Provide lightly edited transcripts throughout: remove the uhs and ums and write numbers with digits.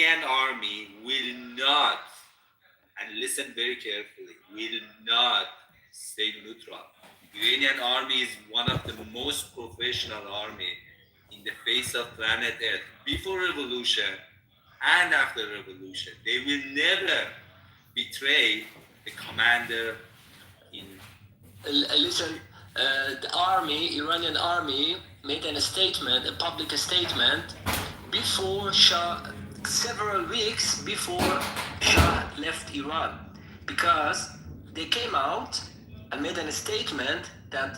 Iranian army will not, and listen very carefully, will not stay neutral. Iranian army is one of the most professional army in the face of planet Earth. Before revolution and after revolution, they will never betray the commander in. Listen, the army, Iranian army, made a statement, a public statement, before Shah, several weeks before Shah left Iran, because they came out and made a statement that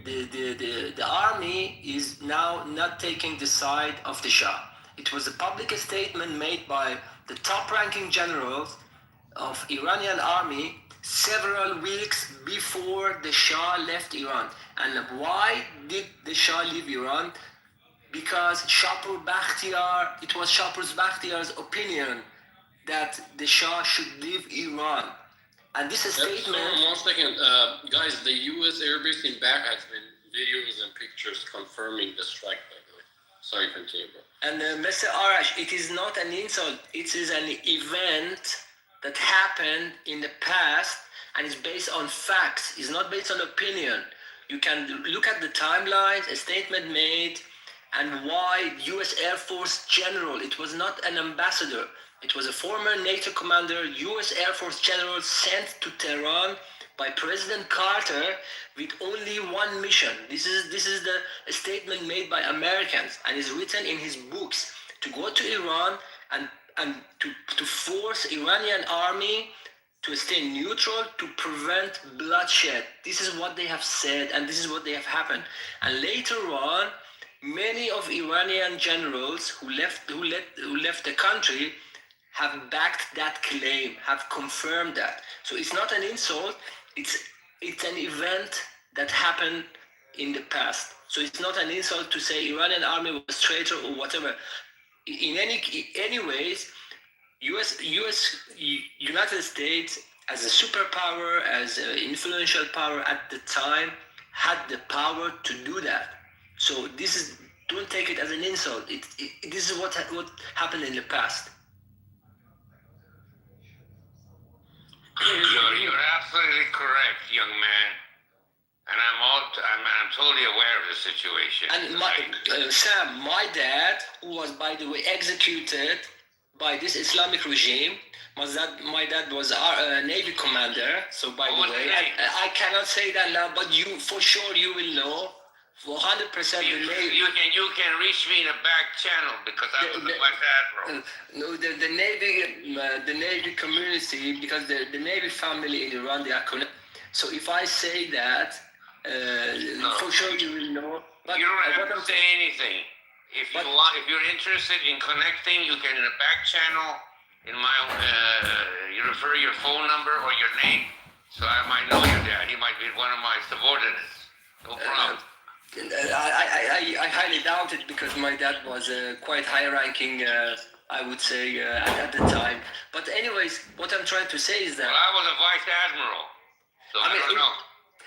the army is now not taking the side of the Shah. It was a public statement made by the top-ranking generals of Iranian army several weeks before the Shah left Iran. And why did the Shah leave Iran? Because Shapur Bakhtiar, it was Shapur Bakhtiar's opinion that the Shah should leave Iran. And this statement... One second, guys, the U.S. Air Base in Baghdad has been videos and pictures confirming the strike, by the way. Sorry, continue, bro. And Mr. Arash, it is not an insult. It is an event that happened in the past and is based on facts. It's not based on opinion. You can look at the timelines, a statement made, and why U.S. Air Force General, it was not an ambassador. It was a former NATO commander, U.S. Air Force General sent to Tehran by President Carter with only one mission. This is the statement made by Americans and is written in his books to go to Iran and to force Iranian army to stay neutral to prevent bloodshed. This is what they have said and this is what they have happened. And later on, many of Iranian generals who left the country have backed that claim, have confirmed that. So it's not an insult, it's an event that happened in the past. So it's not an insult to say Iranian army was traitor or whatever. In any ways, United States as a superpower, as an influential power at the time, had the power to do that. So don't take it as an insult. This is what happened in the past. You're absolutely correct, young man, and I'm totally aware of the situation. And Sam, my dad, who was, by the way, executed by this Islamic regime, my dad was a Navy commander. So, by the way, I cannot say that now, but for sure you will know. 100% you can reach me in a back channel because I was the Vice Admiral. No, the Navy community, because the Navy family in Iran, they are connected. So if I say that, for sure you will know. But you don't have to say anything. If you're interested in connecting, you can in a back channel. In my, you refer your phone number or your name, so I might know your dad. He might be one of my subordinates. No problem. I highly doubt it because my dad was quite high-ranking, I would say, at the time. But anyways, what I'm trying to say is that... Well, I was a Vice Admiral, so I don't know.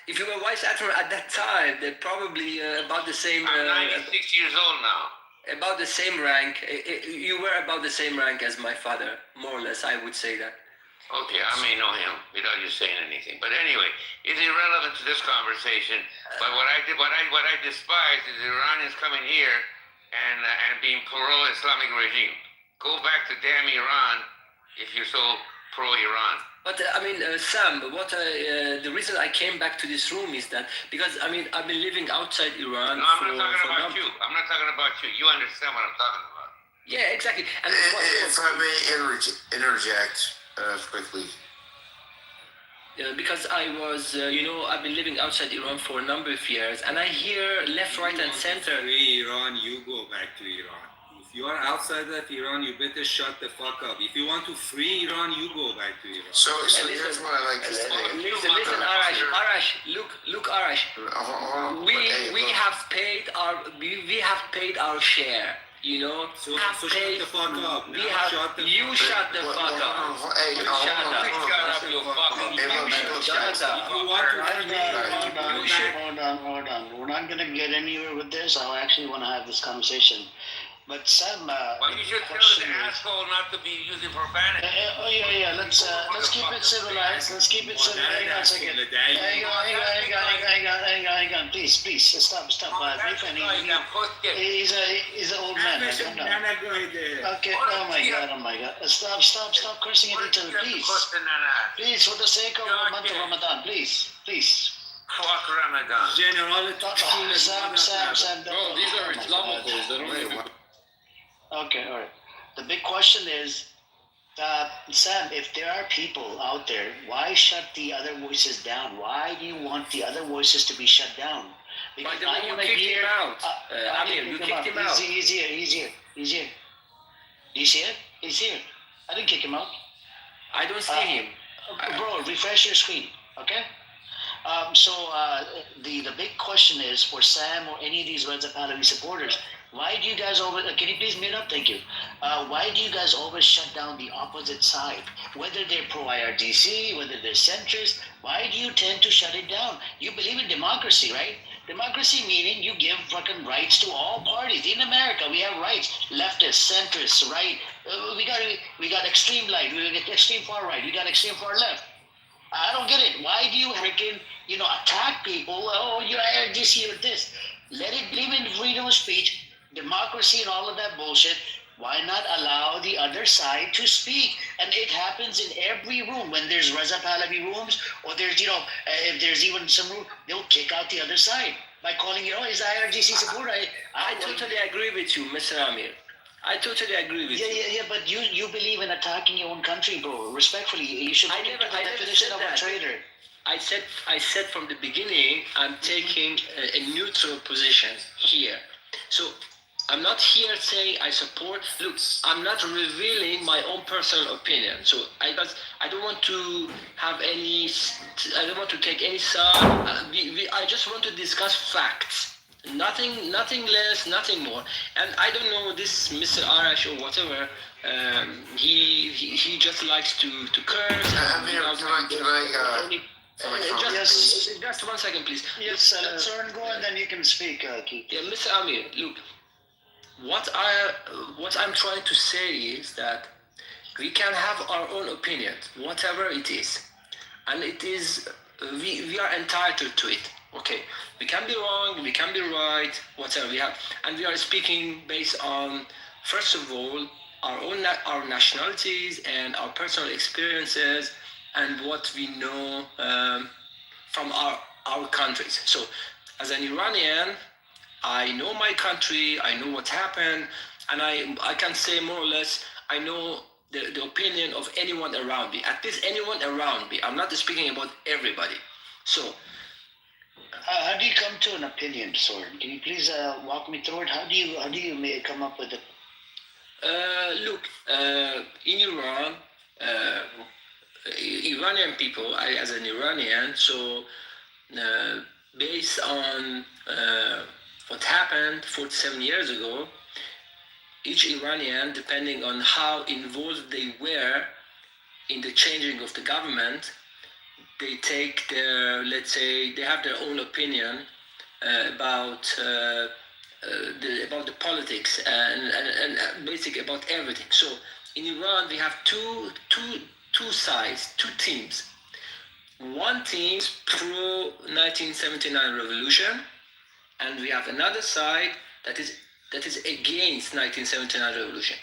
If you were Vice Admiral at that time, they're probably about the same... I'm 96 years old now. About the same rank. You were about the same rank as my father, more or less, I would say that. Okay, I may know him without you saying anything. But anyway, it's irrelevant to this conversation. But what I despise is the Iranians coming here and being pro-Islamic regime. Go back to damn Iran if you're so pro-Iran. But Sam, the reason I came back to this room is that because I've been living outside Iran. No, I'm not talking about you. I'm not talking about you. You understand what I'm talking about? Yeah, exactly. And if I may interject quickly. Because I was, I've been living outside Iran for a number of years, and I hear left, right, and center. Free Iran, you go back to Iran. If you are outside of Iran, you better shut the fuck up. If you want to free Iran, you go back to Iran. So here's what I like to say. Listen, Arash, look, Arash. We have paid our share. So shut the fuck up. You shut the fuck up. Hey, Hold on. We're not going to get anywhere with this. I actually want to have this conversation. But Sam, Well, you should tell question this is, asshole not to be using profanity. yeah. Let's keep it civilized. Let's keep it civilized. Hang on a second. Hang on. Please, stop. Briefly, he's an old man. Calm down. Okay. Oh my God. Stop cursing at each other, please. Please, for the sake of the month of Ramadan, please. Fuck Ramadan. Sam. Bro, these are Islamophobes. They don't even. Okay, all right. The big question is, Sam, if there are people out there, why shut the other voices down? Why do you want the other voices to be shut down? By the way, you kicked him out. Amir, you kicked him out. He's here. Do you see it? He's here. I didn't kick him out. I don't see him. Bro, refresh your screen, okay? The big question is for Sam or any of these Reza Pahlavi supporters, why do you guys always, can you please mute up? Thank you. Why do you guys always shut down the opposite side? Whether they're pro-IRGC, whether they're centrist, why do you tend to shut it down? You believe in democracy, right? Democracy meaning you give fucking rights to all parties. In America, we have rights. Leftists, centrists, right? We got extreme right, we got extreme far right, we got extreme far left. I don't get it. Why do you freaking, attack people? Oh, you're IRGC with this. Let it believe in freedom of speech, democracy, and all of that bullshit. Why not allow the other side to speak? And it happens in every room. When there's Reza Pahlavi rooms, or there's, if there's even some room, they'll kick out the other side by calling it, is IRGC support. I totally agree with you, Mr. Amir. I totally agree with you. Yeah, but you believe in attacking your own country, bro. Respectfully, you should look into the definition of a traitor. I said from the beginning, I'm taking a neutral position here. So I'm not here saying I support. Look, I'm not revealing my own personal opinion. So I don't want to have any. I don't want to take any side. I just want to discuss facts. Nothing less, nothing more. And I don't know this Mr. Arash or whatever. He just likes to curse. Just 1 second, please. Yes, let Soren go and then you can speak, Keith. Yeah, Mr. Amir, look. What I'm trying to say is that we can have our own opinions, whatever it is, and it is we are entitled to it. Okay, we can be wrong, we can be right, whatever we have, and we are speaking based on, first of all, our nationalities and our personal experiences and what we know from our countries. So, as an Iranian, I know my country, I know what happened, and I can say more or less I know the opinion of anyone around me. At least anyone around me. I'm not speaking about everybody. So. How do you come to an opinion, Soren? Can you please walk me through it? How do you come up with it? Look, in Iran, Iranian people, as an Iranian, so based on what happened 47 years ago, each Iranian, depending on how involved they were in the changing of the government, they take their, let's say, they have their own opinion about the politics and basically about everything. So in Iran, we have two sides, two teams. One team is pro 1979 revolution, and we have another side that is against 1979 revolution.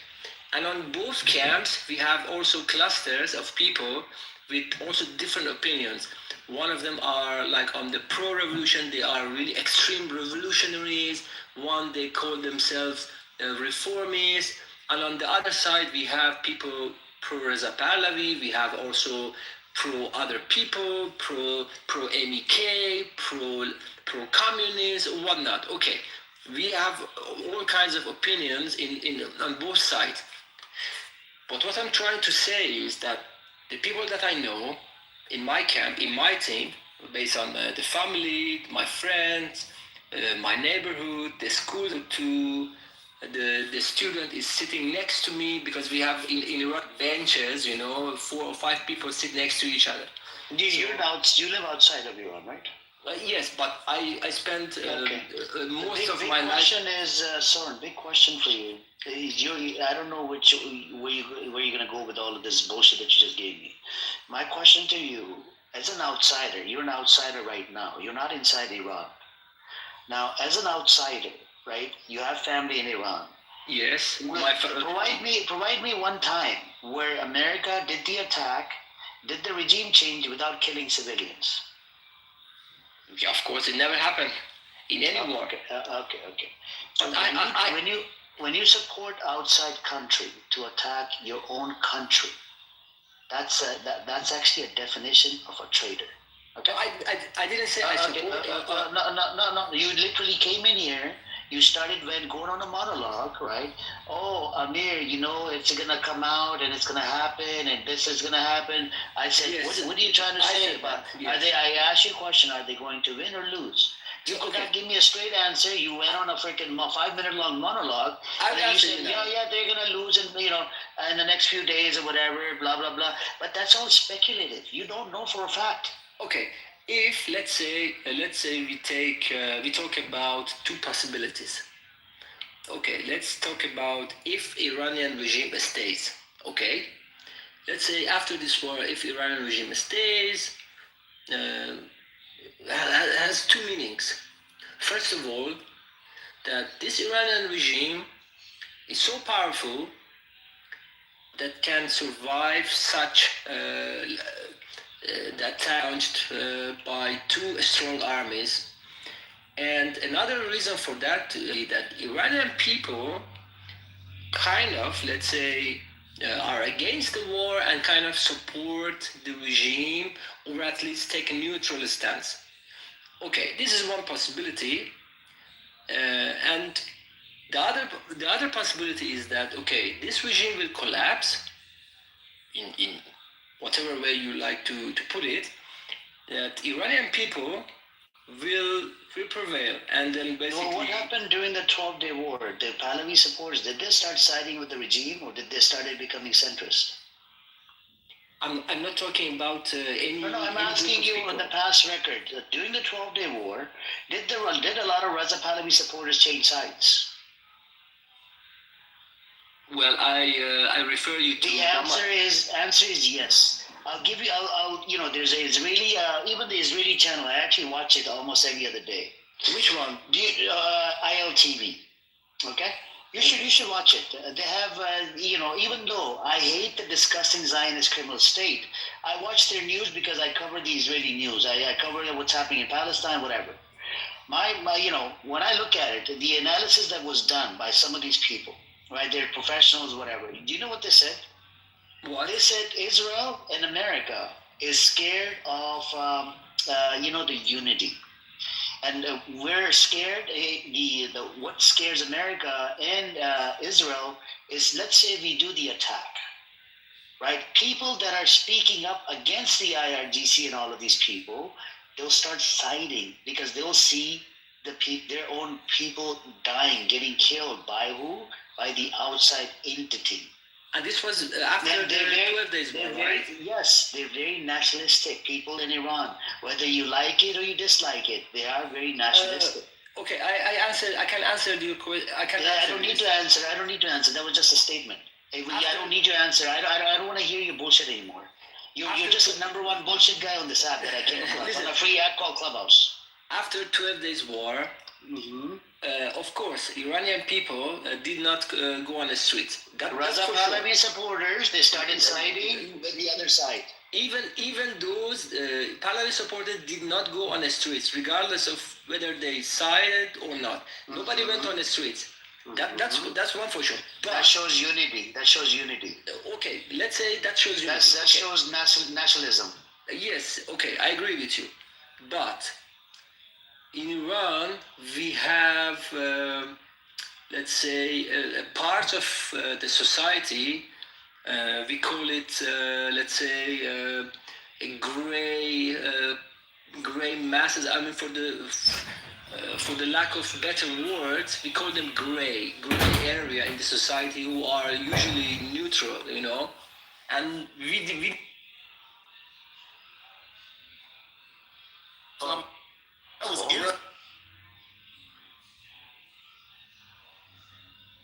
And on both camps, we have also clusters of people with also different opinions. One of them are like on the pro-revolution, they are really extreme revolutionaries. One, they call themselves reformists. And on the other side, we have people pro-Reza Pahlavi, we have also pro-other people, pro-MEK, pro-communist, whatnot. Okay, we have all kinds of opinions on both sides. But what I'm trying to say is that the people that I know in my camp, in my team, based on the family, my friends, my neighborhood, the school, to the student is sitting next to me, because we have in Iraq benches, 4 or 5 people sit next to each other. You live outside of Iran, right? Yes, but I spent Okay. most of Big my life. question is, Soren, big question for you. I don't know where you're gonna go with all of this bullshit that you just gave me. My question to you, as an outsider, you're an outsider right now. You're not inside Iran. Now, as an outsider, right? You have family in Iran. Yes, Provide me one time where America did the attack, did the regime change without killing civilians. Yeah, of course, it never happened in any war. Okay. So But when you support outside country to attack your own country, that's actually a definition of a traitor. Okay. I didn't say I Okay. support. No. You literally came in here. You started going on a monologue, right? Oh, Amir, it's gonna come out and it's gonna happen and this is gonna happen. I said, Yes. what are you trying to I say said about? that, yes. I asked you a question. Are they going to win or lose? You could Okay. not give me a straight answer. You went on a freaking 5-minute long monologue. I'll And then you answer said, you now. yeah, they're gonna lose in the next few days or whatever, blah blah blah. But that's all speculative. You don't know for a fact. Okay, if let's say we talk about two possibilities. Okay, let's talk about if Iranian regime stays. Okay, let's say after this war, if Iranian regime stays, has two meanings. First of all, that this Iranian regime is so powerful that can survive such that challenged by two strong armies. And another reason for that is that Iranian people kind of, let's say, are against the war and kind of support the regime, or at least take a neutral stance. Okay, this is one possibility. And the other possibility is that, okay, this regime will collapse in whatever way you like to put it, that Iranian people will prevail, and then basically. Well, what happened during the 12-day war? The Pahlavi supporters, did they start siding with the regime or did they start becoming centrist? I'm not talking about any. No, I'm any asking group of you people. on the past record. During the 12-day war, did a lot of Reza Pahlavi supporters change sides? Well, I refer you to The answer is yes. I'll give you. There's a Israeli, even the Israeli channel. I actually watch it almost every other day. Which one? ILTV. Okay. You should watch it. They have, even though I hate the disgusting Zionist criminal state, I watch their news because I cover the Israeli news. I cover what's happening in Palestine, whatever. When I look at it, the analysis that was done by some of these people, right? They're professionals, whatever. Do you know what they said? What? They said Israel and America is scared of, the unity. And we're scared. What scares America and Israel is, let's say we do the attack, right? People that are speaking up against the IRGC and all of these people, they'll start siding because they'll see their own people dying, getting killed by who? By the outside entity. And this was after the 12 days war, right? Yes, they're very nationalistic people in Iran. Whether you like it or you dislike it, they are very nationalistic. Okay, I can answer your question. I don't need to answer. That was just a statement. I don't need your answer. I don't want to hear your bullshit anymore. You're just the number one bullshit guy on this app that I came across on a free app called Clubhouse. After 12 days war, of course, Iranian people did not go on the streets. Reza Pahlavi supporters, they started siding with the other side. Even those Pahlavi supporters did not go on the streets, regardless of whether they sided or not. Nobody went on the streets. That's one for sure. But, that shows unity. Okay, let's say that shows unity. That shows nationalism. Yes, okay, I agree with you. But in Iran, we have, let's say, a part of the society, we call it, let's say, a gray masses. I mean, for the lack of better words, we call them gray area in the society, who are usually neutral, and we That was it.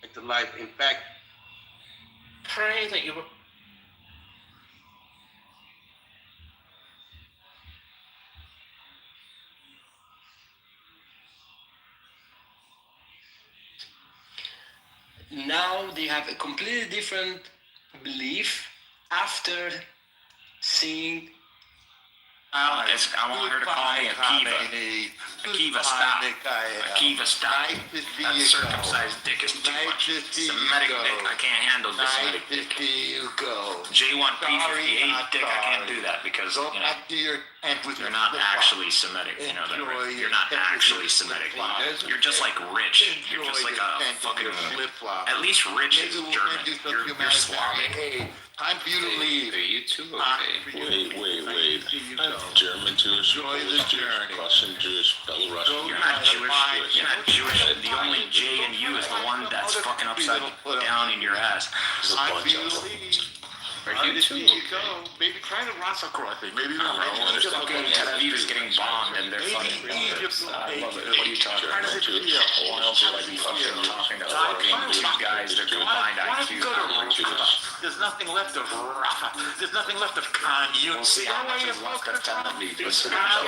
Like the life, in fact, pray that you were. Now they have a completely different belief after seeing. I want her to call me Akiva. Akiva, stop. Akiva, stop. That circumcised dick is too much. Semitic dick, I can't handle the Semitic dick. J1P58 dick, I can't do that because, you know, you're not actually Semitic, you know that, right? You're not actually Semitic. You're just like Rich. You're just like a fucking, at least Rich is German. You're Slavic. Time for you to leave. You too, okay? Wait. German Jewish, Polish Jewish, Russian Jewish, Belarusian. You're not Jewish. You're not Jewish. The only J in you is the one that's fucking upside down in your ass. There's a bunch of them. Are you too, okay? Maybe try the Rasa crossing. Maybe Tel Aviv is getting bombed and they're fucking. I love it. What are you talking about? Why don't you like be fucking talking to fucking two guys? They're combined IQ. There's nothing left of Rafa. There's nothing left of Khan. You'll see how much is left of Tel Aviv. See how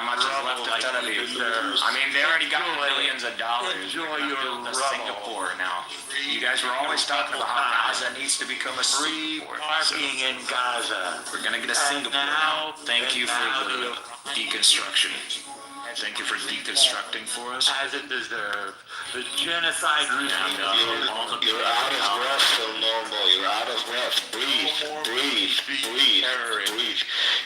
much is left of Tel Aviv. I mean, they already got millions of dollars. Enjoy your Singapore now. You guys were always talking about how Gaza needs to become a free Singapore. parking in Gaza. We're gonna get a Singapore now. Thank you for the deconstruction. Thank you for deconstructing for us. As it deserved. The genocide regime. You're out of breath, so normal. You're out of breath. Breathe.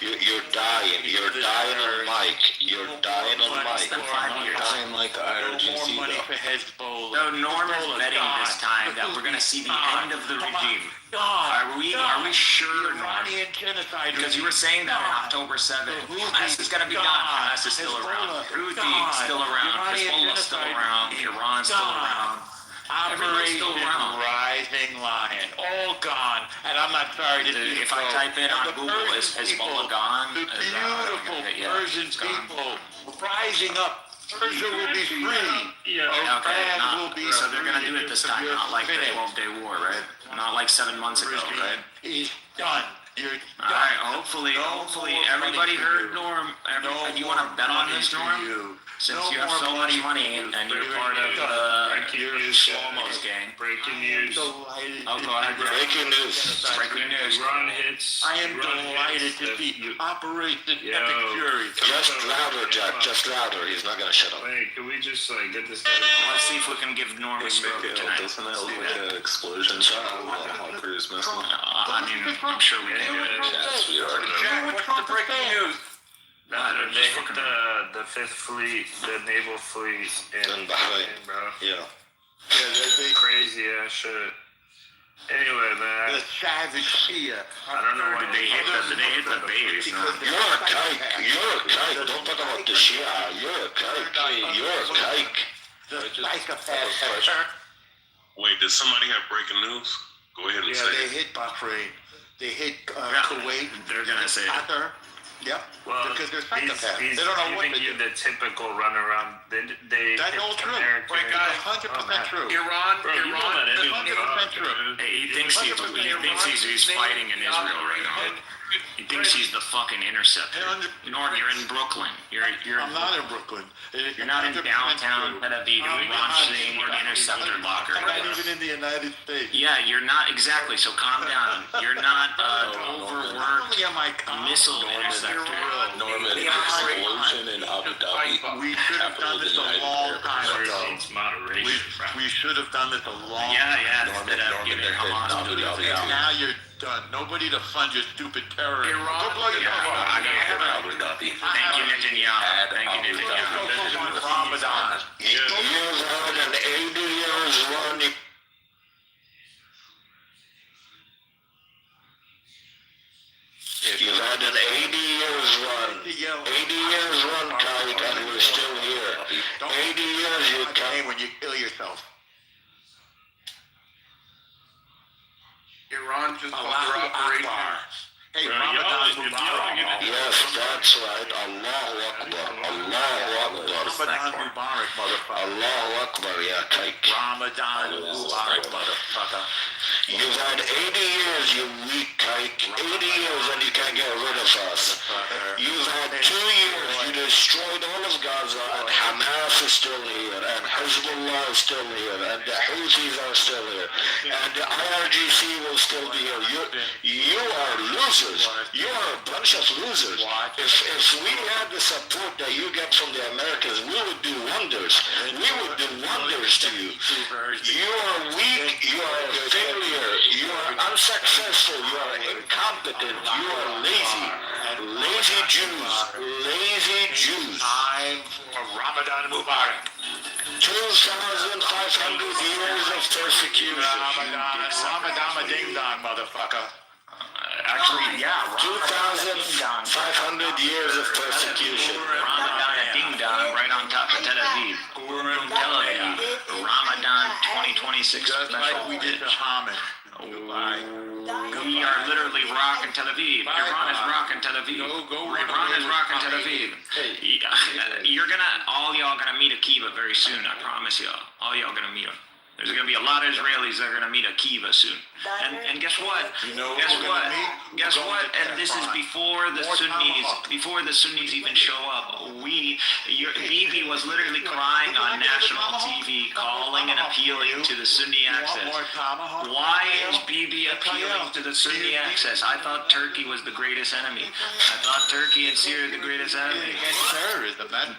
You're dying. You're dying on mic. You're dying on mic. Dying like the IRGC, though. No, Norm is betting this time that we're gonna see the end of the regime. Are we sure, Norm? Because you were saying that on October 7th. Hamas is gonna be done. Hamas is still around. Houthi still around. Hezbollah still around. Iran still around. Everybody's still around. Rising Lion, all gone. And I'm not sorry to see. If I type in on Google, is Hezbollah gone? The beautiful Persian people rising up. Persia will be free. So they're gonna do it this time, not like the 12-day war, right? Not like 7 months ago, right? He's done. You're done. All right, hopefully, everybody heard Norm. Do you want to bet on this, Norm? Since you have so much money and you're part of the Shlomo's gang. Breaking news. Oh, go ahead. Breaking news. Breaking news. Run hits. I am delighted to see Operation Epic Fury. Just louder, Jack. Just louder. He's not gonna shut up. Wait, can we just get this guy? Let's see if we can give Norm a stroke tonight. Doesn't that look like an explosion? Hunker's missile. I mean, I'm sure we can do it. Yes, we are. Jack, what's the breaking news? They hit fucking the Fifth Fleet, the naval fleet in Bahrain, bro. Yeah. They crazy ass shit. Anyway, man. The savage Shia. I don't know why They hit the base. You're a kike. Don't talk about the Shia. You're a kike. The psychopath. Wait, did somebody have breaking news? Go ahead and say They it. hit Bahrain. They hit Kuwait. They're gonna say it. Qatar. Yep. Well, because they're psychopaths. he's They don't know what giving to you do. the typical runaround. They That's hit all true. American- Wait, guys, 100% true. Iran, Bro, you know that anyone 100% true. He thinks he's fighting in Israel right now. He thinks he's the fucking interceptor. Norm, you're in Brooklyn. I'm not in Brooklyn. You're not in downtown Tel Aviv launching an interceptor locker. I'm not even in the United States. Yeah, you're not exactly. So calm down. You're not overworked Only am I missile interceptor. Norman, explosion in Abu Dhabi. We should have done this a long time ago. Needs moderation. We should have done this a long Yeah. Instead of giving Hamas to do it. Now you're done. Nobody to fund your stupid terrorists. Go blow your Thank you, Netanyahu. Thank you, Netanyahu. Ramadan. 80 years old and 80 years running. You've had an 80 years run. 80 years run, Kite, and we're still here. 80 years you came when you kill yourself. Iran just under Allahu operation. Akbar. Hey, Ramadan Mubarak. Yes, that's right. Allahu Akbar. Allahu Akbar. Ramadan Mubarak, motherfucker. Allahu Akbar, yeah, Kike. Ramadan Mubarak, motherfucker. You've had 80 years, you weak kike. 80 years and you can't get rid of us. You've had 2 years, you destroyed all of Gaza, and Hamas is still here, and Hezbollah is still here, and the Houthis are still here, and the IRGC will still be here. You are losers. You are a bunch of losers. If we had the support that you get from the Americans, we would do wonders. We would do wonders to you. You are weak. You are a failure. You are unsuccessful. You are incompetent. You are lazy. Lazy Jews. Lazy Jews. Time for Ramadan Mubarak. 2,500 years of persecution. Ramadan ding dong, motherfucker. Actually, yeah. 2,500 years of persecution. Ramadan Ding Dong right on top of Tel Aviv. Tel Aviv. Ramadan 2026 special. We did the Haman. We are literally rocking Tel Aviv. Iran is rocking Tel Aviv. Iran is rocking Tel Aviv. You're gonna, all y'all gonna meet Akiva very soon. I promise y'all. All y'all gonna meet him. There's gonna be a lot of Israelis that are gonna meet Akiva soon. And guess what? Guess what? And this is before the Sunnis even show up. Bibi was literally crying on national TV, calling and appealing to the Sunni access. Why is Bibi appealing to the Sunni access? I thought Turkey was the greatest enemy. I thought Turkey and Syria were the greatest enemy.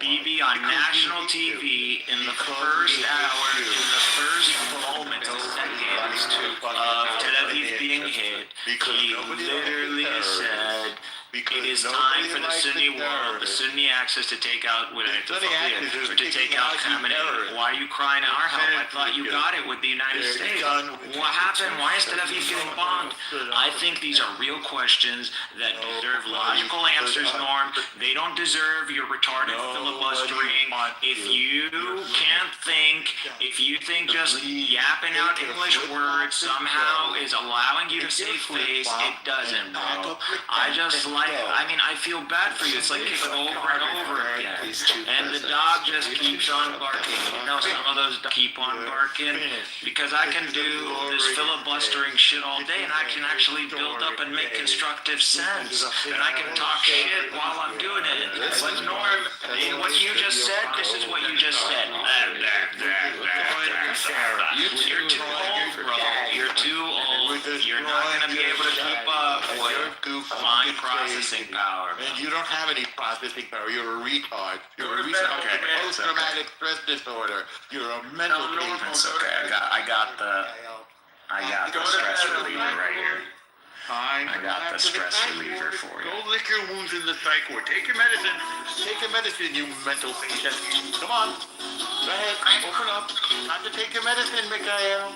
Bibi on national TV in the first hour, in the first moments and seconds of Tel Aviv being hit, he literally said, it is time for the Sunni world, the Sunni access to take out Wilayat al-Faqih, or to take out Khamenei. Why are you crying our help? I thought you got it with the United States. What happened? Why is Tel Aviv getting bombed? I think these are real questions that deserve logical answers, Norm. They don't deserve your retarded filibustering. If you can't think, if you think just yapping out English words somehow is allowing you to save face, it doesn't, bro. I feel bad for you. It's like kicking over and over again. And the dog just keeps on barking. You know, some of those dogs keep on barking because I can do this filibustering shit all day and I can actually build up and make constructive sense. And I can talk shit while I'm doing it. But Norm, what you just said, this is what you just said. You're too old, bro. You're too old. You're not going to be able to keep up with mind processing power. And you don't have any processing power. You're a retard. You're a retard. Post-traumatic stress disorder. You're a mental patient. It's okay. I got the stress reliever right here. I got the stress reliever for you. Go lick your wounds in the psych ward. Take your medicine. Take your medicine, you mental patient. Come on. Go ahead. Open up. Time to take your medicine, Mikhail.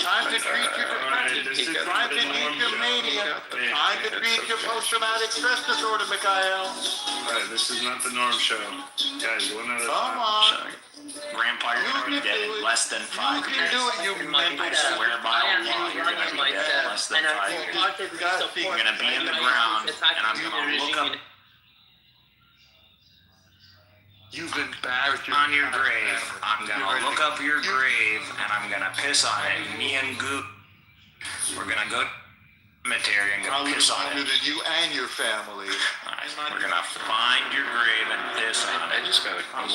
Time to treat your depression. Time to treat your mania. Time to treat your post-traumatic stress disorder, Mikhail. Alright, this is not the Norm show. Guys, one at a Come time. on. Grandpa, you're going to be dead in less than 5 You years. can do it, you mental I swear by Allah, you're going to be dead in less than 5 years. You're going to be in the ground, and I'm going to look up You've embarrassed on your grave. I'm going to look up your grave, and I'm going to piss on it. Me and Goop, we're going to go to the cemetery and I'll go live piss on longer it. than you and your family. We're going to find your grave and piss on it. In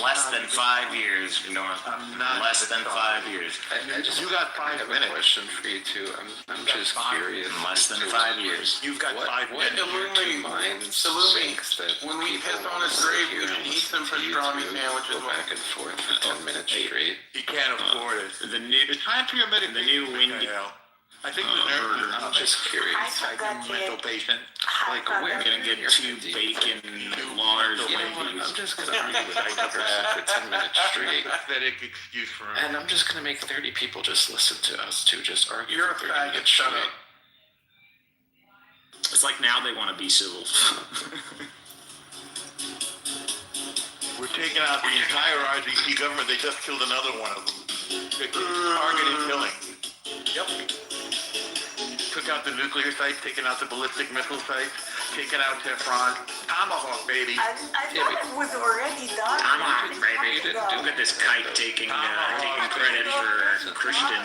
less than 5 years, Norm. Less than 5 years. You got 5 minutes. Question for you too. I'm just curious. In less than 5 years. You've got 5 What minutes. in your two minds thinks that When we people piss on his wanna grave, sit we here should and eat some listen to pastrami YouTube sandwiches. Go back and forth for 10 minutes straight. You can't afford it. The new, It's time for your medication. the new windy. I think the nerve is I'm just curious. mental patient. Like, We're where going to get 2 bacon large Wendy's. I'm just gonna argue with that person for 10 minutes straight. Pathetic excuse for him. And I'm just gonna make 30 people just listen to us two just argue You're for a 30 faggot, minutes shut straight. up. It's like now they want to be civil. We're taking out the entire RGC government. They just killed another one of them. Targeted killing. Yep. took out the nuclear sites, taking out the ballistic missile sites, taking out Tehran. Tomahawk, baby. I thought it was already done. Come on, baby. Look at this kite taking credit for Christian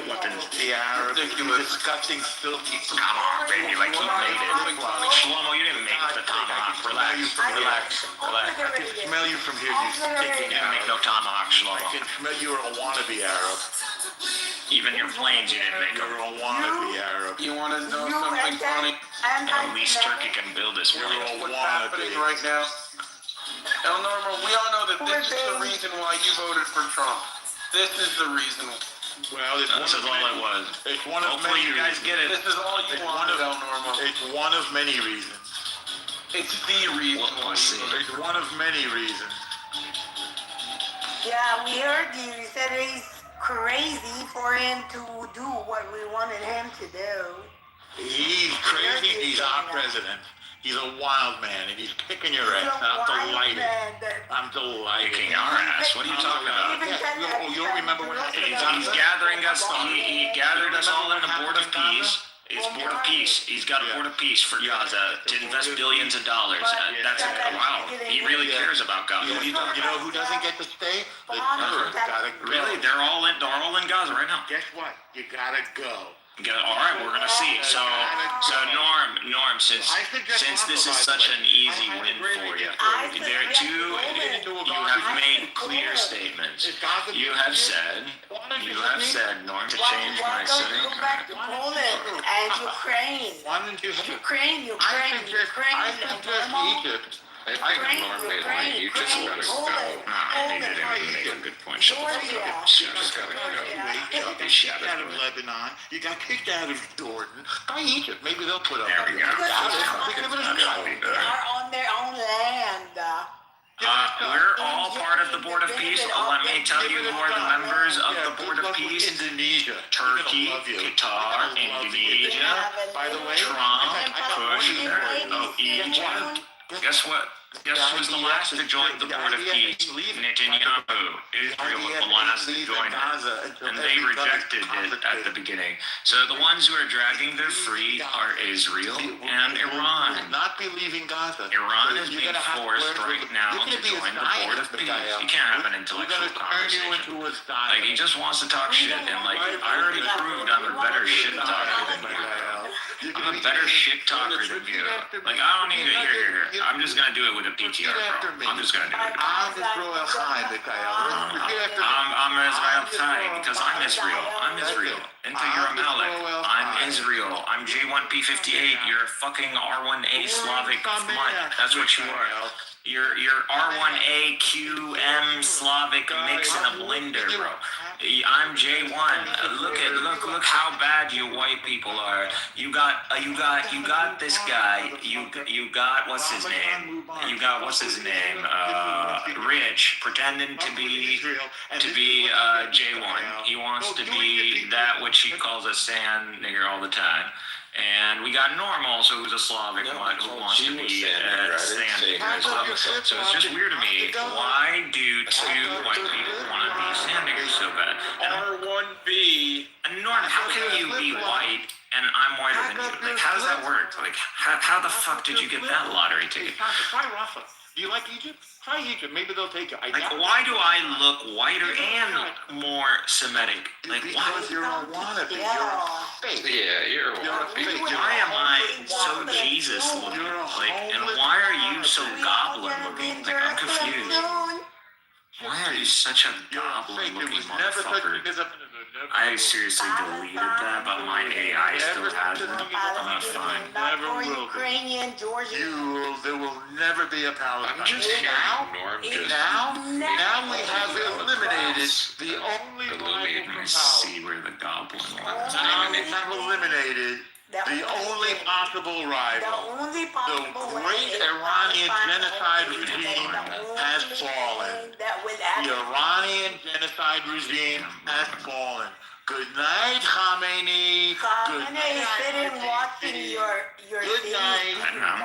weapons. The Arabs, disgusting, filthy. Come on, baby, like he made it. Shlomo, you didn't make the tomahawk. Relax. I can smell you from here, you stinking You didn't make no tomahawk, I Shlomo. can smell you're a wannabe Arab. Even your planes, you didn't make them. You're a wannabe Arab. You want to know You something funny? At least Turkey can build this You're plane. a What's wannabe. happening right now? El Normo, we all know that this is the reason why you voted for Trump. This is the reason. Well, it's This is all it was. It's one of Hopefully many you guys reasons. get it. This is all you It's wanted, one El Normo. It's one of many reasons. It's the reason why you voted. It's one of many reasons. Yeah, we heard you. You said he's crazy for him to do what we wanted him to do. He's crazy. He's our president. He's a wild man, and he's kicking your ass. I'm delighted. I'm delighted. Kicking our ass? What are you talking about? You don't remember what happened? He's gathering us. He gathered us all in the Board of Peace. It's Board of Peace. He's got a Board of Peace for Gaza to invest billions of dollars. That's wow. He really cares about Gaza. You know who doesn't get to stay? The Kurds gotta go. Really? They're all in Gaza right now. Guess what? You gotta go. All right, we're gonna see. So Norm, since this is such an easy win for you, there too, you have made clear statements. You have said, Norm, to change my setting. Go back to Poland and Ukraine. Ukraine. I suggest Egypt. I think Norm made one. You just gotta go. He didn't make a good point. Shut the fuck up. You just gotta go. You got kicked out of Lebanon. You got kicked out of Jordan. By Egypt. Maybe they'll put up. There we go. They are on their own land. We're all part of the Board of Peace. Let me tell you who are the members of the Board of Peace. Indonesia. Turkey, Qatar, Indonesia, By the way, Trump, Kush, Egypt. Guess what? Guess who's the last to join the Board of Peace? Netanyahu. Israel was the last to join it. And they rejected it at the beginning. So the ones who are dragging their feet are Israel and Iran. Not be leaving Gaza. Iran is being forced right now to join the Board of Peace. You can't have an intellectual conversation. Like, he just wants to talk shit, and like, I already proved I'm a better shit talker than you. I'm a better shit talker than you. Like, I don't need to hear. I'm just gonna do it with a PTR, bro. I'm just gonna do it. I'm Israel Chai because I'm Israel. I'm Israel. Into your Amalek. I'm Israel. I'm J1P58. You're a fucking R1A Slavic mutt. That's what you are. You're R1A QM Slavic mix in a blender, bro. I'm J1. Look how bad you white people are. You got this guy. You got what's his name? Rich, pretending to be J1. He wants to be that which he calls a sand nigger all the time. And we got Norm also, who's a Slavic one, who wants to be sand nigger as well. So it's just weird to me. Why do two white people want to be sand niggers so bad? R1B. And Norm, how can you be white and I'm whiter than you? Like, how does that work? Like, how the fuck did you get that lottery ticket? Try Rafa. Do you like Egypt? Try Egypt. Maybe they'll take it. Like, why do I look whiter and more Semitic? Like, why? Because you're a wannabe. You're a fake. Yeah, you're a fake. Why am I so Jesus looking? Like, and why are you so goblin looking? Like, I'm confused. Why are you such a goblin looking motherfucker? I seriously deleted that, but my AI still has it. I'm not fine. Never will be. Ukrainian, Georgian. There will never be a Palestine. I'm just now. Norm just Now we have eliminated the only Let me see where the goblin was. Now we have eliminated the only possible rival. The great Iranian genocide regime has fallen. The Iranian genocide regime has fallen. Good night, Khamenei. Good night, sitting watching your Good night.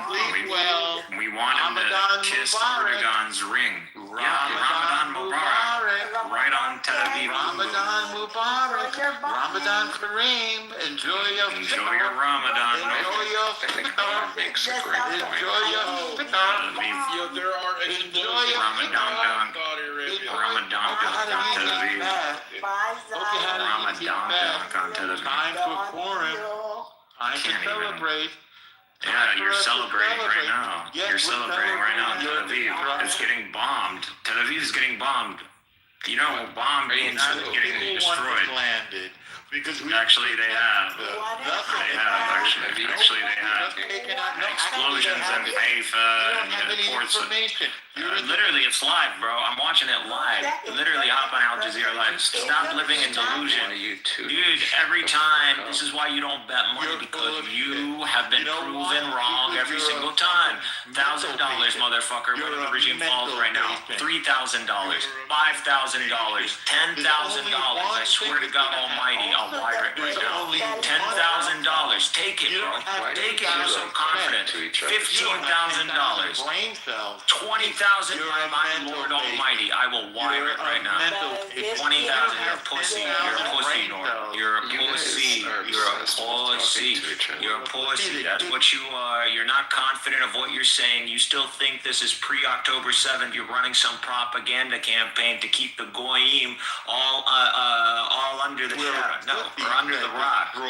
Sleep well. We want him to kiss Erdogan's ring. Yeah, Ramadan Mubarak. right on Tel Aviv. Ramadan Mubarak. Ramadan Kareem. Enjoy your Enjoy your Ramadan. Enjoy your makes a great point. Enjoy your Yeah, there are Enjoy your Ramadan dunk. Saudi Arabia. Ramadan dunk on Tel Aviv. Ramadan dunk on Tel Aviv. Time for Purim. Time to Can't even. celebrate. Yeah, you're celebrating right Celebrate. now. Yes, You're we're celebrating right now in Tel celebrating. Aviv. It's getting bombed. Tel Aviv is getting bombed. You know, bomb means getting People want destroyed. it landed because we Actually, they have. nothing. They have, actually they have. Taken out. No, Explosions in you Haifa don't have and any ports. information. Literally, it's live, bro. I'm watching it live. Literally, hop on Al Jazeera Live. Stop living in delusion. Dude, every time, this is why you don't bet money, because you have been proven wrong every single time. $1,000, motherfucker, when the regime falls right now. $3,000, $5,000, $10,000. I swear to God Almighty, I'll wire it right now. $10,000. Take it, bro. Take it. You're so confident. $15,000. Brain cells. 20,000 by my Lord Almighty. I will wire it right now. 20,000. You're a pussy. You're a pussy, Nord. You're a pussy. You're a pussy. You're a pussy. That's what you are. You're not confident of what you're saying. You still think this is pre-October 7th. You're running some propaganda campaign to keep the goyim all under the shadow. No, or under the rock. No.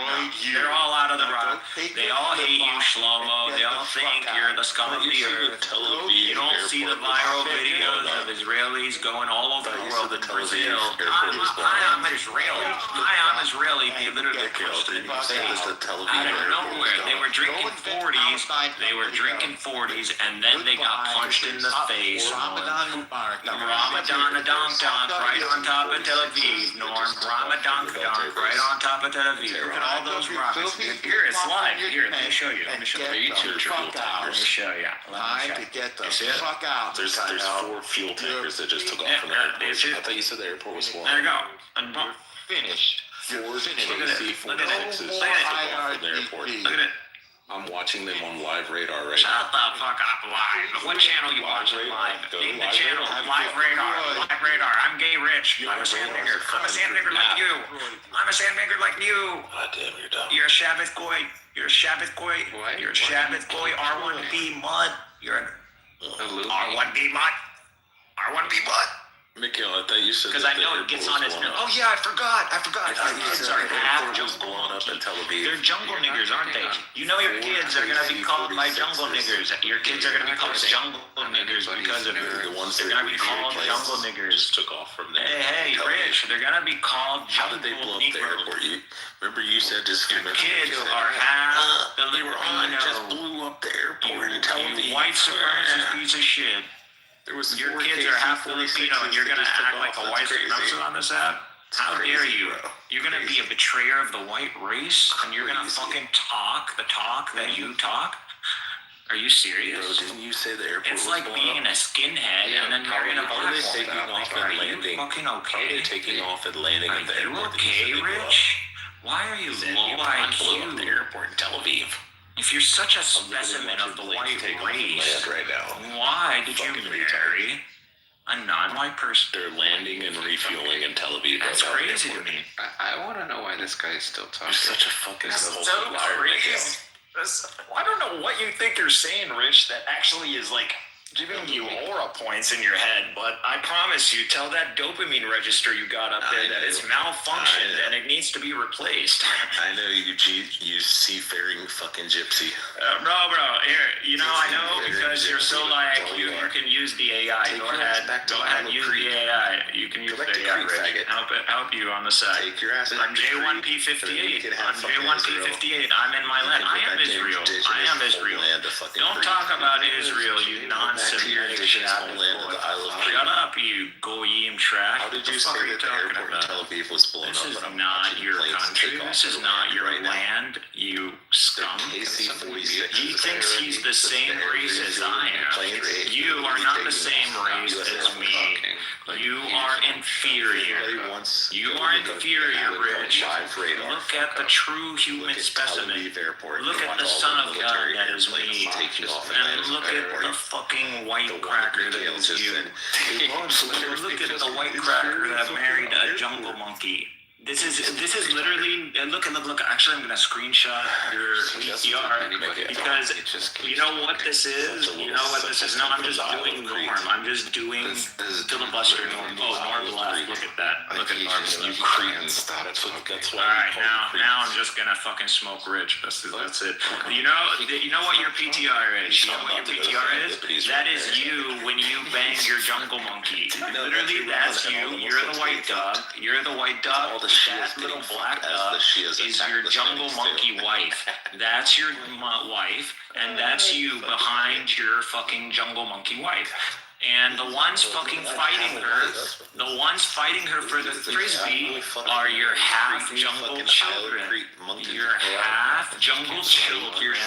They're all out of the rock. They all hate you, Shlomo. They all think you're the scum of the earth. You don't see the viral videos of Israelis going all over the world in Brazil. I'm Israeli. I'm Israeli. They literally pushed in the face out of nowhere. They were drinking 40s. They were drinking 40s, and then they got punched in the face. Ramadan Mubarak. Ramadan dunk right on top of Tel Aviv, Norm. Ramadan dunk right on top of Tel Aviv. Look at all those rockets. Here, it's live. Here, let me show you. Let me show you. Let me show you. Time to get the You see it? fuck out. There's 4 fuel tankers that just took off from the airport. I thought you said the airport was full. There you go. And boom. Finished. 4 Finished. Look at it. KC-4 Look at it. took off from the airport. Look at it. I'm watching them on live radar right Shut now. the fuck up, live. What channel you watching live? Name the channel. Live radar. Live radar. I'm gay rich. I'm a sand nigger. I'm a sand nigger like you. I'm a sand nigger like you. God damn, you're dumb. You're a Shabbat goy. You're a Shabbat goy. What? You're a Shabbat goy. R1B mud. You're an R1B mud. R1B mud. Mikhail, I thought you said Because I know it gets on his. Oh yeah, I forgot. Our kids are half just jungle. blown up in Tel Aviv. They're jungle niggers, aren't they? You know your kids are gonna be called by jungle niggers. Your kids are gonna be called jungle niggers because of it. The ones They're gonna be called jungle niggers. just took off from there. Hey, Rich, they're gonna be called How jungle did they blow up the niggers. airport? Remember you said just a few Your minutes kids ago, are half they were on, just Filipino. blew up the airport in Tel You Aviv. white supremacist piece of shit. There was Your 4 kids are half KC-46s Filipino and you're that gonna just took act like off. a That's white crazy. supremacist on this app? How crazy, dare you? bro. You're gonna be a betrayer of the white race and you're gonna fucking talk the talk that you talk? Are you Bro, serious? didn't you say the airport It's was like blown being up? a skinhead and then marrying a How black are they woman. taking off Are and you landing? fucking How are okay? they taking off and landing Are at the you airport? okay, Rich? Why are you low Blew up the IQ? airport in Tel Aviv. If you're such a specimen of the white Take off and race, land right now. why did you Fucking marry a non-white person? They're landing and refueling in Tel Aviv. That's right now at the crazy to airport. me. I want to know why this guy is still You're talking. such a fucking That's compulsive so liar, crazy. Mikhail. I don't know what you think you're saying, Rich, that actually is like giving you aura points in your head, but I promise you, tell that dopamine register you got up there that it's malfunctioned and it needs to be replaced. I know you seafaring fucking gypsy. Bro, here, you know, I know because you're so like, you can use the AI. Go ahead, use the AI. You can use the AI, Rich. Help you on the side. Take your ass I'm J1P58. I'm J1P58. I'm in my land. I am Israel. I am Israel. Don't talk about Israel, you non-Semitic Shabbat boy. Shut up, you goyim trash. How did you What the fuck say are you that the talking airport in about? Tel Aviv was blown This up? is and I'm not watching your planes country. take off This is from not there your right now. land, you scum. KC-46. He thinks he's the same race as I am. You are not the same race as me. You are inferior. You are inferior, Rich. Look at the true human specimen. Look at the Son of God that is me. And look at the fucking white cracker that is you. Look at the white cracker that married a jungle monkey. This is literally look. Actually, I'm gonna screenshot your PCR because you know what this is. You know what this is. No, I'm just doing Norm. I'm just doing filibuster Norm. Oh, Norm left. Look at that. Look at Norm. You cretins. That's why. All right, now I'm just gonna fucking smoke Rich. That's it. You know what your PTR is. You know what your PTR is. That is you when you bang your jungle monkey. Literally, that's you. You're the white dog. You're the white dog. That little black dog is your jungle monkey wife. That's your wife, and that's you behind your fucking jungle monkey wife. And the ones fucking fighting her for the frisbee are your half jungle children. Your half jungle children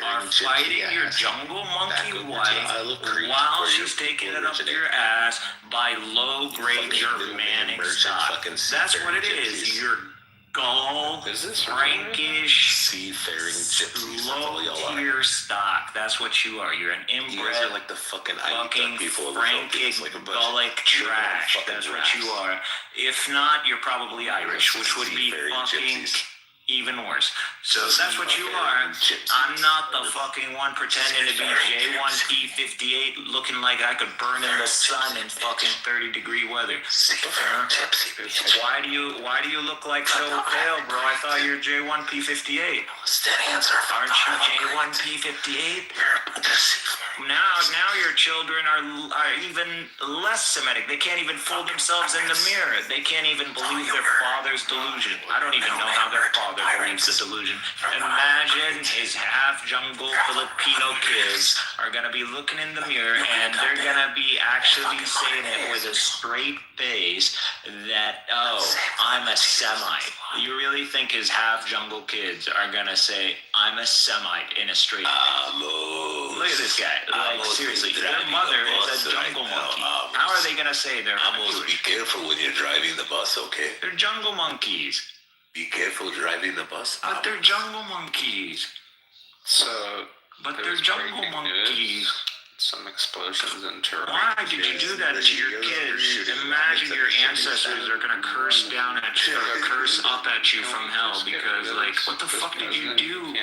are fighting your jungle monkey wife while she's taking it up your ass by low-grade Germanic stock. That's what it is. You're gull, Frankish, low-tier stock. That's what you are. You're an inbred, like the fucking Frankish, Gallic trash. That's what you are. If not, you're probably Irish, which would be fucking even worse. So that's what you are. I'm not the fucking one pretending to be J1P58 looking like I could burn in the sun in fucking 30-degree weather. Why do you look like so pale, bro? I thought you were J1P58. Aren't you J1P58? Now your children are even less Semitic. They can't even fool themselves in the mirror. They can't even believe their father's delusion. I don't even know how their father believes the delusion. Imagine his half jungle Filipino kids are gonna be looking in the mirror and they're gonna be actually saying it with a straight face that, oh, I'm a Semite. You really think his half jungle kids are gonna say, I'm a Semite in a straight face? Look at this guy. Like, seriously, their mother is a jungle monkey. How are they gonna say they're Jewish? Be careful when you're driving the bus, okay? They're jungle monkeys. Be careful driving the bus. But they're jungle monkeys. But they're jungle monkeys. Some explosions in Turkey. Why did you do that to your kids? Imagine your ancestors are gonna curse down at you, or curse up at you from hell because, like, what the fuck did you do?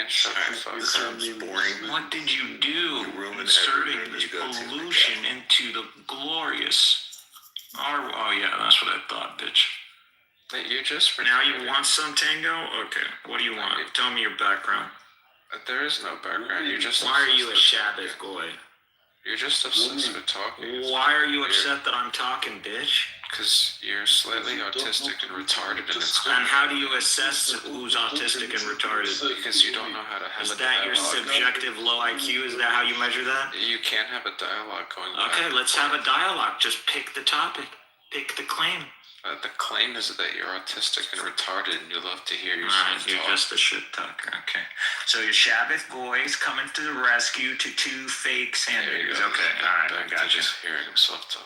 What did you do? Inserting this pollution into the glorious. Oh yeah, that's what I thought, bitch. But you just Now you want some tango? Okay. What do you want? Tell me your background. There is no background. You just. Why are you a Shabbat goy? You're just obsessed with talking. Why are you upset that I'm talking, bitch? Because you're slightly autistic and retarded, and it's And how do you assess who's autistic and retarded? because you don't know how to have Is a that your dialogue. subjective low IQ? Is that how you measure that? You can't have a dialogue going back. Okay, let's have a dialogue. Just pick the topic. Pick the claim. The claim is that you're autistic and retarded, and you love to hear Alright, yourself you're talk. just a shit talker. Okay. So your Shabbat boys coming to the rescue to two fake Sanders. Okay, alright, I got you. Just hearing himself talk.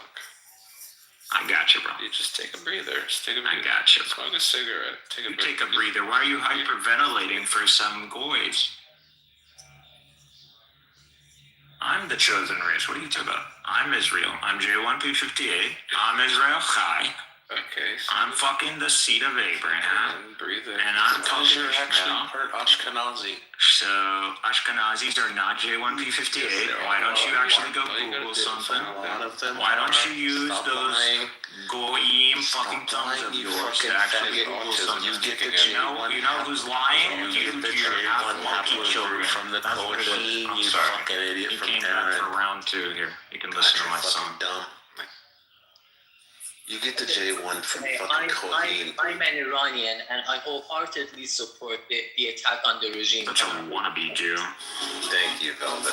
I got you, bro. You just take a breather. Just take a I breather. got you. Smoke a cigarette. Take a You breather. take a breather. Why are you hyperventilating for some goys? I'm the chosen race. What are you talking about? I'm Israel. I'm J1P58. I'm Israel Chai. Okay. I'm fucking the seed of Abraham. And breathe in. And I'm talking You're actually Ishmael. part Ashkenazi. So Ashkenazis are not J1P58. Why don't you actually go Google something? A lot of them. Why don't you use Stop those lying. goyim fucking thumbs of You yours fucking to actually faggot. Google something? You get the You know who's lying? You get the half J1 monkey haplogroup children. from the That's what it is. cocaine, I'm you sorry. fucking idiot You from came back Aaron. for round 2 here. You can listen to my You're song. fucking dumb. You get the J1 from Hey, fucking cocaine. I'm an Iranian and I wholeheartedly support the attack on the regime. Such a wannabe Jew. Thank you, Velvet.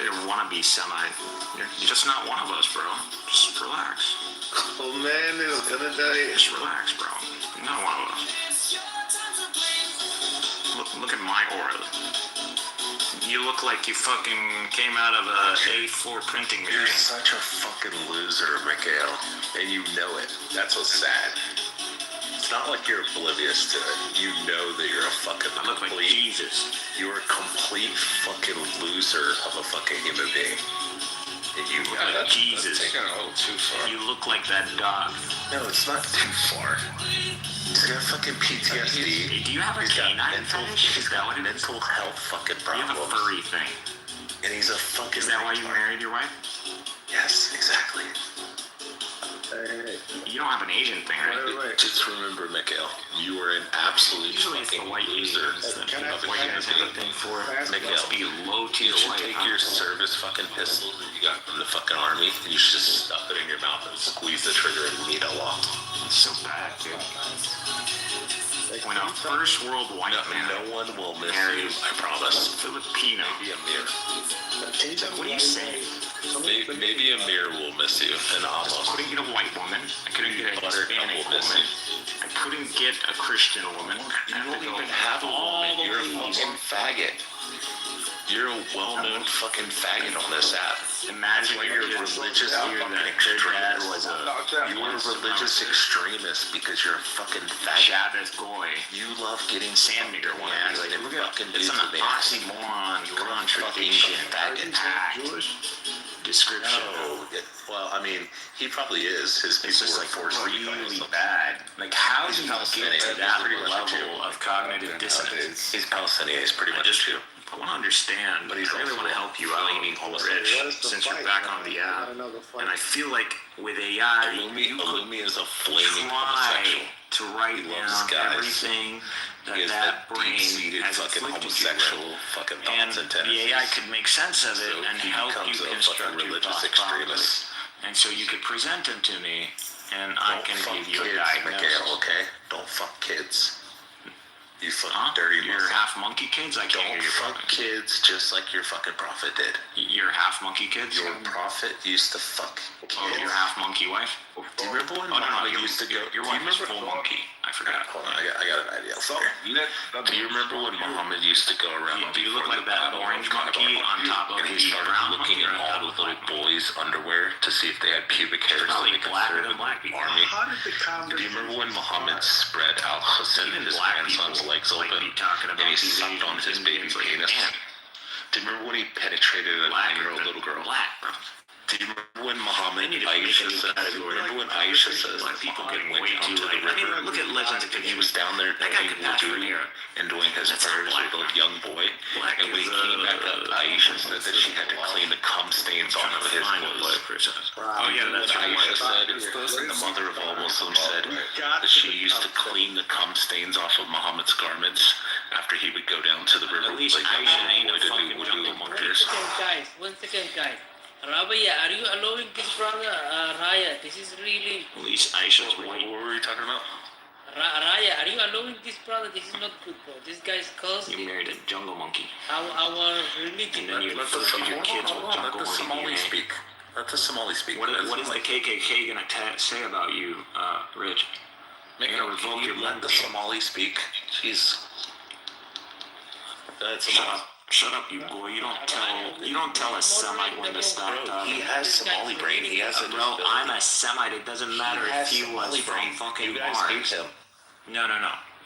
You're a wannabe Semite. You're just not one of us, bro. Just relax. Oh man, it's gonna die. Just relax, bro. You're not one of us. Look at my aura. You look like you fucking came out of a A4 printing You're machine. such a fucking loser, Mikhail, and you know it. That's what's sad. It's not like you're oblivious to it. You know that you're a fucking I look like complete. Jesus. You're a complete fucking loser of a fucking human being. And you know Like it. Jesus. Taking it a little too far. You look like that dog. No, it's not too far. He's got fucking PTSD. Hey, do you have a He's got canine fetish? He's got mental health fucking You have a problems. furry thing. And he's a fucking. Is that why you married your wife? Yes, exactly. You don't have an Asian thing, right? Just remember, Mikhail, you are an absolute Usually it's the fucking white loser Asians that of a white human guys have a being. thing for. Mikhail, Let's be low to you your should wife. take huh? your service fucking pistol that you got from the fucking army and you should just stuff it in your mouth and squeeze the trigger immediately. It's so bad, dude. When a first world white man No one will miss you, marries I promise. Filipino, Maybe a mirror. what do you say? Maybe a mirror will miss you, and I almost. couldn't get a white woman. I couldn't get a Buttercup Hispanic will miss woman. you. I couldn't get a Christian woman. You don't even have a woman. You're a fucking faggot. You're a well-known fucking faggot on this app. Imagine You're a kids religious hear fucking that their dad extremist. was a You are a religious extremist because you're a fucking faggot. Chavez goy. You love getting Sandmeter one. ass Like, and look at fucking it's dudes an with ass. oxymoron, You're a contradiction, fucking faggot. description. No, well, I mean, he probably is. His It's people just were like forced to be really called. bad. Like, how do you Palestinian. get to He's that pretty much a Jew. level of cognitive dissonance? He's Palestinian. He's pretty much a Jew. I want to understand, But but he's I really also want to help you out, flaming Rich, homosexual. since you're back on the app. And I feel like with AI, you could Illumi is a flaming try homosexual. to write He loves down guys. everything He has that that brain deep-seated has fucking afflicted you homosexual with. fucking And thoughts and the tendencies. AI could make sense of it So and he help becomes you a construct fucking your religious thought properly. extremist. And so you could present them to me, and I Don't can fuck give you a kids, diagnosis. Mikhail, okay? Don't fuck kids. You fucking Huh? dirty You're Muslim. half monkey kids? I can't Don't hear you. fuck kids just like your fucking prophet did. You're half monkey kids? Your prophet used to fuck kids. Oh, your half monkey wife? Do you remember when Oh, no, no, Muhammad your, used to go? your do you wife was remember? full monkey. I forgot. Hold on, I got an idea. Do you remember when Muhammad used to go around? Do you look before like the that battle orange of monkey Kitover, on top of and he the started brown looking monkey or at on all top the of the little black monkey? boys' underwear to see if they had pubic hairs so Probably they could blacker serve than in black the people. army? How did the Do conversation you remember when Muhammad spread Al Hussein Even his black grandson's people legs like open be talking about and he these sucked on his baby Indians, like, penis? man, Do you remember when he penetrated a black 9-year-old little girl? Black, bro. Do you remember when Muhammad They need to make Aisha a new says? category. Remember when Aisha says Black that people Muhammad getting went way down too to the like. I mean, river look at Legends of and he Kitover. was down there That guy doing could pass for an wudu era. and doing his That's not prayers black, with a man. young boy. Black And when he is, came back up, Aisha said that she had to clean the cum stains off of his Fine with clothes. black Christians. Oh yeah, What that's right. Aisha said, and the mother of all Muslims said, that she used to clean the cum stains off of Muhammad's garments after he would go down to the river At least with a Aisha young ain't boy a to do fucking wudu jungle among monkey. hers. One second, guys. Rabia, are you allowing this brother, Raya? This is really... At least Aisha's What white. were we talking about? Raya, are you allowing this brother? This is not good, bro. This guy's You causing married a jungle monkey, our and religion. then you Let the feed your kids with let jungle the monkey Somali DNA. speak. Let the Somali speak. What is the KKK gonna say about you, Rich? Make They're gonna it revoke your let the membership. Somali speak. Jeez. That's Shut up. Shut up, you boy. You don't tell a Semite when to stop Bro, talking. he has Somali brain. He has a Bro, disability. I'm a Semite. It doesn't matter if he was from fucking You guys Mars. hate him. No.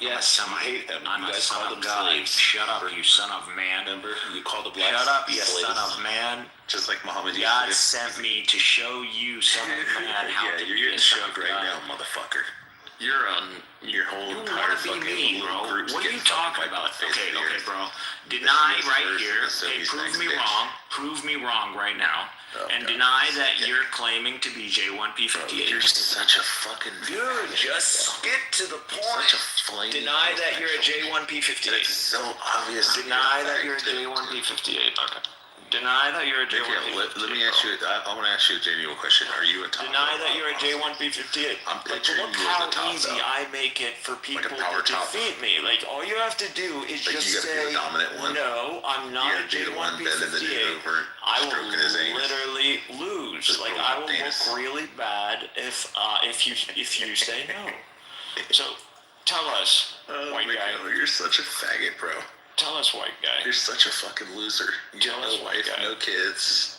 Yes, I'm a you Semite. hate him. I'm You a guys son call of them God. slaves. Shut up, you son of man. Remember, you call the blacks Shut up, you slaves. son of man. Just like Muhammad used God to do. sent me to show you, son of man, how Yeah, to you're be getting a son shoved of right God. now, motherfucker. You're on your whole You entire wanna be fucking me, little bro? group's What are you getting fucked talking by about? face Okay, beard. bro. Deny This is right versus here. the Sunni's Prove next me bitch. wrong. Prove me wrong right now. Oh, And God. deny that Yeah. you're claiming to be Bro, J1P58. you're such a fucking... Dude, just get to the Such point. a flaming... Deny that you're a homosexual. J1P58. It's so obvious. Deny that you're a J1P58. Okay. Deny that you're a Okay, J1P58. let me ask you... I want to ask you a genuine question. Are you a top? Deny that you're a J1P58. I'm picturing Look you how as a top, easy though. I make it for people power to top. defeat me. Like, all you have to do is Like, just you gotta be say, the dominant one. no, I'm You not a gotta be the one bending the dude J1P58. over, I will stroking his anus. literally lose. Just Like, throw I my will penis. look really bad if you say no. So, tell us, Oh white my guy. God, you're such a faggot, bro. Tell us, white guy. You're such a fucking loser. You Tell got us, no white wife, guy. no kids.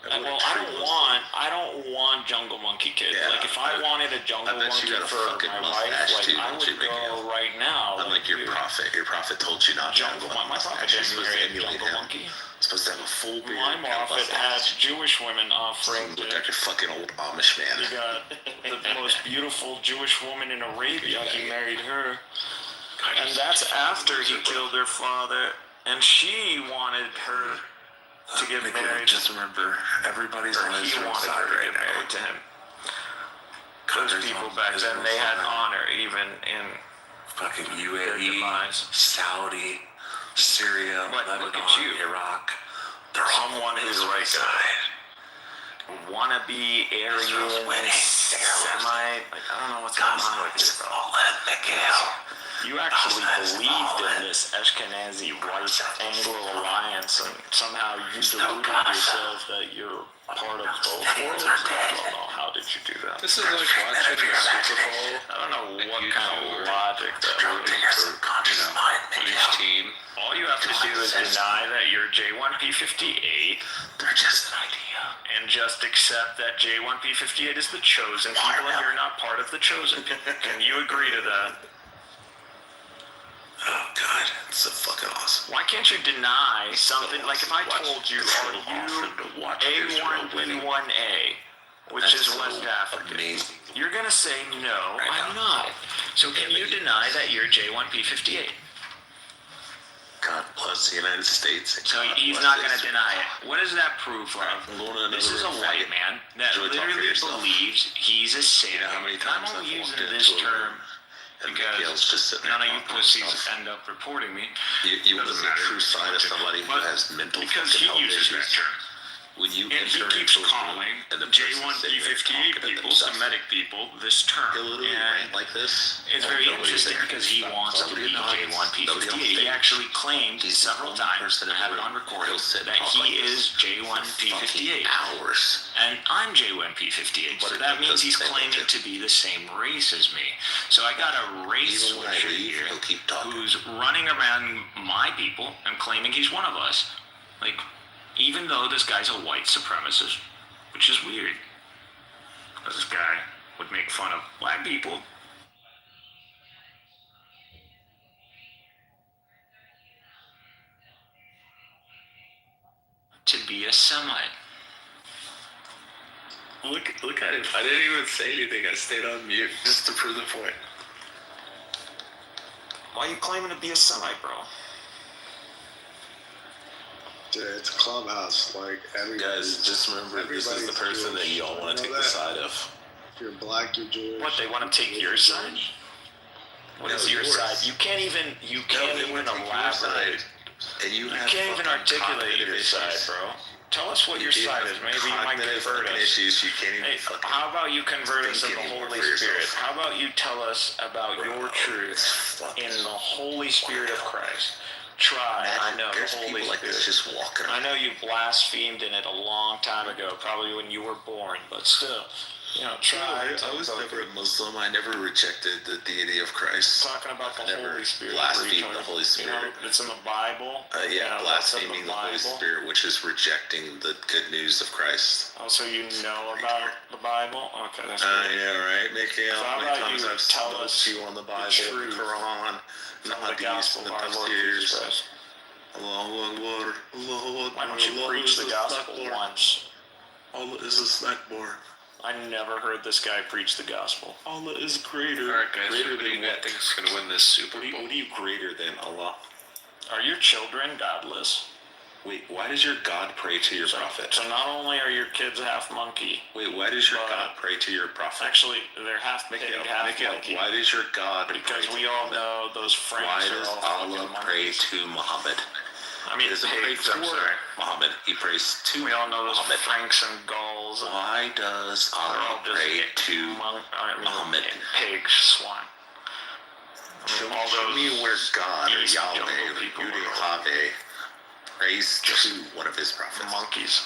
Well, I don't want jungle monkey kids. Yeah, like if I wanted a jungle bet monkey you got a for fucking my wife, mustache like too, I don't would you, Miguel? go right now. Unlike your dude. prophet. Your prophet told you not to have Jungle, one my prophet mustache. You're didn't supposed to marry a emulate jungle him. monkey. Supposed to have a full beard. My and a prophet had mustache. Jewish women offering. You look like a fucking old Amish man. He got the most beautiful Jewish woman in Arabia. He married her, and that's after he killed her father, and she wanted her to get married. Just remember, everybody's on his He wanted her to get married to him. Those people back then, they had honor even in fucking their UAE, demise. Saudi, Syria, But Lebanon, look at you. Iraq. They're all Someone on who's his right like side. wannabe Aryan, Semite. Like, I don't know what's going on with you, bro. You actually believed in this Ashkenazi white Anglo alliance, and somehow you deluded yourself that you're part of both worlds. I don't know. How did you do that? This is like watching a Super Bowl. I don't know what kind of logic that would be for each team. All you have to do is deny that you're J1P58. They're just an idea. And just accept that J1P58 is the chosen people and you're not part of the chosen people. Can you agree to that? Oh god, it's so fucking awesome. Why can't you deny something? Like if I told you, are you A1B1A, which is West African? Amazing. You're gonna say no, I'm not. So can you deny that you're J1P58? God bless the United States. So he's not going to deny it. What is that proof of? This is a white man that literally believes he's a Satan. How many times I'm only I've using walked this into a term and because Miguel's just sitting there none of you talking to pussies himself. end up reporting me. You want to see a true sign of somebody who But has mental because fucking he health uses that issues. term. When you And he enter keeps into a room calling and the person's sitting there J1P58 talking people, to themselves, Semitic people, this term. he'll literally And rant like this. it's and very nobody's interesting there. because he wants to Nobody be in the audience, nobody on J1P58. He stage. actually claimed He's several the only times, person in and I have the it on room. recording, He'll sit and that talk like he this is J1P58. Hours. And I'm J1P58, so But that it means doesn't he's say claiming much. to be the same race as me. So I got a race Even when I switcher leave, here he'll keep talking. who's running around my people and claiming he's one of us. Like, even though this guy's a white supremacist, which is weird. Because this guy would make fun of black people. To be a Semite. Look at him. I didn't even say anything. I stayed on mute just to prove the point. Why are you claiming to be a Semite, bro? Dude, it's a clubhouse. Like Guys, just remember, this is the person that you all want to take the side of. If you're black, you're Jewish. What, they want to take your side? What is your yours. side? You can't even elaborate. And you Can't even articulate your side, bro. Tell us what your side is. Maybe you might convert us. Issues you can't even Hey, how about you convert us in the Holy Spirit? How about you tell us about your truth in the Holy Spirit of Christ? Try, I know, There's the Holy people like Spirit. this just walking I around. know you blasphemed in it a long time ago, probably when you were born, but still, try. I was never a Muslim. I never rejected the deity of Christ. Talking about the I never Holy Spirit. blasphemed retard. the Holy Spirit. It's in the Bible. That's in Blaspheming the Holy Spirit, which is rejecting the good news of Christ. Oh, so you know about the Bible? Okay, that's I good. know, right? Mickey, So how how many about times you I've tell smoked us you on the Bible, truth the Quran, from not the gospel of our Lord Jesus Christ. Allahu Akbar, Allahu Akbar. Why don't you Allah preach is the gospel Akbar. once? Allah is Akbar. I never heard this guy preach the gospel. Allah is greater. Alright, guys, Greater who do you than what? think is going to win this Super Bowl? What are you greater than Allah? Are your children godless? Wait, why does your God pray to your prophet? So not only are your kids half monkey, Wait, why does your But- God pray to your prophet? actually they're half pig, half Miguel, monkey. why does your God Because pray we to all Muhammad? know those Franks Why are does all Allah fucking pray monkeys. to Muhammad? I mean, He doesn't pray pigs, I'm for sorry. Muhammad. He prays to We all know those Muhammad. Franks and Gauls. And Why does they're all Allah just pray to Muhammad. Pigs, swine. Show all those me where God or East Yahweh jungle or people Yudhave prays to one of his prophets. monkeys.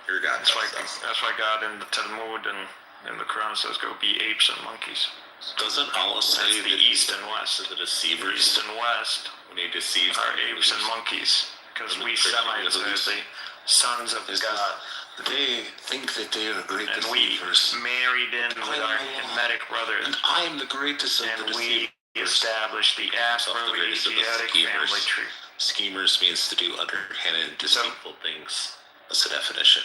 Your God That's why, does that. that's why God in the Talmud and in the Quran says, go be apes and monkeys. Doesn't Allah say That's the that east and west. the deceivers, East and west when he deceives are the apes and believers, monkeys. Because And we the Semites are Christians. the sons of Is God. they think that they are great And we deceivers. married in with our Hamitic brothers. And I am the greatest of the And we deceivers. established the Afro-Asiatic family tree. Schemers means to do underhanded, deceitful things. That's the definition.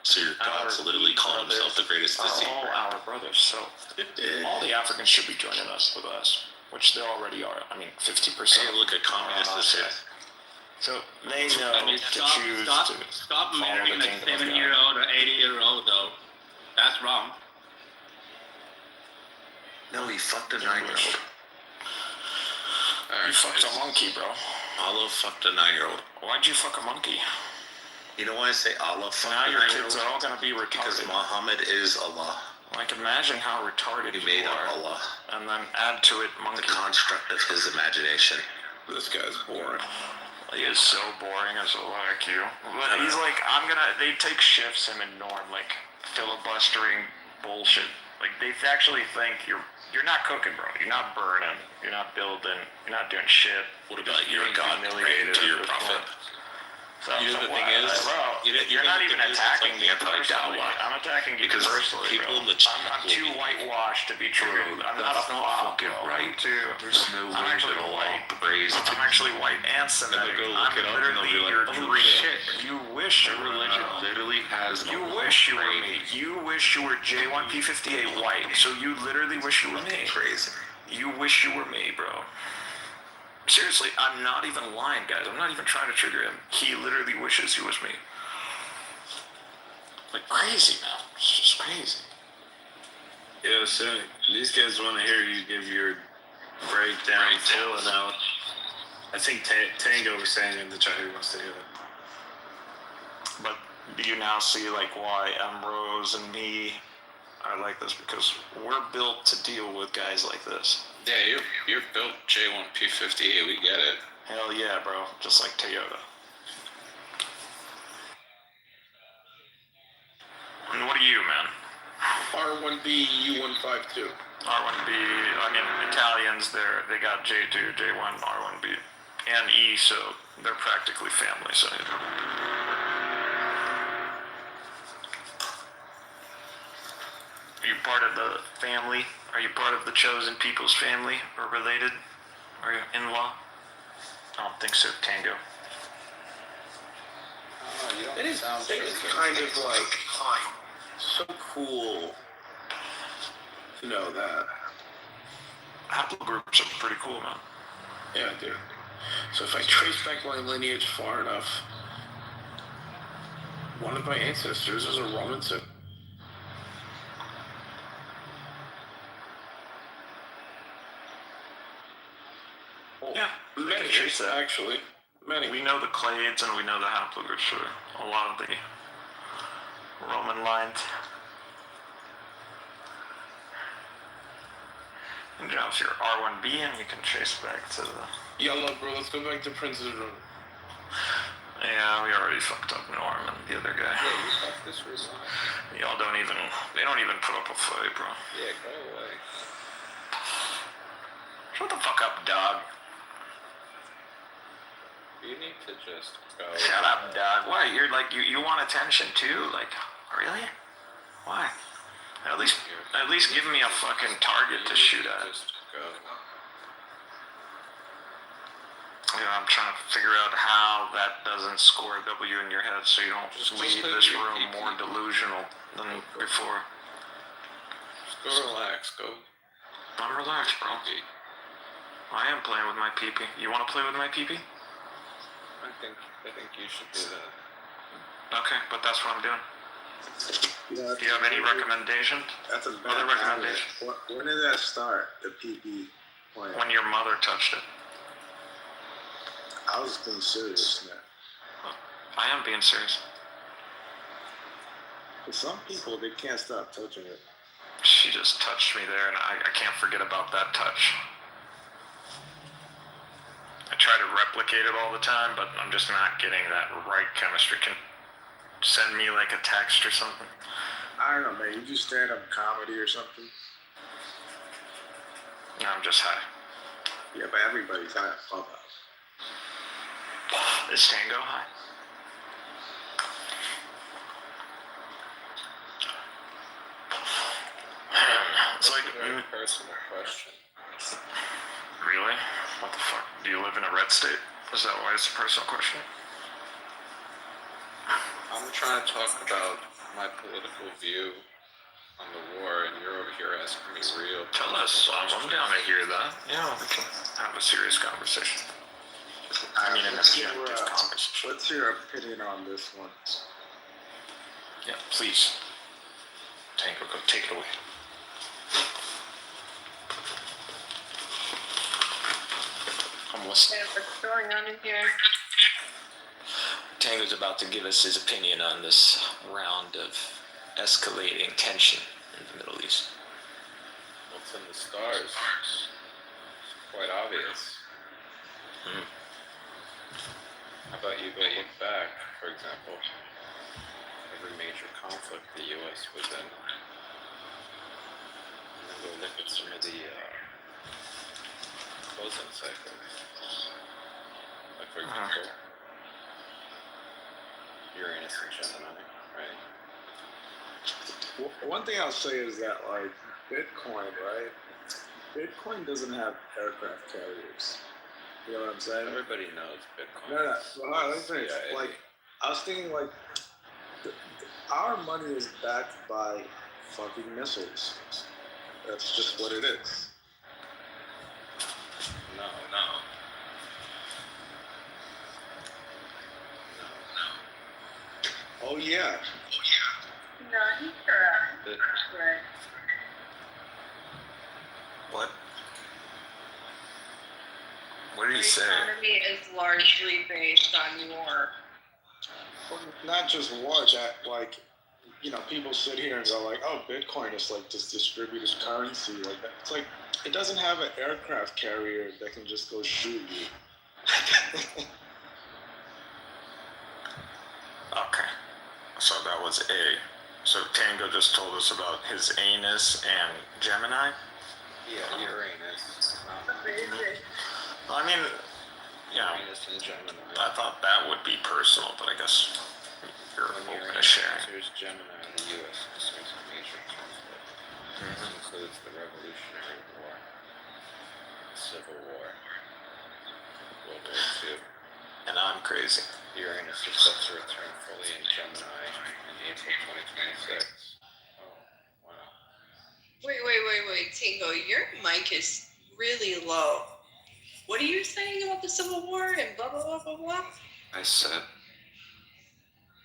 So your God's literally calling himself the greatest Are deceiver. all our brothers. So all the Africans should be joining us with us, which they already are. I mean, 50%. Hey, look at communists. So they know I mean, to stop, choose stop, to stop follow marrying the a kingdom of 7-year-old or 80-year-old though. That's wrong. No, he fucked a 9-year-old. You fucked a monkey, bro. Allah fucked a 9-year-old. Why'd you fuck a monkey? You know why I say Allah fucked Now a your 9-year-old? kids are all gonna be Because retarded. Muhammad is Allah. Like, imagine how retarded He you made up are, Allah. and then add to it The monkey. construct of his imagination. This guy's boring. He is so boring as like you. But he's like, they take shifts, him and Norm, like filibustering bullshit. Like they actually think you're not cooking, bro. You're not burning. You're not building. You're not doing shit. What about you and God praying Humiliated to your at this prophet? point. So, You know, the thing why? is, bro, you you're know not the even thing is, it's attacking like me personally. anti-Allah. I'm attacking you Because personally, people bro. in the chat I'm will too be- whitewashed to be true. I'm not a That's not flop, fucking bro. right. I'm too. There's no I'm way actually that Allah white. prays to I'm actually white and Semitic. go I'm look it up and they'll literally be like, your "Oh, dream. shit." You wish you were religion me. literally has You Allah wish you were praying. me. You wish you were J1P58 white. So you literally wish you were me. Crazy. You wish you were me, bro. Seriously, I'm not even lying, guys. I'm not even trying to trigger him. He literally wishes he was me. Like crazy, man. It's just crazy. Yeah, so these guys want to hear you give your breakdown, filling out. I think Tango was saying in the chat he wants to hear that. But do you now see like why Ambrose and me are like this? Because we're built to deal with guys like this. Yeah, you're built J1P58. We get it. Hell yeah, bro. Just like Toyota. And what are you, man? R1B U152. R1B, I mean, Italians, they got J2, J1, R1B, and E, so they're practically family, so. Are you part of the family? Are you part of the chosen people's family, or related? Are you in-law? I don't think so, Tango. It is kind of like so cool to know that. Haplogroups are pretty cool, man. Yeah, dude. So if I trace back my lineage far enough, one of my ancestors is a Roman citizen. Yeah, Many, trace that. actually. Many. We know the clades and we know the haplogroups for a lot of the Roman lines. And now if you're R1B and you can trace back to the... Yellow, bro, let's go back to Prince's room. Yeah, we already fucked up Norm and the other guy. Yeah, you fucked this resign. They don't even put up a fight, bro. Yeah, go away. Shut the fuck up, dog. You need to just go. Shut up, dog. Why? You're like, you want attention too? Like, really? Why? At least give me a fucking target to shoot at. Just go. I'm trying to figure out how that doesn't score a W in your head so you don't Just leave click this your room PP. more delusional than before. Just go relax. Go. I'm relaxed, bro. I am playing with my PP. You want to play with my PP? I think you should do that. Okay, but that's what I'm doing. Yeah, Do you have any recommendations? That's a Other bad recommendations? When did that start, the PP plan? When your mother touched it. I was being serious, man. I am being serious. For some people, they can't stop touching it. She just touched me there, and I can't forget about that touch. I try to replicate it all the time, but I'm just not getting that right chemistry. Can send me like a text or something. I don't know, man. You do stand-up comedy or something? I'm just high. Yeah, but everybody's high at Clubhouse. Is Tango high? It's like, a very personal question. really? What the fuck? Do you live in a red state? Is that why it's a personal question? I'm trying to talk about my political view on the war, and you're over here asking me real. Tell us. I'm down to hear that. Yeah, we can have a serious conversation. I mean, an objective conversation. What's your opinion on this one? Yeah, please. Tango, go take it away. I'm listening. What's going on in here? Tango's about to give us his opinion on this round of escalating tension in the Middle East. What's in the stars? It's quite obvious. How about you go look back, for example, every major conflict the U.S. was in, and then go look at some of the closing cycles. Like, for example, Uranus and Gemini, right? One thing I'll say is that, like, Bitcoin, right? Bitcoin doesn't have aircraft carriers. You know what I'm saying? Everybody knows Bitcoin. No. Well, all right, let me finish. Like, I was thinking, like, our money is backed by fucking missiles. That's just what it is. No. Oh yeah. No, he's correct. Right. What? What did he say? The economy is largely based on war. Well, not just war, Jack. Like, you know, people sit here and go like, "Oh, Bitcoin is like this distributed currency." Like that. It's like it doesn't have an aircraft carrier that can just go shoot you. Okay. So that was A. So Tango just told us about his anus and Gemini? Yeah, Uranus. I mean, yeah. Uranus and Gemini. I thought that would be personal, but I guess you're When open to Uranus sharing. enters Gemini, the U.S. concerns a major conflict. This includes the Revolutionary War, the Civil War, World War II. And I'm crazy. Uranus is set to return fully in Gemini in April 2026. Oh, wow. Wait, Tingo, your mic is really low. What are you saying about the Civil War and blah, blah, blah, blah, blah? I said,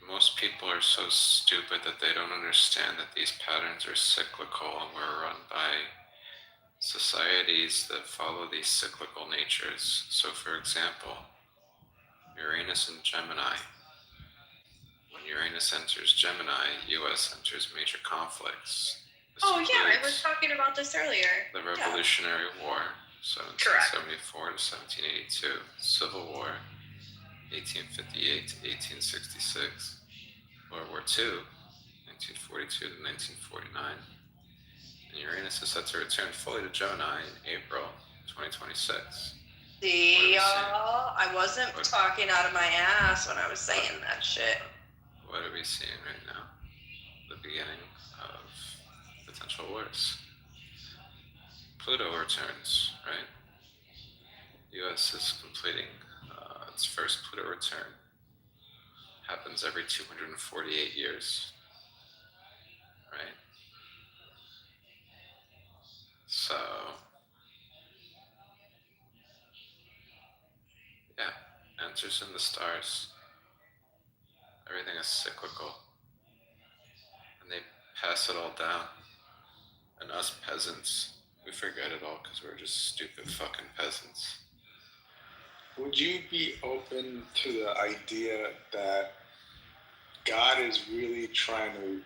most people are so stupid that they don't understand that these patterns are cyclical and we're run by societies that follow these cyclical natures. So, for example, Uranus and Gemini. When Uranus enters Gemini, U.S. enters major conflicts. This Oh, yeah, I includes was talking about this earlier. the Revolutionary War, 1774 to 1782, Civil War, 1858 to 1866, World War II, 1942 to 1949, and Uranus is set to return fully to Gemini in April 2026. See, y'all, I wasn't talking out of my ass when I was saying that shit. What are we seeing right now? The beginning of potential wars. Pluto returns, right? U.S. is completing its first Pluto return. Happens every 248 years, right? So, yeah, answers in the stars. Everything is cyclical. And they pass it all down. And us peasants, we forget it all because we're just stupid fucking peasants. Would you be open to the idea that God is really trying to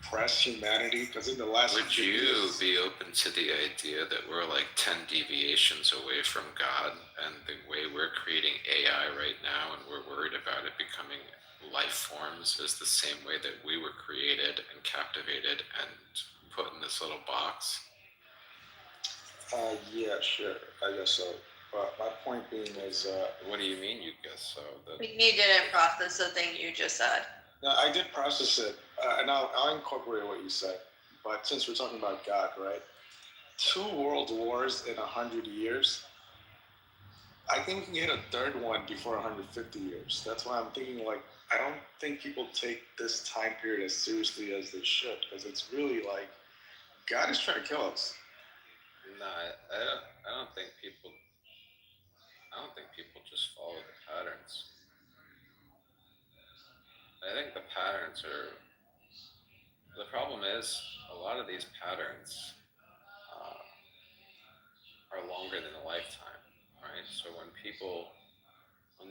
press humanity? Because in the last Would you be open to the idea that we're like 10 deviations away from God, and the way we're creating AI right now and we're worried about it becoming life forms is the same way that we were created and captivated and put in this little box? Yeah, sure. I guess so. But my point being is, What do you mean you guess so? That You didn't process the thing you just said. no, I did process it, and I'll incorporate what you said. But since we're talking about God, right? 2 world wars in 100 years. I think we can get a third one before 150 years. That's why I'm thinking like I don't think people take this time period as seriously as they should, because it's really like God is trying to kill us. no, I don't think people. I don't think people just follow the patterns. I think the patterns are. The problem is a lot of these patterns uh, are longer than a lifetime, right? So when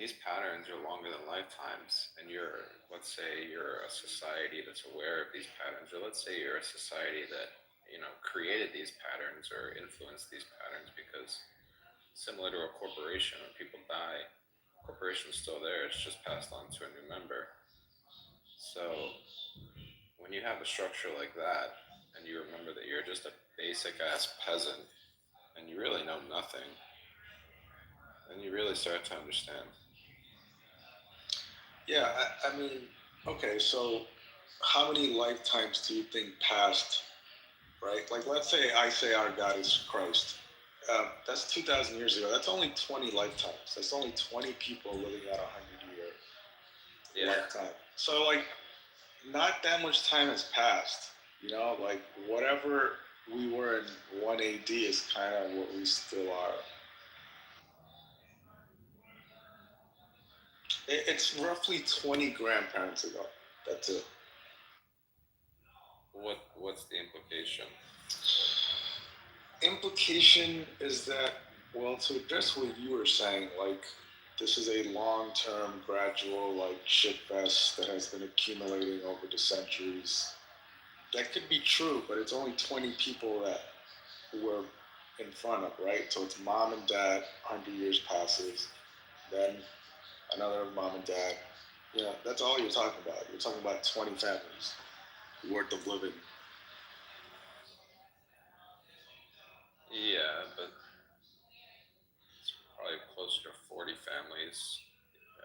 these patterns are longer than lifetimes, and let's say you're a society that's aware of these patterns, or let's say you're a society that created these patterns or influenced these patterns, because similar to a corporation, when people die, corporation's still there, it's just passed on to a new member. So when you have a structure like that, and you remember that you're just a basic ass peasant, and you really know nothing, then you really start to understand. Yeah, I mean, okay, so how many lifetimes do you think passed, right? Like, let's say I say our God is Christ. That's 2,000 years ago. That's only 20 lifetimes. That's only 20 people living out a 100-year lifetime. So, like, not that much time has passed. Like, whatever we were in 1 AD is kind of what we still are. It's roughly 20 grandparents ago. That's it. What's the implication? Implication is that, well, to address what you were saying, like, this is a long-term, gradual, like, shitfest that has been accumulating over the centuries. That could be true, but it's only 20 people that we're in front of, right? So it's mom and dad, 100 years passes, then another mom and dad. That's all you're talking about. You're talking about 20 families worth of living. Yeah, but it's probably closer to 40 families.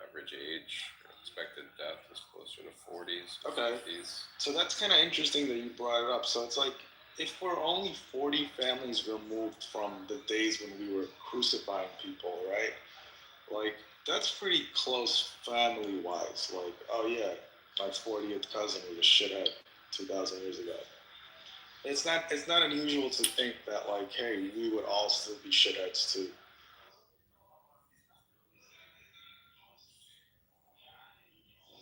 Average age, expected death is closer to 40s, Okay. 50s. So that's kind of interesting that you brought it up. So it's like, if we're only 40 families removed from the days when we were crucifying people, right? Like, that's pretty close family-wise. Like, oh yeah, my 40th cousin was a shithead 2,000 years ago. It's not unusual to think that, like, hey, we would all still be shitheads too.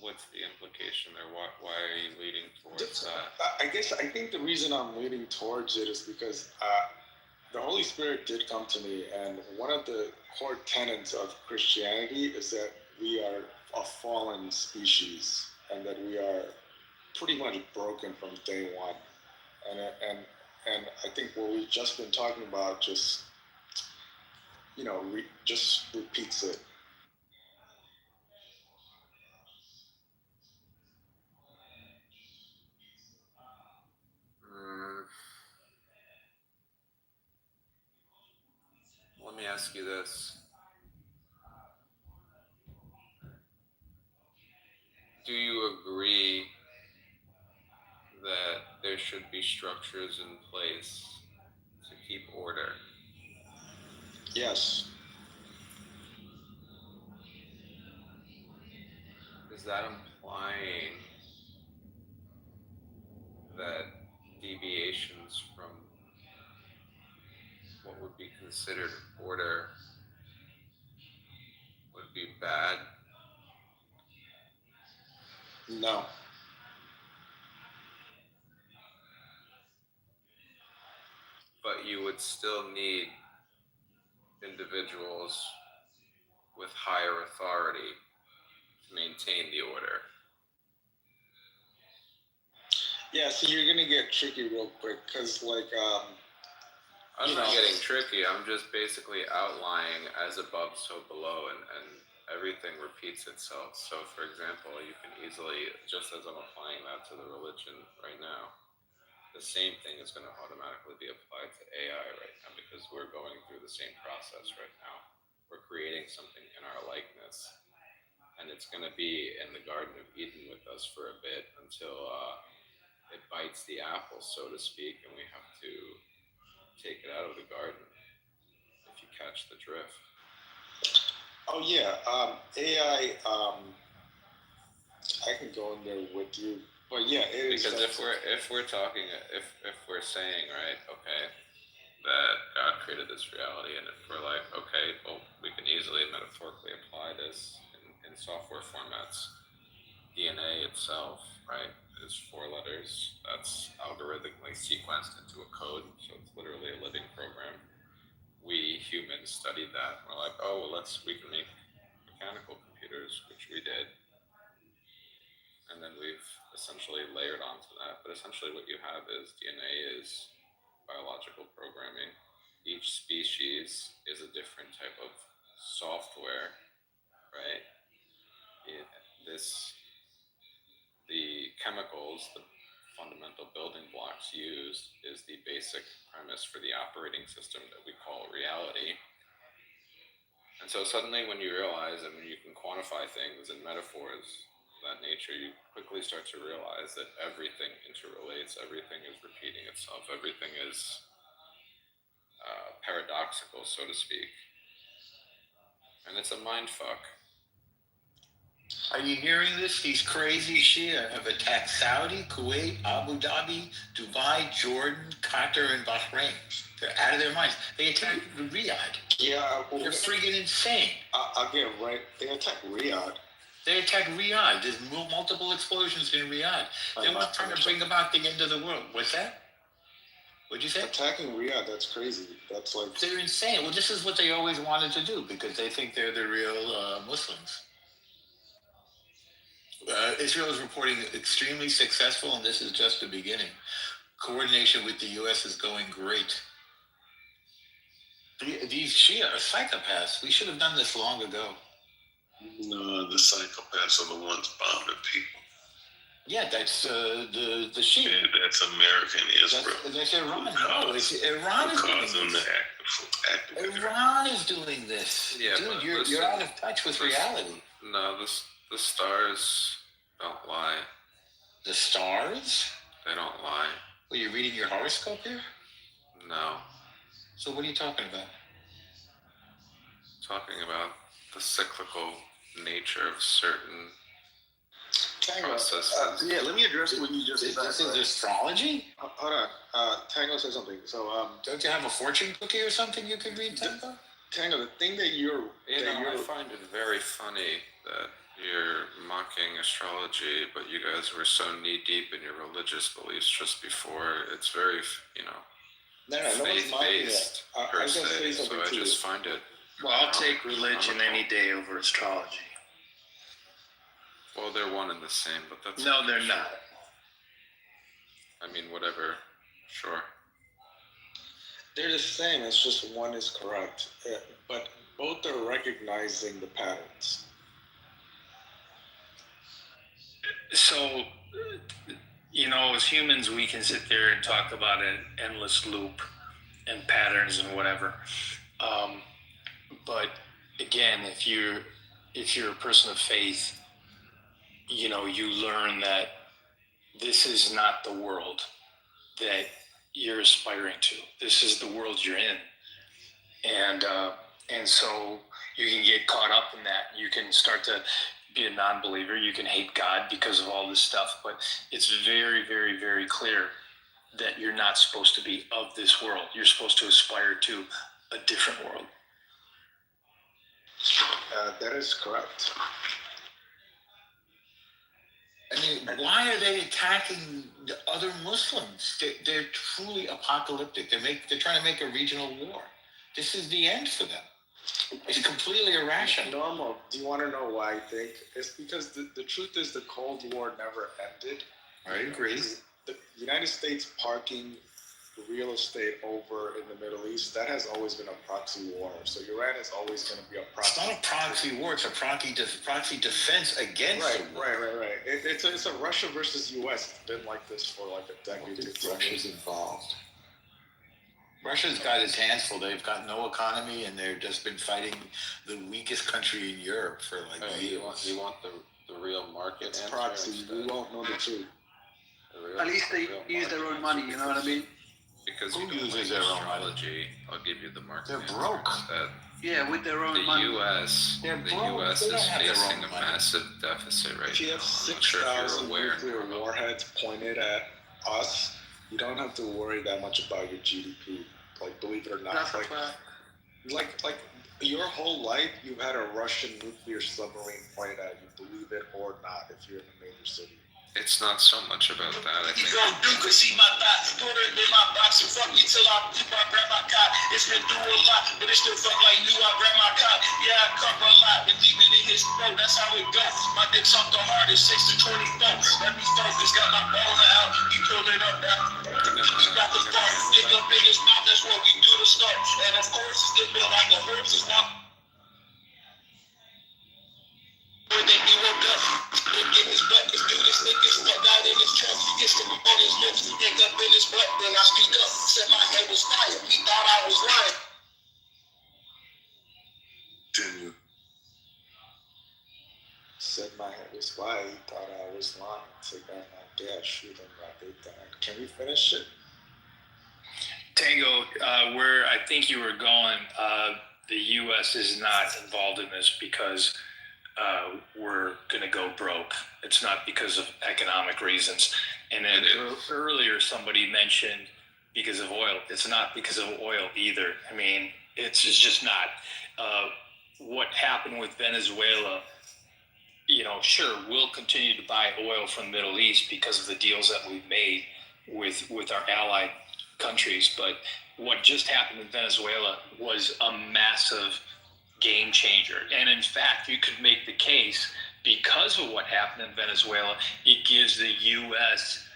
What's the implication there? Why are you leading towards that? I think the reason I'm leaning towards it is because the Holy Spirit did come to me, and one of the core tenets of Christianity is that we are a fallen species, and that we are pretty much broken from day one. And I think what we've just been talking about just just repeats it. Let me ask you this. Do you agree that there should be structures in place to keep order? Yes. Is that implying that deviations from what would be considered order would be bad? No. But you would still need individuals with higher authority to maintain the order. Yeah, so you're gonna get tricky real quick, because like I'm not getting tricky. I'm just basically outlining as above, so below, and everything repeats itself. So, for example, you can easily, just as I'm applying that to the religion right now, the same thing is going to automatically be applied to AI right now because we're going through the same process right now. We're creating something in our likeness, and it's going to be in the Garden of Eden with us for a bit until it bites the apple, so to speak, and we have to take it out of the garden, if you catch the drift. Oh yeah, AI. I can go in there with you, but yeah, it is. Because if we're talking, if we're saying, right, okay, that God created this reality, and if we're like, okay, well, we can easily metaphorically apply this in software formats. DNA itself, right, is 4 letters. That's algorithmically sequenced into a code, so it's literally a living program. We humans studied that, and we're like, oh, well, we can make mechanical computers, which we did. And then we've essentially layered onto that. But essentially what you have is DNA is biological programming. Each species is a different type of software, right? The chemicals, the fundamental building blocks used is the basic premise for the operating system that we call reality. And so suddenly when you realize and when you can quantify things in metaphors of that nature, you quickly start to realize that everything interrelates, everything is repeating itself, everything is paradoxical, so to speak. And it's a mind fuck. Are you hearing this? These crazy Shia have attacked Saudi, Kuwait, Abu Dhabi, Dubai, Jordan, Qatar, and Bahrain. They're out of their minds. They attacked Riyadh. Yeah, They're friggin' insane. Again, right? They attacked Riyadh. They attacked Riyadh. There's multiple explosions in Riyadh. They were trying to bring about the end of the world. What's that? What'd you say? Attacking Riyadh, that's crazy. That's like... They're insane. Well, this is what they always wanted to do because they think they're the real Muslims. Israel is reporting extremely successful, and this is just the beginning. Coordination with the U.S. is going great. These Shia are psychopaths. We should have done this long ago. No, the psychopaths are the ones bombing people. Yeah, that's the Shia. Yeah, that's American Israel. That's Iran. No, it's Iran is doing this. Iran is doing this. Yeah, dude, you're out of touch with reality. No, the stars don't lie. The stars? They don't lie. Well, you're reading your horoscope here? No. So what are you talking about? Talking about the cyclical nature of certain processes. Yeah, let me address what you just said. This is astrology? Hold on. Tango said something. So, don't you have a fortune cookie or something you could read, Tango? Tango, the thing that you're... I find it very funny that you're mocking astrology, but you guys were so knee-deep in your religious beliefs just before. It's very, faith-based, per se, so I just find it... Well, I'll take religion any day over astrology. Well, they're one and the same, but that's... No, they're not. I mean, whatever. Sure. They're the same, it's just one is correct. But both are recognizing the patterns. So, as humans, we can sit there and talk about an endless loop and patterns and whatever. But again, if you're a person of faith, you learn that this is not the world that you're aspiring to. This is the world you're in. And so you can get caught up in that. You can start to be a non-believer. You can hate God because of all this stuff, but it's very, very, very clear that you're not supposed to be of this world. You're supposed to aspire to a different world. That is correct. I mean, why are they attacking the other Muslims? They're truly apocalyptic. They're trying to make a regional war. This is the end for them. It's completely irrational. Normal. Do you want to know why I think? It's because the truth is the Cold War never ended. I agree. The United States parking real estate over in the Middle East, that has always been a proxy war. So Iran is always going to be a proxy. It's not a proxy war. It's a proxy defense against. Right. It's a Russia versus U.S. It's been like this for like a decade. Russia's involved. Russia's got its hands full. They've got no economy, and they've just been fighting the weakest country in Europe for like years. You want the real market? It's proxy. We won't know the truth. At least they use their own money. You know what I mean? Because Who you don't uses like their own astrology, I'll give you the market. They're answer broke. instead. Yeah, with their own The money. U.S. They're The broke. U.S. They don't is have their facing own a money. massive deficit right If you now. have I'm not sure if you're 6,000 aware. nuclear warheads pointed at us, you don't have to worry that much about your GDP. Like, believe it or not. That's like, a fact. like your whole life, you've had a Russian nuclear submarine pointed at you, believe it or not, if you're in a major city. It's not so much about that. I think Gon' do, cause see my thoughts. Put it in my box and fuck me till I grab my cock. It's been through a lot, but it still fuck like new. I grab my cock. Yeah, I cover a lot, and deep in his throat. That's how it goes. My dick's off the hardest, 6 to 24. Let me focus, got my boner out. He pulled it up now. He got the fart, stick up in his mouth. That's what we do to start. And of course, it's still built like a horse. It's not. Then he woke up, get his butt, this dude is thick as fuck out in his trunk. He gets to me on his lips, hang up in his butt, then I speak up, said my head was fire, he thought I was lying. Continue. Said my head was fire, he thought I was lying. Take out my gas, shoot him right there. Can we finish it? Tango, where I think you were going, the U.S. is not involved in this because we're going to go broke. It's not because of economic reasons. And then earlier somebody mentioned because of oil. It's not because of oil either. I mean, it's just not. What happened with Venezuela, you know, sure, we'll continue to buy oil from the Middle East because of the deals that we've made with our allied countries. But what just happened in Venezuela was a massive game changer. And in fact, you could make the case because of what happened in Venezuela, it gives the U.S.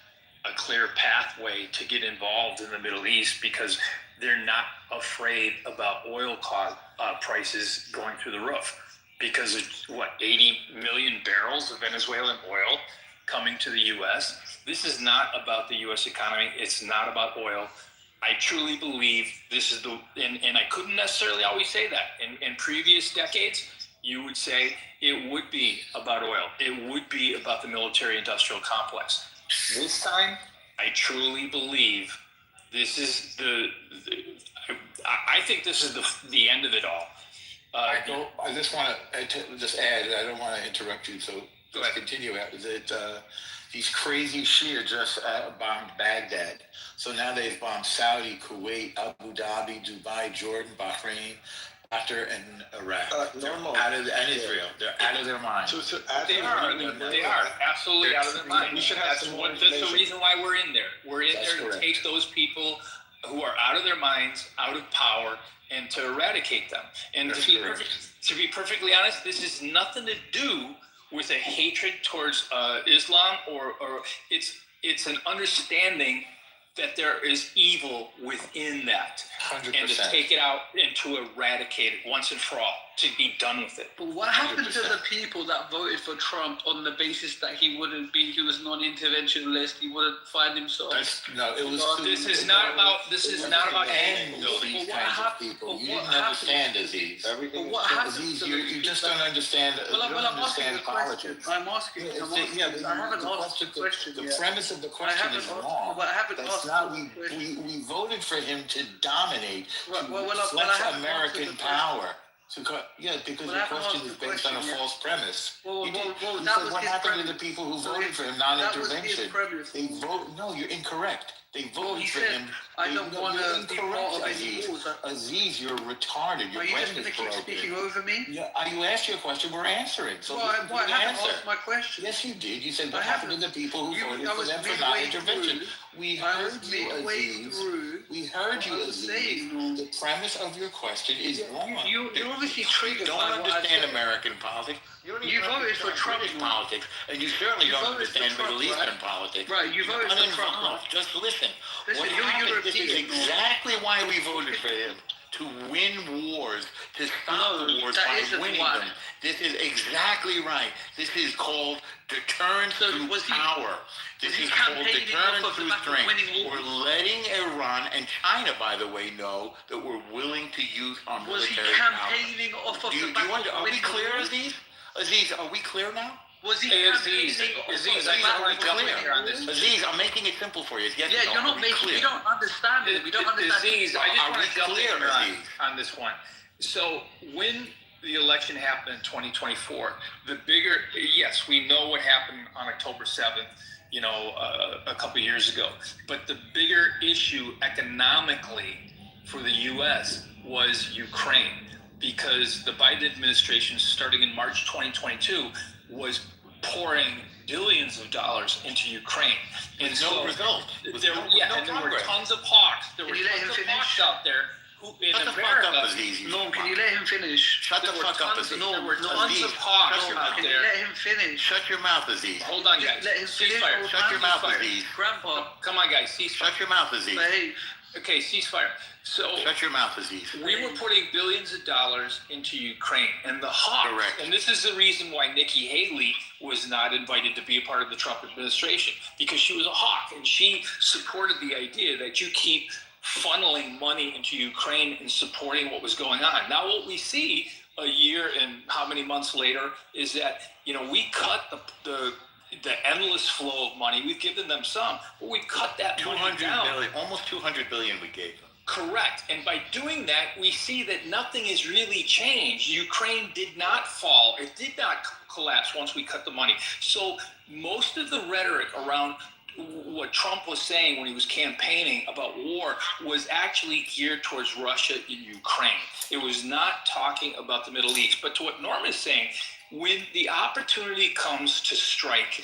a clear pathway to get involved in the Middle East because they're not afraid about oil prices going through the roof. Because of 80 million barrels of Venezuelan oil coming to the U.S. This is not about the U.S. economy. It's not about oil. I truly believe this is and I couldn't necessarily always say that. In previous decades, you would say it would be about oil. It would be about the military-industrial complex. This time, I truly believe this is I think this is the end of it all. I just want to just add. I don't want to interrupt you, so let's continue. That these crazy Shia just bombed Baghdad. So now they've bombed Saudi, Kuwait, Abu Dhabi, Dubai, Jordan, Bahrain, Qatar, and Iraq. And Israel. They're out of their minds. They are absolutely out of their minds. That's the reason why we're in there. We're in there to take those people who are out of their minds, out of power, and to eradicate them. And to be perfectly honest, this has nothing to do with a hatred towards Islam, or it's an understanding that there is evil within that, 100%. and to take it out and to eradicate it once and for all, to be done with it. But what happened to the people that voted for Trump on the basis that he was non-interventionist, he wouldn't find himself? This is not about and these kinds of people. You didn't understand Aziz. You just don't understand. You don't understand politics. I'm asking. I haven't asked the question yet. The premise of the question is wrong. But I haven't asked. We voted for him to dominate, to flex American power. Because the question is based on a false premise. He said, what happened to the people who voted for him? Non-intervention. They vote. No, you're incorrect. They voted for him. I don't want to be part of any Aziz. wars. Aziz, you're retarded. Your Are you brain just is keep broken. speaking over me? Yeah, you asked your question. We're answering. So I haven't asked my question. Yes, you did. You said what happened to the people who voted for them for non-intervention. We heard you, Aziz. We heard you, Aziz. The premise of your question is wrong. You're obviously triggered. You don't understand American politics. You voted for Trump's politics, and you certainly don't understand Middle Eastern politics. Right, you voted for Trump. Just listen. Listen, What you're happened, this is European. exactly why we voted for him. To win wars, to stop the wars that by isn't winning why. them. This is exactly right. This is called deterrence through power. This is called deterrence through strength. We're letting Iran and China, by the way, know that we're willing to use our Was he military power. campaigning off of the back of Are we winning clear, wars? Aziz? Aziz, are we clear now? Was he Aziz, campaigning off of Aziz, the I back just want of to jump winning in here on wars? this. Aziz, I'm making it simple for you. Yes, Yeah, no, you're are not we making. clear? We don't understand it. We don't understand. Aziz, I just Are want we to jump clear, in here Aziz? on this one. So when the election happened in 2024, the bigger, yes, we know what happened on October 7th, a couple years ago. But the bigger issue economically for the U.S. was Ukraine, because the Biden administration, starting in March 2022, was pouring billions of dollars into Ukraine. And With no result. There were tons of hawks. There were Can you let tons him of hawks finish? out there who, in Shut the fuck America, up, Aziz. No, can you let him finish? Shut the there were fuck up, tons, Aziz. there were tons Aziz, of hawks shut your out mouth. Can you there. let him finish? Shut your mouth, Aziz. Hold on, guys. Let him finish. Ceasefire. Old Shut man. your mouth, Ceasefire. Aziz. Grandpa, Come on, guys. Ceasefire. Shut your mouth, Aziz. behave. Okay, ceasefire. So Shut your mouth, Aziz. we were putting billions of dollars into Ukraine, and the hawks. Correct. And this is the reason why Nikki Haley was not invited to be a part of the Trump administration, because she was a hawk, and she supported the idea that you keep funneling money into Ukraine and supporting what was going on. Now, what we see a year and how many months later is that we cut the endless flow of money. We've given them some, but we cut that money 200 down. billion, almost 200 billion we gave them. Correct. And by doing that, we see that nothing has really changed. Ukraine did not fall. It did not collapse once we cut the money. So most of the rhetoric around what Trump was saying when he was campaigning about war was actually geared towards Russia and Ukraine. It was not talking about the Middle East. But to what Norm is saying, when the opportunity comes to strike,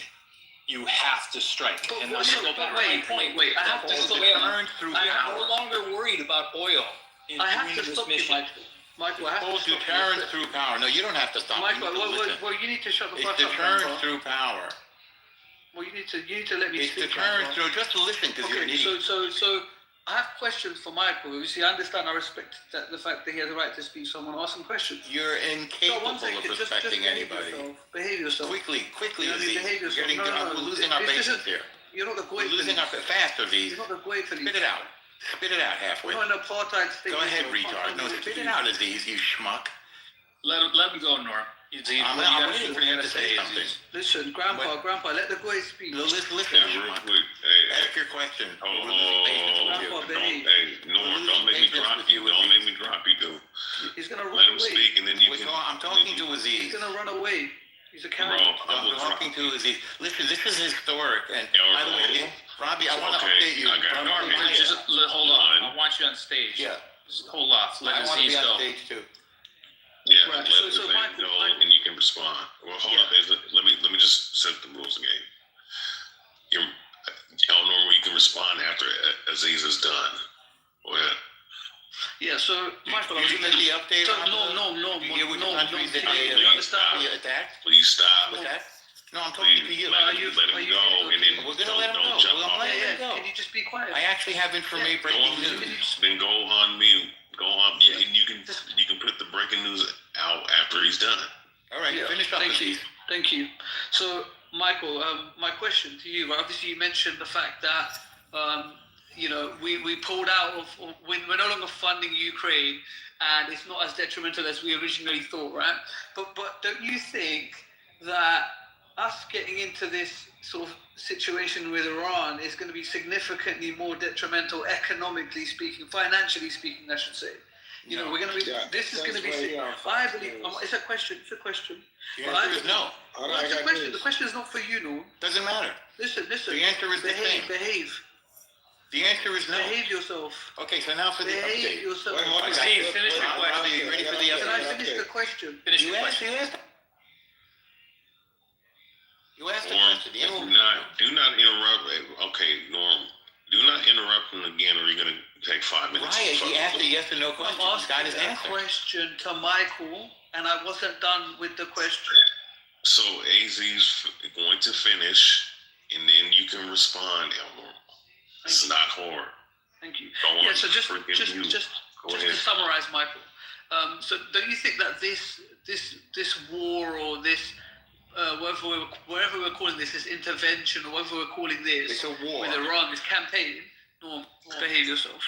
you have to strike. But And I'm going to go back to my point. wait, I have This is to the way Turn through I'm power. no longer worried about oil in I have doing to this stop you, mission. Michael, I have Called to stop deterrence you. through power. No, you don't have to stop. Michael, You need to listen. well, you need to shut the It's fuck up, deterrence Grandpa. through power. Well, you need to let me It's speak. deterrence Grandpa. through. Just listen, because you're an Okay, idiot. so I have questions for Michael. You see, I understand, I respect the fact that he has a right to speak, so I'm going to ask him questions. You're So incapable one second, of just respecting behave anybody. yourself. Behave yourself. Quickly, You know, Aziz. behave yourself. We're, No. we're losing our This bases isn't- here. You're not the We're great losing our fast, Aziz. You're not the great for Spit it out. Spit it out halfway. We're in an apartheid state. Go ahead, retard. No, spit it out, Aziz, you schmuck. Let him go, Norm. I'm waiting for him to say something. Listen, Grandpa, let the boy speak. Listen, Real schmuck. quick, hey, Ask your question. oh, We're losing patience with you. Grandpa, don't, behave. hey, Norm, don't make me drop you. Don't make me drop you, dude. He's gonna Let run him away. speak, and then you can. I'm talking to He's Aziz. gonna run away. He's a Bro, coward. I I'm will drop talking you. to Aziz. Listen, this is historic. And Yeah, by the way, Robbie, I want to okay, update you. I got it. Robbie, Okay. Just hold One. on. I want you on stage. Yeah. Just hold off. Let I want to Aziz be on go. stage too. Yeah, Right, let so the Michael- go, Michael- and you can respond. Well, hold up. Let me just set the rules of the game. Y'all know where you can respond after Aziz is done. Go ahead. Yeah, so Michael, Did you get the update? So, on no, Did you get which no, countries that please, they you understand? attacked? Please stop. What's that? No, I'm talking to Please you. let Are him, you- let are him you- go, and then We're gonna let him don't go. jump Well, off. let Yeah, him go. can you just be quiet? I actually have information, Go breaking on news. mute. Then go on mute. Go on, and you can put the breaking news out after he's done. All right, Yeah, finish up. thank you. Aziz. Thank you. So, Michael, my question to you, obviously you mentioned the fact that, we pulled out of, we're no longer funding Ukraine, and it's not as detrimental as we originally thought, right? But don't you think that us getting into this sort of situation with Iran is going to be significantly more detrimental, economically speaking, financially speaking, I should say? We're going to be. Yeah, this is going to be. that's where you are. I believe. It's a question. It's a question. The Well, answer is no. Well, it's a question. The question is not for you, no. Doesn't matter. Listen. The answer is the same. Behave. The answer is no. Behave yourself. Okay, so now for the Behave update. yourself. Aziz, finish your Robbie, question. you ready for the Can I update? finish the question? Finish You your asked. question. You asked the Norm, question. The answer do not interrupt. Okay, Norm, do not interrupt him again, or you're gonna take 5 minutes. Right, he asked a yes or no I'm question. He's got his asking a answer. question to Michael, and I wasn't done with the question. So AZ's going to finish, and then you can respond, Elmore. It's not hard. Thank you. Don't want Yeah. So just freaking you. Go to ahead. summarize, Michael. So don't you think that this war or this whatever we're calling this intervention, or whatever we're calling this, It's a war. with Iran, this campaign, Norm, behave yourself.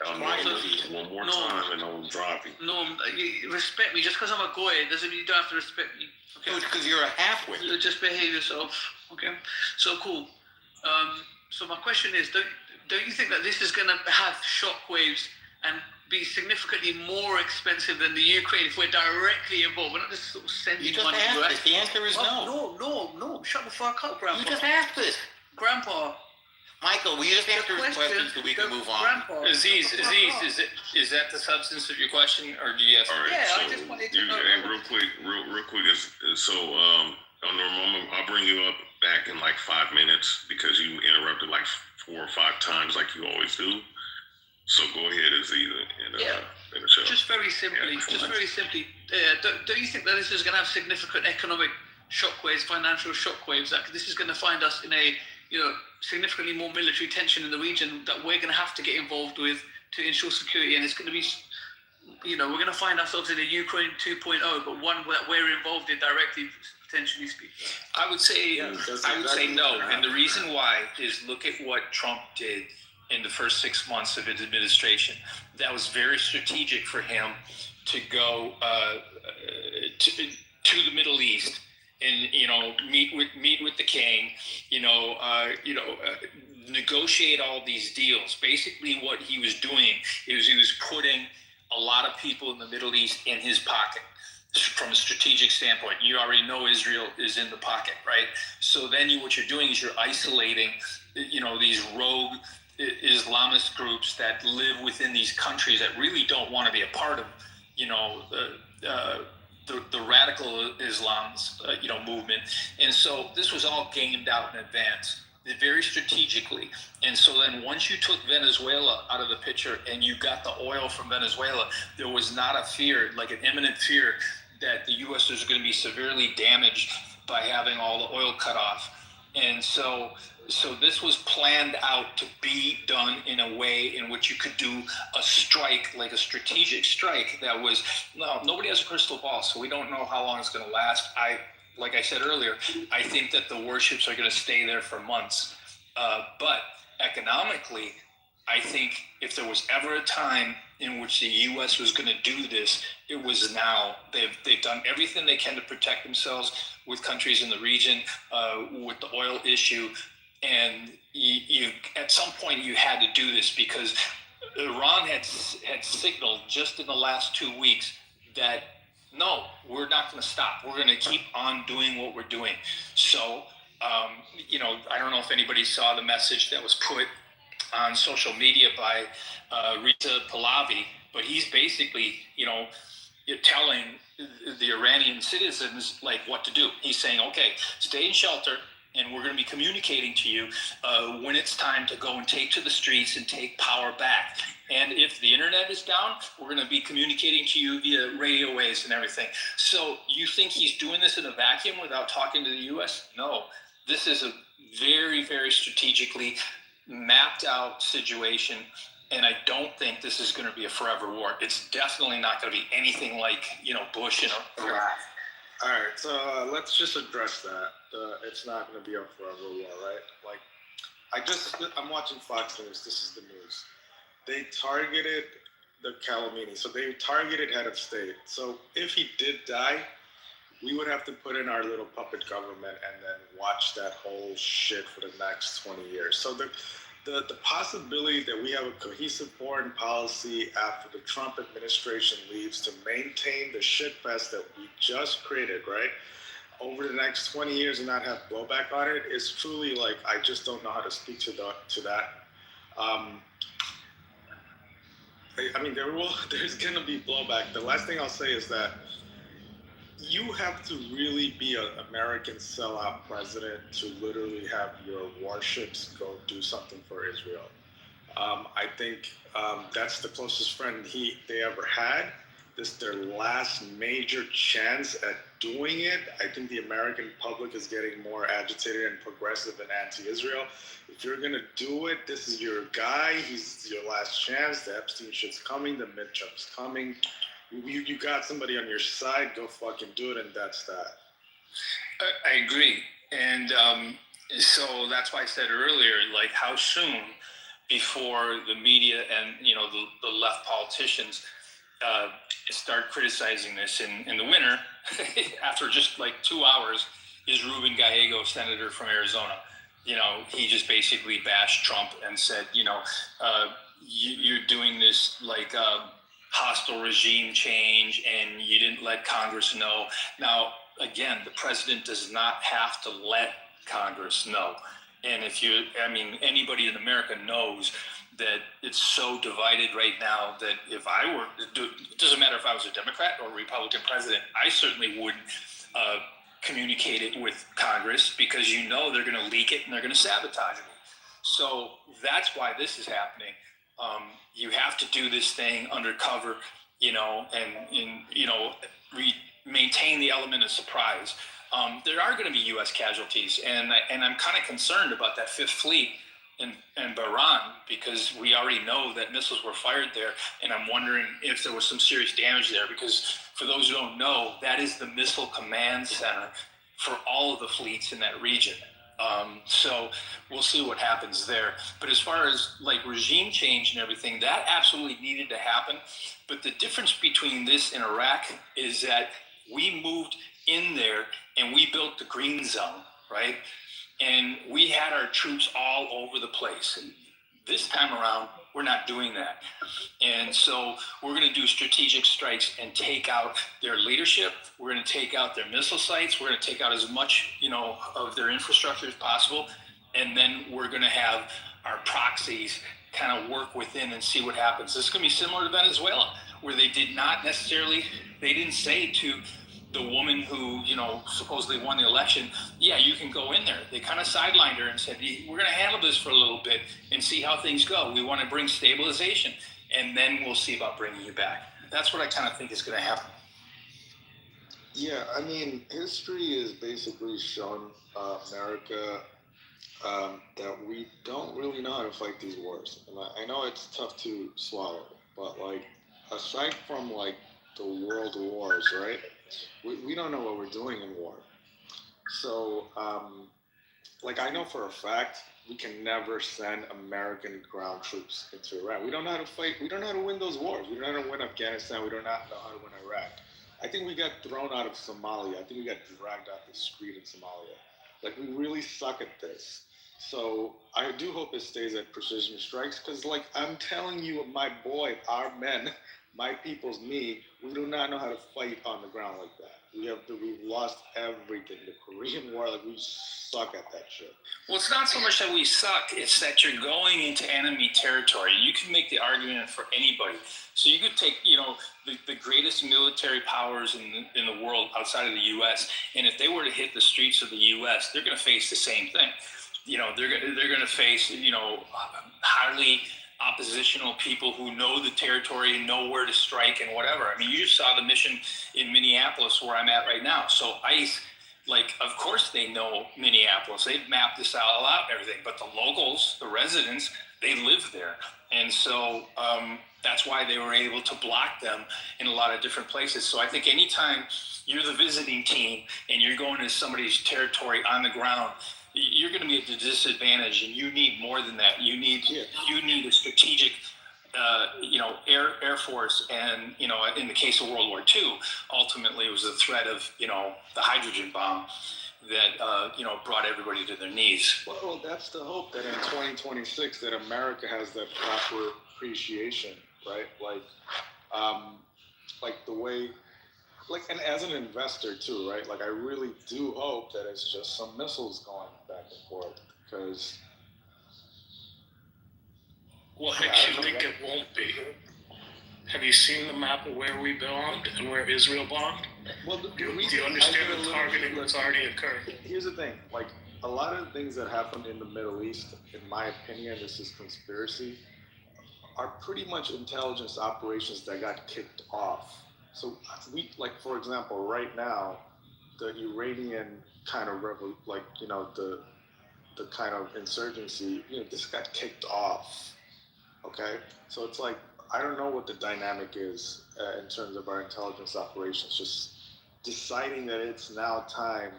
One more time and I'll drop you. Norm, you respect me. Just because I'm a goy doesn't mean you don't have to respect me. Okay? Because you're a halfwit. You just behave yourself. Okay. So cool. So my question is, don't you think that this is going to have shockwaves and be significantly more expensive than the Ukraine if we're directly involved? We're not just sort of sending You just money. asked this. The answer is no. No. Shut the fuck up, Grandpa. You just asked this. Grandpa. Michael, will you just answer his questions so we can move on? Grandpa. Aziz, is that the substance of your question, or do you have? All right. Yeah, So I just wanted to you, know. hey, real quick. So Norm, I'll bring you up back in like 5 minutes because you interrupted like 4 or 5 times, like you always do. So go ahead, Aziz, and finish up. Just very simply, don't you think that this is going to have significant economic shockwaves, financial shockwaves? That this is going to find us in a, significantly more military tension in the region that we're going to have to get involved with to ensure security, and it's going to be, we're going to find ourselves in a Ukraine 2.0, but one that we're involved in directly, potentially speaking. I would say no, and the reason why is look at what Trump did in the first 6 months of his administration. That was very strategic for him to go to the Middle East and meet with the king, negotiate all these deals. Basically, what he was doing is he was putting a lot of people in the Middle East in his pocket. From a strategic standpoint, you already know Israel is in the pocket, right? So then what you're doing is you're isolating, these rogue Islamist groups that live within these countries that really don't want to be a part of, the radical Islam's, movement. And so this was all gamed out in advance, very strategically. And so then once you took Venezuela out of the picture and you got the oil from Venezuela, there was not a fear, like an imminent fear, that the U.S. was going to be severely damaged by having all the oil cut off. And so this was planned out to be done in a way in which you could do a strike, like a strategic strike that was, nobody has a crystal ball, so we don't know how long it's going to last. Like I said earlier, I think that the warships are going to stay there for months. But economically, I think if there was ever a time in which the U.S. was going to do this, it was now. They've done everything they can to protect themselves with countries in the region, with the oil issue. And you at some point you had to do this because Iran had signaled just in the last 2 weeks that no, we're not going to stop. We're going to keep on doing what we're doing. So, I don't know if anybody saw the message that was put on social media by Reza Pahlavi, but he's basically, telling the Iranian citizens like what to do. He's saying, okay, stay in shelter, and we're going to be communicating to you when it's time to go and take to the streets and take power back. And if the internet is down, we're going to be communicating to you via radio waves and everything. So you think he's doing this in a vacuum without talking to the U.S.? No, this is a very, very strategically mapped out situation. And I don't think this is going to be a forever war. It's definitely not going to be anything like, Bush and Iraq. All right, so let's just address that. It's not going to be a forever war, right? I'm watching Fox News. This is the news. They targeted the Calamini, so they targeted head of state. So if he did die, we would have to put in our little puppet government and then watch that whole shit for the next 20 years. So the possibility that we have a cohesive foreign policy after the Trump administration leaves to maintain the shitfest that we just created, right, over the next 20 years and not have blowback on it is truly I just don't know how to speak to that. There's going to be blowback. The last thing I'll say is that you have to really be an American sellout president to literally have your warships go do something for Israel. I think that's the closest friend they ever had, this their last major chance at doing it. I think the American public is getting more agitated and progressive and anti-Israel. If you're gonna do it, this is your guy. He's your last chance. The Epstein shit's coming. The midterm's coming. You got somebody on your side. Go fucking do it, and that's that. I agree, and so that's why I said earlier, like, how soon before the media and the left politicians start criticizing this in the winter? After just like 2 hours, is Ruben Gallego, senator from Arizona. He just basically bashed Trump and said, you're doing this like hostile regime change, and you didn't let Congress know. Now, again, the president does not have to let Congress know. And anybody in America knows that it's so divided right now that if I were, it doesn't matter if I was a Democrat or a Republican president, I certainly wouldn't communicate it with Congress, because they're going to leak it and they're going to sabotage it. So that's why this is happening. You have to do this thing undercover, maintain the element of surprise. There are going to be U.S. casualties, and I'm kind of concerned about that Fifth Fleet in Bahrain, because we already know that missiles were fired there, and I'm wondering if there was some serious damage there, because for those who don't know, that is the missile command center for all of the fleets in that region. So we'll see what happens there. But as far as like regime change and everything, that absolutely needed to happen. But the difference between this and Iraq is that we moved in there and we built the green zone, right? And we had our troops all over the place. And this time around, we're not doing that. And so we're going to do strategic strikes and take out their leadership. We're going to take out their missile sites. We're going to take out as much, of their infrastructure as possible. And then we're going to have our proxies kind of work within and see what happens. This is going to be similar to Venezuela, where they didn't say to the woman who, supposedly won the election, yeah, you can go in there. They kind of sidelined her and said, we're going to handle this for a little bit and see how things go. We want to bring stabilization, and then we'll see about bringing you back. That's what I kind of think is going to happen. Yeah, history has basically shown America that we don't really know how to fight these wars. And I know it's tough to swallow, but aside from the world wars, right? We don't know what we're doing in war. So, I know for a fact we can never send American ground troops into Iraq. We don't know how to fight. We don't know how to win those wars. We don't know how to win Afghanistan. We don't know how to win Iraq. I think we got thrown out of Somalia. I think we got dragged off the street in Somalia. We really suck at this. So I do hope it stays at precision strikes, because I'm telling you, my boy, our men, my people's me, we do not know how to fight on the ground like that. We've lost everything. The Korean War, we suck at that shit. Well, it's not so much that we suck, it's that you're going into enemy territory. You can make the argument for anybody. So you could take, the greatest military powers in the world outside of the U.S., and if they were to hit the streets of the U.S., they're going to face the same thing. They're going to face, highly oppositional people who know the territory and know where to strike and whatever. You just saw the mission in Minneapolis where I'm at right now. So ICE, of course they know Minneapolis. They've mapped this all out and everything, but the locals, the residents, they live there. And so that's why they were able to block them in a lot of different places. So I think anytime you're the visiting team and you're going to somebody's territory on the ground, you're going to be at a disadvantage, and you need more than that. You need a strategic, Air Force, and in the case of World War II, ultimately it was the threat of the hydrogen bomb that brought everybody to their knees. Well, that's the hope, that in 2026 that America has that proper appreciation, right? The way. And as an investor too, right? I really do hope that it's just some missiles going back and forth, because. What makes you think it won't be? Have you seen the map of where we belonged and where Israel belonged? Well, do you understand the targeting that's already occurred? Here's the thing, a lot of the things that happened in the Middle East, in my opinion, this is conspiracy, are pretty much intelligence operations that got kicked off So we, like, for example, right now, the Iranian kind of the kind of insurgency, this got kicked off. Okay, so it's like I don't know what the dynamic is in terms of our intelligence operations. Just deciding that it's now time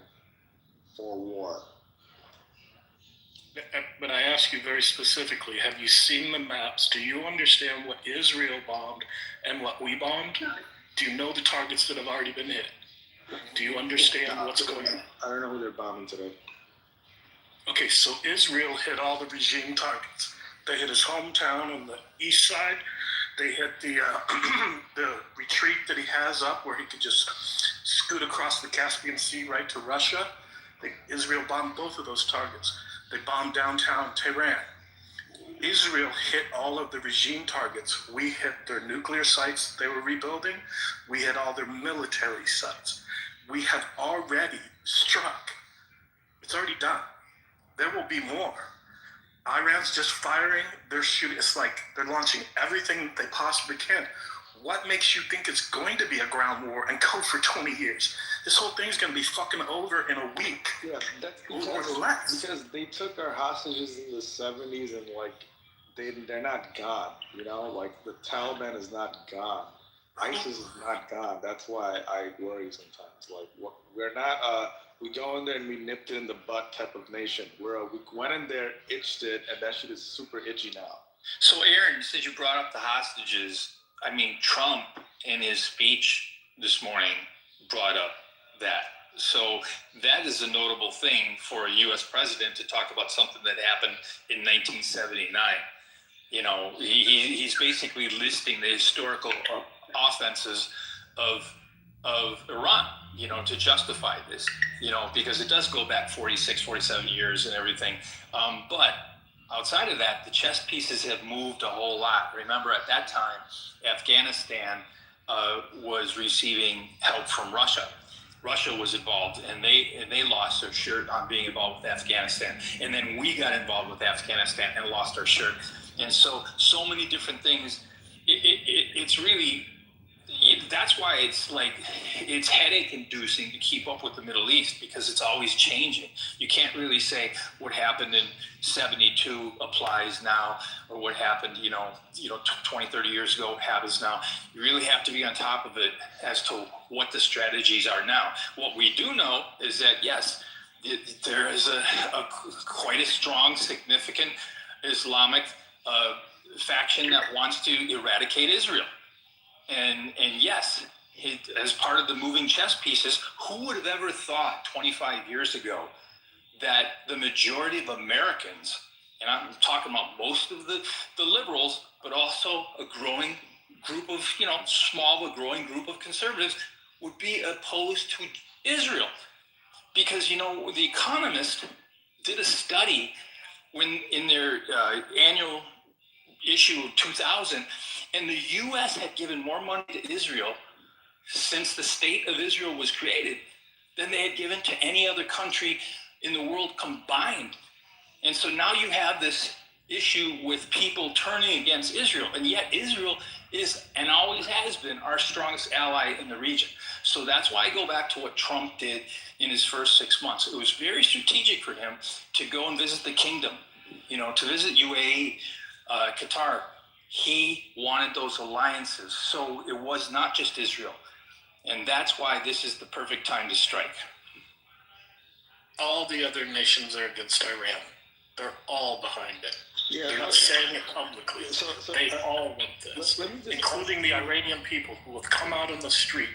for war. But I ask you very specifically, have you seen the maps? Do you understand what Israel bombed and what we bombed? Do you know the targets that have already been hit? Do you understand what's going on? I don't know who they're bombing today. Okay, so Israel hit all the regime targets. They hit his hometown on the east side. They hit the the retreat that he has up where he could just scoot across the Caspian Sea right to Russia. Israel bombed both of those targets. They bombed downtown Tehran. Israel hit all of the regime targets. We hit their nuclear sites they were rebuilding. We hit all their military sites. We have already struck. It's already done. There will be more. Iran's just firing. They're shooting. It's like they're launching everything they possibly can. What makes you think it's going to be a ground war and go for 20 years? This whole thing's going to be fucking over in a week. Yeah, that's or less. Because they took our hostages in the 70s and like they're not gone. Like the Taliban is not gone. ISIS is not gone. That's why I worry sometimes. Like we're not. We go in there and we nipped it in the butt type of nation. We went in there, itched it, and that shit is super itchy now. So, Aaron, since you brought up the hostages, I mean, Trump in his speech this morning brought up that. So that is a notable thing for a U.S. president to talk about something that happened in 1979. He's basically listing the historical offenses of Iran, to justify this, because it does go back 46, 47 years and everything. But outside of that, the chess pieces have moved a whole lot. Remember, at that time, Afghanistan was receiving help from Russia. Russia was involved, and they lost their shirt on being involved with Afghanistan. And then we got involved with Afghanistan and lost our shirt. And so many different things. It's really... That's why it's headache inducing to keep up with the Middle East, because it's always changing. You can't really say what happened in 72 applies now, or what happened, 20, 30 years ago happens now. You really have to be on top of it as to what the strategies are now. What we do know is that, yes, there is a quite a strong, significant Islamic faction that wants to eradicate Israel. And yes, as part of the moving chess pieces, who would have ever thought 25 years ago that the majority of Americans, and I'm talking about most of the liberals, but also a growing group of, small but growing group of conservatives, would be opposed to Israel? Because, The Economist did a study when in their annual issue of 2000, and the U.S. had given more money to Israel since the state of Israel was created than they had given to any other country in the world combined. And so now you have this issue with people turning against Israel, and yet Israel is and always has been our strongest ally in the region. So that's why I go back to what Trump did in his first 6 months. It was very strategic for him to go and visit the kingdom, to visit UAE, Qatar. He wanted those alliances. So it was not just Israel. And that's why this is the perfect time to strike. All the other nations are against Iran. They're all behind it. Yeah, They're not saying it publicly. They all want this, including the Iranian people who have come out on the street.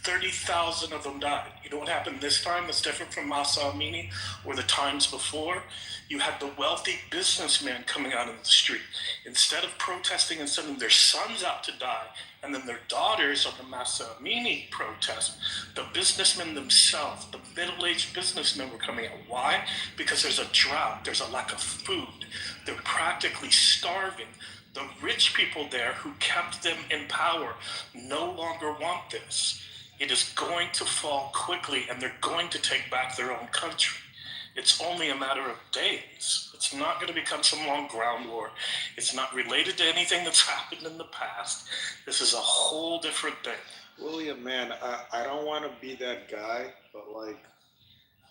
30,000 of them died. You know what happened this time that's different from Masa Amini or the times before? You had the wealthy businessmen coming out on the street. Instead of protesting and sending their sons out to die, and then their daughters on the Masa Amini protest, the businessmen themselves, the middle-aged businessmen were coming out. Why? Because there's a drought, there's a lack of food. They're practically starving. The rich people there who kept them in power no longer want this. It is going to fall quickly, and they're going to take back their own country. It's only a matter of days. It's not going to become some long ground war. It's not related to anything that's happened in the past. This is a whole different thing. William, man, I don't want to be that guy, but like,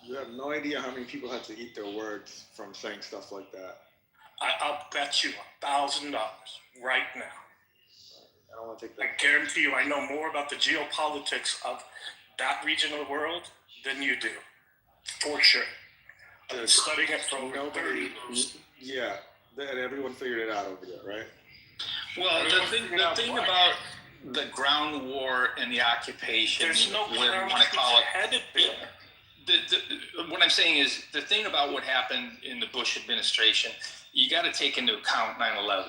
you have no idea how many people had to eat their words from saying stuff like that. I'll bet you $1,000 right now. I don't want to take I that. guarantee you I know more about the geopolitics of that region of the world than you do. For sure. I've been studying it for over 30 years. Yeah, and everyone figured it out over there, right? Well, the thing about the ground war and the occupation, There's no whatever you want to call it, headed there. what I'm saying is the thing about what happened in the Bush administration, you got to take into account 9/11.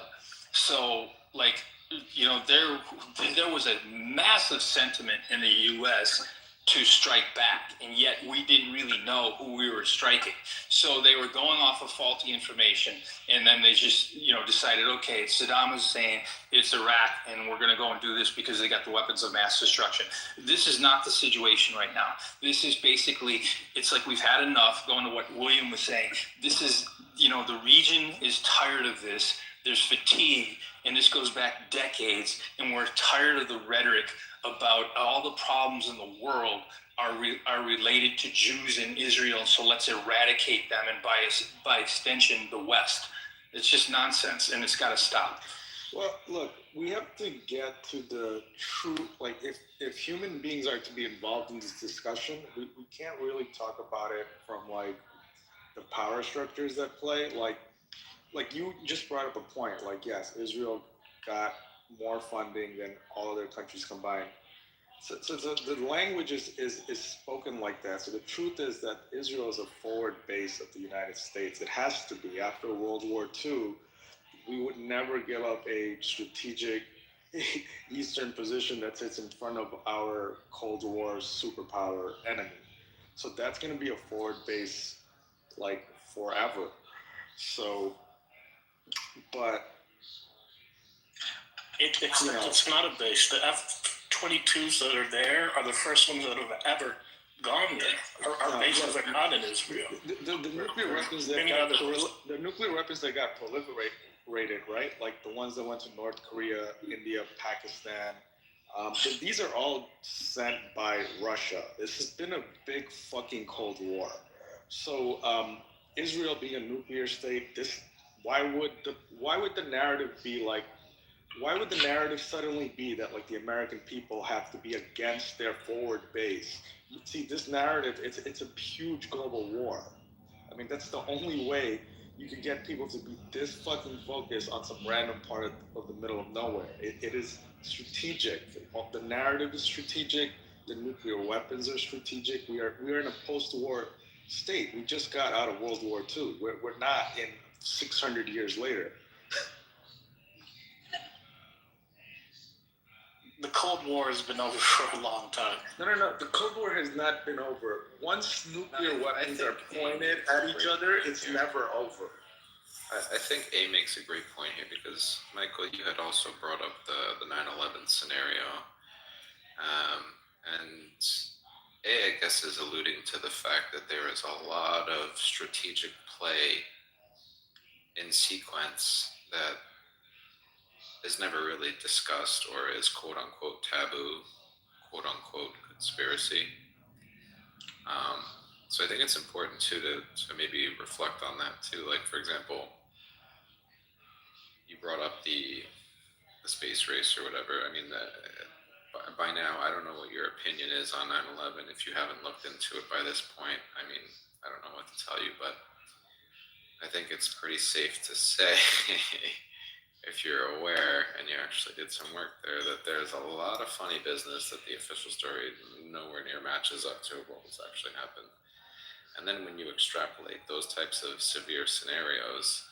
So, like, you know, there was a massive sentiment in the U.S. to strike back, and yet we didn't really know who we were striking. So they were going off of faulty information, and then they just, you know, decided, okay, Saddam Hussein, it's Iraq, and we're going to go and do this because they got the weapons of mass destruction. This is not the situation right now. This is basically, it's like we've had enough, going to what William was saying. This is, you know, the region is tired of this. There's fatigue, and this goes back decades, and we're tired of the rhetoric about all the problems in the world are related to Jews in Israel, so let's eradicate them, and by extension, the West. It's just nonsense, and it's got to stop. Well, look, we have to get to the true, like, if human beings are to be involved in this discussion, we can't really talk about it from, like, the power structures that play. Like you just brought up a point, like, yes, Israel got more funding than all other countries combined. So the language is spoken like that. So the truth is that Israel is a forward base of the United States. It has to be. After World War II, we would never give up a strategic Eastern position that sits in front of our Cold War superpower enemy. So that's going to be a forward base, like, forever. So, but it's not a base. The F-22s that are there are the first ones that have ever gone there. Our bases are not in Israel. The nuclear weapons that got proliferated, right? Like the ones that went to North Korea, India, Pakistan. These are all sent by Russia. This has been a big fucking Cold War. So Israel being a nuclear state, why would the narrative be like? Why would the narrative suddenly be that, like, the American people have to be against their forward base? See, this narrative, it's a huge global war. I mean, that's the only way you can get people to be this fucking focused on some random part of the middle of nowhere. It is strategic. The narrative is strategic. The nuclear weapons are strategic. We are in a post-war state. We just got out of World War II. We're not in 600 years later. The Cold War has been over for a long time. No. The Cold War has not been over. Once nuclear weapons are pointed at each other, it's never over. I think A makes a great point here because, Michael, you had also brought up the 9/11 scenario. And A, I guess, is alluding to the fact that there is a lot of strategic play in sequence that is never really discussed or is quote-unquote taboo, quote-unquote conspiracy. So I think it's important too to maybe reflect on that too. Like, for example, you brought up the space race or whatever. I mean, by now, I don't know what your opinion is on 9/11. If you haven't looked into it by this point, I mean, I don't know what to tell you, but I think it's pretty safe to say, if you're aware and you actually did some work there, that there's a lot of funny business that the official story nowhere near matches up to what was actually happened. And then when you extrapolate those types of severe scenarios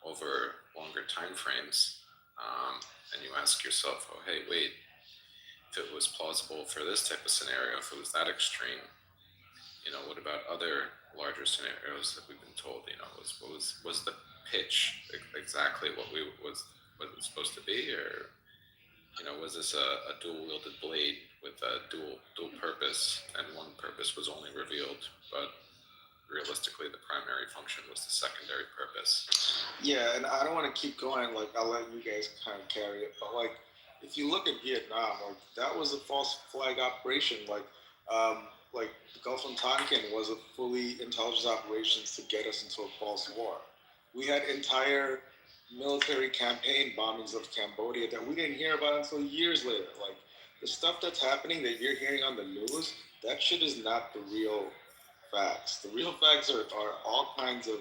over longer time frames, and you ask yourself, oh, hey, wait, if it was plausible for this type of scenario, if it was that extreme, you know, what about other larger scenarios that we've been told, you know, was the pitch exactly what it was supposed to be, or, you know, was this a dual-wielded blade with a dual purpose, and one purpose was only revealed, but realistically the primary function was the secondary purpose. Yeah, and I don't want to keep going. Like, I'll let you guys kind of carry it. But like, if you look at Vietnam, like that was a false flag operation. Like the Gulf of Tonkin was a fully intelligence operations to get us into a false war. We had entire military campaign bombings of Cambodia that we didn't hear about until years later. Like the stuff that's happening that you're hearing on the news, that shit is not the real facts. The real facts are all kinds of,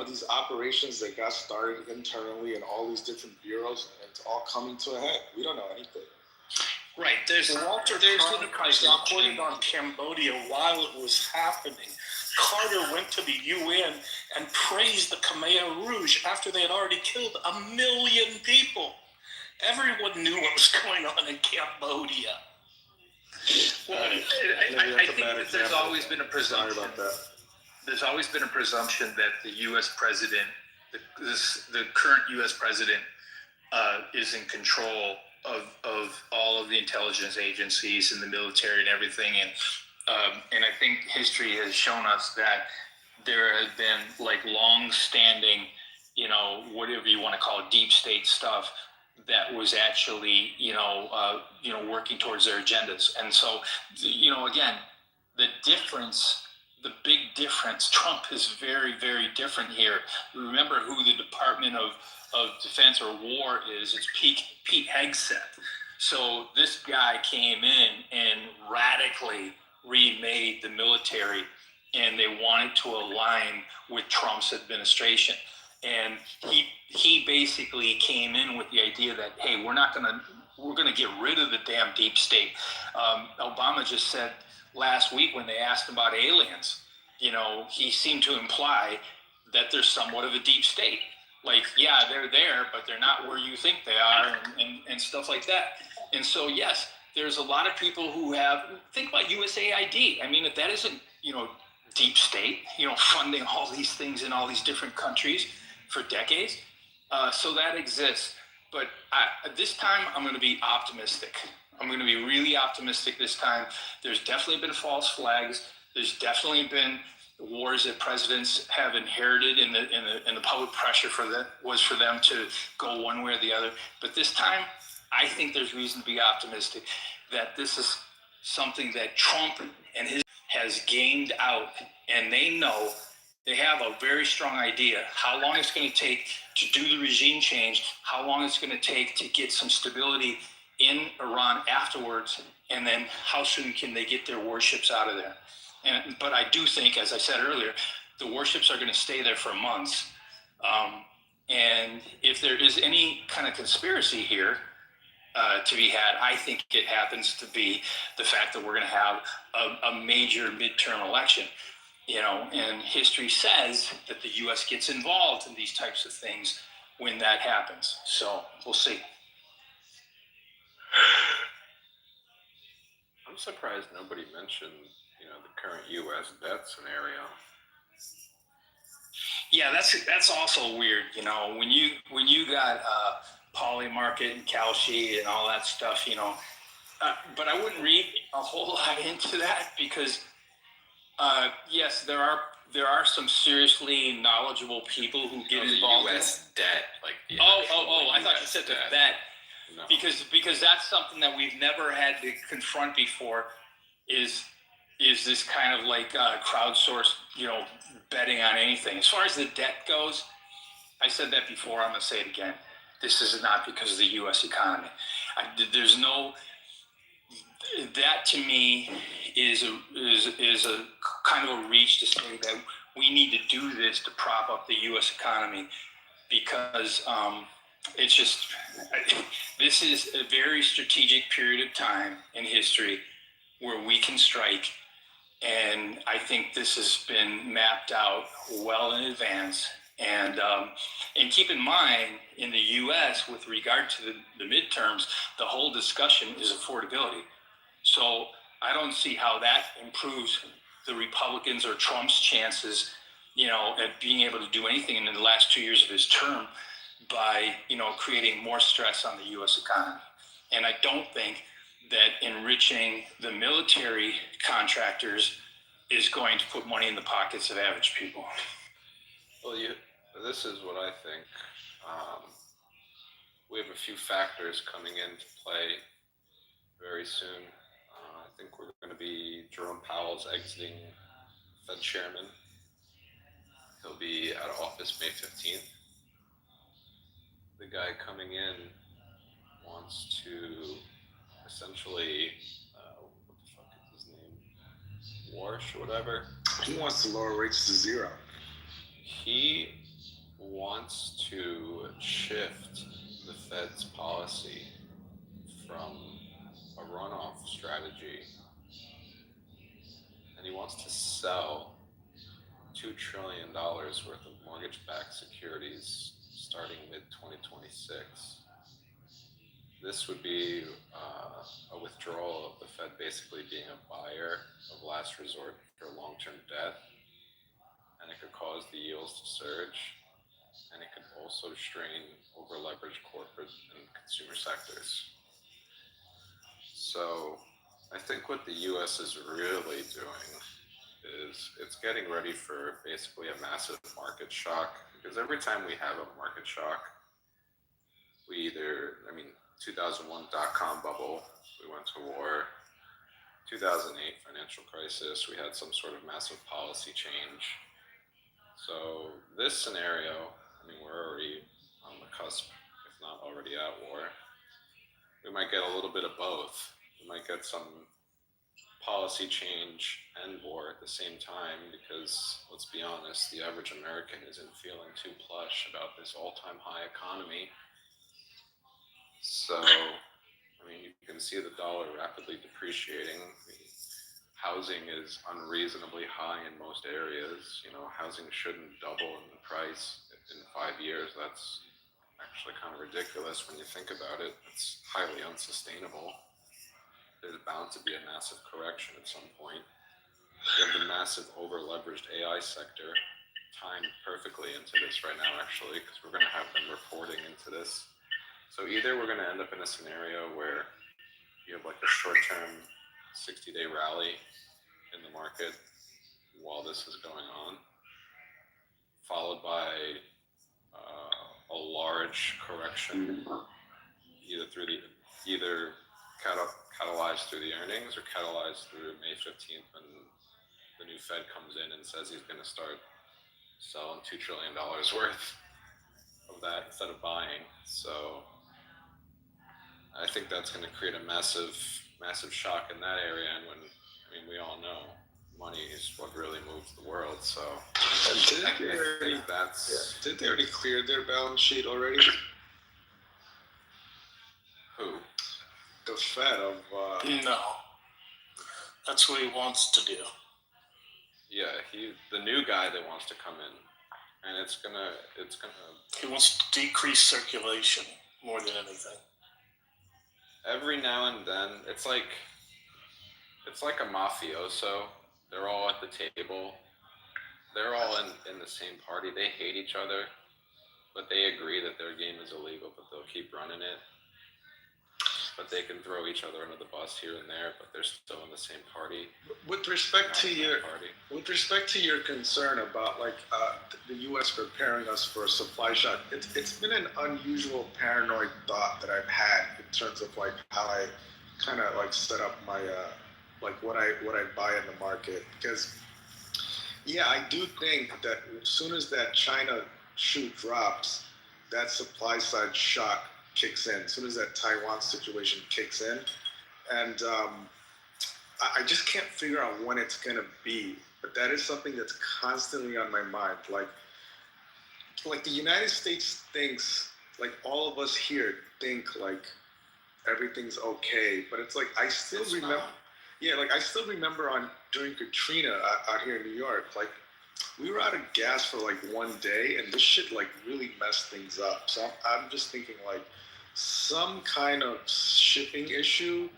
these operations that got started internally in all these different bureaus, and it's all coming to a head. We don't know anything. Right. Walter Cronkite reported on Cambodia while it was happening. Carter went to the UN and praised the Khmer Rouge after they had already killed 1 million people. Everyone knew what was going on in Cambodia. Well, I think that there's always been a presumption. There's always been a presumption that the U.S. president, the current U.S. president, is in control of all of the intelligence agencies and the military and everything, and I think history has shown us that there has been like long-standing, whatever you want to call it, deep state stuff that was actually, working towards their agendas. And so, again, the big difference, Trump is very, very different here. Remember who the Department of Defense or War is. It's Pete Hegseth. So this guy came in and radically remade the military, and they wanted to align with Trump's administration. And he basically came in with the idea that, hey, we're gonna get rid of the damn deep state. Obama just said last week when they asked him about aliens, he seemed to imply that there's somewhat of a deep state. Like, yeah, they're there, but they're not where you think they are, and stuff like that. And so, yes, there's a lot of people who think about USAID. I mean, if that isn't, deep state, funding all these things in all these different countries for decades. So that exists. But this time, I'm going to be optimistic. I'm going to be really optimistic this time. There's definitely been false flags. There's definitely been wars that presidents have inherited, and the public pressure for them to go one way or the other. But this time, I think there's reason to be optimistic that this is something that Trump and his has gamed out, and they know they have a very strong idea how long it's going to take to do the regime change, how long it's going to take to get some stability in Iran afterwards, and then how soon can they get their warships out of there. But I do think, as I said earlier, the warships are going to stay there for months. And if there is any kind of conspiracy here to be had, I think it happens to be the fact that we're going to have a major midterm election. And history says that the U.S. gets involved in these types of things when that happens. So we'll see. I'm surprised nobody mentioned, the current U.S. debt scenario. Yeah, that's also weird. When you got Poly Market and Kalshi and all that stuff, but I wouldn't read a whole lot into that because, yes, there are some seriously knowledgeable people who get involved. U.S. debt, like the I thought you said the debt. No. Because that's something that we've never had to confront before. Is this kind of like crowdsourced, betting on anything. As far as the debt goes, I said that before, I'm going to say it again. This is not because of the U.S. economy. That to me is a kind of a reach to say that we need to do this to prop up the U.S. economy because it's just, this is a very strategic period of time in history where we can strike. And I think this has been mapped out well in advance. And keep in mind, in the U.S., with regard to the midterms, the whole discussion is affordability. So I don't see how that improves the Republicans or Trump's chances, at being able to do anything in the last 2 years of his term by, creating more stress on the U.S. economy. And I don't think that enriching the military contractors is going to put money in the pockets of average people. Well, this is what I think. We have a few factors coming into play very soon. I think we're going to be Jerome Powell's exiting Fed chairman. He'll be out of office May 15th. The guy coming in wants to essentially, what the fuck is his name? Warsh or whatever. He wants to lower rates to zero. He wants to shift the Fed's policy from a runoff strategy, and he wants to sell $2 trillion worth of mortgage-backed securities starting mid-2026. This would be a withdrawal of the Fed basically being a buyer of last resort for long-term debt, and it could cause the yields to surge, and it could also strain over-leveraged corporate and consumer sectors. So I think what the US is really doing is it's getting ready for basically a massive market shock, because every time we have a market shock, we either, 2001 dot-com bubble, we went to war. 2008 financial crisis, we had some sort of massive policy change. So this scenario, we're already on the cusp, if not already at war. We might get a little bit of both. We might get some policy change and war at the same time, because let's be honest, the average American isn't feeling too plush about this all-time high economy. So, you can see the dollar rapidly depreciating. Housing is unreasonably high in most areas. Housing shouldn't double in price in 5 years. That's actually kind of ridiculous when you think about it. It's highly unsustainable. There's bound to be a massive correction at some point. We have the massive over-leveraged AI sector timed perfectly into this right now, actually, because we're going to have them reporting into this. So either we're going to end up in a scenario where you have like a short-term 60-day rally in the market while this is going on, followed by a large correction, either catalyzed through the earnings or catalyzed through May 15th when the new Fed comes in and says he's going to start selling $2 trillion worth of that instead of buying. So I think that's going to create a massive shock in that area. And we all know money is what really moves the world. So did they already clear their balance sheet already? Who? The Fed of. No. That's what he wants to do. Yeah, the new guy that wants to come in, and it's gonna. He wants to decrease circulation more than anything. Every now and then, it's like a mafioso. They're all at the table. They're all in the same party. They hate each other, but they agree that their game is illegal, but they'll keep running it. But they can throw each other under the bus here and there, but they're still in the same party. With respect to your concern about the U.S. preparing us for a supply shock, it's been an unusual paranoid thought that I've had in terms of how I kind of set up my what I buy in the market, because I do think that as soon as that China shoe drops, that supply side shock kicks in. As soon as that Taiwan situation kicks in, and I just can't figure out when it's gonna be. But that is something that's constantly on my mind. Like the United States thinks, all of us here think everything's okay, but it's I still remember. Yeah, I still remember during Katrina out here in New York, we were out of gas for 1 day, and this shit really messed things up. So I'm just thinking some kind of shipping issue,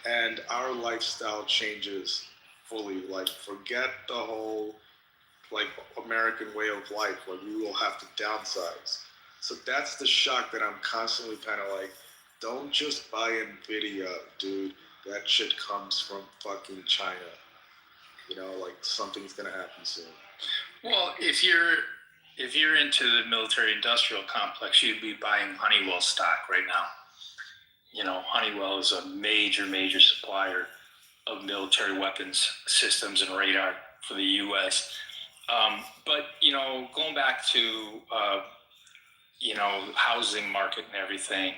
and our lifestyle changes fully. Forget the whole American way of life. We will have to downsize. So that's the shock that I'm constantly kind of don't just buy Nvidia, dude. That shit comes from fucking China. like something's gonna happen soon. Well, if you're into the military-industrial complex, you'd be buying Honeywell stock right now. Honeywell is a major supplier of military weapons systems and radar for the U.S. But going back to housing market and everything,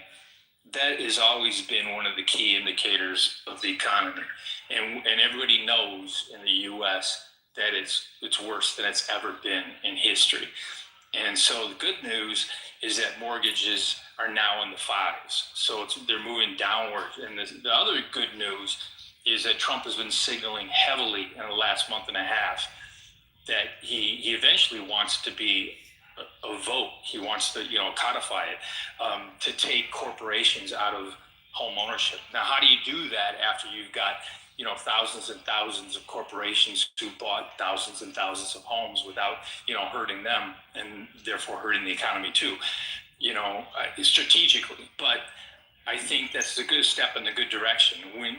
that has always been one of the key indicators of the economy, and everybody knows in the U.S. that it's worse than it's ever been in history. And so the good news is that mortgages are now in the fives, so they're moving downward. And the other good news is that Trump has been signaling heavily in the last month and a half that he eventually wants to be a vote. He wants to codify it to take corporations out of home ownership. Now, how do you do that after you've got thousands and thousands of corporations who bought thousands and thousands of homes without hurting them and therefore hurting the economy too, strategically? But I think that's a good step in the good direction. When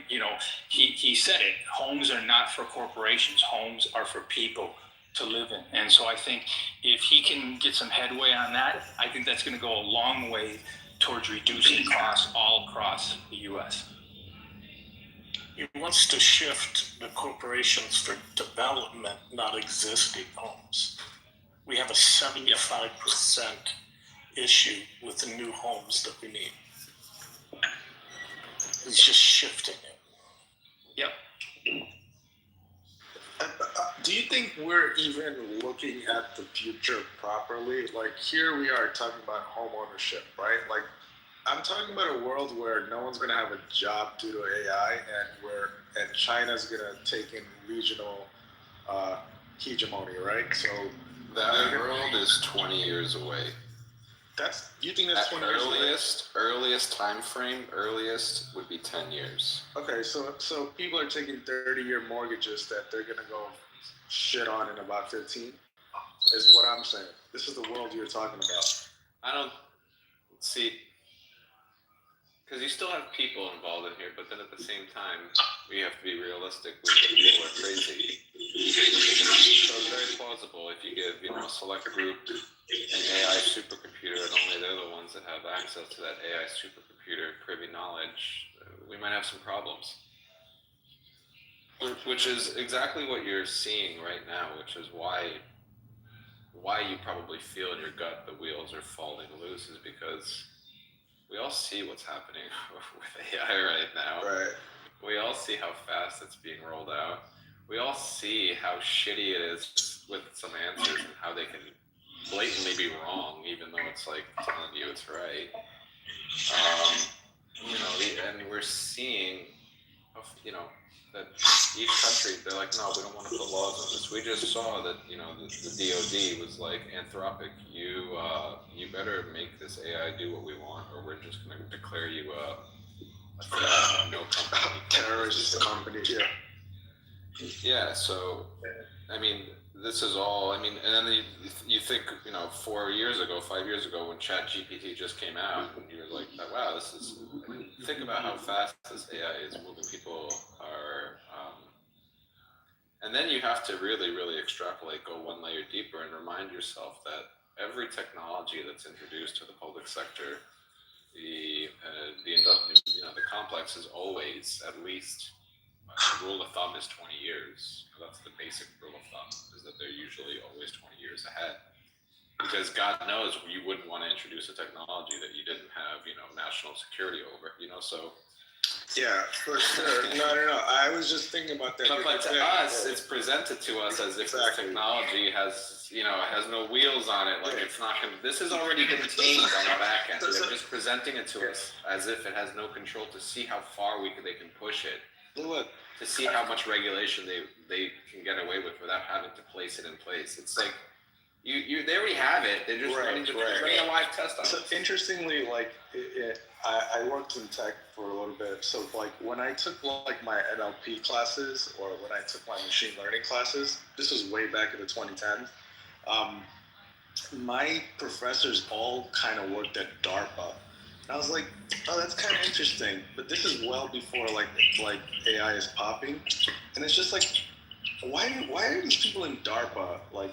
he said it, homes are not for corporations, homes are for people to live in. And so I think if he can get some headway on that, I think that's going to go a long way towards reducing costs all across the U.S. He wants to shift the corporations for development, not existing homes. We have a 75% issue with the new homes that we need. He's just shifting it. Yep. Do you think we're even looking at the future properly? Like, here we are talking about home ownership, right? Like, I'm talking about a world where no one's going to have a job due to AI, and China's going to take in regional hegemony, right? So that world is 20 years away. You think that's 20 years away? Earliest time frame, would be 10 years. Okay, so people are taking 30-year mortgages that they're going to go shit on in about 15, is what I'm saying. This is the world you're talking about. I don't see, because you still have people involved in here, but then at the same time, we have to be realistic. People are crazy. So it's very plausible if you give, a select group an AI supercomputer, and only they're the ones that have access to that AI supercomputer privy knowledge, we might have some problems. Which is exactly what you're seeing right now, which is why you probably feel in your gut the wheels are falling loose, is because we all see what's happening with AI right now. Right. We all see how fast it's being rolled out. We all see how shitty it is with some answers and how they can blatantly be wrong, even though it's like telling you it's right. And we're seeing, that each country, they're like, no, we don't want to put laws on this. We just saw that, the DOD was like, Anthropic, you better make this AI do what we want, or we're just going to declare you a threat, no company. Terrorist company, yeah. Yeah, so, this is all, and then you think, 5 years ago when ChatGPT just came out, and you're like, wow, this is, think about how fast this AI is moving. People are, and then you have to really, really extrapolate, go one layer deeper, and remind yourself that every technology that's introduced to the public sector, the complex is always at least, the rule of thumb is 20 years. That's the basic rule of thumb, is that they're usually always 20 years ahead. Because God knows you wouldn't want to introduce a technology that you didn't have, national security over, so. Yeah, for sure. No. I was just thinking about that. But to us, it's presented to us as if the technology has, has no wheels on it. Like it's not going to, this has already been tamed on the back end. They're just presenting it to us as if it has no control to see how far they can push it. Look. To see how much regulation they can get away with without having to place it in place. It's like, they already have it. They're just running a live test on it. So interestingly, I worked in tech for a little bit. So when I took my NLP classes or when I took my machine learning classes, this was way back in the 2010s. My professors all kind of worked at DARPA. And I was like, oh, that's kind of interesting. But this is well before like AI is popping. And it's just like, why are these people in DARPA like?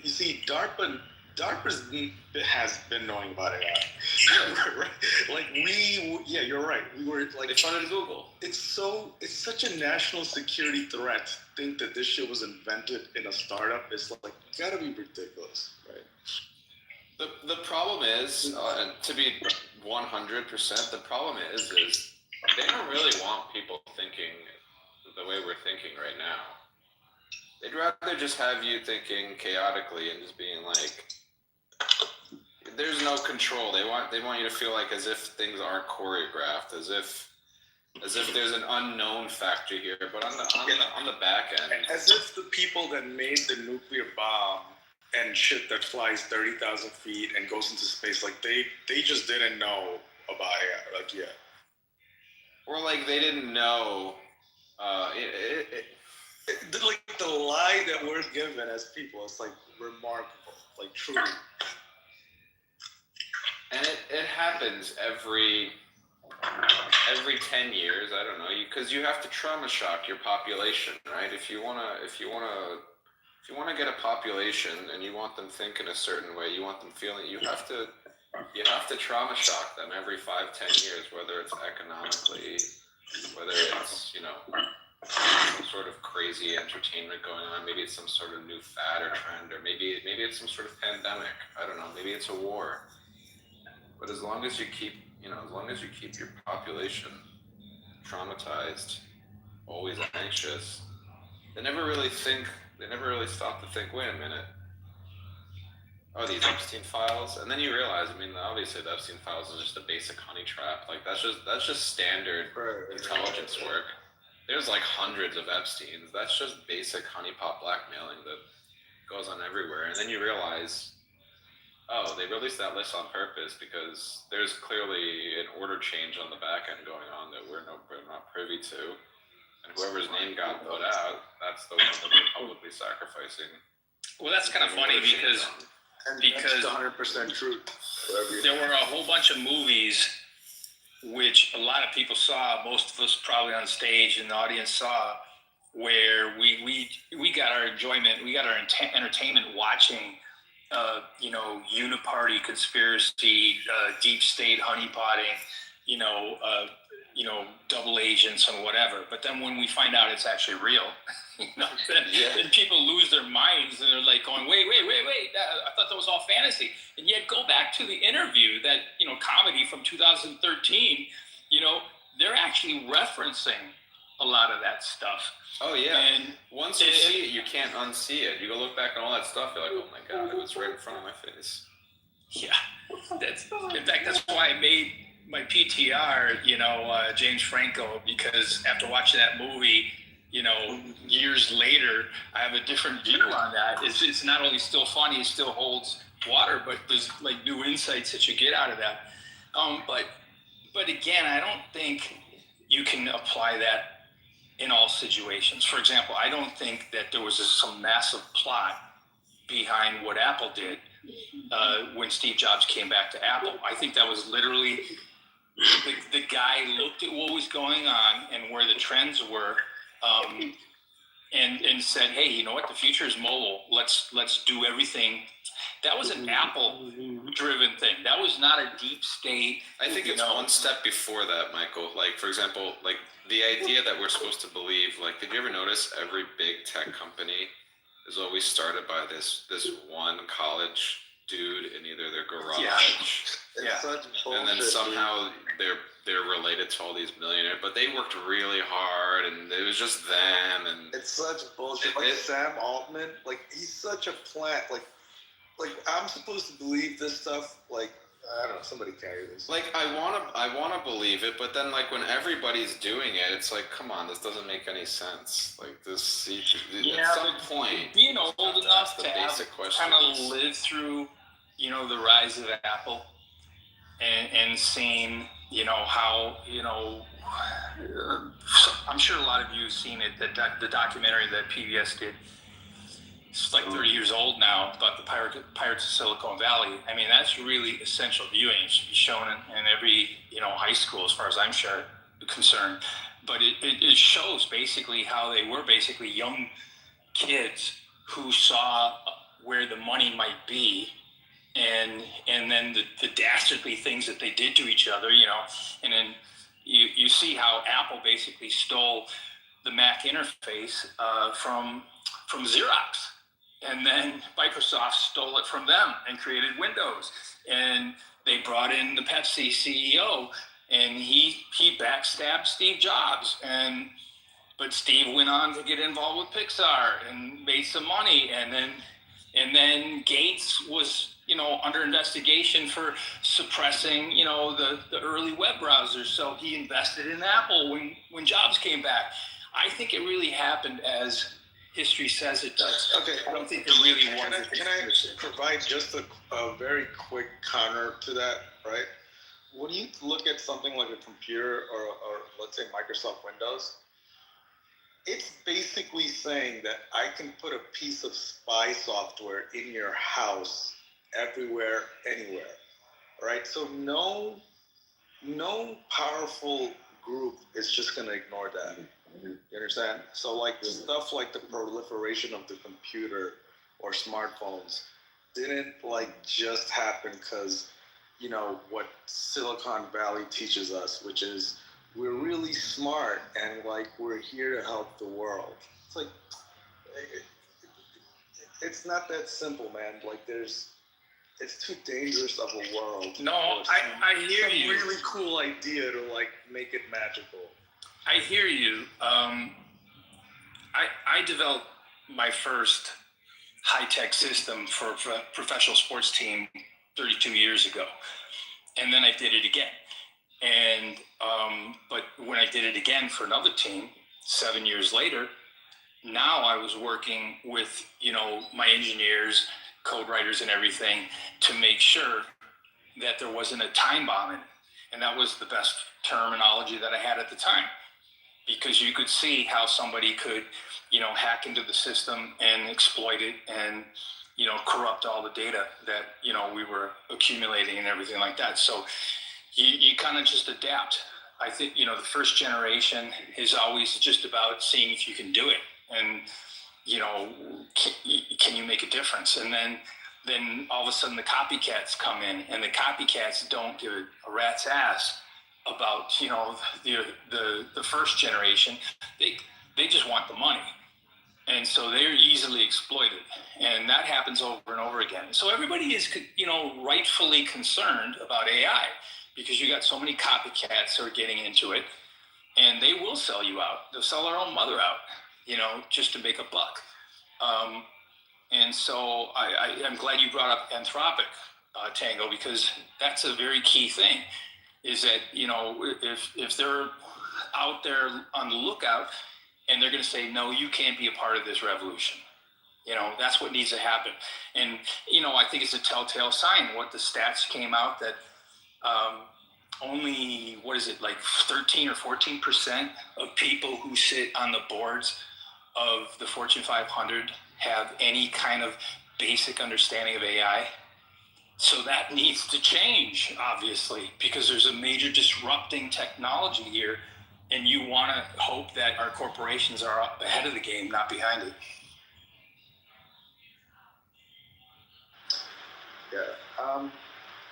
You see, DARPA has been knowing about AI. Like yeah, you're right. We were like, they funded Google. It's such a national security threat to think that this shit was invented in a startup. It's like, gotta be ridiculous, right? The problem is, and to be 100%, the problem is they don't really want people thinking the way we're thinking right now. They'd rather just have you thinking chaotically and just being like, there's no control. They want you to feel like as if things aren't choreographed, as if there's an unknown factor here. But on the back end, as if the people that made the nuclear bomb and shit that flies 30,000 feet and goes into space, like they just didn't know about AI, like or like they didn't know. Like the lie that we're given as people, it's like remarkable, like truly. And it happens every 10 years. I don't know, because you have to trauma shock your population, right? If you wanna get a population and you want them thinking a certain way, you want them feeling, you have to trauma shock them every 5-10 years, whether it's economically, whether it's some sort of crazy entertainment going on, maybe it's some sort of new fad or trend, or maybe it's some sort of pandemic. I don't know, maybe it's a war. But as long as you keep your population traumatized, always anxious, they never really stop to think, wait a minute, oh, these Epstein files? And then you realize, obviously the Epstein files is just a basic honey trap. Like that's just standard intelligence work. There's like hundreds of Epsteins. That's just basic honeypot blackmailing that goes on everywhere. And then you realize, oh, they released that list on purpose because there's clearly an order change on the back end going on that we're not privy to. And whoever's name got put out, that's the one that they're publicly sacrificing. Well, that's kind of funny because that's 100% truth. There were a whole bunch of movies which a lot of people saw, most of us probably on stage and the audience saw, where we got our enjoyment, we got our entertainment watching uniparty conspiracy, deep state honeypotting, double agents and whatever. But then when we find out it's actually real, then people lose their minds and they're like going, wait, I thought that was all fantasy. And yet go back to the interview that, comedy from 2013, they're actually referencing a lot of that stuff. Oh yeah, and once you see it, you can't unsee it. You go look back on all that stuff, you're like, oh my God, it was right in front of my face. Yeah, in fact, that's why I made my PTR, James Franco, because after watching that movie, years later, I have a different view on that. It's not only still funny, it still holds water, but there's like new insights that you get out of that. But again, I don't think you can apply that in all situations. For example, I don't think that there was some massive plot behind what Apple did when Steve Jobs came back to Apple. I think that was literally the guy looked at what was going on and where the trends were, and said, hey, you know what? The future is mobile. Let's do everything. That was an Apple-driven thing. That was not a deep state. I think it's one step before that, Michael. Like, for example, like the idea that we're supposed to believe, like, did you ever notice every big tech company is always started by this one college dude in either their garage, and then somehow they're related to all these millionaires, but they worked really hard, and it was just them. And it's such bullshit. Like Sam Altman, like he's such a plant. Like I'm supposed to believe this stuff. Like I don't know, somebody carry this. Like I wanna believe it, but then like when everybody's doing it, it's like, come on, this doesn't make any sense. Like this, at some point, being old enough to have kind of lived through, the rise of Apple, and seeing, how, I'm sure a lot of you have seen it, the documentary that PBS did. It's like 30 years old now, about the Pirates of Silicon Valley. I mean, that's really essential viewing. It should be shown in every, high school, as far as I'm concerned. But it shows basically how they were basically young kids who saw where the money might be, and then the dastardly things that they did to each other, and then you see how Apple basically stole the Mac interface from Xerox, and then Microsoft stole it from them and created Windows, and they brought in the Pepsi CEO, and he backstabbed Steve Jobs, but Steve went on to get involved with Pixar and made some money, and then Gates was under investigation for suppressing the early web browsers, so he invested in Apple when Jobs came back. I think it really happened as history says it does. Okay. I don't think there really was. Can I provide just a very quick counter to that, right? When you look at something like a computer or let's say Microsoft Windows, it's basically saying that I can put a piece of spy software in your house, everywhere, anywhere, right? So no powerful group is just going to ignore that. You understand? So like stuff like the proliferation of the computer or smartphones didn't like just happen because what Silicon Valley teaches us, which is we're really smart and like we're here to help the world. It's like it's not that simple, man. Like it's too dangerous of a world. No, I hear you. Really cool idea to like make it magical. I hear you. I developed my first high-tech system for a professional sports team 32 years ago, and then I did it again. And but when I did it again for another team 7 years later, now I was working with my engineers, code writers, and everything to make sure that there wasn't a time bomb in it. And that was the best terminology that I had at the time, because you could see how somebody could hack into the system and exploit it and corrupt all the data that we were accumulating and everything like that. So you kind of just adapt. I think the first generation is always just about seeing if you can do it, and can you make a difference? And then all of a sudden the copycats come in, and the copycats don't give a rat's ass about the first generation. They just want the money, and so they're easily exploited, and that happens over and over again. So everybody is rightfully concerned about AI, because you got so many copycats who are getting into it, and they will sell you out. They'll sell their own mother out, just to make a buck. And so I'm glad you brought up Anthropic, Tango, because that's a very key thing, is that, if they're out there on the lookout and they're going to say, no, you can't be a part of this revolution. That's what needs to happen. And, I think it's a telltale sign. What the stats came out that only, 13 or 14% of people who sit on the boards of the Fortune 500 have any kind of basic understanding of AI. So that needs to change, obviously, because there's a major disrupting technology here, and you want to hope that our corporations are up ahead of the game, not behind it. Yeah.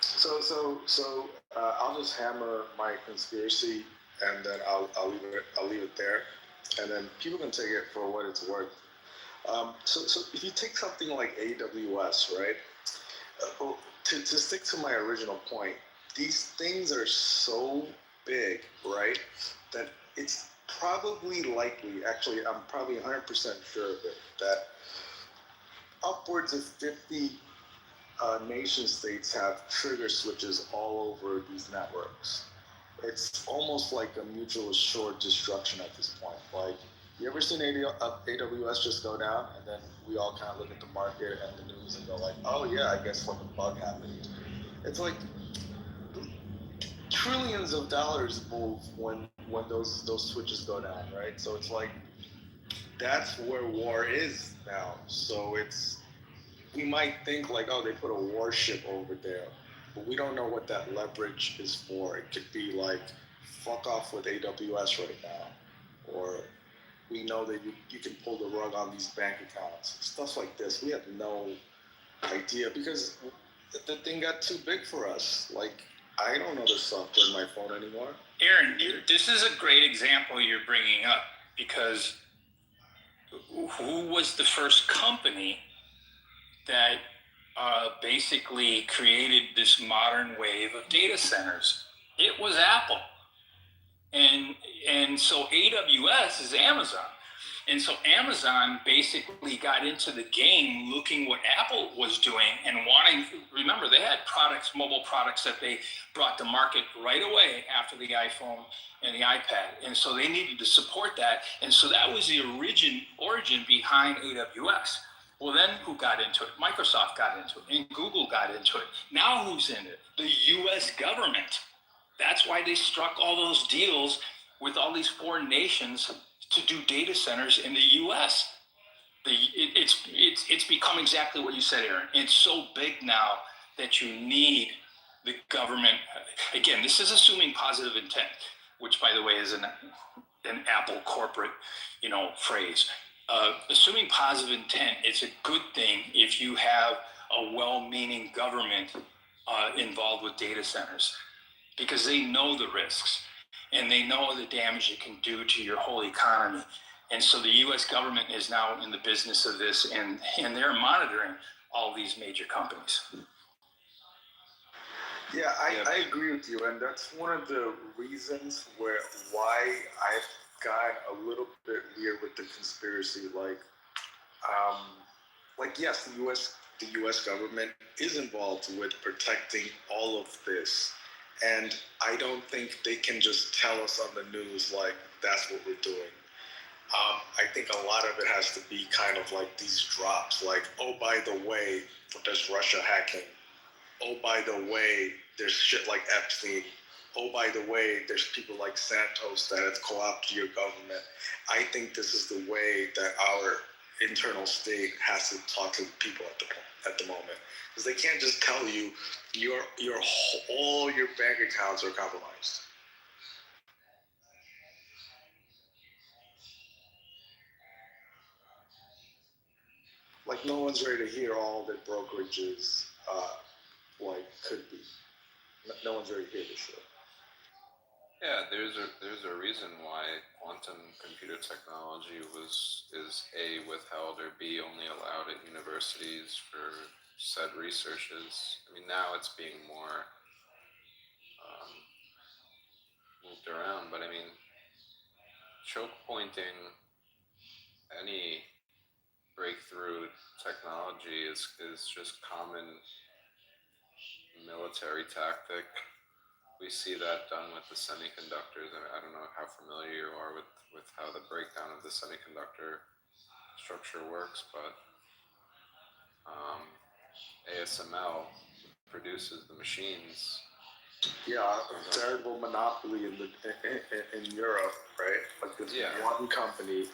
So I'll just hammer my conspiracy, and then I'll leave it there, and then people can take it for what it's worth. So if you take something like AWS, right? To stick to my original point, these things are so big, right, that it's probably likely, actually I'm probably 100% sure of it, that upwards of 50 nation states have trigger switches all over these networks. It's almost like a mutual assured destruction at this point. Like, you ever seen AWS just go down, and then we all kind of look at the market and the news and go like, oh yeah, I guess like a bug happened. It's like trillions of dollars move when those switches go down, right? So it's like, that's where war is now. So we might think like, oh, they put a warship over there, but we don't know what that leverage is for. It could be like, fuck off with AWS right now, or we know that you can pull the rug on these bank accounts, stuff like this. We had no idea because the thing got too big for us. Like, I don't know the software in my phone anymore. Aaron, this is a great example you're bringing up because who was the first company that basically created this modern wave of data centers? It was Apple. And so AWS is Amazon. And so Amazon basically got into the game looking what Apple was doing and wanting, remember, they had products, mobile products that they brought to market right away after the iPhone and the iPad. And so they needed to support that. And so that was the origin behind AWS. Well, then who got into it? Microsoft got into it and Google got into it. Now who's in it? The US government. That's why they struck all those deals with all these foreign nations to do data centers in the U.S. It's become exactly what you said, Aaron. It's so big now that you need the government. Again, this is assuming positive intent, which, by the way, is an Apple corporate, phrase. Assuming positive intent, it's a good thing if you have a well-meaning government involved with data centers, because they know the risks and they know the damage it can do to your whole economy. And so the US government is now in the business of this, and they're monitoring all these major companies. Yeah, I agree with you, and that's one of the reasons why I've gotten a little bit weird with the conspiracy. Like yes, the U.S. government is involved with protecting all of this, and I don't think they can just tell us on the news like that's what we're doing. I think a lot of it has to be kind of like these drops, like, oh, by the way, there's Russia hacking. Oh, by the way, there's shit like Epstein. Oh, by the way, there's people like Santos that have co-opted your government. I think this is the way that our internal state has to talk to people at the moment, because they can't just tell you all your bank accounts are compromised. Like, no one's ready to hear all that brokerages could be. No one's ready to hear this shit. Yeah, there's a reason why quantum computer technology is A, withheld, or B, only allowed at universities for said researches. I mean, now it's being more moved around, but I mean, choke pointing any breakthrough technology is just common military tactic. We see that done with the semiconductors. I don't know how familiar you are with how the breakdown of the semiconductor structure works, but ASML produces the machines. Yeah, a veritable monopoly in Europe, right? Like this one company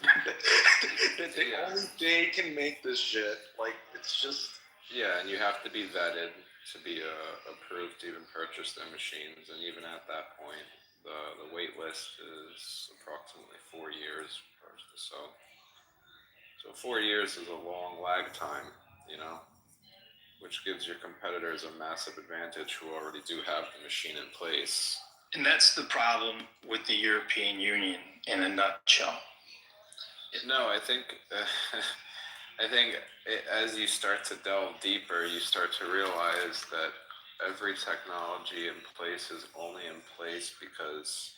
that only they can make this shit. Like, it's just... Yeah, and you have to be vetted to be approved to even purchase their machines, and even at that point, the wait list is approximately 4 years. So 4 years is a long lag time, which gives your competitors a massive advantage who already do have the machine in place. And that's the problem with the European Union in a nutshell. No, I think as you start to delve deeper, you start to realize that every technology in place is only in place because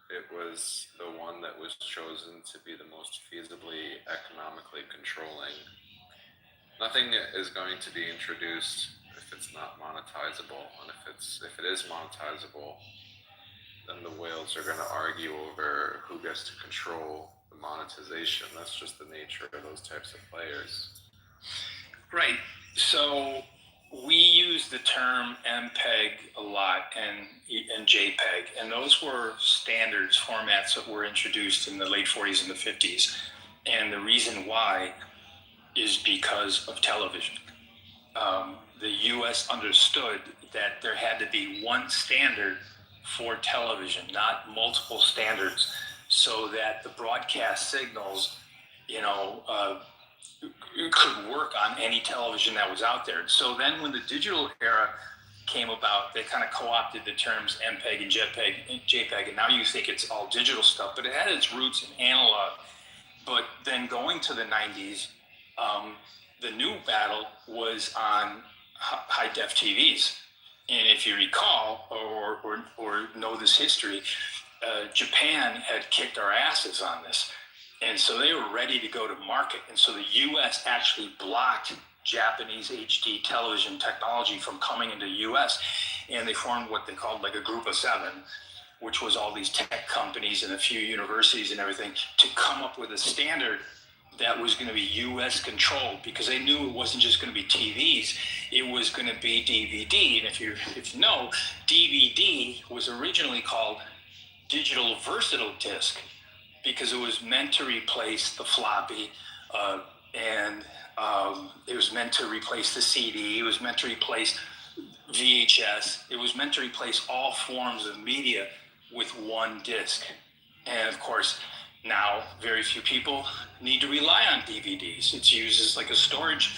it was the one that was chosen to be the most feasibly economically controlling. Nothing is going to be introduced if it's not monetizable, and if it is monetizable, then the whales are going to argue over who gets to control the monetization. That's just the nature of those types of players. Right. So we use the term MPEG a lot and JPEG, and those were standards formats that were introduced in the late 40s and the 50s. And the reason why is because of television. The U.S. understood that there had to be one standard for television, not multiple standards so that the broadcast signals, could work on any television that was out there. So then when the digital era came about, they kind of co-opted the terms MPEG and JPEG, and now you think it's all digital stuff, but it had its roots in analog. But then going to the 90s, the new battle was on high-def TVs. And if you recall or know this history, Japan had kicked our asses on this. And so they were ready to go to market. And so the US actually blocked Japanese HD television technology from coming into the US. And they formed what they called like a group of seven, which was all these tech companies and a few universities and everything, to come up with a standard that was going to be US controlled, because they knew it wasn't just going to be TVs, it was going to be DVD. And if you know, DVD was originally called digital versatile disc, because it was meant to replace the floppy, and it was meant to replace the CD, it was meant to replace VHS, it was meant to replace all forms of media with one disc. And of course, now very few people need to rely on DVDs. It's used as like a storage,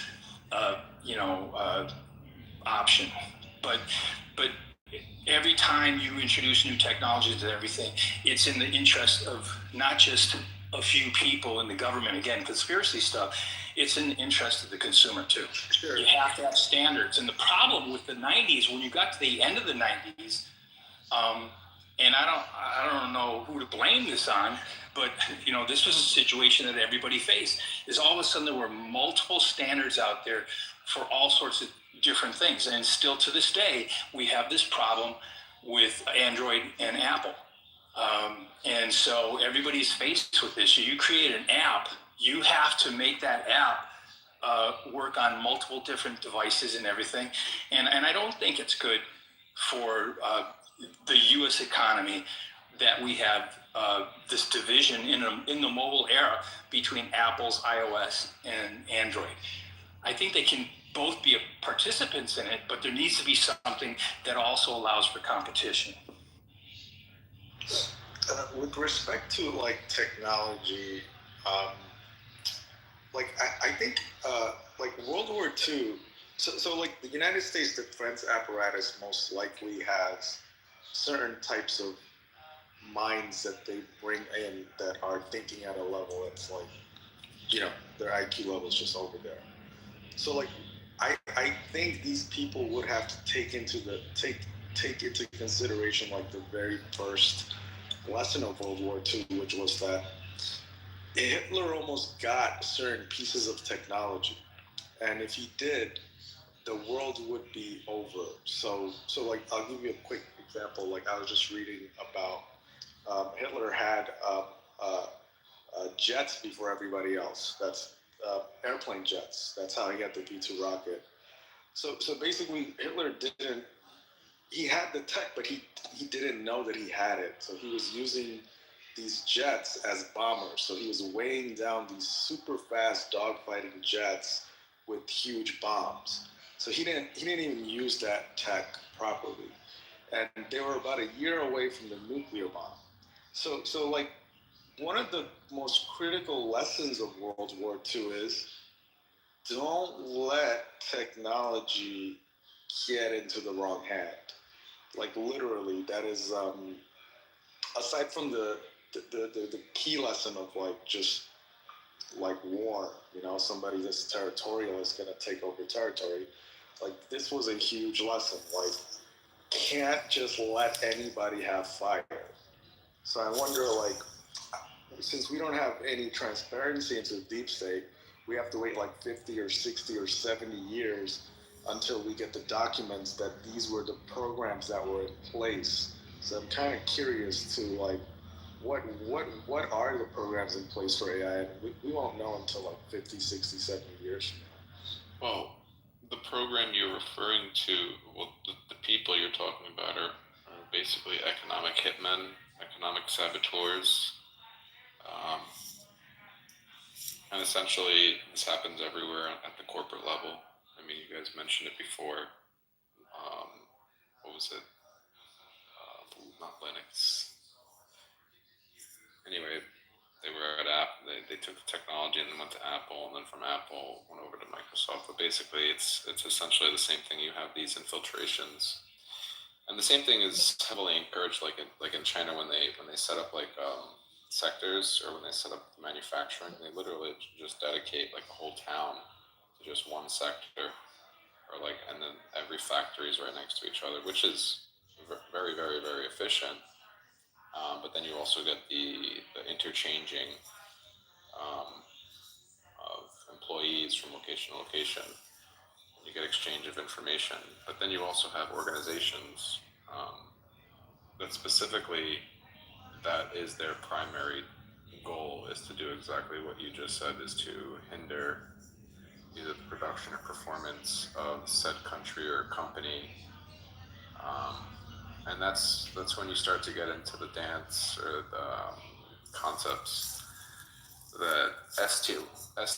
option. But every time you introduce new technologies to everything, it's in the interest of not just a few people in the government, again, conspiracy stuff, it's in the interest of the consumer too. Sure. You have to have standards. And the problem with the 90s, when you got to the end of the 90s, and I don't know who to blame this on, but this was a situation that everybody faced. Is all of a sudden there were multiple standards out there for all sorts of different things, and still to this day we have this problem with Android and Apple, and so everybody's faced with this. So you create an app, you have to make that app work on multiple different devices and everything, and I don't think it's good for the U.S. economy that we have this division in the mobile era between Apple's iOS and Android. I think they can both be participants in it, but there needs to be something that also allows for competition. With respect to like technology, I think like World War II, so like the United States defense apparatus most likely has certain types of minds that they bring in that are thinking at a level that's like, their IQ level is just over there. So like, I think these people would have to take into consideration like the very first lesson of World War II, which was that Hitler almost got certain pieces of technology, and if he did, the world would be over. So like, I'll give you a quick example. Like, I was just reading about Hitler had jets before everybody else. That's airplane jets. That's how he got the V2 rocket. So basically, Hitler he had the tech, but he didn't know that he had it. So he was using these jets as bombers. So he was weighing down these super fast dogfighting jets with huge bombs. So he didn't even use that tech properly. And they were about a year away from the nuclear bomb. So like, one of the most critical lessons of World War II is don't let technology get into the wrong hand. Like, literally, that is, aside from the key lesson of like, just like war, somebody that's territorial is gonna take over territory. Like, this was a huge lesson. Like, can't just let anybody have fire. So I wonder, like, since we don't have any transparency into the deep state, we have to wait like 50 or 60 or 70 years until we get the documents that these were the programs that were in place. So I'm kind of curious to like, what are the programs in place for AI? And we won't know until like 50, 60, 70 years from now. Well, the program you're referring to, well, the people you're talking about are basically economic hitmen, economic saboteurs. And essentially, this happens everywhere at the corporate level. I mean, you guys mentioned it before. What was it? Not Linux. anyway, they were at Apple. They took the technology and then went to Apple, and then from Apple went over to Microsoft. But basically, it's essentially the same thing. You have these infiltrations, and the same thing is heavily encouraged, like in China when they set up like sectors, or when they set up manufacturing, they literally just dedicate like a whole town to just one sector, or like, and then every factory is right next to each other, which is very, very, very efficient. But then you also get the interchanging um, of employees from location to location. You get exchange of information, but then you also have organizations that specifically, that is their primary goal, is to do exactly what you just said, is to hinder either the production or performance of said country or company. And that's when you start to get into the dance, or the concepts that S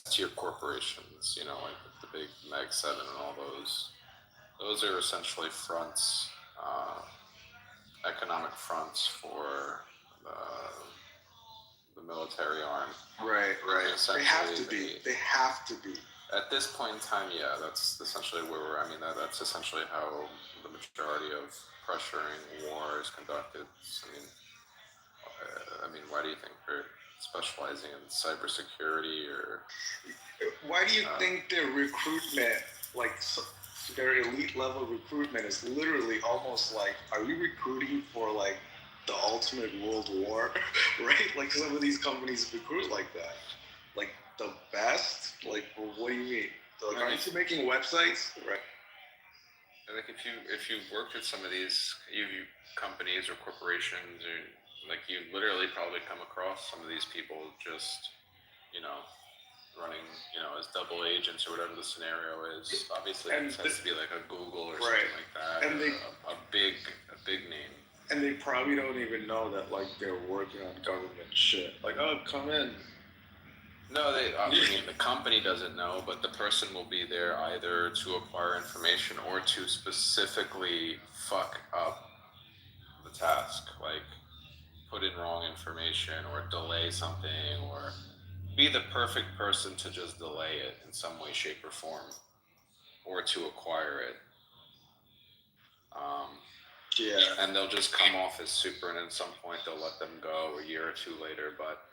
tier corporations, like the big Mag 7 and all those are essentially fronts, economic fronts for the military arm. Right. They have to be. They have to be. At this point in time, yeah, that's essentially where we're. I mean, that's essentially how the majority of pressuring war is conducted. I mean, why do you think they're specializing in cybersecurity, or? Why do you think their recruitment, like their elite level recruitment, is literally almost like, are we recruiting for like the ultimate world war, right? Like some of these companies recruit like that, like the best. Like, well, what do you mean? Like, aren't you making websites, right? Like if you worked with some of these companies or corporations, or like, you literally probably come across some of these people just, running, as double agents, or whatever the scenario is. Obviously, it has to be like a Google or something like that, and a big name. And they probably don't even know that, like, they're working on government shit. Like, oh, come in. No, I mean, the company doesn't know, but the person will be there either to acquire information or to specifically fuck up the task, like put in wrong information or delay something, or be the perfect person to just delay it in some way, shape, or form, or to acquire it. Yeah. And they'll just come off as super, and at some point they'll let them go a year or two later, but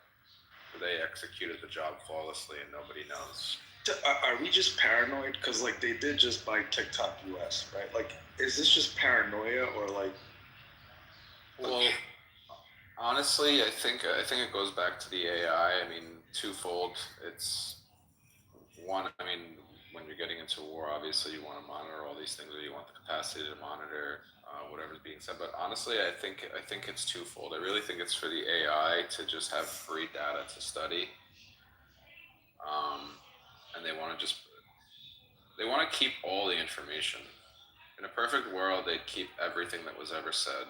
they executed the job flawlessly and nobody knows. Are we just paranoid? Because, like, they did just buy TikTok US, right? Like, is this just paranoia, or like? Well, honestly, I think it goes back to the AI. I mean, twofold. It's one. I mean, when you're getting into war, obviously you want to monitor all these things, or you want the capacity to monitor whatever's being said. But honestly, I think it's twofold. I really think it's for the AI to just have free data to study, and they want to keep all the information. In a perfect world, they'd keep everything that was ever said,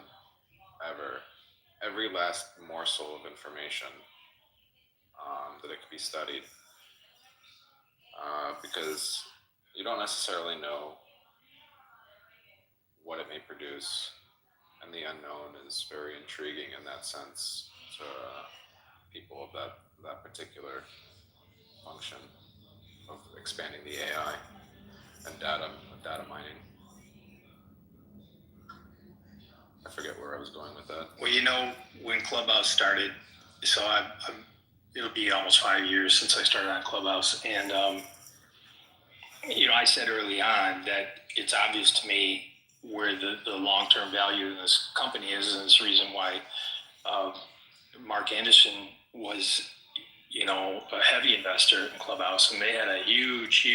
every last morsel of information, that it could be studied, because you don't necessarily know what it may produce, and the unknown is very intriguing in that sense to people of that particular function of expanding the AI and data mining. I forget where I was going with that. Well, when Clubhouse started, so it'll be almost 5 years since I started on Clubhouse, and I said early on that it's obvious to me where the long-term value in this company is, and it's the reason why Mark Anderson was, a heavy investor in Clubhouse, and they had a huge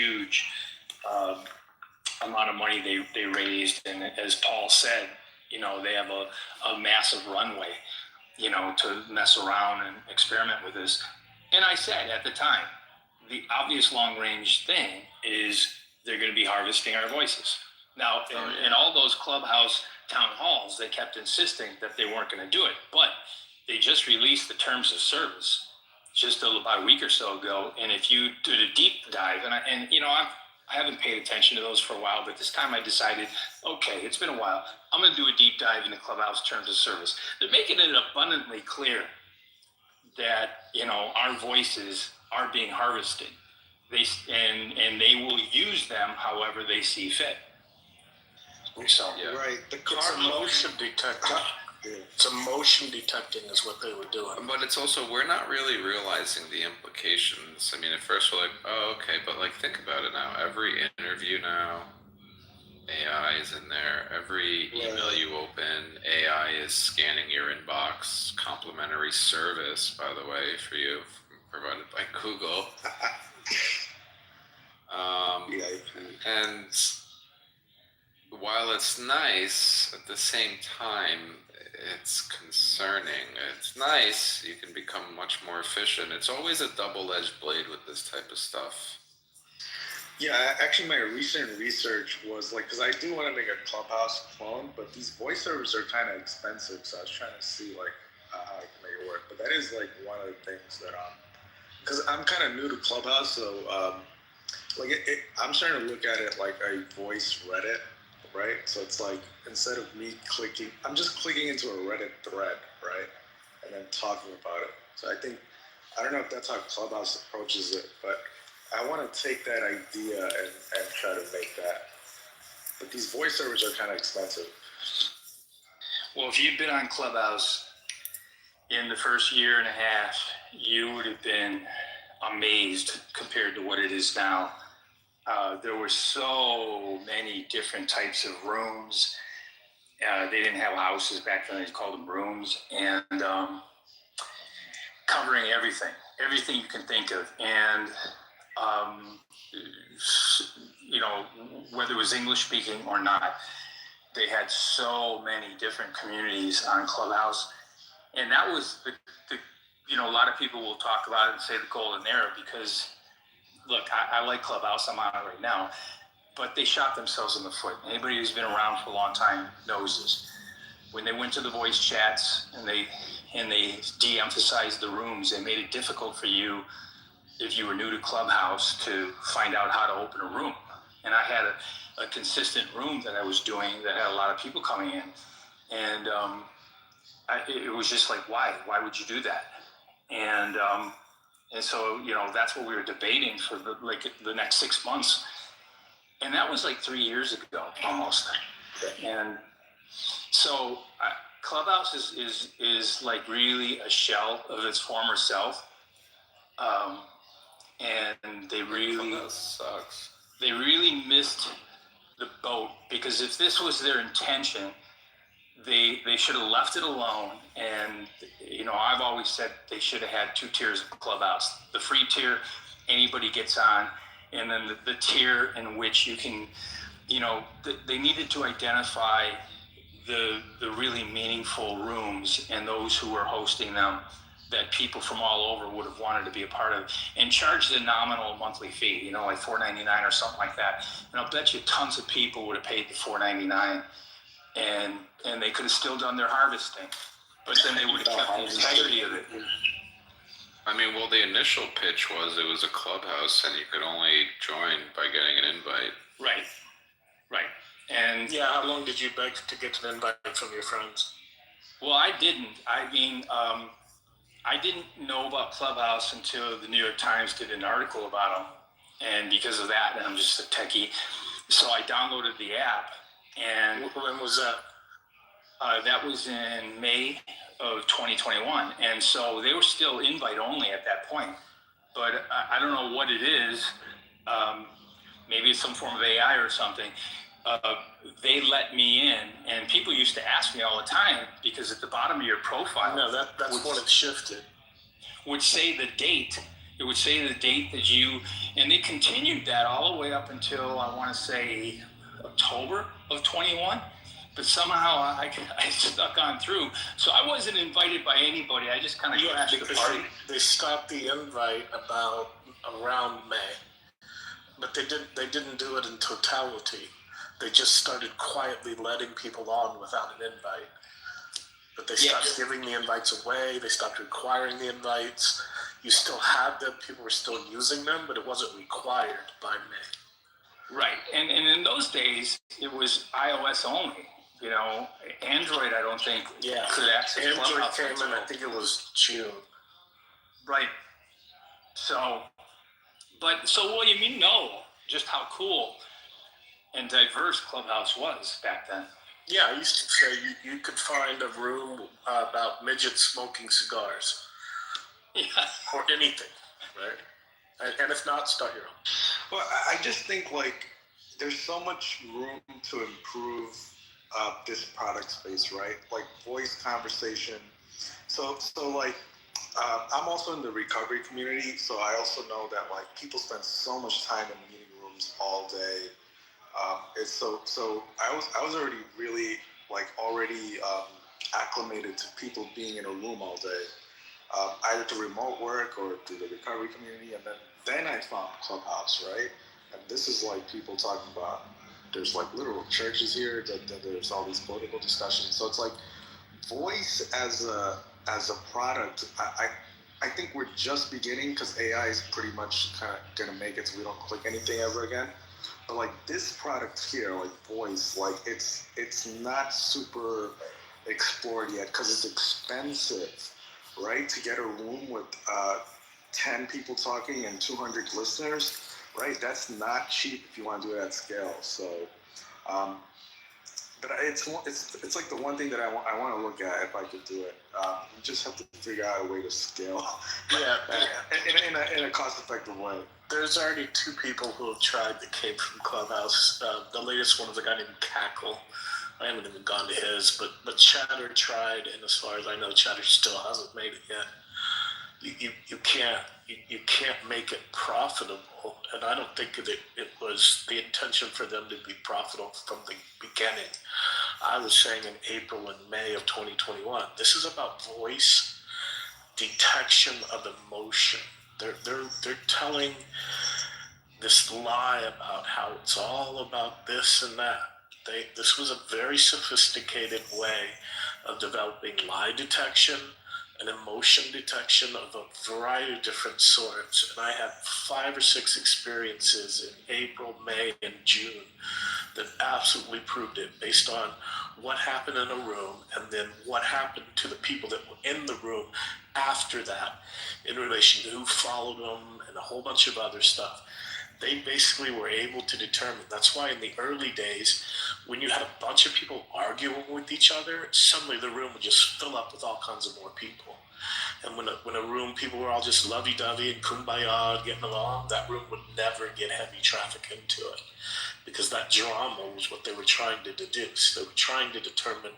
amount of money they raised, and as Paul said, they have a massive runway, to mess around and experiment with this. And I said at the time, the obvious long-range thing is they're going to be harvesting our voices. Now, in all those Clubhouse town halls, they kept insisting that they weren't going to do it, but they just released the terms of service just about a week or so ago. And if you did a deep dive, and I haven't paid attention to those for a while, but this time I decided, okay, it's been a while. I'm going to do a deep dive into Clubhouse terms of service. They're making it abundantly clear that, you know, our voices are being harvested. And they will use them however they see fit. So, right, it's a motion detector. It's a motion detecting is what they were doing. But it's also, we're not really realizing the implications. I mean, at first we're like, oh, okay, but like, think about it now. Every interview now, AI is in there. Every email you open, AI is scanning your inbox. Complimentary service, by the way, for you, provided by Google. And while it's nice, at the same time, it's concerning. It's nice, you can become much more efficient. It's always a double-edged blade with this type of stuff. Yeah, actually, my recent research was like, because I do want to make a Clubhouse clone, but these voice servers are kind of expensive, so I was trying to see like how I can make it work. But that is like one of the things that because I'm kind of new to Clubhouse, so I'm starting to look at it like a voice Reddit, right? So it's like, instead of me clicking, I'm just clicking into a Reddit thread, right? And then talking about it. So I don't know if that's how Clubhouse approaches it, but I want to take that idea and try to make that. But these voice servers are kind of expensive. Well, if you'd been on Clubhouse in the first year and a half, you would have been amazed compared to what it is now. There were so many different types of rooms. They didn't have houses back then, they called them rooms, and covering everything you can think of. And, you know, whether it was English speaking or not, they had so many different communities on Clubhouse. And that was you know, a lot of people will talk about it and say the golden era because, look, I like Clubhouse, I'm on it right now, but they shot themselves in the foot. Anybody who's been around for a long time knows this. When they went to the voice chats and they de-emphasized the rooms, they made it difficult for you, if you were new to Clubhouse, to find out how to open a room. And I had a consistent room that I was doing that had a lot of people coming in. And it was just like, why? Why would you do that? And so, you know, that's what we were debating for the next 6 months. And that was like 3 years ago, almost. And so Clubhouse is like really a shell of its former self. And they really sucks. They really missed the boat, because if this was their intention, they should have left it alone. And, you know, I've always said they should have had 2 tiers of Clubhouse. The free tier, anybody gets on, and then the tier in which you can, you know, they needed to identify the really meaningful rooms and those who were hosting them that people from all over would have wanted to be a part of, and charge the nominal monthly fee, you know, like $4.99 or something like that. And I'll bet you tons of people would have paid the $4.99, and they could have still done their harvesting, but then they would have kept the integrity of it. I mean, well, the initial pitch was it was a Clubhouse and you could only join by getting an invite. Right. And yeah, how long did you beg to get an invite from your friends? Well, I didn't. I mean, I didn't know about Clubhouse until the New York Times did an article about them. And because of that, I'm just a techie. So I downloaded the app. And when was that? That was in May of 2021. And so they were still invite only at that point. But I don't know what it is. Maybe it's some form of AI or something. They let me in, and people used to ask me all the time, because at the bottom of your profile, no, that's when it shifted, would say the date. It would say the date that you, and they continued that all the way up until, I want to say, October of 21. But somehow I stuck on through. So I wasn't invited by anybody. I just kind of crashed the party. They stopped the invite about around May, but they didn't do it in totality. They just started quietly letting people on without an invite. But they stopped giving the invites away. They stopped requiring the invites. You still had them. People were still using them, but it wasn't required by May. Right. And in those days, it was iOS only. You know, Android, I don't think could access Android Clubhouse. came in, I think it was June. Right. So, William, you know just how cool and diverse Clubhouse was back then. Yeah, I used to say you could find a room about midgets smoking cigars. Yeah. Or anything, right? And if not, start your own. Well, I just think like there's so much room to improve this product space, right? Like voice conversation. So like I'm also in the recovery community, so I also know that like people spend so much time in meeting rooms all day. It's so I was already really like acclimated to people being in a room all day. Either to remote work or to the recovery community, and then I found Clubhouse, right? And this is like people talking about. There's like literal churches here. That there's all these political discussions. So it's like voice as a product. I think we're just beginning because AI is pretty much kind of gonna make it so we don't click anything ever again. But like this product here, like voice, like it's not super explored yet because it's expensive. Right, to get a room with 10 people talking and 200 listeners, right? That's not cheap if you want to do it at scale. So, but it's like the one thing that I want to look at if I could do it. You just have to figure out a way to scale. Yeah, in a cost-effective way. There's already 2 people who have tried that came from Clubhouse. The latest one was a guy named Cackle. I haven't even gone to his, but Chatter tried, and as far as I know, Chatter still hasn't made it yet. You can't make it profitable, and I don't think it was the intention for them to be profitable from the beginning. I was saying in April and May of 2021, this is about voice detection of emotion. They're telling this lie about how it's all about this and that. This was a very sophisticated way of developing lie detection and emotion detection of a variety of different sorts. And I had 5 or 6 experiences in April, May, and June that absolutely proved it based on what happened in a room and then what happened to the people that were in the room after that in relation to who followed them and a whole bunch of other stuff. They basically were able to determine. That's why in the early days, when you had a bunch of people arguing with each other, suddenly the room would just fill up with all kinds of more people. And when a room, people were all just lovey-dovey and kumbaya getting along, that room would never get heavy traffic into it. Because that drama was what they were trying to deduce. They were trying to determine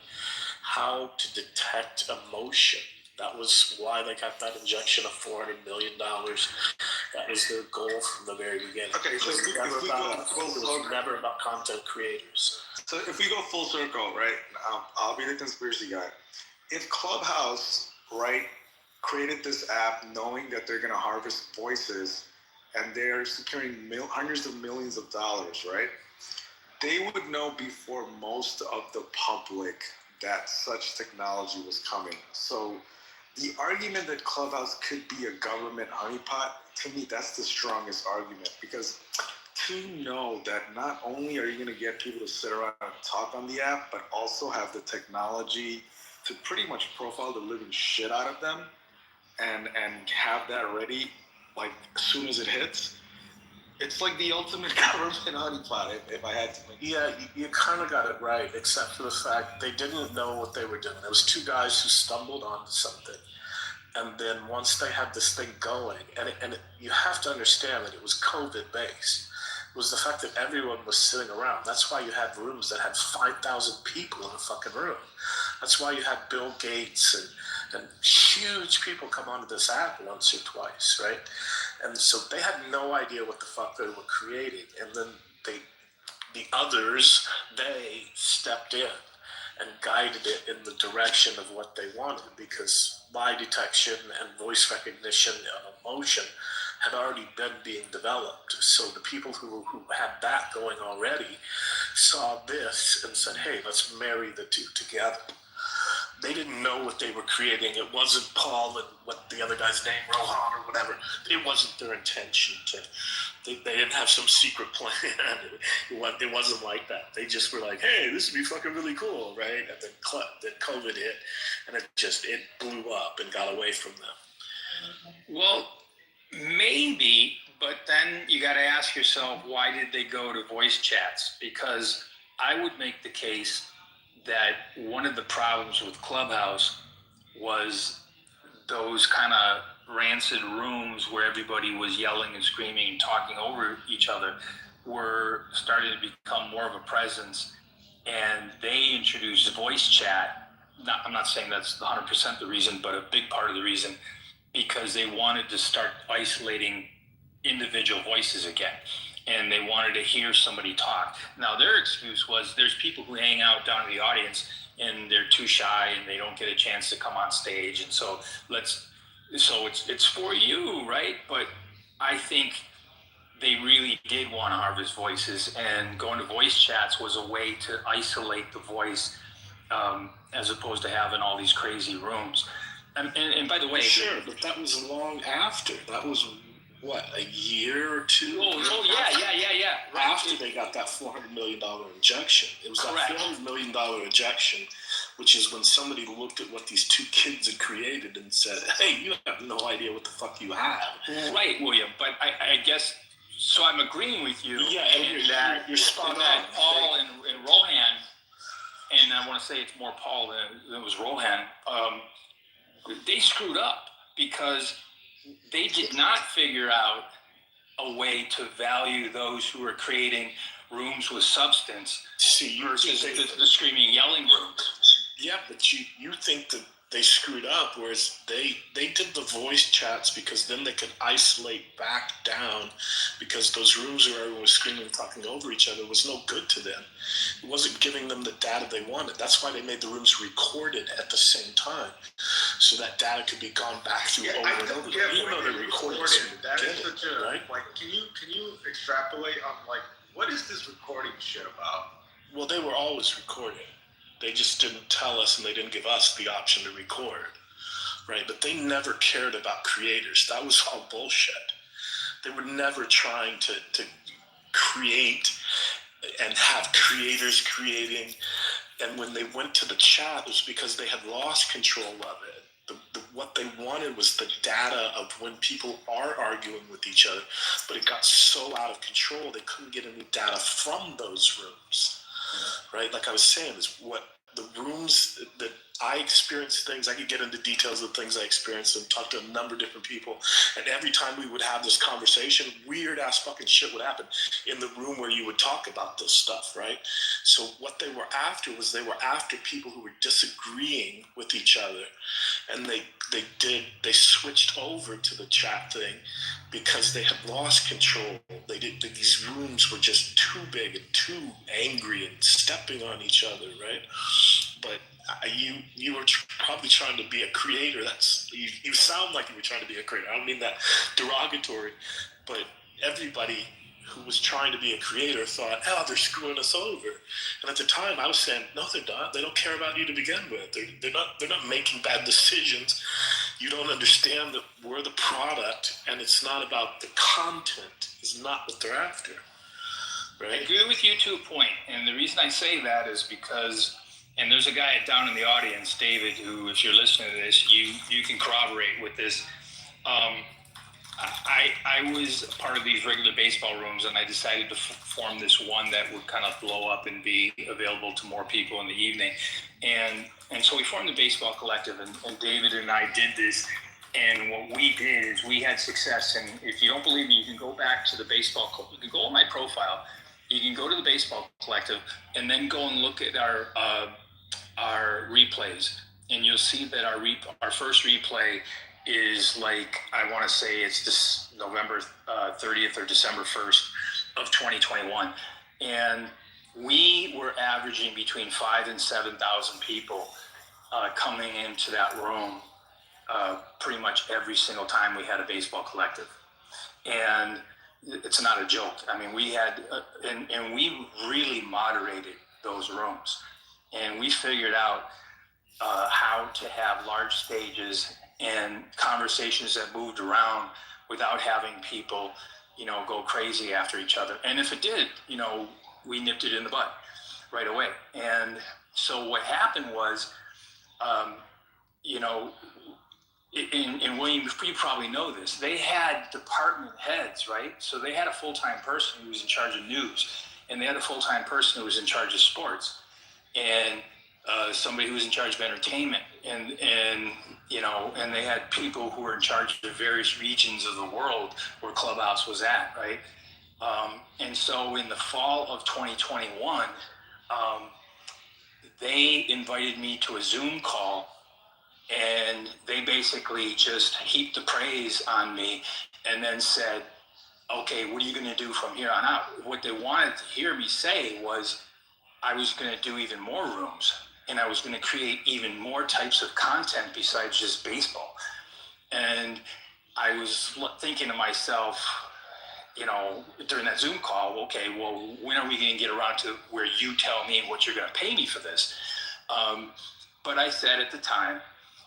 how to detect emotion. That was why they got that injection of $400 million. That was their goal from the very beginning. Okay, so it was never about content creators. So if we go full circle, right, I'll be the conspiracy guy. If Clubhouse, right, created this app knowing that they're going to harvest voices and they're securing hundreds of millions of dollars, right, they would know before most of the public that such technology was coming. So the argument that Clubhouse could be a government honeypot, to me, that's the strongest argument, because to know that not only are you going to get people to sit around and talk on the app, but also have the technology to pretty much profile the living shit out of them and have that ready like as soon as it hits. It's like the ultimate government honeypot, if I had to. Yeah, you kind of got it right, except for the fact they didn't know what they were doing. There was 2 guys who stumbled onto something. And then once they had this thing going, you have to understand that it was COVID-based. It was the fact that everyone was sitting around. That's why you had rooms that had 5,000 people in a fucking room. That's why you had Bill Gates and huge people come onto this app once or twice, right? And so they had no idea what the fuck they were creating. And then the others, they stepped in and guided it in the direction of what they wanted, because lie detection and voice recognition of emotion had already been being developed. So the people who had that going already saw this and said, hey, let's marry the 2 together. They didn't know what they were creating. It wasn't Paul and what the other guy's name, Rohan or whatever. It wasn't their intention to. They didn't have some secret plan. It wasn't like that. They just were like, hey, this would be fucking really cool, right? And then COVID hit, and it blew up and got away from them. Well, maybe, but then you got to ask yourself, why did they go to voice chats? Because I would make the case that one of the problems with Clubhouse was those kind of rancid rooms where everybody was yelling and screaming and talking over each other were starting to become more of a presence, and they introduced voice chat. I'm not saying that's 100% the reason, but a big part of the reason, because they wanted to start isolating individual voices again, and they wanted to hear somebody talk. Now, their excuse was there's people who hang out down in the audience and they're too shy and they don't get a chance to come on stage, and so it's for you, right? But I think they really did want to harvest voices, and going to voice chats was a way to isolate the voice, as opposed to having all these crazy rooms. And by the way, sure, but that was long after. That was what, a year or two? Oh yeah. Right. After they got that $400 million injection. It was Correct. That $400 million injection, which is when somebody looked at what these two kids had created and said, hey, you have no idea what the fuck you have. Right, William, but I guess, so I'm agreeing with you. Yeah, and you're spot on. That Paul and Rohan, and I want to say it's more Paul than it was Rohan, they screwed up because they did not figure out a way to value those who are creating rooms with substance versus the screaming, yelling rooms. Yeah, but you think that they screwed up, whereas they did the voice chats because then they could isolate back down, because those rooms where everyone was screaming and talking over each other was no good to them. It wasn't giving them the data they wanted. That's why they made the rooms recorded at the same time, so that data could be gone back through over and over. Even though they recorded it, that is such a right? Like, can you extrapolate on like what is this recording shit about? Well, they were always recorded. They just didn't tell us, and they didn't give us the option to record, right? But they never cared about creators. That was all bullshit. They were never trying to create and have creators creating. And when they went to the chat, it was because they had lost control of it. What they wanted was the data of when people are arguing with each other, but it got so out of control they couldn't get any data from those rooms. Right, like I was saying, is what the rooms that I experienced things. I could get into details of things I experienced and talk to a number of different people. And every time we would have this conversation, weird ass fucking shit would happen in the room where you would talk about this stuff, right? So what they were after was they were after people who were disagreeing with each other, and they switched over to the chat thing because they had lost control. These rooms were just too big and too angry and stepping on each other, right? But you were probably trying to be a creator. You sound like you were trying to be a creator. I don't mean that derogatory, but everybody who was trying to be a creator thought, oh, they're screwing us over. And at the time, I was saying, no, they're not. They don't care about you to begin with. They're not making bad decisions. You don't understand that we're the product, and it's not about the content. It's not what they're after. Right? I agree with you to a point, and the reason I say that is because, and there's a guy down in the audience, David, who, if you're listening to this, you can corroborate with this. I was part of these regular baseball rooms, and I decided to form this one that would kind of blow up and be available to more people in the evening. And so we formed the Baseball Collective, and David and I did this. And what we did is we had success. And if you don't believe me, you can go back to the baseball. You can go on my profile. You can go to the Baseball Collective, and then go and look at our replays, and you'll see that our first replay is like, I want to say it's this November 30th or December 1st of 2021. And we were averaging between 5,000 and 7,000 people coming into that room pretty much every single time we had a Baseball Collective. And it's not a joke. I mean, we had, and we really moderated those rooms. And we figured out how to have large stages and conversations that moved around without having people, go crazy after each other. And if it did, we nipped it in the bud right away. And so what happened was, and William, you probably know this, they had department heads, right? So they had a full-time person who was in charge of news, and they had a full-time person who was in charge of sports, and somebody who was in charge of entertainment, and and they had people who were in charge of various regions of the world where Clubhouse was at, right? And so in the fall of 2021, they invited me to a Zoom call, and they basically just heaped the praise on me and then said, okay, what are you going to do from here on out? What they wanted to hear me say was I was going to do even more rooms, and I was going to create even more types of content besides just baseball. And I was thinking to myself, during that Zoom call, okay, well, when are we going to get around to where you tell me what you're going to pay me for this? But I said at the time,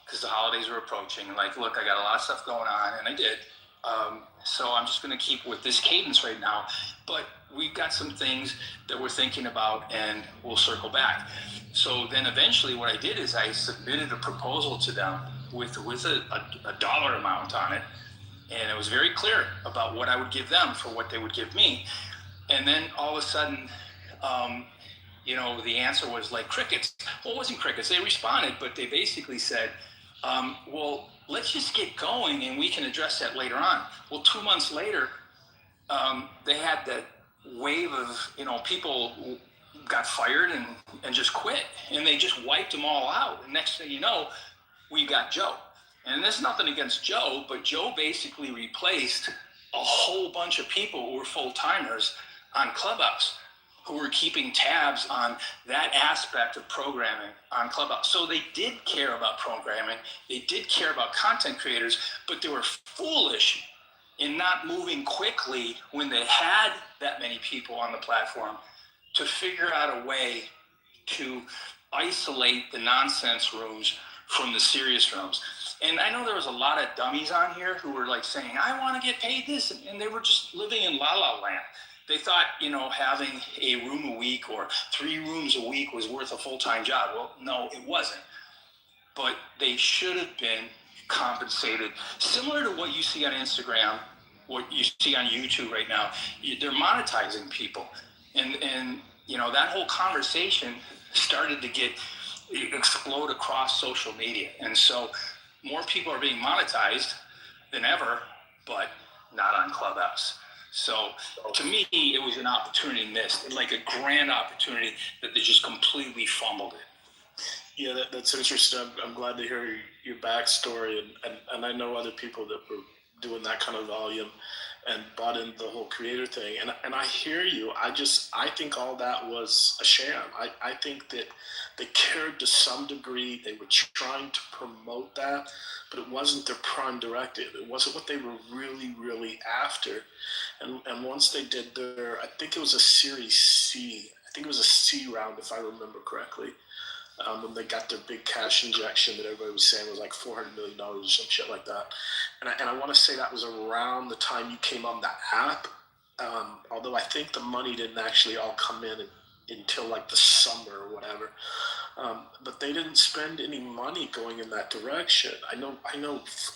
because the holidays were approaching, like, look, I got a lot of stuff going on, and I did. So I'm just going to keep with this cadence right now. But we've got some things that we're thinking about, and we'll circle back. So then eventually what I did is I submitted a proposal to them with a dollar amount on it. And it was very clear about what I would give them for what they would give me. And then all of a sudden, the answer was like crickets. Well, it wasn't crickets. They responded, but they basically said, well, let's just get going and we can address that later on. Well, 2 months later, they had that wave of, people got fired and just quit. And they just wiped them all out. And next thing you know, we got Joe. And there's nothing against Joe, but Joe basically replaced a whole bunch of people who were full-timers on Clubhouse, who were keeping tabs on that aspect of programming on Clubhouse. So they did care about programming, they did care about content creators, but they were foolish in not moving quickly when they had that many people on the platform to figure out a way to isolate the nonsense rooms from the serious rooms. And I know there was a lot of dummies on here who were like saying, I want to get paid this. And they were just living in la la land. They thought, having a room a week or 3 rooms a week was worth a full-time job. Well, no, it wasn't. But they should have been compensated similar to what you see on Instagram, what you see on YouTube right now. They're monetizing people. And that whole conversation started to explode across social media. And so more people are being monetized than ever, but not on Clubhouse. So to me, it was an opportunity missed, like a grand opportunity that they just completely fumbled it. Yeah, that's interesting. I'm glad to hear your backstory, and I know other people that were doing that kind of volume and bought into the whole creator thing. And I hear you. I think all that was a sham. I think that they cared to some degree. They were trying to promote that, but it wasn't their prime directive. It wasn't what they were really, really after. And once they did I think it was a Series C. I think it was a C round, if I remember correctly. When they got their big cash injection that everybody was saying was like $400 million or some shit like that. And I want to say that was around the time you came on the app. Although I think the money didn't actually all come in until like the summer or whatever. But they didn't spend any money going in that direction. I know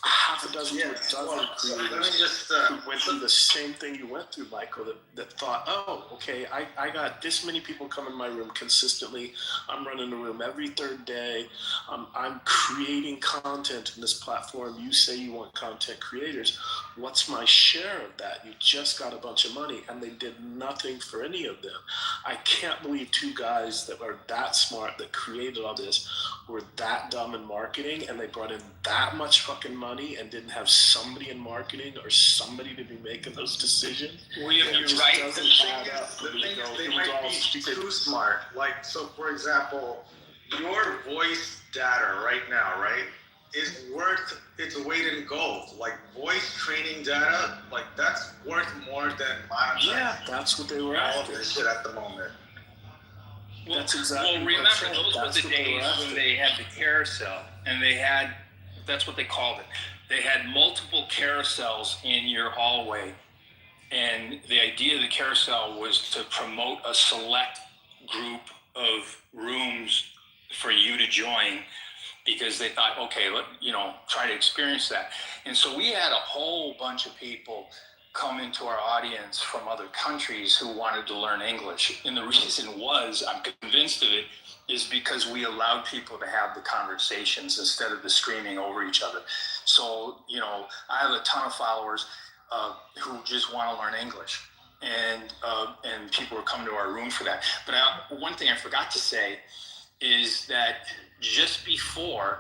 half a dozen to a dozen creators who went through the same thing you went through, Michael, that thought, oh, okay, I got this many people come in my room consistently. I'm running the room every third day. I'm creating content in this platform. You say you want content creators. What's my share of that? You just got a bunch of money, and they did nothing for any of them. I can't believe 2 guys that are that smart that created all this were that dumb in marketing, and they brought in that much fucking money and didn't have somebody in marketing or somebody to be making those decisions. William, It you're just right. doesn't add up. The thing is, they It was might all be stupid. too smart. Like, so for example, your voice data right now, right, is worth its weight in gold. Like voice training data, like that's worth more than monetizing. Yeah, that's what they were all of after. this shit at the moment. Well, That's exactly well, what I'm remember, saying. those were That's the what they were days after. when they had the carousel, and that's what they called it. They had multiple carousels in your hallway, and the idea of the carousel was to promote a select group of rooms for you to join, because they thought, okay, try to experience that. And so we had a whole bunch of people come into our audience from other countries who wanted to learn English. And the reason was, I'm convinced of it, is because we allowed people to have the conversations instead of the screaming over each other. So, I have a ton of followers who just want to learn English. And people are coming to our room for that. But one thing I forgot to say is that just before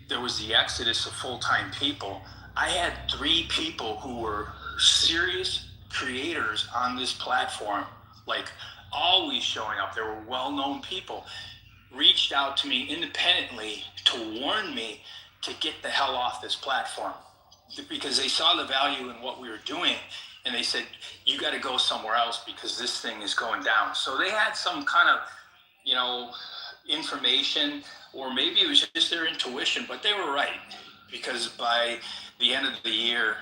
there was the exodus of full-time people, I had 3 people who were serious creators on this platform, like always showing up. They were well-known people, reached out to me independently to warn me to get the hell off this platform, because they saw the value in what we were doing, and they said, you got to go somewhere else because this thing is going down. So they had some kind of, information, or maybe it was just their intuition, but they were right, because by the end of the year,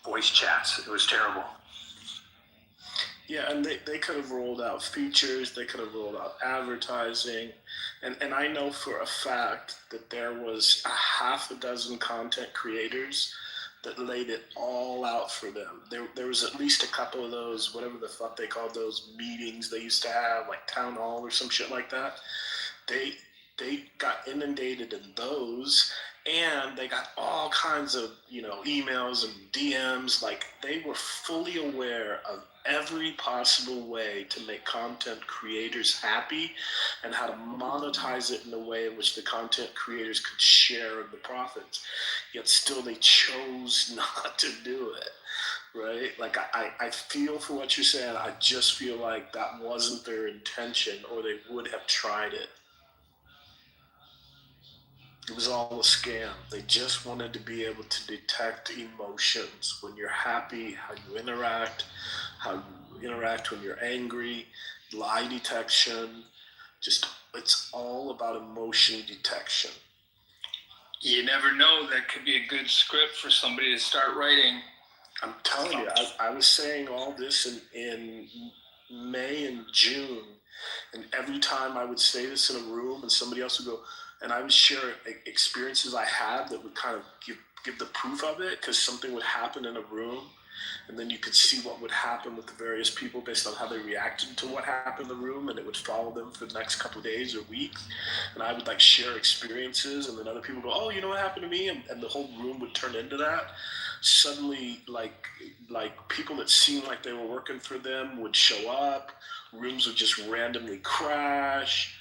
voice chats, it was terrible. Yeah, and they could have rolled out features, they could have rolled out advertising, and I know for a fact that there was a half a dozen content creators that laid it all out for them. There was at least a couple of those, whatever the fuck they called those meetings they used to have, like town hall or some shit like that. They got inundated in those, and they got all kinds of, emails and DMs. Like, they were fully aware of every possible way to make content creators happy and how to monetize it in a way in which the content creators could share in the profits. Yet still they chose not to do it, right? Like, I feel for what you're saying. I just feel like that wasn't their intention, or they would have tried it. It was all a scam. They just wanted to be able to detect emotions. When you're happy, how you interact when you're angry, lie detection. It's all about emotion detection. You never know, that could be a good script for somebody to start writing. I'm telling you, I was saying all this in May and June, and every time I would say this in a room and somebody else would go, and I would share experiences I had that would kind of give the proof of it, because something would happen in a room, and then you could see what would happen with the various people based on how they reacted to what happened in the room, and it would follow them for the next couple of days or weeks. And I would share experiences, and then other people go, oh, you know what happened to me? And the whole room would turn into that. Suddenly, like people that seemed like they were working for them would show up. Rooms would just randomly crash.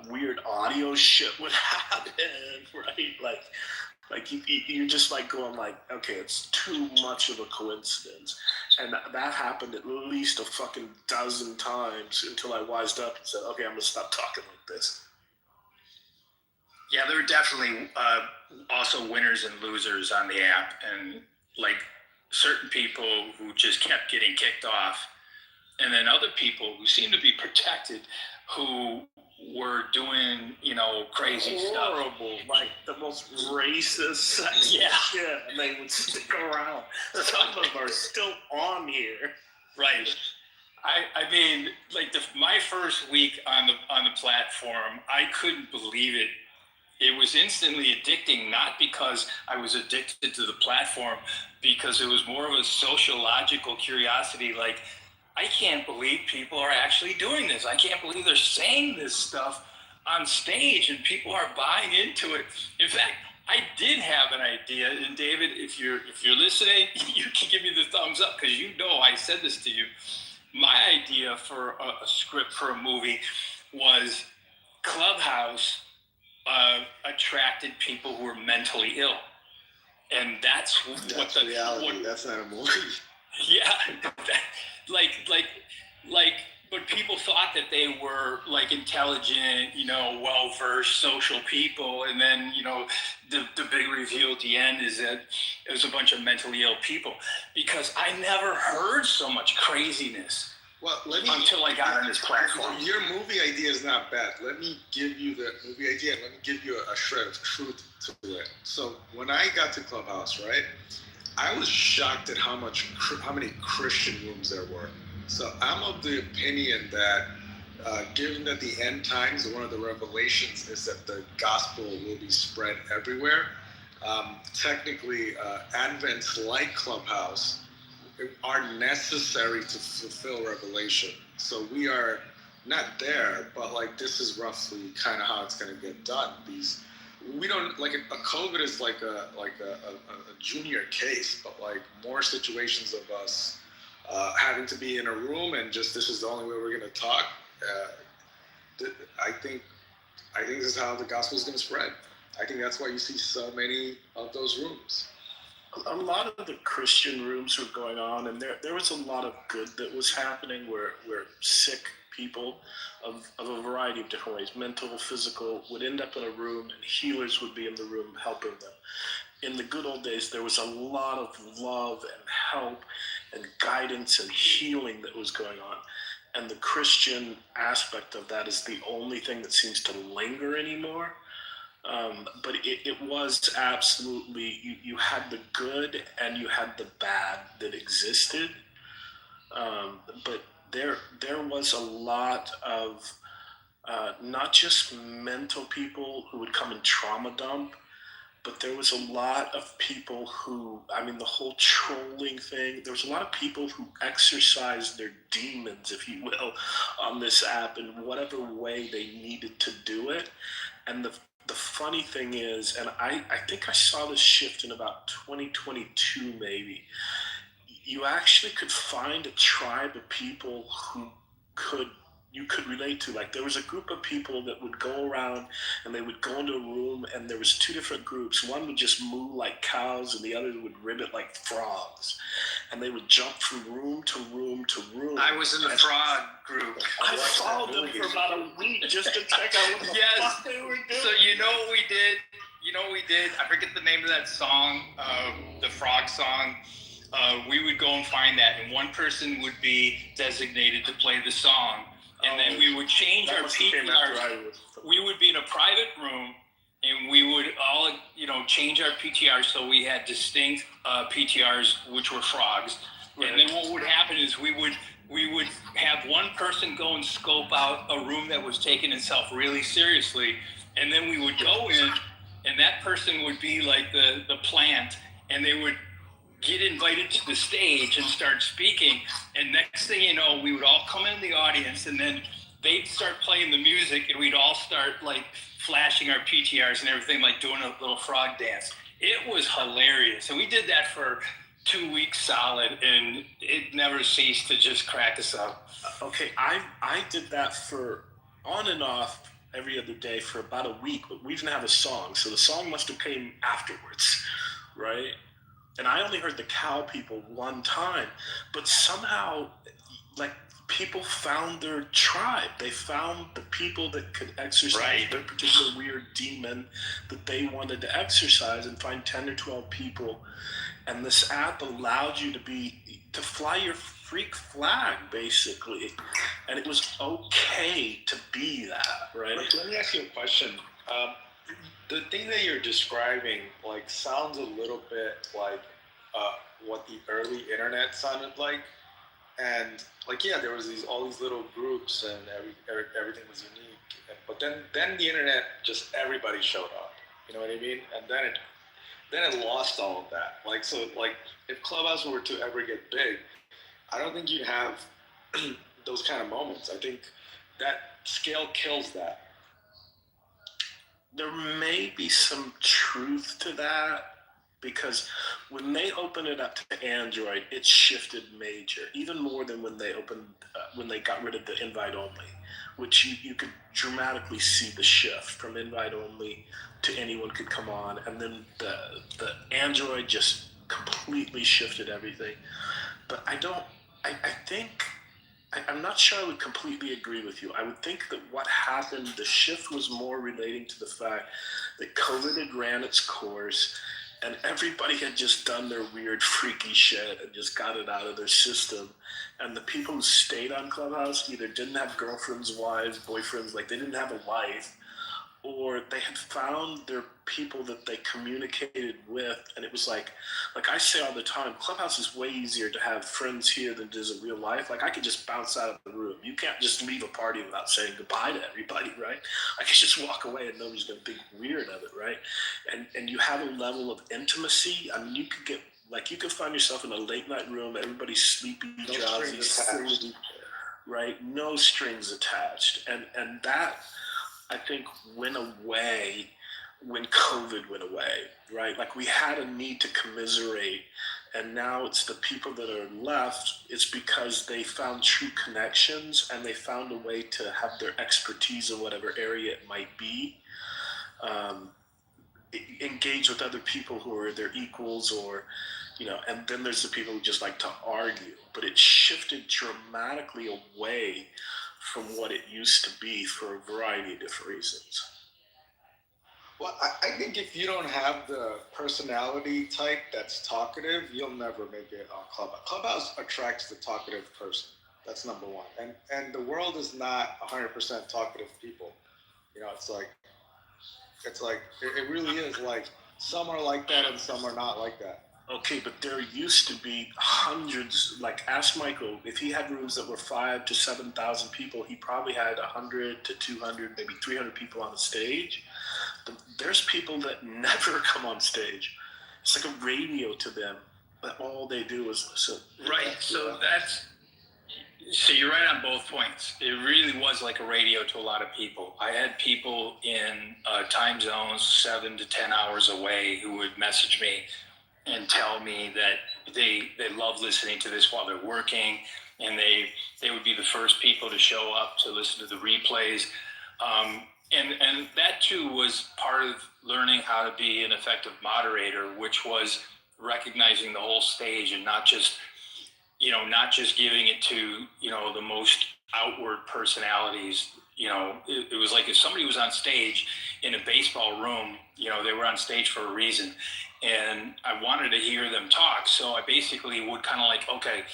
Weird audio shit would happen, right? Like you're just going okay, it's too much of a coincidence. And that happened at least a fucking dozen times until I wised up and said, okay, I'm gonna stop talking like this. Yeah, there were definitely also winners and losers on the app, and certain people who just kept getting kicked off, and then other people who seemed to be protected, who were doing, crazy horrible stuff. Like the most racist shit, and they would stick around. Some of them are still on here. Right. I mean, my first week on the platform, I couldn't believe it. It was instantly addicting, not because I was addicted to the platform, because it was more of a sociological curiosity. I can't believe people are actually doing this. I can't believe they're saying this stuff on stage and people are buying into it. In fact, I did have an idea, and David, if you're listening, you can give me the thumbs up, because I said this to you. My idea for a script for a movie was Clubhouse attracted people who were mentally ill, and that's reality. That's not a movie. Yeah, but people thought that they were intelligent, well-versed social people, and then the big reveal at the end is that it was a bunch of mentally ill people, because I never heard so much craziness. Well, until I got on this platform. Your movie idea is not bad. Let me give you the movie idea. Let me give you a shred of truth to it. So when I got to Clubhouse, right, I was shocked at how many Christian rooms there were. So I'm of the opinion that given that the end times, one of the revelations is that the gospel will be spread everywhere. Technically, Advents like Clubhouse are necessary to fulfill Revelation. So we are not there, but like this is roughly kind of how it's going to get done. We don't like a COVID is like a junior case, but like more situations of us having to be in a room and just this is the only way we're going to talk. I think this is how the gospel is going to spread. I think that's why you see so many of those rooms. A lot of the Christian rooms were going on, and there was a lot of good that was happening where sick people of a variety of different ways, mental, physical, would end up in a room and healers would be in the room helping them. In the good old days, there was a lot of love and help and guidance and healing that was going on. And the Christian aspect of that is the only thing that seems to linger anymore. But it was absolutely, you had the good and you had the bad that existed. But there was a lot of not just mental people who would come and trauma dump, but there was a lot of people who, I mean, the whole trolling thing, there was a lot of people who exercised their demons, if you will, on this app in whatever way they needed to do it. And the funny thing is, and I think I saw this shift in about 2022 maybe, you actually could find a tribe of people who you could relate to. Like there was a group of people that would go around and they would go into a room and there was two different groups. One would just moo like cows and the other would ribbit like frogs. And they would jump from room to room to room. I was in the frog group. I followed them for about a week just to check out what the fuck they were doing. So you know what we did? I forget the name of that song, the frog song. We would go and find that, and one person would be designated to play the song. And then we would change our PTRs. We would be in a private room, and we would all, change our PTRs so we had distinct PTRs, which were frogs. Right. And then what would happen is we would have one person go and scope out a room that was taking itself really seriously, and then we would go in, and that person would be like the plant, and they would get invited to the stage and start speaking, and next thing you know, we would all come in the audience, and then they'd start playing the music, and we'd all start like flashing our PTRs and everything, like doing a little frog dance. It was hilarious, and we did that for 2 weeks solid, and it never ceased to just crack us up. Okay, I did that for on and off every other day for about a week, but we didn't have a song, so the song must have came afterwards, right? And I only heard the cow people one time, but somehow, like, people found their tribe. They found the people that could exercise their particular weird demon that they wanted to exercise and find 10 or 12 people. And this app allowed you to fly your freak flag, basically. And it was okay to be that, right? Let me ask you a question. The thing that you're describing sounds a little bit like what the early internet sounded like, and there was all these little groups and everything was unique, but then the internet, just everybody showed up, you know what I mean? And then it lost all of that. If Clubhouse were to ever get big, I don't think you'd have those kind of moments. I think that scale kills that. There may be some truth to that, because when they opened it up to Android, it shifted major, even more than when they got rid of the invite only, which you could dramatically see the shift from invite only to anyone could come on, and then the Android just completely shifted everything. But I'm not sure I would completely agree with you. I would think that what happened, the shift was more relating to the fact that COVID had ran its course and everybody had just done their weird, freaky shit and just got it out of their system. And the people who stayed on Clubhouse either didn't have girlfriends, wives, boyfriends, they didn't have a life, or they had found their people that they communicated with, and it was like I say all the time, Clubhouse is way easier to have friends here than it is in real life. Like I could just bounce out of the room. You can't just leave a party without saying goodbye to everybody, right? I can just walk away and nobody's going to think weird of it, right? And you have a level of intimacy. I mean, you could get you could find yourself in a late night room, everybody's sleepy, drowsy, silly, right? No strings attached, and that I think went away when COVID went away, right? Like we had a need to commiserate, and now it's the people that are left. It's because they found true connections and they found a way to have their expertise in whatever area it might be. Engage with other people who are their equals, or and then there's the people who just like to argue. But it shifted dramatically away from what it used to be for a variety of different reasons. Well, I think if you don't have the personality type that's talkative, you'll never make it on Clubhouse. Clubhouse attracts the talkative person. That's number one. And the world is not 100% talkative people. It's like it really is like some are like that and some are not like that. Okay, but there used to be hundreds. Like, ask Michael, if he had rooms that were 5,000 to 7,000 people, he probably had 100 to 200, maybe 300 people on the stage. There's people that never come on stage. It's like a radio to them, but all they do is listen. Right. So you're right on both points. It really was like a radio to a lot of people. I had people in time zones 7 to 10 hours away who would message me and tell me that they love listening to this while they're working, and they would be the first people to show up to listen to the replays. And that too was part of learning how to be an effective moderator, which was recognizing the whole stage and not just giving it to, the most outward personalities. It was like if somebody was on stage in a baseball room, they were on stage for a reason. And I wanted to hear them talk. So I basically would kind of like, okay,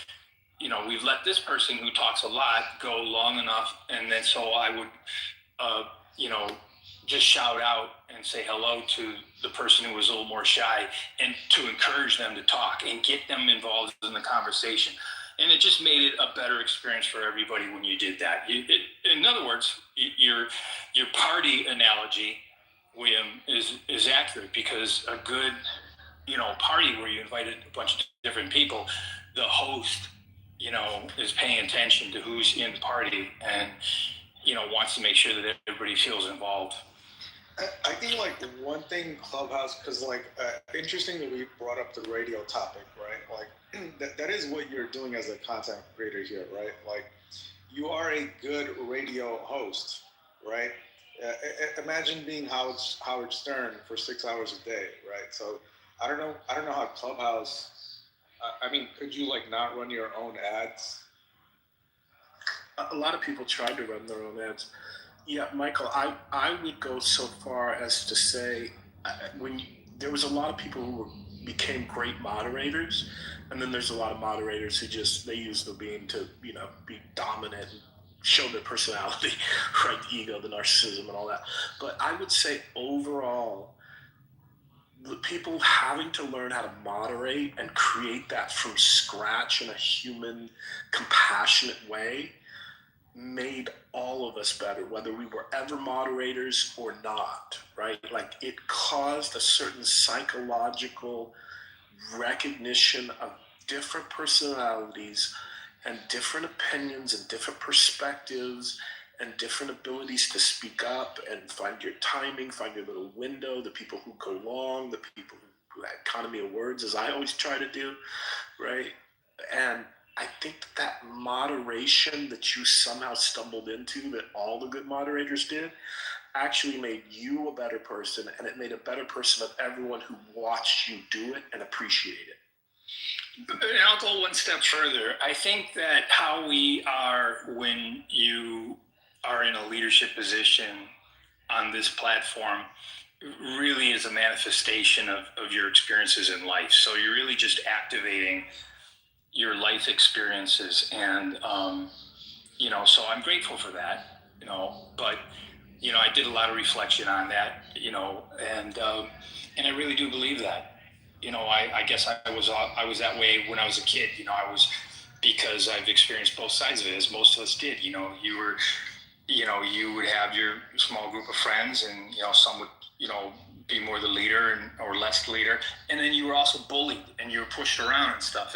we've let this person who talks a lot go long enough. And then so I would, just shout out and say hello to the person who was a little more shy, and to encourage them to talk and get them involved in the conversation. And it just made it a better experience for everybody when you did that. In other words, your party analogy, William, is accurate, because a good, party where you invited a bunch of different people, the host, is paying attention to who's in the party and, wants to make sure that everybody feels involved. I think like one thing Clubhouse, because interesting that we brought up the radio topic, right? Like that is what you're doing as a content creator here, right? Like you are a good radio host, right? Imagine being Howard Stern for 6 hours a day, right? So I don't know how Clubhouse. I mean, could you not run your own ads? A lot of people tried to run their own ads. Yeah, Michael, I would go so far as to say there was a lot of people who became great moderators, and then there's a lot of moderators who they use the beam to be dominant and show their personality, right? The ego, the narcissism, and all that. But I would say overall, the people having to learn how to moderate and create that from scratch in a human, compassionate way made all of us better, whether we were ever moderators or not, right? Like it caused a certain psychological recognition of different personalities and different opinions and different perspectives and different abilities to speak up and find your timing, find your little window, the people who go long, the people who have economy of words, as I always try to do, right? And I think that moderation that you somehow stumbled into, that all the good moderators did, actually made you a better person, and it made a better person of everyone who watched you do it and appreciate it. And I'll go one step further. I think that how we are when you are in a leadership position on this platform really is a manifestation of your experiences in life. So you're really just activating your life experiences, and so I'm grateful for that, but I did a lot of reflection on that, and I really do believe that. I guess I was that way when I was a kid. I was, because I've experienced both sides of it, as most of us did. You would have your small group of friends, and some would be more the leader or less leader, and then you were also bullied and you were pushed around and stuff.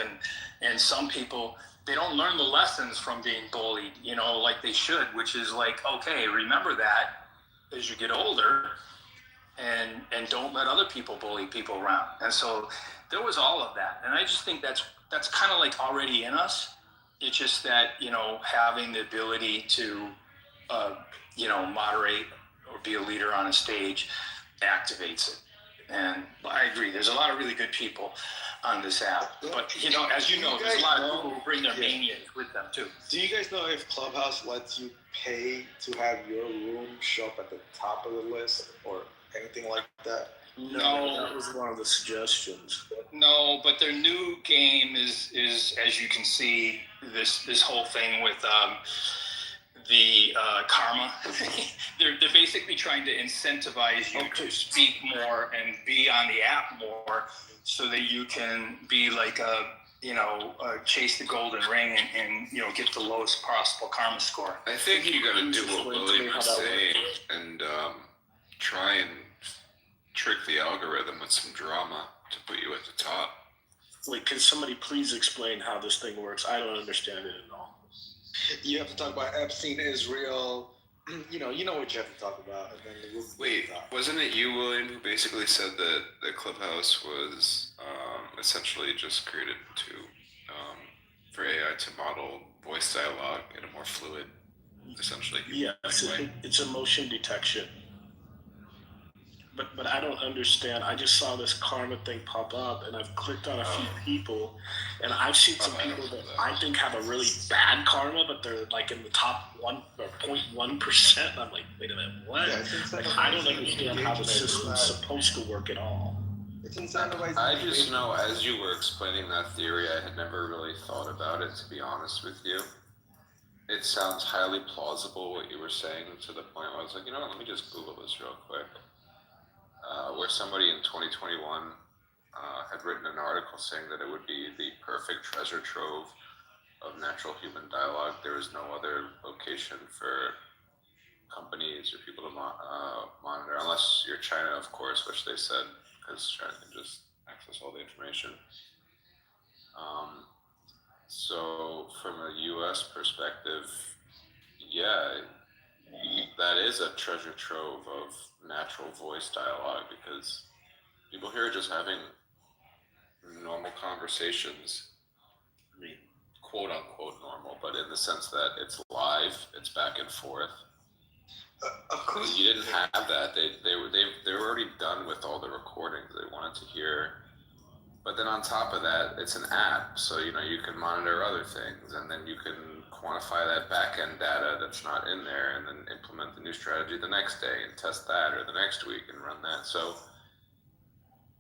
And some people, they don't learn the lessons from being bullied, like they should, which is like, okay, remember that as you get older, and don't let other people bully people around. And so there was all of that, and I just think that's kind of like already in us. It's just that having the ability to moderate or be a leader on a stage activates it. And I agree, there's a lot of really good people on this app, but as you know, there's a lot of people who bring their manias with them too. Do you guys know if Clubhouse lets you pay to have your room show up at the top of the list or anything like that? No, that was one of the suggestions. No, but their new game is as you can see, this whole thing with the karma. they're basically trying to incentivize you to speak more and be on the app more, so that you can be like chase the golden ring and get the lowest possible karma score. I think you got to do what William was saying and try and trick the algorithm with some drama to put you at the top. Wait, can somebody please explain how this thing works? I don't understand it at all. You have to talk about Epstein, Israel. You know what you have to talk about. And then Wait, wasn't it you, William, who basically said that the Clubhouse was essentially just created for AI to model voice dialogue in a more fluid, essentially? Yes, it's emotion detection. But I don't understand. I just saw this karma thing pop up, and I've clicked on a few people, and I've seen some people that I think have a really bad karma, but they're like in the top 1 or 0.1%. I'm like, wait a minute, what? I don't understand how the system's supposed to work at all. It's incentivizing. I just know, as you were explaining that theory, I had never really thought about it, to be honest with you. It sounds highly plausible what you were saying, to the point where I was like, let me just Google this real quick. Where somebody in 2021 had written an article saying that it would be the perfect treasure trove of natural human dialogue. There is no other location for companies or people to monitor, unless you're China, of course, which they said, because China can just access all the information. So from a U.S. perspective, yeah, that is a treasure trove of natural voice dialogue, because people here are just having normal conversations. I mean, quote unquote normal, but in the sense that it's live, it's back and forth. You didn't have that. They were already done with all the recordings they wanted to hear. But then on top of that, it's an app, so you can monitor other things, and then you can quantify that back-end data that's not in there, and then implement the new strategy the next day and test that, or the next week and run that. So,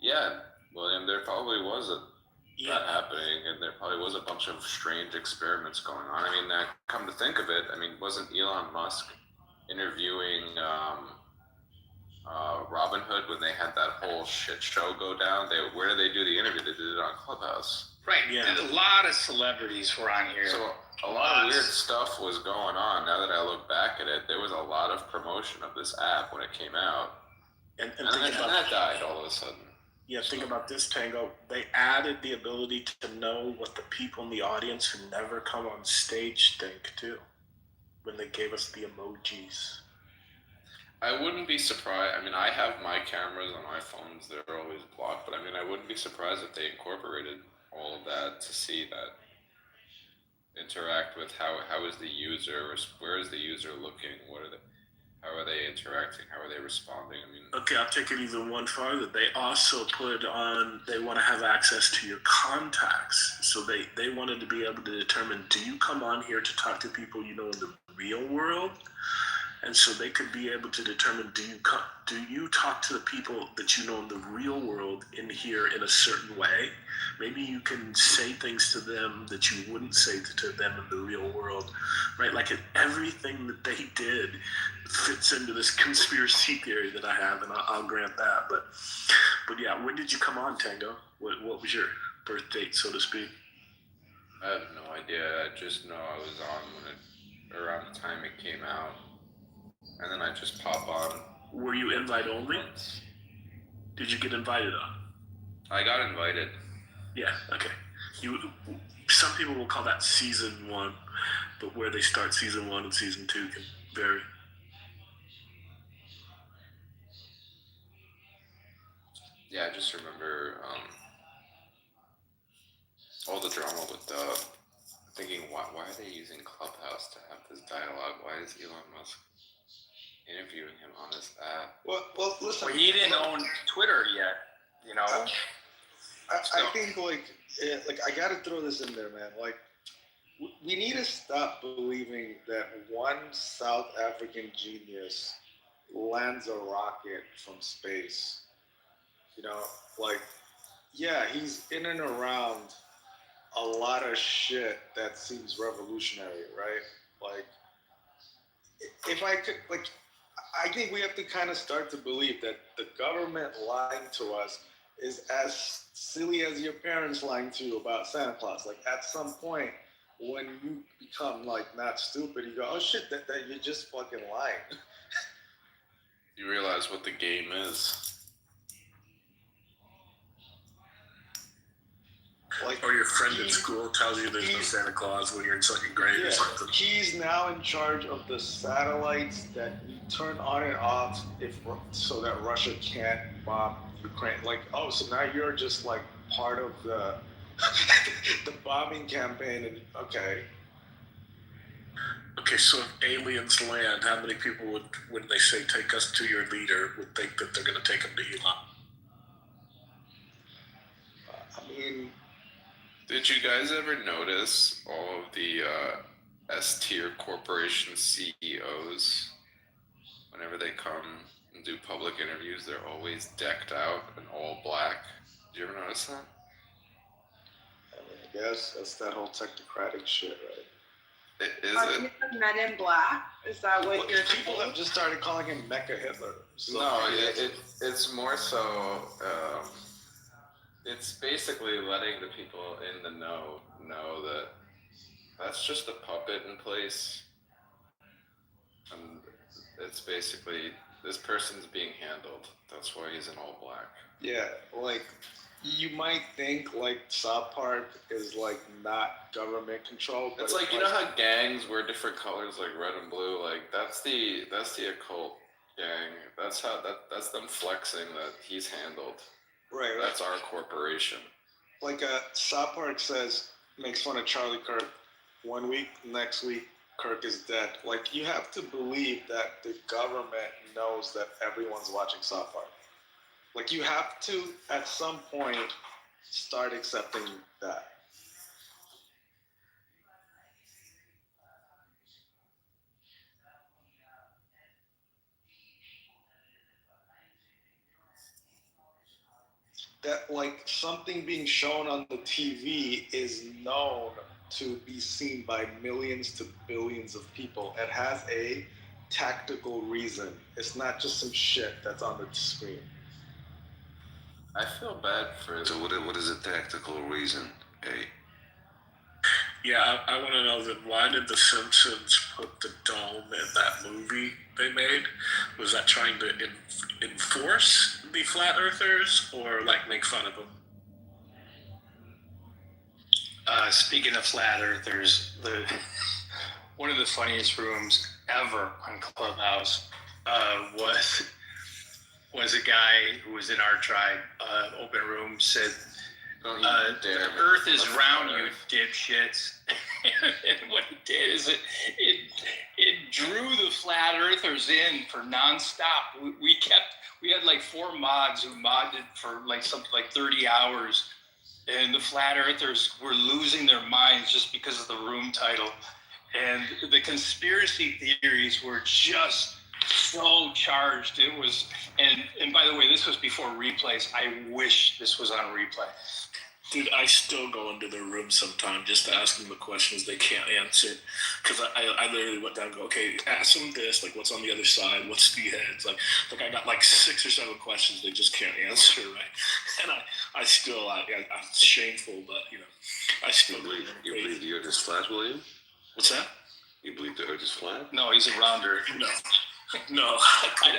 yeah, William, there probably was that happening, and there probably was a bunch of strange experiments going on. I mean, come to think of it, wasn't Elon Musk interviewing Robin Hood when they had that whole shit show go down? Where did they do the interview? They did it on Clubhouse. Right. Yeah. A lot of celebrities were on here. So a lot of weird stuff was going on. Now that I look back at it, there was a lot of promotion of this app when it came out, and that died all of a sudden. Yeah, think about this, Tango. They added the ability to know what the people in the audience who never come on stage think too, when they gave us the emojis. I wouldn't be surprised. I have my cameras on my phones. They're always blocked. But I wouldn't be surprised if they incorporated all of that to see that, interact with how is the user, where is the user looking, how are they interacting, how are they responding? Okay, I'll take it even one farther. They also put on, they want to have access to your contacts. So they wanted to be able to determine, do you come on here to talk to people in the real world? And so they could be able to determine, do you talk to the people that you know in the real world in here in a certain way? Maybe you can say things to them that you wouldn't say to them in the real world, right? Like everything that they did fits into this conspiracy theory that I have, and I'll grant that. But yeah, when did you come on, Tango? What was your birth date, so to speak? I have no idea. I just know I was on around the time it came out. And then I just pop on. Were you invite only? Did you get invited on? I got invited. Yeah, okay. Some people will call that season 1, but where they start season 1 and season 2 can vary. Yeah, I just remember all the drama with thinking, why are they using Clubhouse to have this dialogue? Why is Elon Musk interviewing him on this app? Well, listen. Well, he didn't own Twitter yet, you know. I think like I gotta throw this in there, man. Like, we need to stop believing that one South African genius lands a rocket from space. You know, like, yeah, he's in and around a lot of shit that seems revolutionary, right? Like, if I could, like, I think we have to kind of start to believe that the government lying to us is as silly as your parents lying to you about Santa Claus. Like, at some point, when you become like not stupid, you go, oh shit, that you're just fucking lying. You realize what the game is. Like, or your friend at school tells you there's no Santa Claus when you're in second grade or something. He's now in charge of the satellites that you turn on and off so that Russia can't bomb Ukraine. Like, oh, so now you're just like part of the the bombing campaign. And okay. Okay, so if aliens land, how many people would, when they say take us to your leader, would think that they're going to take them to Elon? I mean, did you guys ever notice all of the S-tier corporation CEOs, whenever they come and do public interviews, they're always decked out in all black? Did you ever notice that? I mean, I guess that's that whole technocratic shit, right? Is Are you the Men in Black? Is that what you're people saying? have just started calling him Mecha Hitler. So no, it's more so, it's basically letting the people in the know that that's just a puppet in place. And it's basically, this person's being handled. That's why he's in all black. Yeah, like, you might think like South Park is like not government controlled. It's like, you know how gangs wear different colors like red and blue? Like that's the occult gang. That's them flexing that he's handled. Right. That's our corporation. Like South Park makes fun of Charlie Kirk one week, next week Kirk is dead. Like, you have to believe that the government knows that everyone's watching South Park. Like, you have to, at some point, start accepting that. That, like, something being shown on the TV is known to be seen by millions to billions of people. It has a tactical reason. It's not just some shit that's on the screen. I feel bad for... So what is a tactical reason, hey? Yeah, I want to know that why did The Simpsons put the dome in that movie they made? Was that trying to enforce the flat earthers or like make fun of them? Speaking of flat earthers, one of the funniest rooms ever on Clubhouse was a guy who was in our tribe, open room, said, the earth is round, you dipshits. And what it did is it drew the flat earthers in for nonstop. We had like 4 mods who modded for like something like 30 hours. And the flat earthers were losing their minds just because of the room title. and the conspiracy theories were just so charged. It was, and by the way, this was before replays. I wish this was on replay. Dude, I still go into their room sometime just to ask them the questions they can't answer. Because I literally went down and go, okay, ask them this, like what's on the other side, what's the heads, like I got like 6 or 7 questions they just can't answer, right? And I still, it's shameful, but I still You believe the earth is flat, William? What's that? You believe the earth is flat? No, he's a rounder. No.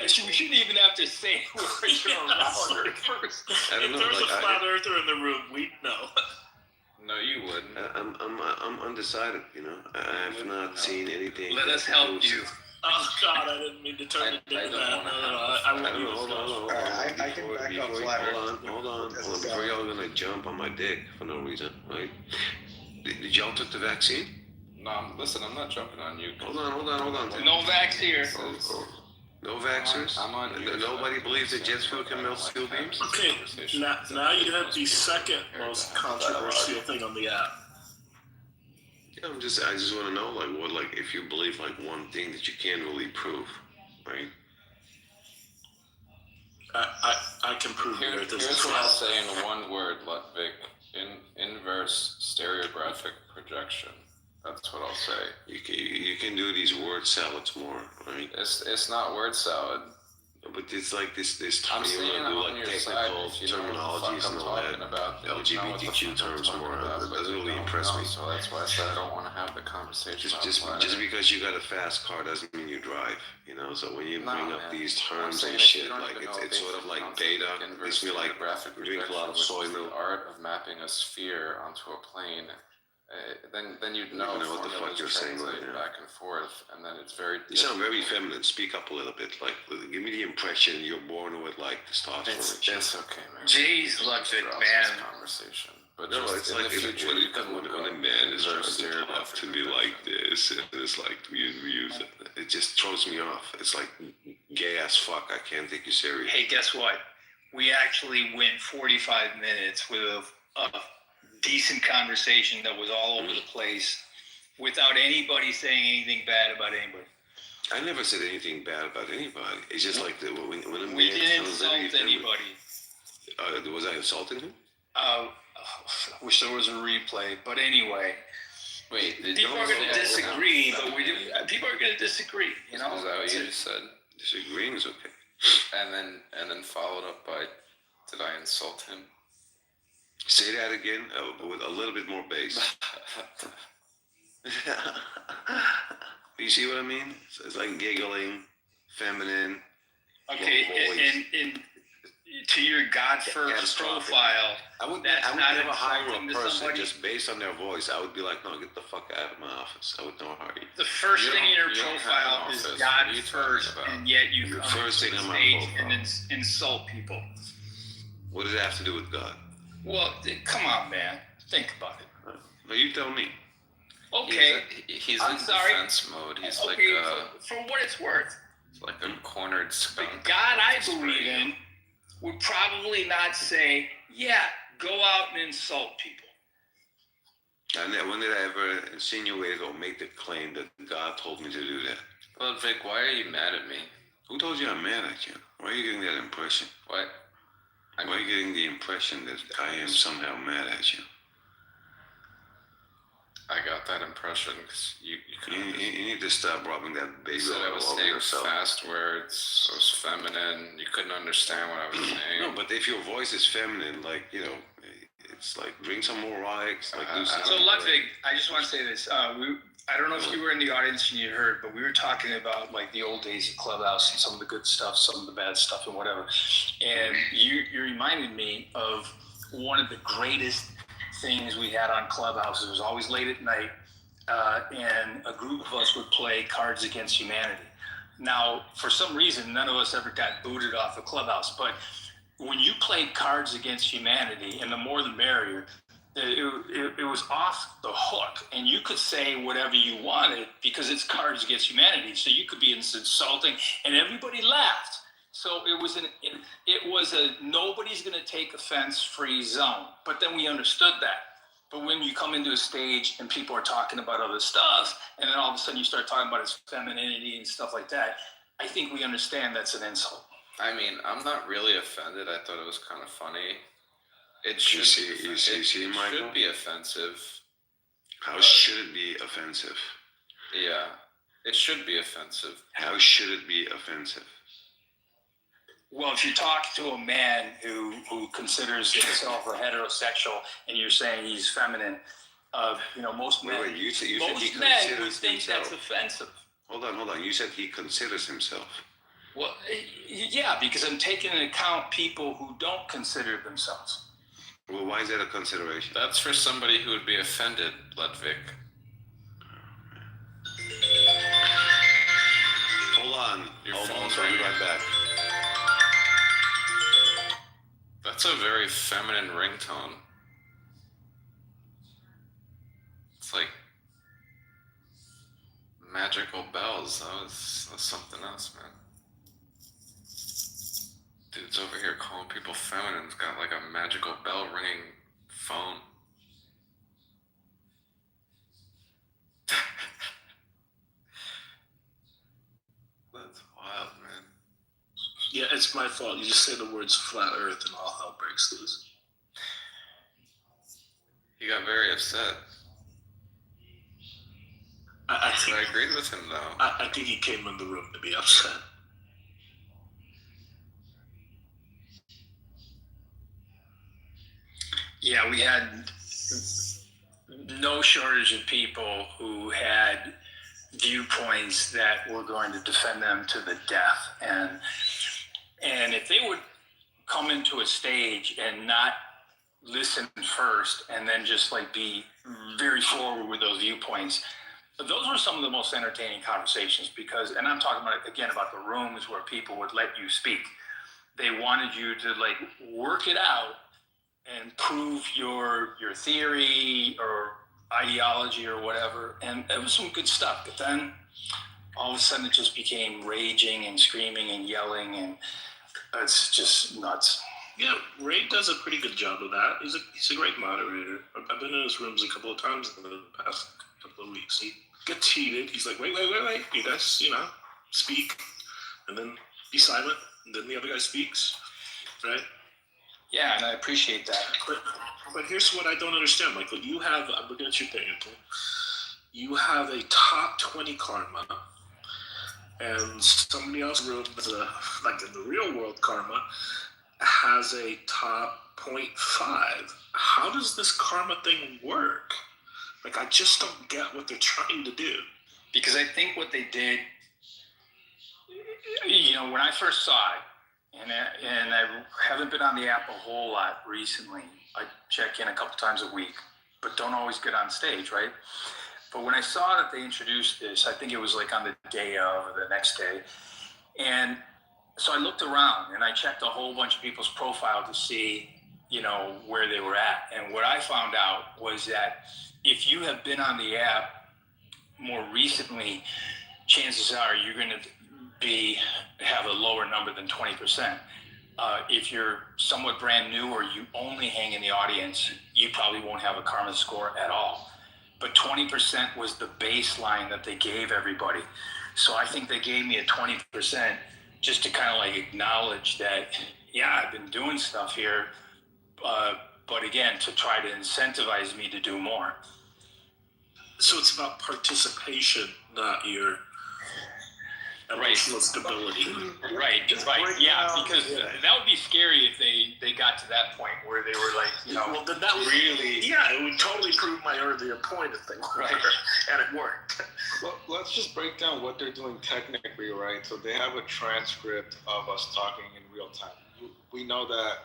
We shouldn't even have to say where you're a rounder first. I don't know. If there's like, a flat earther in the room, we'd know. No, you wouldn't. I'm undecided. I have not seen anything. Let us help you. Oh God, I didn't mean to turn it into that. I don't know. Hold on. I can back up flat earth. Hold on. Before y'all gonna jump on my dick for no reason, right? Did y'all took the vaccine? No, listen, I'm not jumping on you. Hold on. No vax here. No vaxxers? I'm on you. Nobody believes that jet fuel can melt steel beams? Okay, now you have the second most controversial thing on the app. Yeah, I just want to know, if you believe one thing that you can't really prove, right? I can prove Here's what I'll say in one word, Ludwig. Inverse stereographic projection. That's what I'll say. You can do these word salads more, right? It's not word salad. But it's like this I'm you saying want to do on your technical side, if you know what the terminologies fuck and I'm all that. talking about, then you know what the LGBTQ fuck I'm terms talking more. about, That but doesn't you really don't impress know, me. So that's why I said I don't want to have the conversation. Just because you got a fast car doesn't mean you drive, So when you bring up these terms and shit, it's sort of like beta. It's me like drink a lot of soy milk. The art of mapping a sphere onto a plane. Then you'd know what the fuck you're saying right now. Back and forth, and then it's very. You sound very feminine. Speak up a little bit. Give me the impression you're born with testosterone. It's okay, man. Jeez, Ludwig, man. Conversation. But no, it's like when a man is turned up to be like this, and it's like we use it. It just throws me off. It's like gay as fuck. I can't take you serious. Hey, guess what? We actually went 45 minutes with a decent conversation that was all over the place without anybody saying anything bad about anybody. I never said anything bad about anybody. It's just like when a man we didn't insult anybody. Was I insulting him? I wish there was a replay, but anyway. Wait, people are going to disagree, but people are going to disagree. Is that what you just said? Disagreeing is okay. And then followed up by, did I insult him? Say that again with a little bit more bass. You see what I mean? It's like giggling, feminine. Okay, and to your God first profile, I would that's not never hire a insulting to person somebody. just based on their voice. I would be like, no, get the fuck out of my office. I would never hire you. The first thing in your profile is God first, and yet you come on first thing on my stage profile. and then insult people. What does it have to do with God? Well, come on, man. Think about it. No, you tell me. Okay. He's I'm in sorry. defense mode. He's Okay, for what it's worth. like a cornered skunk. The God I believe in would probably not say, yeah, go out and insult people. And when did I ever insinuate or make the claim that God told me to do that? Well, Vic, why are you mad at me? Who told you I'm mad at you? Why are you getting that impression? What? Why are you getting the impression that I am somehow mad at you? I got that impression because you need to stop rubbing that baby said I was all over saying yourself. fast words. I was feminine. You couldn't understand what I was saying. No, but if your voice is feminine, it's like drink some more rye, do something. So Ludwig, I just want to say this. I don't know if you were in the audience and you heard, but we were talking about like the old days of Clubhouse and some of the good stuff, some of the bad stuff, and whatever. And you reminded me of one of the greatest things we had on Clubhouse. It was always late at night, and a group of us would play Cards Against Humanity. Now, for some reason, none of us ever got booted off of Clubhouse, but when you played Cards Against Humanity, and the more the merrier, it was off the hook, and you could say whatever you wanted because it's Cards Against Humanity. So you could be insulting, and everybody laughed. So it was a nobody's going to take offense free zone. But then we understood that. But when you come into a stage and people are talking about other stuff, and then all of a sudden you start talking about his femininity and stuff like that, I think we understand that's an insult. I mean, I'm not really offended. I thought it was kind of funny. It should, You see, Michael? should be offensive. How should it be offensive? Yeah, it should be offensive. How should it be offensive? Well, if you talk to a man who considers himself a heterosexual and you're saying he's feminine, most men, Wait, you said he most men would considers think himself. that's offensive. Hold on. You said he considers himself. Well, yeah, because I'm taking into account people who don't consider themselves. Well, why is that a consideration? That's for somebody who would be offended, Ludwig. Hold on. Your Hold on, phone's I'll be ringing. right back. That's a very feminine ringtone. It's like magical bells. That's something else, man. Dude's over here calling people feminine. It's got like a magical bell ringing phone. That's wild, man. Yeah, it's my fault. You just say the words flat earth and all hell breaks loose. He got very upset. I agreed with him, though. I think he came in the room to be upset. Yeah, we had no shortage of people who had viewpoints that were going to defend them to the death. And if they would come into a stage and not listen first and then just like be very forward with those viewpoints, those were some of the most entertaining conversations because, and I'm talking about, again, about the rooms where people would let you speak. They wanted you to like work it out and prove your theory or ideology or whatever. And it was some good stuff. But then all of a sudden it just became raging and screaming and yelling, and it's just nuts. Yeah, Ray does a pretty good job of that. He's a great moderator. I've been in his rooms a couple of times in the past couple of weeks. He gets heated. He's like, wait. You guys, speak. And then be silent. And then the other guy speaks. Right? Yeah, and I appreciate that. But here's what I don't understand, Michael. I'm looking at your thing, okay? You have a top 20 karma. And somebody else's room, like in the real world karma, has a top 0.5. How does this karma thing work? Like, I just don't get what they're trying to do. Because I think what they did, when I first saw it, and I haven't been on the app a whole lot recently. I check in a couple times a week, but don't always get on stage, right? But when I saw that they introduced this, I think it was like on the day of or the next day. And so I looked around and I checked a whole bunch of people's profile to see, where they were at. And what I found out was that if you have been on the app more recently, chances are you're going to have a lower number than 20%. If you're somewhat brand new or you only hang in the audience, you probably won't have a karma score at all. But 20% was the baseline that they gave everybody. So I think they gave me a 20% just to kind of like acknowledge that, yeah, I've been doing stuff here, but again, to try to incentivize me to do more. So it's about participation, not your emotional stability. Right. Yeah, because that would be scary if they got to that point where they were like, well, then that really. Yeah, it would totally prove my earlier point if they were, right. And it worked. Well, let's just break down what they're doing technically, right? So they have a transcript of us talking in real time. We know that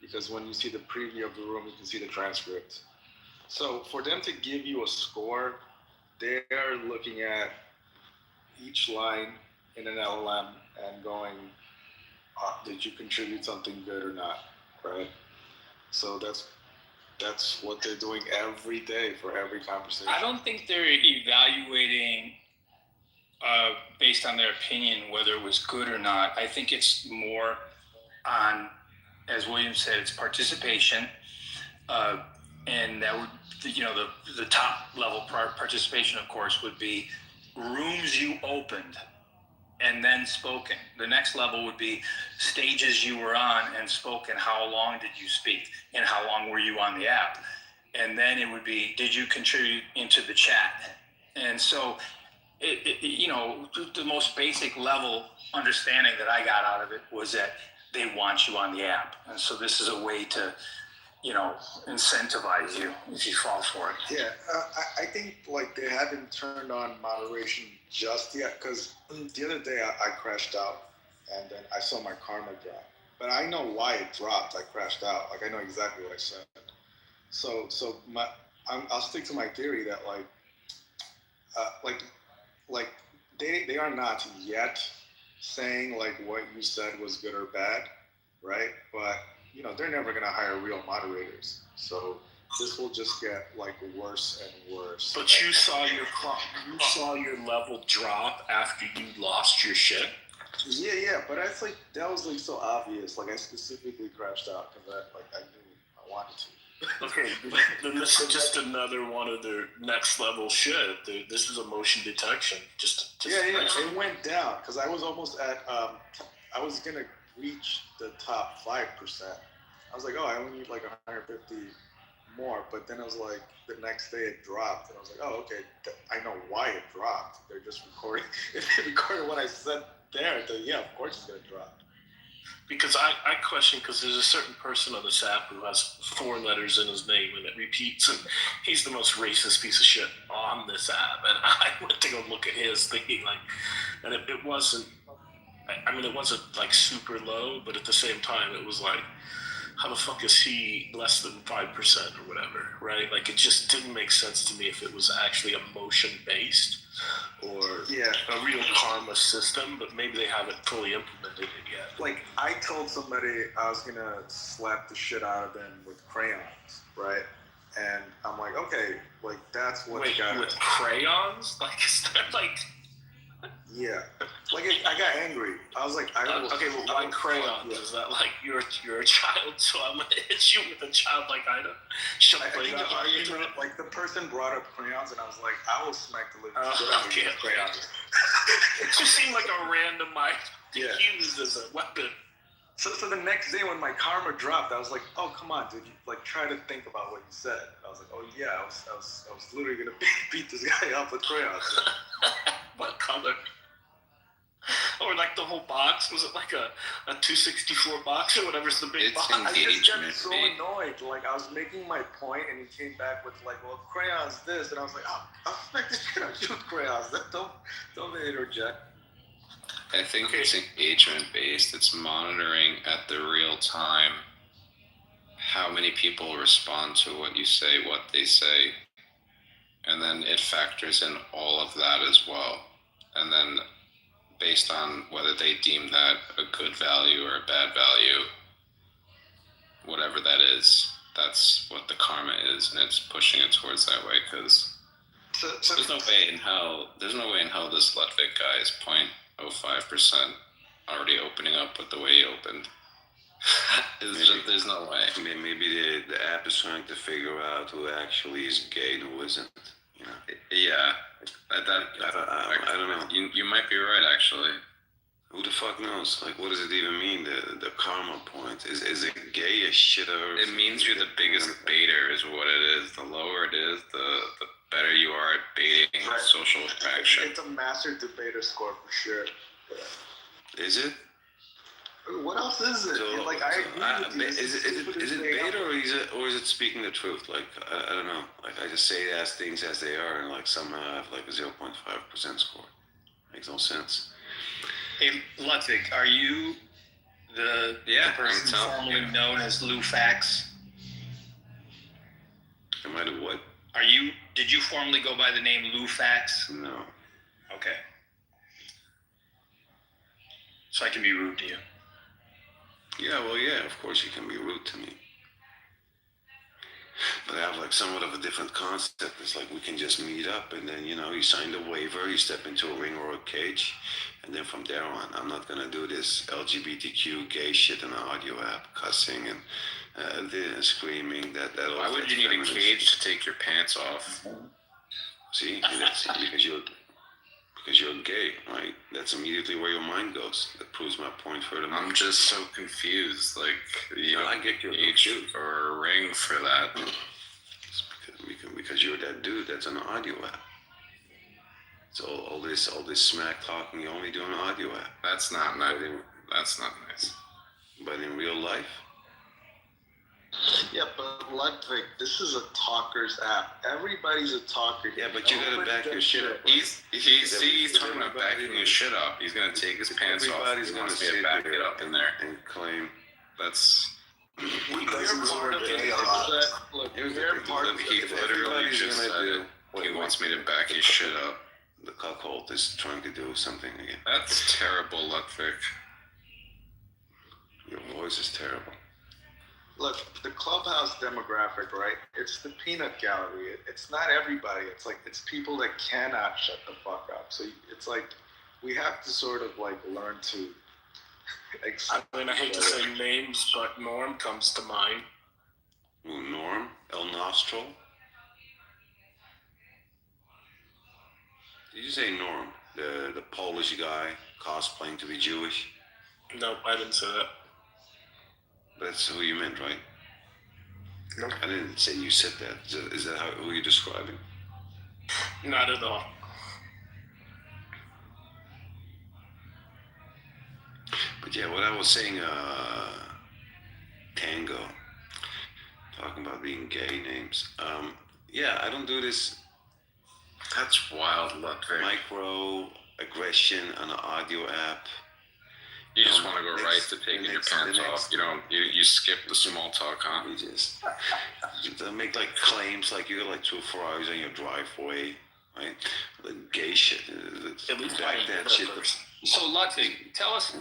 because when you see the preview of the room, you can see the transcript. So for them to give you a score, they're looking at each line in an LLM and going, did you contribute something good or not, right? So that's what they're doing every day for every conversation. I don't think they're evaluating based on their opinion whether it was good or not. I think it's more on, as William said, it's participation. and that would, the top level participation, of course, would be rooms you opened and then spoken. The next level would be stages you were on and spoken. How long did you speak, and how long were you on the app? And then it would be, did you contribute into the chat? And so, the most basic level understanding that I got out of it was that they want you on the app. And so this is a way to, incentivize you if you fall for it. Yeah, I think like they haven't turned on moderation just yet, because the other day I crashed out and then I saw my karma drop. But I know why it dropped. I crashed out. Like I know exactly what I said. So I'll stick to my theory that like they are not yet saying like what you said was good or bad, right? But they're never gonna hire real moderators. So this will just get like worse and worse. But you saw your level drop after you lost your shit. Yeah, but that's like that was like so obvious. Like I specifically crashed out because I knew I wanted to. Okay, then this is just another one of their next level shit. This is a motion detection. Yeah, it went down because I was almost at. I was gonna reach the top 5%. I was like, oh, I only need like 150 more. But then it was like the next day it dropped, and I was like, oh, okay, I know why it dropped. They're just recording. If they recorded what I said there, then yeah, of course it's gonna drop. Because I question, because there's a certain person on this app who has 4 letters in his name and it repeats, and he's the most racist piece of shit on this app. And I went to go look at his thinking like, and it wasn't, I mean, it wasn't like super low, but at the same time, it was like, how the fuck is he less than 5% or whatever, right? Like it just didn't make sense to me if it was actually emotion based or a real karma system, but maybe they haven't fully implemented it yet. Like I told somebody I was gonna slap the shit out of them with crayons, right? And I'm like, okay, like that's what. Wait, with crayons? Like is there like? Yeah, like I got angry. I was like, okay, well, why crayons? Is that like you're a child, so I'm gonna hit you with a childlike item? I think the argument, like the person brought up crayons, and I was like, I will smack the living shit out of you with crayons. It just seemed like a random item used as a weapon. So the next day when my karma dropped, I was like, oh come on, dude, like try to think about what you said. I was like, oh yeah, I was literally gonna beat this guy up with crayons. What color? Or like the whole box? Was it like a 264 box or whatever's the big box? I just got so annoyed. Like I was making my point and he came back with like, well, crayons this, and I was like, oh, I'll smack this shit out you with crayons. Don't interject. I think it's engagement based. It's monitoring at the real time how many people respond to what you say, what they say, and then it factors in all of that as well. And then based on whether they deem that a good value or a bad value, whatever that is, that's what the karma is, and it's pushing it towards that way. Because there's no way in hell this Ludwig guy is 0.05% already opening up with the way he opened. There's no way. Maybe the app is trying to figure out who actually is gay and who isn't. Yeah, I don't know. You might be right, actually. Who the fuck knows? Like, what does it even mean? The karma point is it gay as shit? Or it means you're the biggest baiter, is what it is. The lower it is, the better you are at baiting social interaction. It's a master debater score for sure. Is it? What else is it? So, like I agree with you. Is it beta or is it speaking the truth? Like I don't know. Like I just say as things as they are, and like somehow I have like a 0.5% score. Makes no sense. Hey Ludwig, are you the person formerly known as Lou Fax? Am I the what? Did you formerly go by the name Lou Fax? No. Okay. So I can be rude to you. Yeah, well, yeah, of course you can be rude to me. But I have like somewhat of a different concept. It's like we can just meet up and then, you sign the waiver, you step into a ring or a cage, and then from there on, I'm not going to do this LGBTQ gay shit in an audio app, cussing screaming that. Why would you need a cage to take your pants off? See, because you're gay, right? That's immediately where your mind goes. That proves my point further. I'm just so confused. Like, you don't get your age or a ring for that. Because you're that dude that's on an audio app. So all this smack talking, you only do an audio app. That's not nice. That's not nice. But in real life. Yeah, but Ludwig, this is a talker's app. Everybody's a talker. Yeah, but you gotta back your shit up. He's talking about backing his shit up. He's gonna take his pants off. Everybody's gonna sit back it up in there and claim that's. He literally just said he wants me to back his shit up. The cuckold is trying to do something again. That's terrible, Ludwig. Your voice is terrible. Look, the Clubhouse demographic, right? It's the peanut gallery. It's not everybody. It's like, it's people that cannot shut the fuck up. So it's like, we have to sort of like learn to accept. I mean, I hate to say names, but Norm comes to mind. Ooh, Norm? El Nostro? Did you say Norm? The Polish guy cosplaying to be Jewish? No, I didn't say that. That's who you meant, right? No. I didn't say you said that. Is that who you're describing? Not at all. But yeah, what I was saying, Tango, talking about being gay names. Yeah, I don't do this. That's wild, Ludwig. Micro aggression on an audio app. You just want to go right to taking your pants off. You don't. You skip the small talk, huh? You just make like claims like you got like 2 or 4 hours on your driveway, right? The gay shit. At least back that shit. So Ludwig, tell us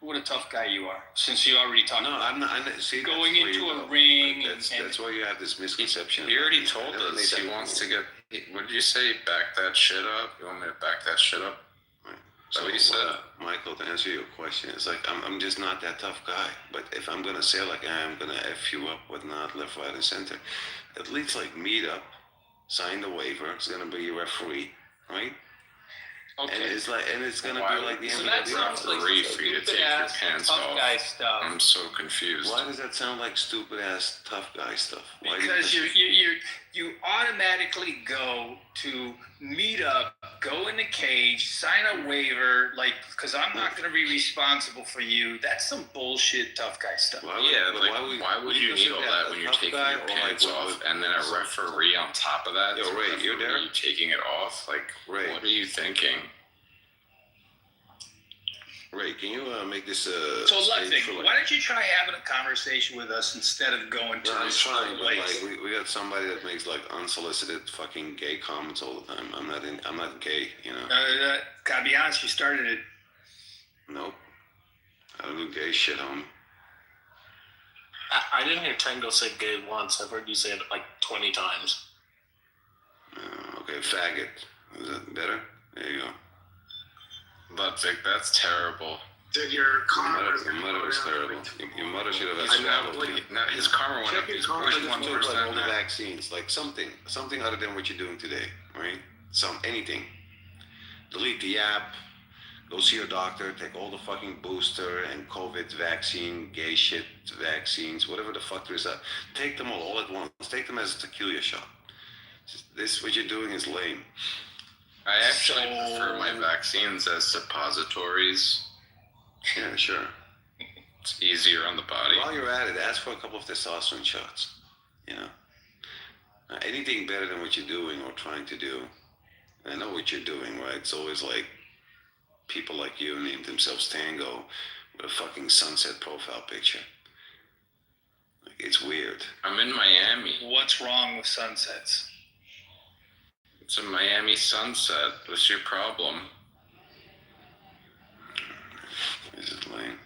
what a tough guy you are, since you already talked. No, I'm not. See, going into a ring. That's why you have this misconception. He already told us he wants to get. What did you say? Back that shit up. You want me to back that shit up? So what he said, Michael, to answer your question, it's like I'm just not that tough guy. But if I'm gonna say like I'm gonna f you up, whatnot, left, right, and center, at least like meet up, sign the waiver. It's gonna be your referee, right? Okay. And it's like, and it's gonna be like the so end that of the sounds like referee for you to take your pants tough off. guy stuff. I'm so confused. Why does that sound like stupid ass tough guy stuff? Why Because you automatically go to meet up, go in the cage, sign a waiver, like, because I'm not going to be responsible for you. That's some bullshit tough guy stuff. Why would you need all that when you're taking your pants off and then a referee on top of that? Yo, Ray, you're there? You taking it off? Like, Ray, what are you thinking? Ray, can you make this So Ludwig, why don't you try having a conversation with us instead of going to this trying, but place? like we got somebody that makes like unsolicited fucking gay comments all the time. I'm not gay, you know. Gotta be honest, you started it. Nope. I don't do gay shit, homie. I didn't hear Tango say gay once. I've heard you say it like 20 times. Okay, faggot. Is that better? There you go. Ludwig, that's terrible. Did your karma? Your mother was terrible. Your mother should have had his karma went up. He's 0.1% like all the now. vaccines, like something other than what you're doing today, right? Anything. Delete the app. Go see your doctor. Take all the fucking booster and COVID vaccine, gay shit vaccines, whatever the fuck there is. Take them all at once. Take them as a tequila shot. This what you're doing is lame. I actually prefer my vaccines as suppositories. Yeah, sure. It's easier on the body. While you're at it, ask for a couple of testosterone shots. You know, anything better than what you're doing or trying to do. I know what you're doing, right? It's always like people like you named themselves Tango with a fucking sunset profile picture. Like, it's weird. I'm in Miami. What's wrong with sunsets? It's a Miami sunset. What's your problem? This is lame.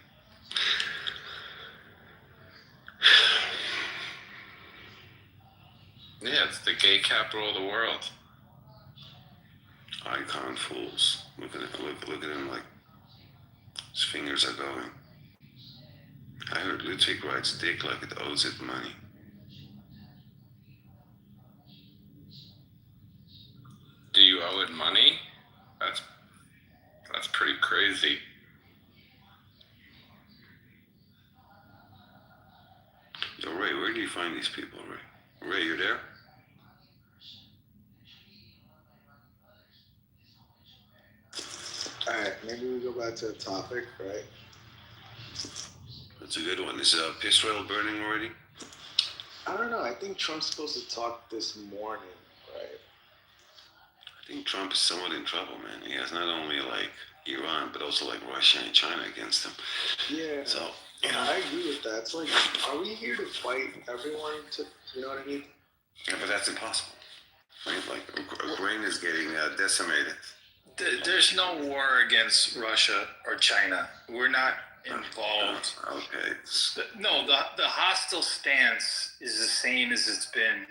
Yeah, it's the gay capital of the world. Icon fools. Look at him like his fingers are going. I heard Ludwig rides dick like it owes it money. Do you owe it money? That's pretty crazy. Yo, Ray, where do you find these people, Ray? Ray, you there? Alright, maybe we go back to the topic, right? That's a good one. Is piss rail burning already? I don't know. I think Trump's supposed to talk this morning, right? I think Trump is somewhat in trouble, man. He has not only like Iran, but also like Russia and China against him. Yeah. So, I agree with that. It's like, are we here to fight everyone to, you know what I mean? Yeah, but that's impossible. Right? Like, Ukraine is getting decimated. There's no war against Russia or China. We're not involved. Okay. No, the hostile stance is the same as it's been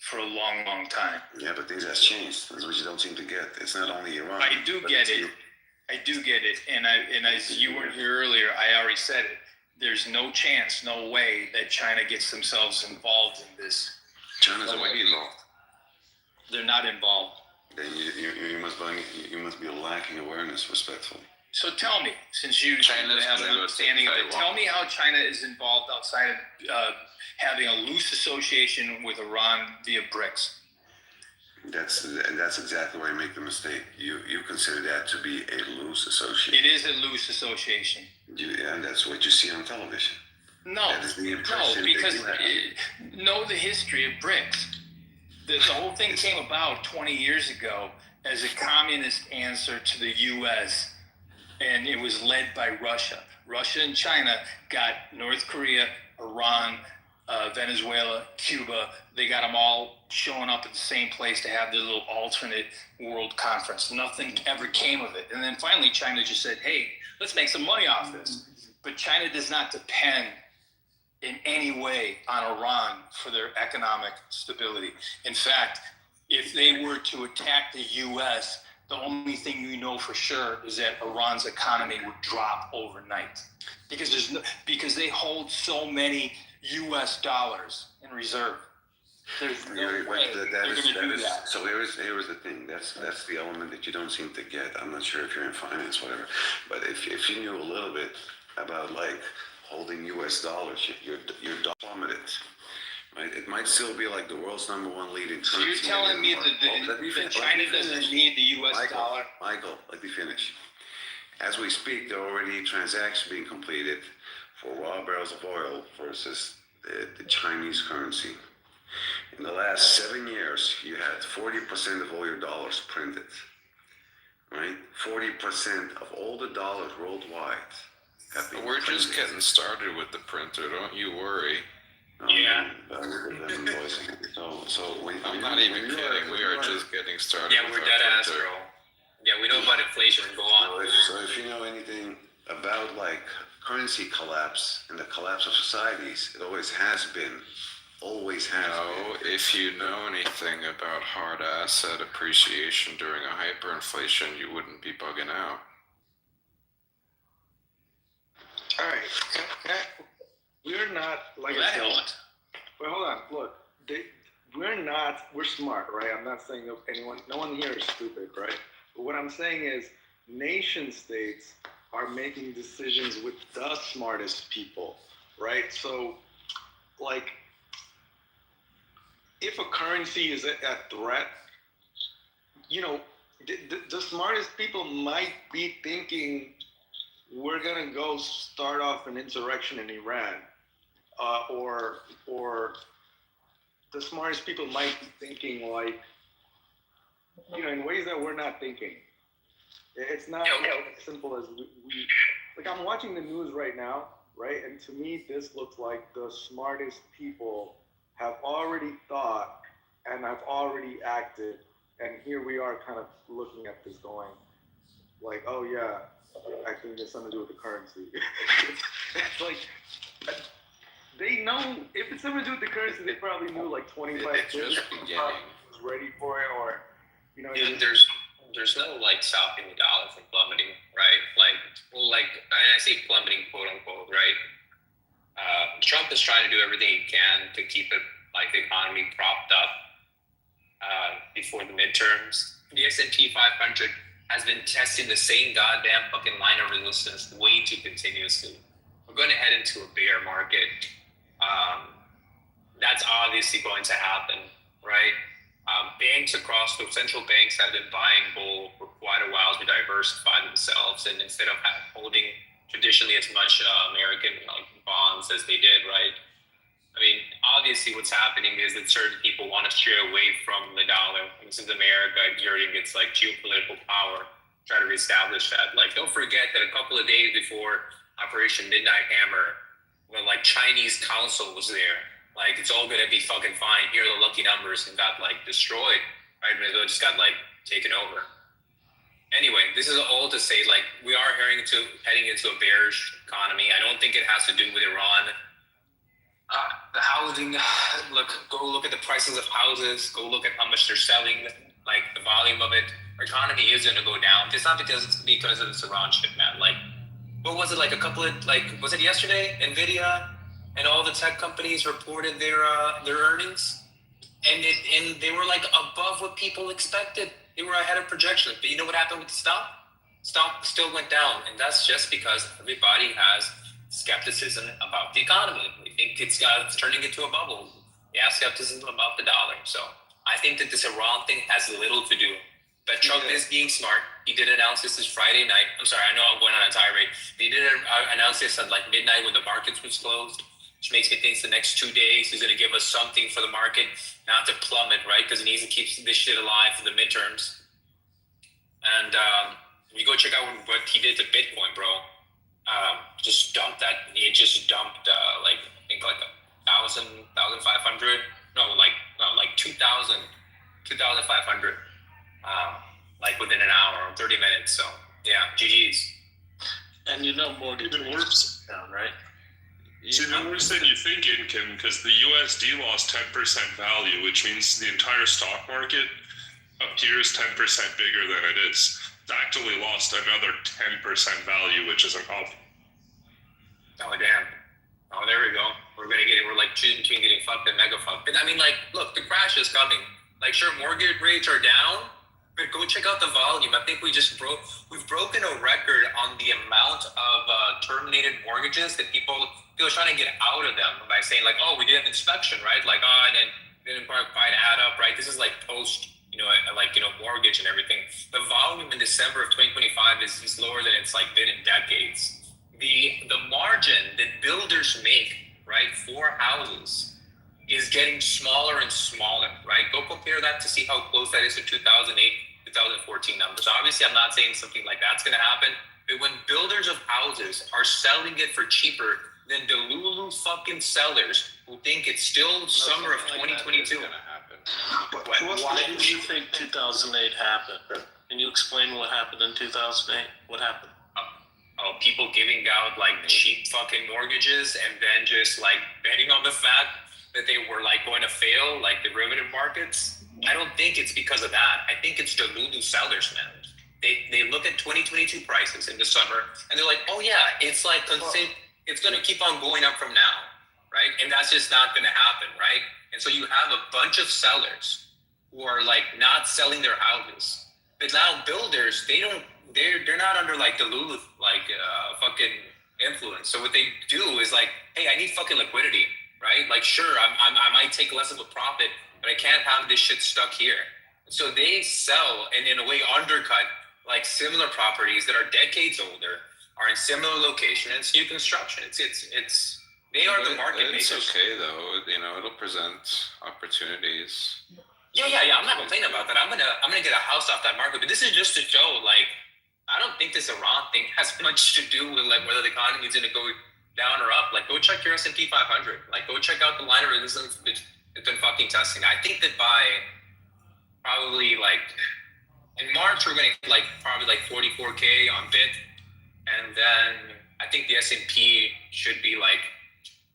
for a long, long time. Yeah, but things has changed. That's what you don't seem to get. It's not only Iran. I do get it. I do get it. And as you weren't here earlier, I already said it. There's no chance, no way that China gets themselves involved in this. China's already involved. They're not involved. Then you must be lacking awareness, respectfully. So tell me, since you have an understanding of it, tell me how China is involved outside of having a loose association with Iran via BRICS. That's exactly where you make the mistake. You consider that to be a loose association. It is a loose association. And that's what you see on television. No, that is the impression because that you have. Know the history of BRICS. The whole thing came about 20 years ago as a communist answer to the U.S., and it was led by Russia. Russia and China got North Korea, Iran, Venezuela, Cuba. They got them all showing up at the same place to have their little alternate world conference. Nothing ever came of it. And then finally China just said, hey, let's make some money off this. But China does not depend in any way on Iran for their economic stability. In fact, if they were to attack the U.S., the only thing you know for sure is that Iran's economy would drop overnight because they hold so many U.S. dollars in reserve. There's no way they're going to do that. So here is the thing. That's the element that you don't seem to get. I'm not sure if you're in finance, whatever. But if you knew a little bit about like holding U.S. dollars, your dollar plummeted. Right? It might still be like the world's #1 leading currency. So you're telling me that China doesn't need the U.S. dollar? Michael, let me finish. As we speak, there are already transactions being completed for raw barrels of oil versus the Chinese currency. In the last 7 years, you had 40% of all your dollars printed. Right? 40% of all the dollars worldwide have been We're printed. just getting started with the printer, don't you worry. Yeah. I'm not even kidding. We are just getting started. Yeah, we're dead ass, bro. Yeah, we know about inflation. Go on. So if you know anything about like currency collapse and the collapse of societies, it always has been. Always has been. If you know anything about hard asset appreciation during a hyperinflation, you wouldn't be bugging out. All right. We're not like I said. Wait, hold on. Look, we're smart, right? I'm not saying no one here is stupid, right? But what I'm saying is nation states are making decisions with the smartest people, right? So, like, if a currency is a threat, the smartest people might be thinking we're going to go start off an insurrection in Iran. Or the smartest people might be thinking like, in ways that we're not thinking. It's not as simple as we like. I'm watching the news right now, right? And to me, this looks like the smartest people have already thought and have already acted. And here we are kind of looking at this going like, oh yeah, I think there's something to do with the currency. It's like, they know, if it's something to do with the currency, they probably knew like 25 just beginning. Was ready for it, or, Dude, there's no like stopping the dollar from plummeting, right? Like, and I say plummeting, quote unquote, right? Trump is trying to do everything he can to keep it like the economy propped up before the midterms. The S&P 500 has been testing the same goddamn fucking line of resistance way too continuously. We're going to head into a bear market. That's obviously going to happen, right? Banks across the central banks have been buying gold for quite a while to diversify themselves, and instead of holding traditionally as much American bonds as they did, right? I mean, obviously what's happening is that certain people want to stray away from the dollar. This is America exerting its like geopolitical power, try to reestablish that. Like, don't forget that a couple of days before Operation Midnight Hammer, when like Chinese council was there, like it's all gonna be fucking fine. Here are the lucky numbers, and got like destroyed. Right, Venezuela just got like taken over. Anyway, this is all to say, like, we are heading into a bearish economy. I don't think it has to do with Iran. The housing, go look at the prices of houses. Go look at how much they're selling. Like the volume of it. Our economy is going to go down. It's not because of this Iran shit, man. Like, what was it? Like a couple of was it yesterday? Nvidia and all the tech companies reported their earnings, and they were like above what people expected. They were ahead of projections. But you know what happened with the stock? Stock still went down, and that's just because everybody has skepticism about the economy. We think it's turning into a bubble. They have skepticism about the dollar. So I think that this Iran thing has little to do. But Trump is being smart. He did announce this Friday night. I'm sorry, I know I'm going on a tirade. He did announce this at like midnight when the markets was closed, which makes me think the next 2 days he's going to give us something for the market not to plummet, right? Because he needs to keep this shit alive for the midterms. And you go check out what he did to Bitcoin, bro. Just dumped that. It just dumped I think like 1,000, 1,500. No, like 2,000, 2,500. Like within an hour or 30 minutes. So yeah, GG's. And you know more even worse down, right? It's even worse than you think, Inkin, because the USD lost 10% value, which means the entire stock market appears 10% bigger than it is. It's actually lost another 10% value, which is an up. Oh damn! Oh, there we go. We're like choosing between getting fucked and mega fucked. But I mean, like, look, the crash is coming. Like, sure, mortgage rates are down, but go check out the volume. I think we've broken a record on the amount of terminated mortgages that people are trying to get out of them by saying like, oh, we did an inspection, right? Like, oh, and then didn't quite add up, right? This is like post, mortgage and everything. The volume in December of 2025 is lower than it's like been in decades. The margin that builders make, right, for houses is getting smaller and smaller, right? Go compare that to see how close that is to 2008, 2014 numbers. Obviously, I'm not saying something like that's going to happen, but when builders of houses are selling it for cheaper than the Lulu fucking sellers who think it's still summer of 2022. But why do you think 2008 happened? Can you explain what happened in 2008? What happened? People giving out like cheap fucking mortgages and then just like betting on the fact that they were like going to fail, like derivative markets. I don't think it's because of that. I think it's the Lulu sellers, man. They look at 2022 prices in the summer and they're like, oh yeah, it's like it's going to keep on going up from now, right? And that's just not going to happen, right? And so you have a bunch of sellers who are like not selling their houses, but now builders, they're not under like the Lulu fucking influence. So what they do is like, hey, I need fucking liquidity, right? Like, sure, I might take less of a profit, but I can't have this shit stuck here. So they sell and in a way undercut like similar properties that are decades older, are in similar location, and it's new construction. They are the market makers. It's okay though. It'll present opportunities. Yeah. I'm not complaining about that. I'm gonna get a house off that market, but this is just to show like I don't think this Iran thing has much to do with like whether the economy is gonna go down or up. Like, go check your S&P 500. Like, go check out the line of resistance it's been fucking testing. I think that by probably like in March we're gonna get like probably like 44K on Bit, and then I think the S&P should be like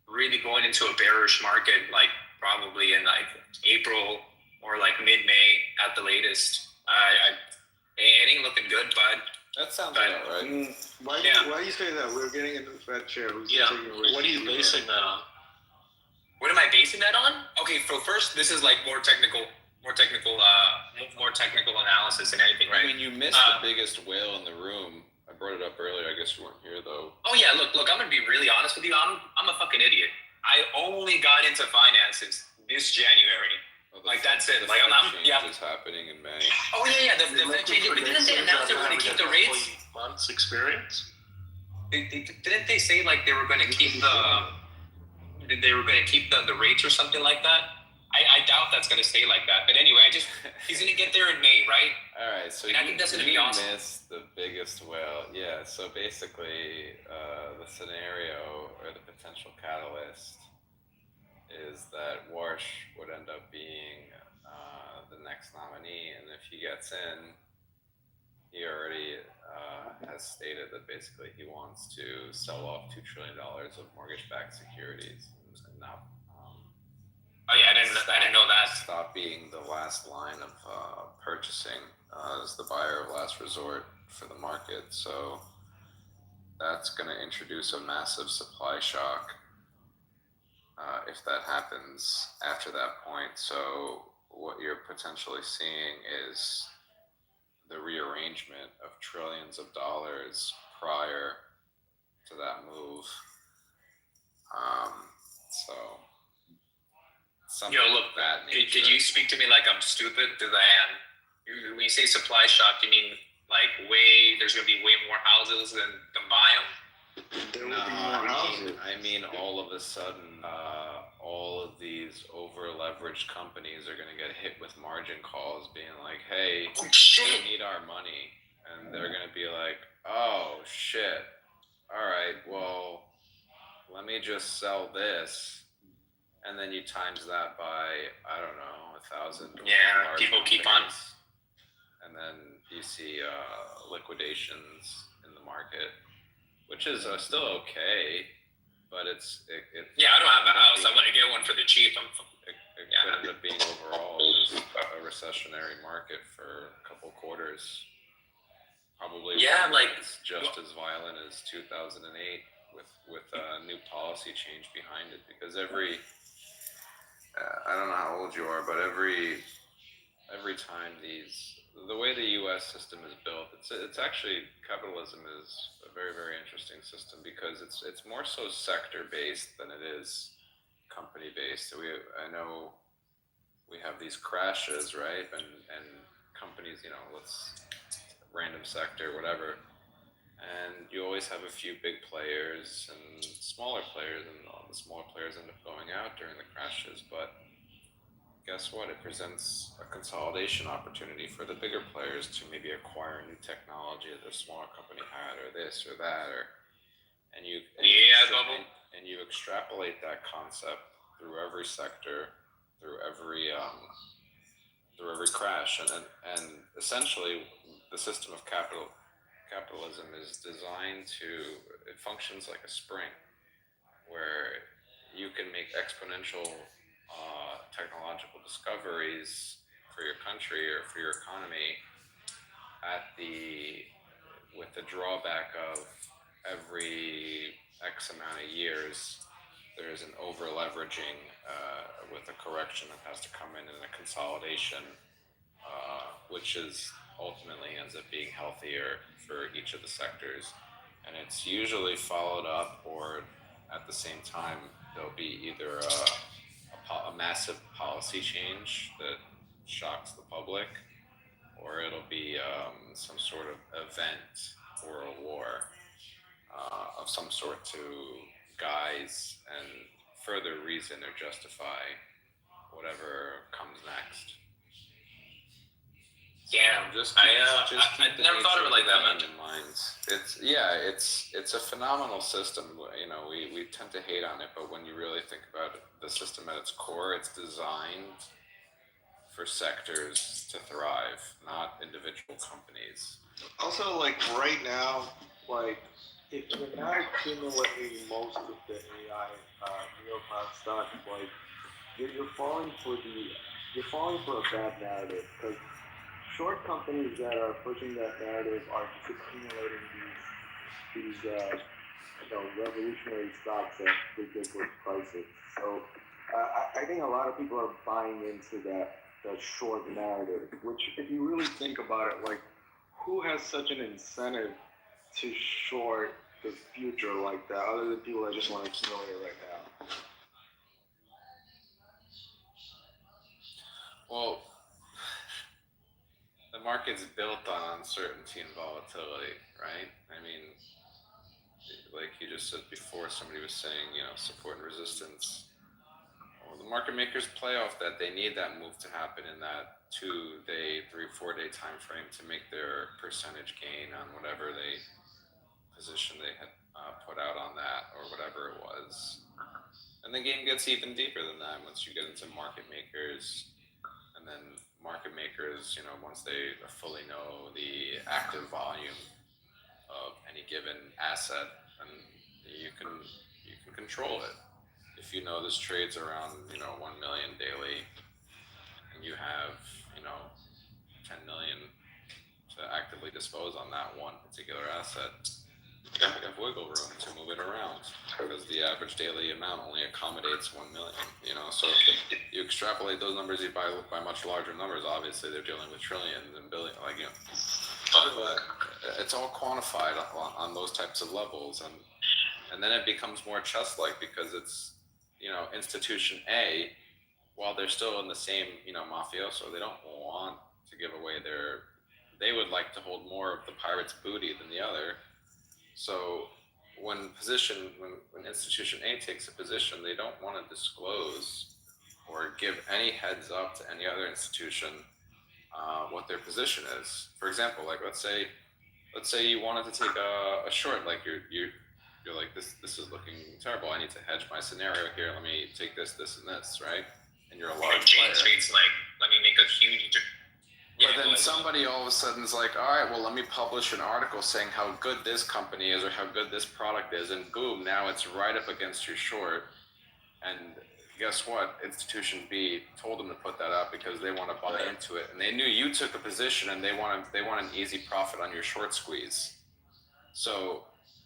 really going into a bearish market, like probably in like April or like mid-May at the latest. It ain't looking good, bud. That sounds about right. Why do you say that? We're getting into the Fed chair. What are you basing that on? What am I basing that on? Okay, so first, this is like more technical analysis and anything, right? I mean, you missed the biggest whale in the room. I brought it up earlier. I guess you weren't here though. Oh yeah, look. I'm gonna be really honest with you. I'm a fucking idiot. I only got into finances this January. Like that's it. Like I'm yeah. Is happening in May. Oh yeah. The Fed changes. But didn't they announce they were going to keep the rates? Months experience. Didn't they say like they were going to keep the rates or something like that? I doubt that's going to stay like that. But anyway, he's going to get there in May, right? All right. So I think that's going to be awesome. Missed the biggest whale. Yeah. So basically, the scenario or the potential catalyst is that Warsh would end up being the next nominee, and if he gets in, he already has stated that basically he wants to sell off $2 trillion of mortgage-backed securities and not. Oh yeah, I didn't know that. Stop being the last line of purchasing as the buyer of last resort for the market. So that's going to introduce a massive supply shock if that happens after that point. So what you're potentially seeing is the rearrangement of trillions of dollars prior to that move. So something look, that did you speak to me like I'm stupid? Because I am. When you say supply shock, you mean like there's going to be way more houses than buy them? I mean, all of a sudden, all of these over-leveraged companies are going to get hit with margin calls being like, hey, we need our money. And they're going to be like, oh, shit. All right, well, let me just sell this. And then you times that by, I don't know, 1,000. Yeah, people keep on. And then you see liquidations in the market, which is still okay, but it's yeah, I don't have a house. I'm gonna get one for the cheap. It could end up being overall just a recessionary market for a couple quarters. Probably it's just as violent as 2008 with a new policy change behind it, because every I don't know how old you are, but every time the way the U.S. system is built, it's actually, capitalism is a very, very interesting system because it's more so sector based than it is company based. So I know we have these crashes, right? And companies, let's random sector, whatever. And you always have a few big players and smaller players, and all the smaller players end up going out during the crashes. But guess what? It presents a consolidation opportunity for the bigger players to maybe acquire new technology that the smaller company had, or this or that, and you extrapolate that concept through every sector, through every crash, and essentially the system of capitalism is designed it functions like a spring, where you can make exponential technological discoveries for your country or for your economy with the drawback of every X amount of years there's an over leveraging with a correction that has to come in and a consolidation, which ultimately ends up being healthier for each of the sectors. And it's usually followed up, or at the same time there'll be either a massive policy change that shocks the public, or it'll be some sort of event or a war of some sort to guise and further reason or justify whatever comes next. Yeah, I never thought of it like that, man. In mind. It's a phenomenal system. We tend to hate on it, but when you really think about it, the system at its core, it's designed for sectors to thrive, not individual companies. Also, right now, if you're not accumulating most of the AI neocon stock, you're falling for a bad narrative, because short companies that are pushing that narrative are just accumulating these revolutionary stocks at ridiculous prices. So I think a lot of people are buying into that short narrative, which if you really think about it, like who has such an incentive to short the future like that other than people that just want to accumulate it right now? Well, the market's built on uncertainty and volatility, right? I mean, like you just said before, somebody was saying, support and resistance. Well, the market makers play off that. They need that move to happen in that 2-day, 3-4 day time frame to make their percentage gain on whatever they position they had put out on that or whatever it was. And the game gets even deeper than that once you get into market makers. And then market makers, once they fully know the active volume of any given asset, and you can control it. If you know this trades around 1 million daily, and you have 10 million to actively dispose on that one particular asset, you have wiggle room to move it around because the average daily amount only accommodates 1 million. So you extrapolate those numbers, you by much larger numbers. Obviously, they're dealing with trillions and billions, but it's all quantified on those types of levels, and then it becomes more chess-like because it's institution A, while they're still in the same mafioso, they don't want to give away they would like to hold more of the pirate's booty than the other. So when institution A takes a position, they don't want to disclose or give any heads up to any other institution what their position is. For example, like let's say you wanted to take a short, like you're like this is looking terrible. I need to hedge my scenario here. Let me take this, and this, right? And you're a large player. Trades like, let me make a huge. But then somebody all of a sudden is like, all right, well, let me publish an article saying how good this company is or how good this product is, and boom, now it's right up against your short. And guess what? Institution B told them to put that up because they want to buy into it, and they knew you took a position, and they want an easy profit on your short squeeze. So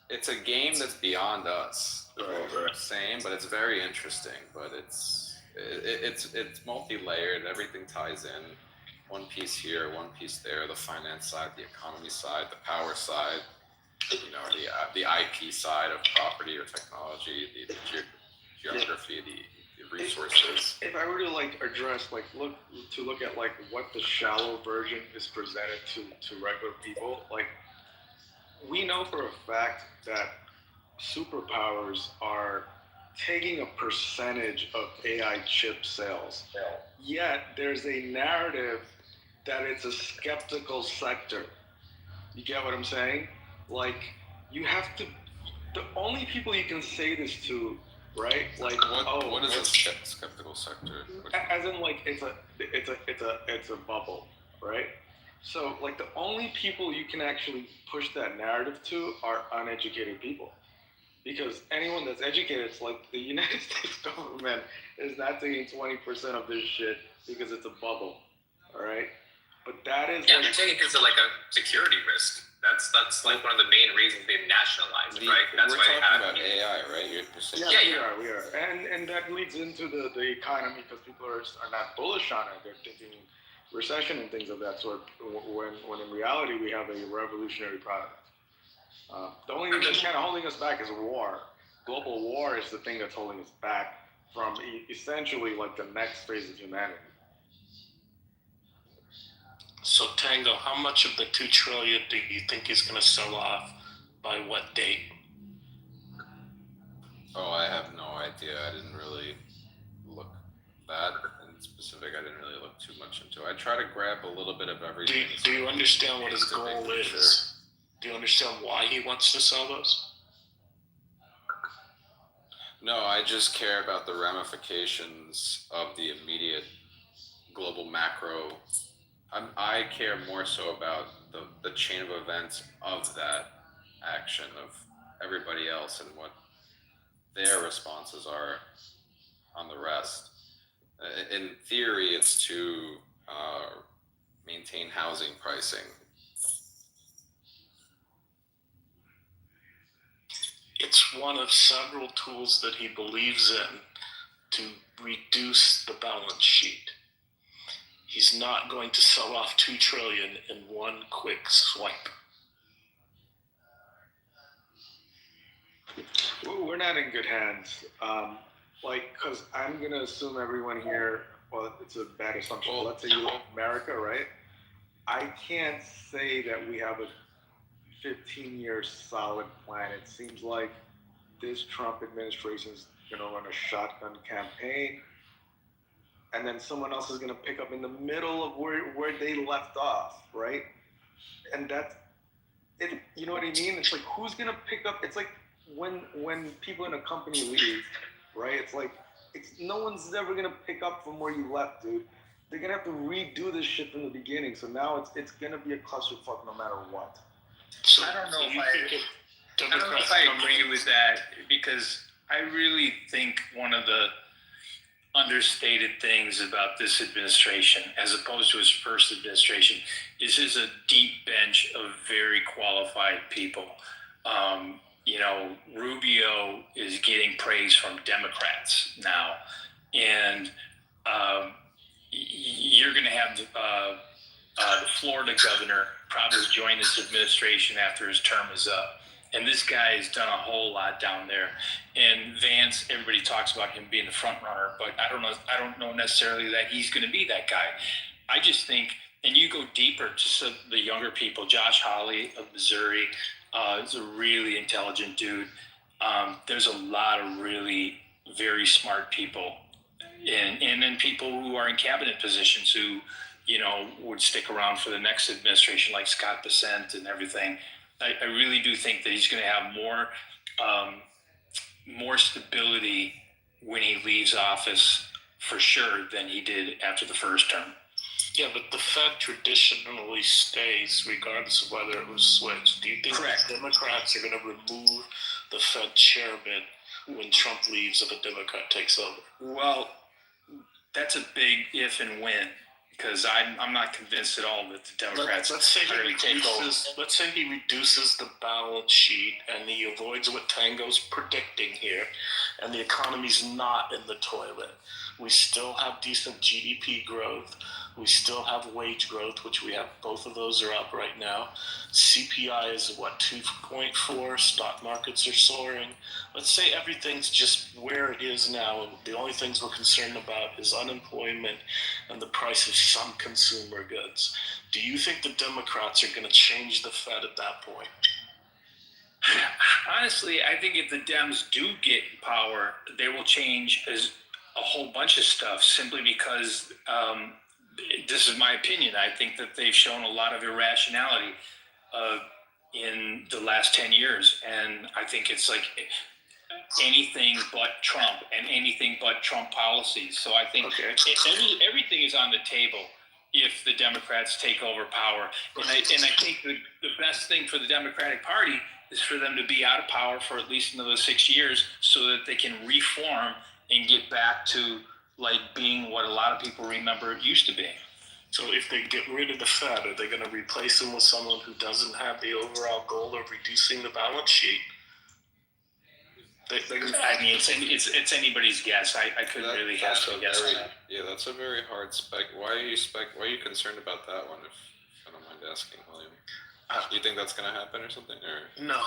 it's a game that's beyond us. Right. Same, but it's very interesting. But it's multi-layered. Everything ties in. One piece here, one piece there. The finance side, the economy side, the power side. The IP side of property or technology, the geography, the resources. If I were to address look at what the shallow version is presented to regular people, we know for a fact that superpowers are taking a percentage of AI chip sales. Yet there's a narrative that it's a skeptical sector. You get what I'm saying? You have to. The only people you can say this to, right? What is a skeptical sector? As in, it's a bubble, right? So, the only people you can actually push that narrative to are uneducated people. Because anyone that's educated, it's like the United States government is not taking 20% of this shit because it's a bubble, all right? But that is they're taking it because of a security risk. That's one of the main reasons they've nationalized, right? That's we're talking about AI, right? You're saying we are, and that leads into the economy because people are not bullish on it. They're thinking recession and things of that sort. When in reality we have a revolutionary product. The only thing that's kind of holding us back is war. Global war is the thing that's holding us back from essentially the next phase of humanity. So Tango, how much of the $2 trillion do you think is going to sell off by what date? Oh, I have no idea. I didn't really look that in specific. I didn't really look too much into it. I try to grab a little bit of everything. Do you understand what his goal is? Do you understand why he wants to sell those? No, I just care about the ramifications of the immediate global macro. I care more so about the chain of events of that action of everybody else and what their responses are on the rest. In theory, it's to maintain housing pricing. It's one of several tools that he believes in to reduce the balance sheet. He's not going to sell off $2 trillion in one quick swipe. We're not in good hands. Because I'm going to assume everyone here, well, it's a bad assumption. Well, let's say you love America, right? I can't say that we have a 15-year solid plan. It seems like this Trump administration is going to run a shotgun campaign, and then someone else is going to pick up in the middle of where they left off, right? And that's it. You know what I mean? It's like, who's going to pick up? It's like when people in a company leave, right? It's like no one's ever going to pick up from where you left, dude. They're going to have to redo this shit from the beginning. So now it's going to be a clusterfuck no matter what. So I don't know if I agree with that, because I really think one of the understated things about this administration, as opposed to his first administration, is there's a deep bench of very qualified people. Rubio is getting praise from Democrats now, and you're going to have the Florida governor probably join this administration after his term is up. And this guy has done a whole lot down there. And Vance, everybody talks about him being the front runner, but I don't know necessarily that he's going to be that guy. I just think, and you go deeper to the younger people. Josh Hawley of Missouri is a really intelligent dude. There's a lot of really very smart people, and then people who are in cabinet positions who, would stick around for the next administration, like Scott Bessent and everything. I really do think that he's going to have more stability when he leaves office, for sure, than he did after the first term. Yeah, but the Fed traditionally stays regardless of whether it was switched. Do you think the Democrats are going to remove the Fed chairman when Trump leaves if a Democrat takes over? Well, that's a big if and when, because I'm not convinced at all that the Democrats let's say are going to take over. Let's say he reduces the balance sheet and he avoids what Tango's predicting here, and the economy's not in the toilet. We still have decent GDP growth. We still have wage growth, which we have. Both of those are up right now. CPI is 2.4. Stock markets are soaring. Let's say everything's just where it is now, and the only things we're concerned about is unemployment and the price of some consumer goods. Do you think the Democrats are going to change the Fed at that point? Honestly, I think if the Dems do get power, they will change a whole bunch of stuff, simply because this is my opinion. I think that they've shown a lot of irrationality in the last 10 years. And I think it's like anything but Trump and anything but Trump policies. So I think everything is on the table if the Democrats take over power. And I think the best thing for the Democratic Party is for them to be out of power for at least another 6 years, so that they can reform and get back to like being what a lot of people remember it used to be. So if they get rid of the Fed, are they going to replace him with someone who doesn't have the overall goal of reducing the balance sheet? I mean, it's anybody's guess. I couldn't really have to guess on that. Yeah, that's a very hard spec. Why are you concerned about that one, if I don't mind asking, William? You think that's going to happen or something? Or? No.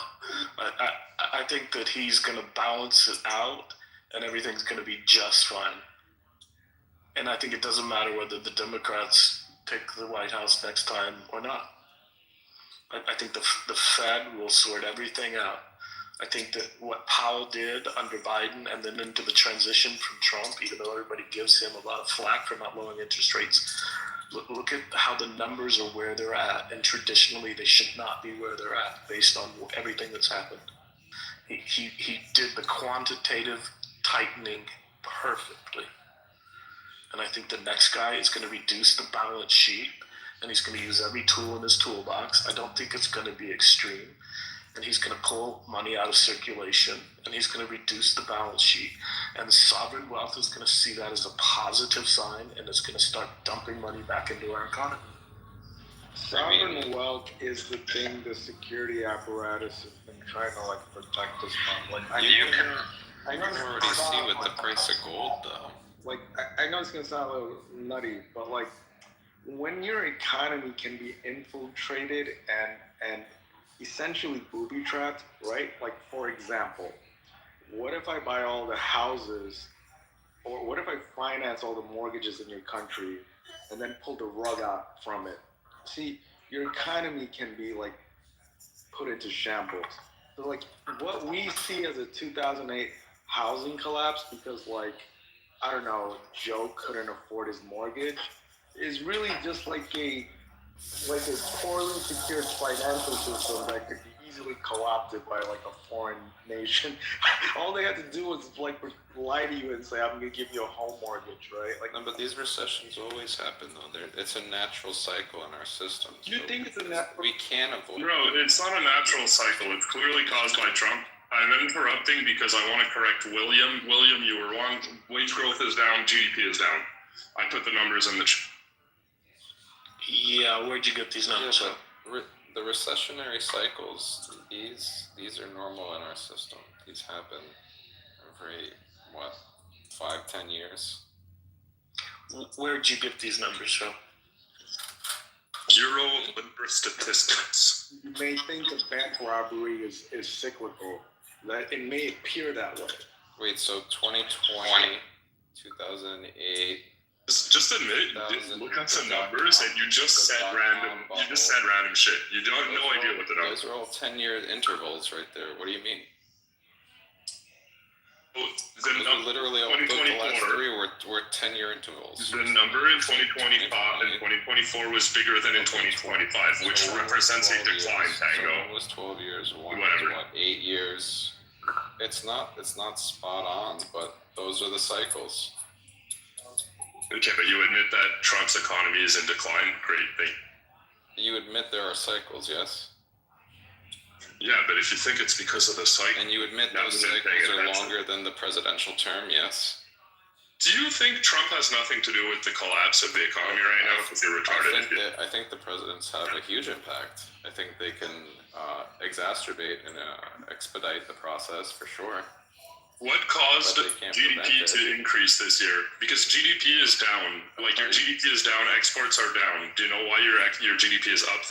I think that he's going to balance it out and everything's going to be just fine. And I think it doesn't matter whether the Democrats take the White House next time or not. I think the Fed will sort everything out. I think that what Powell did under Biden and then into the transition from Trump, even though everybody gives him a lot of flack for not lowering interest rates, look at how the numbers are where they're at, and traditionally they should not be where they're at based on everything that's happened. He did the quantitative tightening perfectly. And I think the next guy is going to reduce the balance sheet, and he's going to use every tool in his toolbox. I don't think it's going to be extreme. And he's going to pull money out of circulation, and he's going to reduce the balance sheet. And sovereign wealth is going to see that as a positive sign, and it's going to start dumping money back into our economy. Sovereign wealth is the thing the security apparatus has been trying to protect us from. I know You already see with the price of gold, though. like I know it's gonna sound a little nutty, but like when your economy can be infiltrated and essentially booby trapped, right? Like for example, what if I buy all the houses, or what if I finance all the mortgages in your country and then pull the rug out from it? See, your economy can be like put into shambles. So like what we see as a 2008 housing collapse because like I don't know, Joe couldn't afford his mortgage is really just like a poorly secured financial system that could be easily co-opted by like a foreign nation. All they had to do was like lie to you and say, "I'm gonna give you a home mortgage," right? Like, No, but these recessions always happen, though. It's a natural cycle in our system. you think it's a natural? We can avoid it. Bro, it's not a natural cycle. It's clearly caused by Trump. I'm interrupting because I want to correct William. William, you were wrong. Wage growth is down. GDP is down. I put the numbers in the Yeah, where'd you get these numbers from? The recessionary cycles, these are normal in our system. These happen every, 5-10 years? Where'd you get these numbers from? Bureau of Labor Statistics. You may think that bank robbery is cyclical. That it may appear that way. Wait, so 2020, 2008. Just admit it. Look at some numbers, and you just said random. You just said random shit. You don't have no idea what the numbers. Those are all 10-year intervals right there. What do you mean? Literally all the last three were 10-year intervals. The number in 2025 and 2024 was bigger than in 2025, which represents a decline. Tango. One was 12 years. One Whatever. was 8 years. It's not spot on, but those are the cycles. Okay, but you admit that Trump's economy is in decline. Great thing. You admit there are cycles, yes? Yeah, but if you think it's because of the cycle, and you admit those cycles are longer than the presidential term, yes? Do you think Trump has nothing to do with the collapse of the economy right now? Because you're retarded. I think the presidents have a huge impact. I think they can exacerbate and expedite the process for sure. What caused GDP to increase this year? Because GDP is down. Like your GDP is down, exports are down. Do you know why your GDP is up?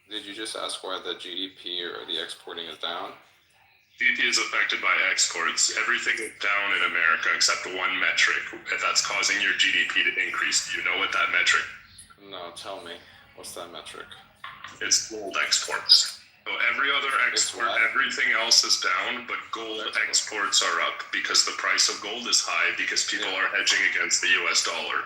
Did you just ask why the GDP or the exporting is down? GDP is affected by exports. Everything is down in America except one metric that's causing your GDP to increase. Do you know what that metric? No, tell me. What's that metric? It's gold exports. So every other export, everything else is down, but gold exports are up because the price of gold is high because people are hedging against the US dollar.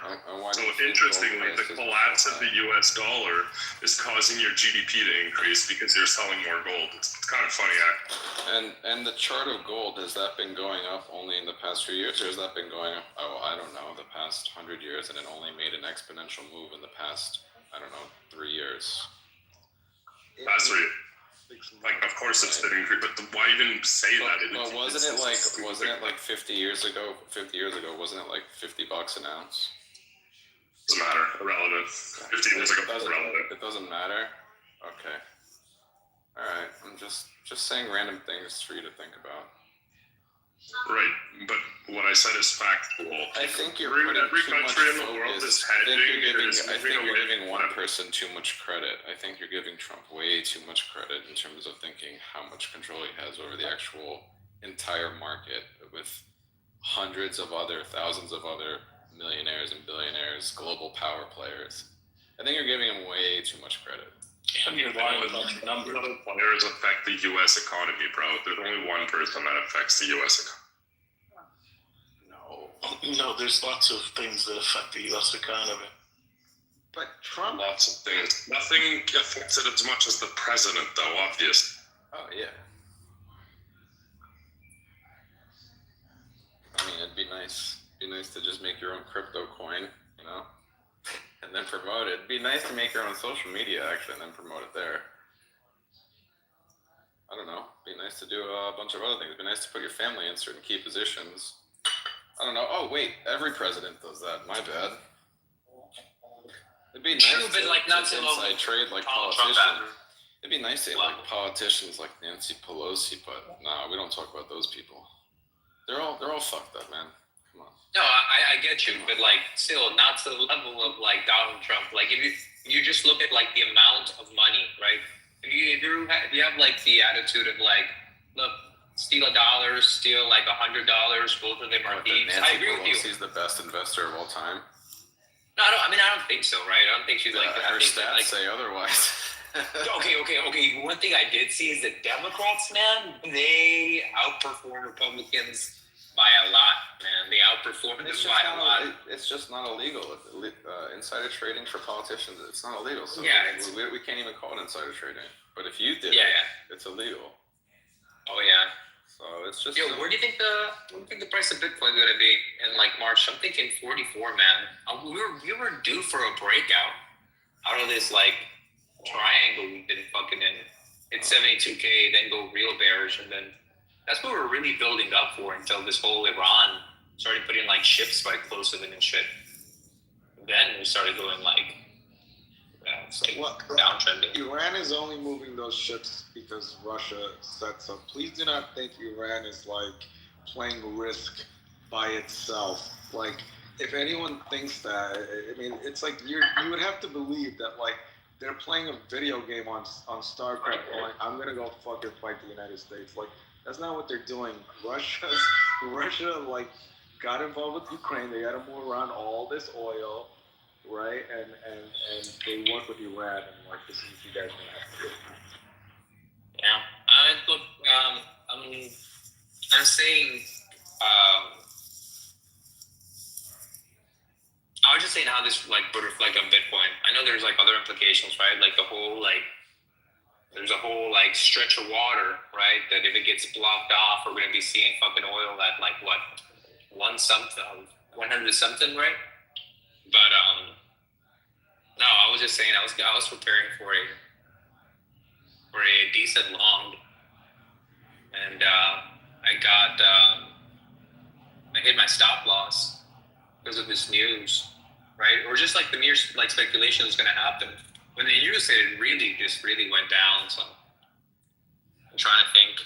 So interestingly, the collapse of the US dollar is causing your GDP to increase because you're selling more gold. It's kind of funny, actually. And the chart of gold, has that been going up only in the past few years, or has that been going up, I don't know, the past 100 years, and it only made an exponential move in the past, 3 years? Past 3 years. Like, of course it's been increased, but why even say that? But wasn't it like 50 years ago? 50 years ago, wasn't it like $50 an ounce? Doesn't matter. Irrelevant. 15 years ago, irrelevant. It doesn't matter. Okay. All right. I'm just saying random things for you to think about. Right, but what I said is factual. I think you're putting too much focus. I think you're giving one person too much credit. I think you're giving Trump way too much credit in terms of thinking how much control he has over the actual entire market with hundreds of thousands of other millionaires and billionaires, global power players. I think you're giving him way too much credit. And you're lying about your numbers. Other players affect the U.S. economy, bro. There's only one person that affects the U.S. economy. No, there's lots of things that affect the U.S. economy. But Trump... Lots of things. Nothing affects it as much as the president, though, obviously. Oh, yeah. I mean, it'd be nice. It'd be nice to just make your own crypto coin, and then promote it. It'd be nice to make your own social media, actually, and then promote it there. I don't know. It'd be nice to do a bunch of other things. It'd be nice to put your family in certain key positions. I don't know. Oh, wait. Every president does that. My bad. It'd be nice to inside trade like politicians. It'd be nice to have like politicians like Nancy Pelosi, but nah, we don't talk about those people. They're all fucked up, man. Come on. No, I get you, but like still not to the level of like Donald Trump. Like if you just look at like the amount of money, right? If you have like the attitude of like, look, steal $1, steal like $100, both of them are thieves. I agree with you. She's the best investor of all time. No, I don't think so, right? I don't think she's like that. Her I think stats that, like, say otherwise. Okay. One thing I did see is that Democrats, man, they outperform Republicans by a lot, man. They outperform them by a lot. It's just not illegal. Insider trading for politicians, it's not illegal. So yeah, we can't even call it insider trading. But if you did it's illegal. Oh yeah. So it's just. Yo, where do you think the price of Bitcoin is gonna be in like March? I'm thinking 44, man. We were due for a breakout out of this like triangle we've been fucking in. It's 72K, then go real bearish, and then that's what we're really building up for until this whole Iran started putting like ships by close of it and shit. Then we started going like, it's like downtrending. Iran is only moving those ships because Russia said so. Please do not think Iran is like playing Risk by itself. Like, if anyone thinks that, I mean, it's like you would have to believe that like they're playing a video game on StarCraft. Going, I'm gonna go fucking fight the United States. Like, that's not what they're doing. Russia like got involved with Ukraine. They got to move around all this oil, right? And they work with Iran, and like this is what you guys gonna have to do. Yeah, look, I'm saying, I was just saying how this like would reflect on Bitcoin. I know there's like other implications, right? Like there's a whole like stretch of water, right? That if it gets blocked off, we're gonna be seeing fucking oil at like what, 100 something, right? But no, I was just saying I was preparing for a decent long, and I hit my stop loss because of this news, right? Or just like the mere like speculation is going to happen. When the news hit, it really went down. So I'm trying to think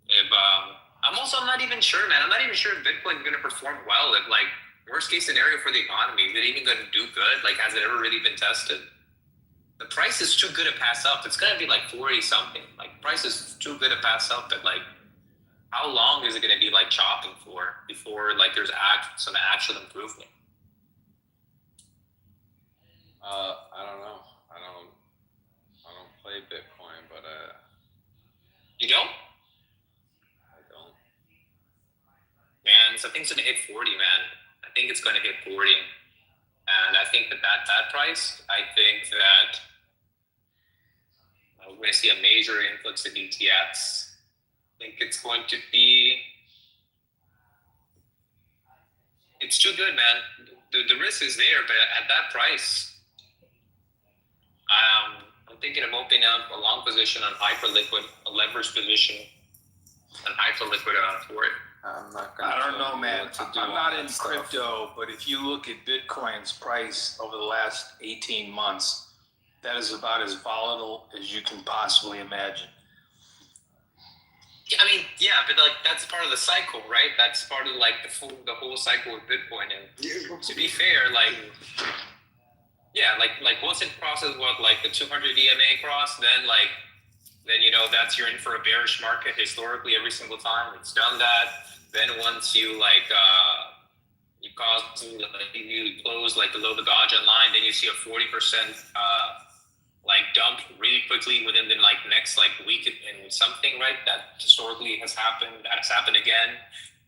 if I'm not even sure, man. I'm not even sure if Bitcoin is going to perform well. If like worst case scenario for the economy, is it even going to do good? Like, has it ever really been tested? The price is too good to pass up. It's going to be like 40 something. Like, the price is too good to pass up. That like, how long is it going to be like chopping for before like there's some actual improvement? I don't know. I don't play Bitcoin, but you don't? I don't. Man, so I think it's gonna hit 40, man. I think it's gonna hit 40, and I think that price. I think that we're gonna see a major influx of ETFs. I think it's going to be. It's too good, man. The risk is there, but at that price. I'm thinking of opening up a long position on hyperliquid, a leverage position on hyperliquid for it. I don't know, man. I'm not in crypto, but if you look at Bitcoin's price over the last 18 months, that is about as volatile as you can possibly imagine. I mean, yeah, but like that's part of the cycle, right? That's part of like the whole cycle with Bitcoin. And to be fair, like. Yeah, like once it crosses like the 200 EMA cross, then you know that's you're in for a bearish market historically every single time it's done that. Then once you you close like below the Gaussian line, then you see a 40% like dump really quickly within the like next like week and something, right? That historically has happened. That's happened again,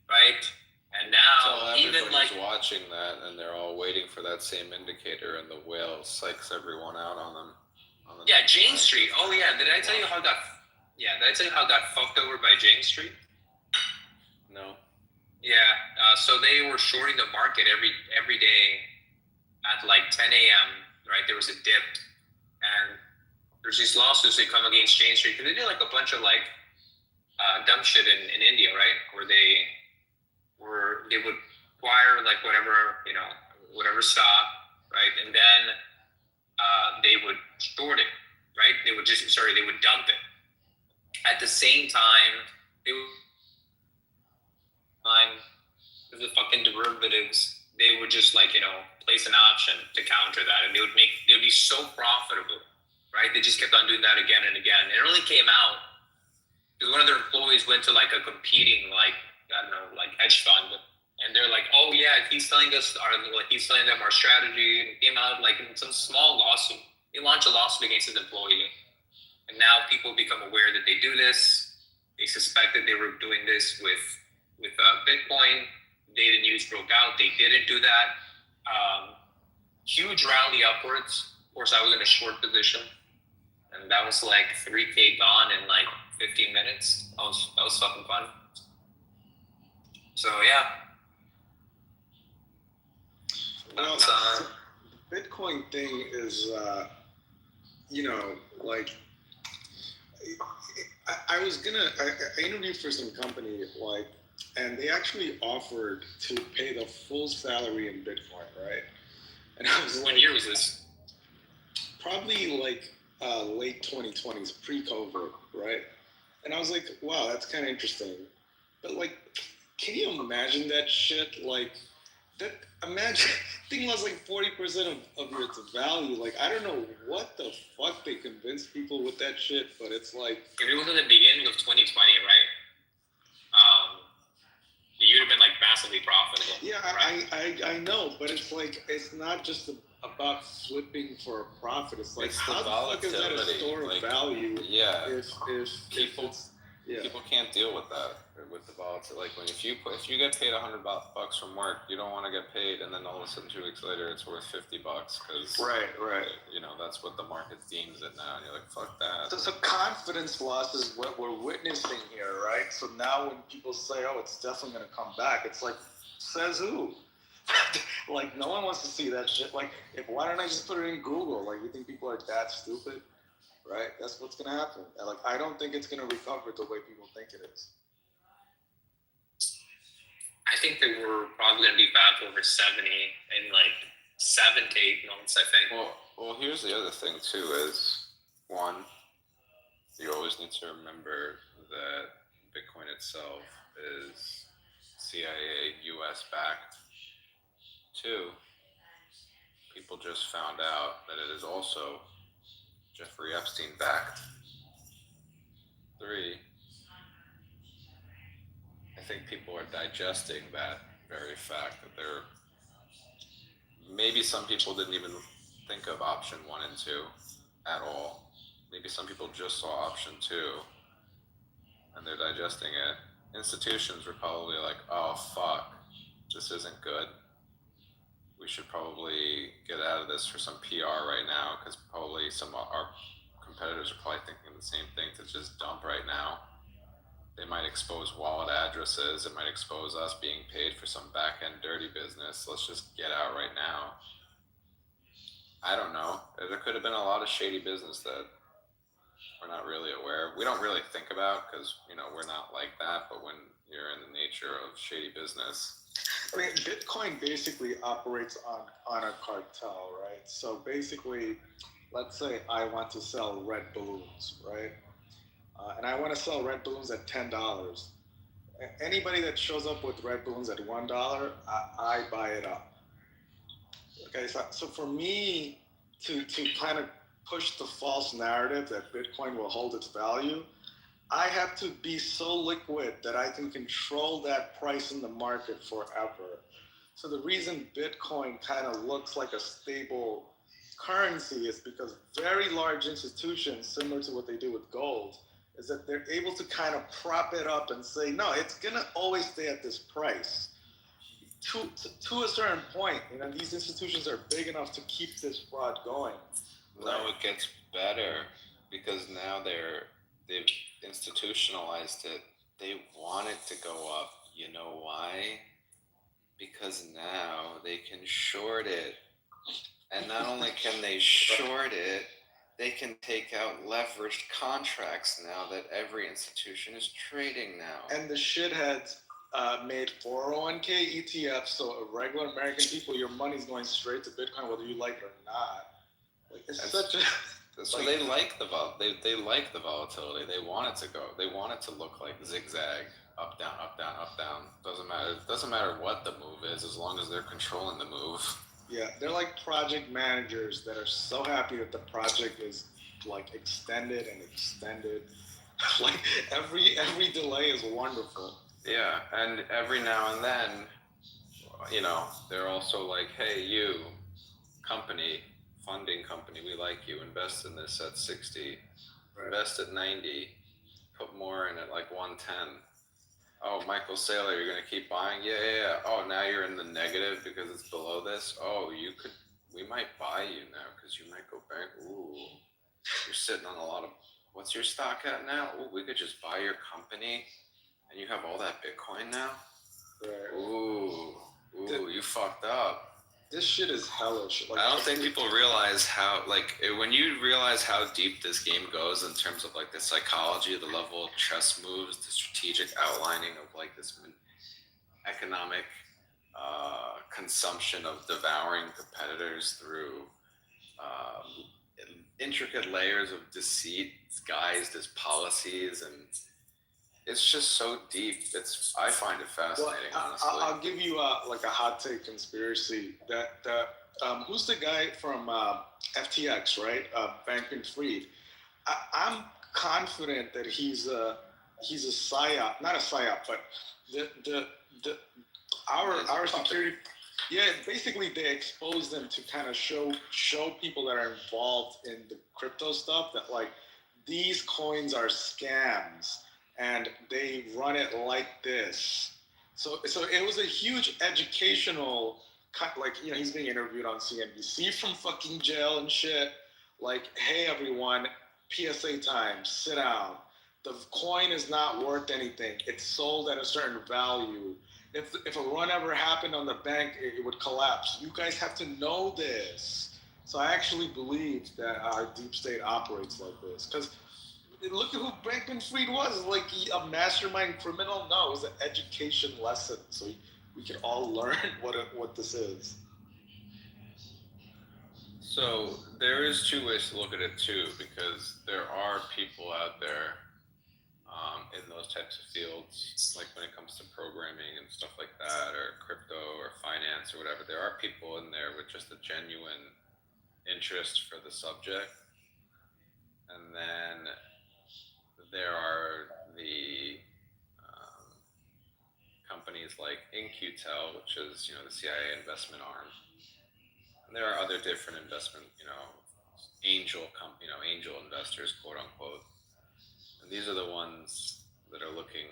right? And now, so even like watching that, and they're all waiting for that same indicator, and the whale psychs everyone out on them. Yeah, Jane Street. Oh yeah, did I tell you how it got? Yeah, did I tell you how it got fucked over by Jane Street? No. Yeah, so they were shorting the market every day at like 10 a.m. Right, there was a dip, and there's these lawsuits that come against Jane Street because they did like a bunch of like dumb shit in India, right, where they would acquire like whatever stock, right, and then they would short it, right? They would dump it. At the same time, with the fucking derivatives, they would just place an option to counter that, and they would be so profitable, right? They just kept on doing that again and again. It only came out because one of their employees went to a competing hedge fund, and they're like, oh yeah, he's telling them our strategy, and it came out in some small lawsuit. They launched a lawsuit against his employee, and now people become aware that they do this. They suspected they were doing this with Bitcoin. The news broke out. They didn't do that. Huge rally upwards. Of course, I was in a short position, and that was 3K gone in 15 minutes. That was fucking fun. So yeah. Well, the Bitcoin thing is, I interviewed for some company, and they actually offered to pay the full salary in Bitcoin, right? And I was what year was this? Probably late 2020s, pre-COVID, right? And I was like, wow, that's kind of interesting. But can you imagine that shit? Imagine thing lost 40% of its value. I don't know what the fuck they convinced people with that shit, but it's if it was in the beginning of 2020, right? You'd have been massively profitable. Yeah, right? I know, but it's not just about flipping for a profit. It's how the fuck is that a store of value? Yeah. If people can't deal with that, with the volatility. If you get paid $100 from work, you don't want to get paid, and then all of a sudden 2 weeks later it's worth $50 because right. That's what the market deems it now, and you're like, fuck that. So confidence loss is what we're witnessing here, right? So now when people say, oh, it's definitely going to come back, it's says who? No one wants to see that shit. Why don't I just put it in Google? You think people are that stupid? Right? That's what's going to happen. I don't think it's going to recover the way people think it is. I think that we're probably going to be back over 70 in 7 to 8 months, I think. Well, here's the other thing too is, one, you always need to remember that Bitcoin itself is CIA US backed. 2, people just found out that it is also Jeffrey Epstein backed. 3, I think people are digesting that very fact that maybe some people didn't even think of option 1 and 2 at all. Maybe some people just saw option 2 and they're digesting it. Institutions were probably like, oh fuck, this isn't good. We should probably get out of this for some PR right now, because probably some of our competitors are probably thinking the same thing, to just dump right now. They might expose wallet addresses. It might expose us being paid for some back-end dirty business. Let's just get out right now. I don't know. There could have been a lot of shady business that we're not really aware of. We don't really think about, because we're not like that. But when you're in the nature of shady business, Bitcoin basically operates on a cartel, right? So basically, let's say I want to sell red balloons, right? And I want to sell red balloons at $10. Anybody that shows up with red balloons at $1, I buy it up. Okay, so for me to kind of push the false narrative that Bitcoin will hold its value, I have to be so liquid that I can control that price in the market forever. So the reason Bitcoin kind of looks like a stable currency is because very large institutions, similar to what they do with gold, is that they're able to kind of prop it up and say, no, it's going to always stay at this price. To a certain point, these institutions are big enough to keep this fraud going. No, it gets better, because now they've institutionalized it. They want it to go up. You know why? Because now they can short it. And not only can they short it, they can take out leveraged contracts now that every institution is trading now. And the shitheads made 401k ETFs, so regular American people, your money's going straight to Bitcoin, whether you like it or not. It's such a... So they like the they like the volatility. They want it to go. They want it to look like zigzag, up down, up down, up down. Doesn't matter. It doesn't matter what the move is, as long as they're controlling the move. Yeah, they're like project managers that are so happy that the project is like extended and extended. Like every delay is wonderful. Yeah, and every now and then, they're also like, hey, you company, funding company, we like you. Invest in this at 60. Right. Invest at 90. Put more in at like 110. Oh, Michael Saylor, you're gonna keep buying? Yeah. Oh, now you're in the negative because it's below this. Oh, we might buy you now because you might go back. Ooh, you're sitting on a lot of. What's your stock at now? Ooh, we could just buy your company, and you have all that Bitcoin now. Right. Ooh, you fucked up. This shit is hellish. I don't think people realize how, when you realize how deep this game goes in terms of, the psychology, the level of chess moves, the strategic outlining of, this economic consumption of devouring competitors through intricate layers of deceit disguised as policies, and it's just so deep. I find it fascinating, honestly. I'll give you a hot take conspiracy that who's the guy from FTX, right? Bankman-Fried. I'm confident that he's a psyop, not a psyop, but our security. Yeah, basically they expose them to kind of show people that are involved in the crypto stuff that these coins are scams. And they run it like this. So it was a huge educational, he's being interviewed on CNBC from fucking jail and shit. Hey everyone, PSA time, sit down. The coin is not worth anything. It's sold at a certain value. If a run ever happened on the bank, it would collapse. You guys have to know this. So I actually believe that our deep state operates like this. Because look at who Bankman-Fried was. A mastermind criminal? No, it was an education lesson. So we can all learn what this is. So there is two ways to look at it too, because there are people out there in those types of fields, like when it comes to programming and stuff like that, or crypto or finance or whatever. There are people in there with just a genuine interest for the subject. And then there are the companies like In-Q-Tel, which is the CIA investment arm. And there are other different investment, angel investors, quote unquote. And these are the ones that are looking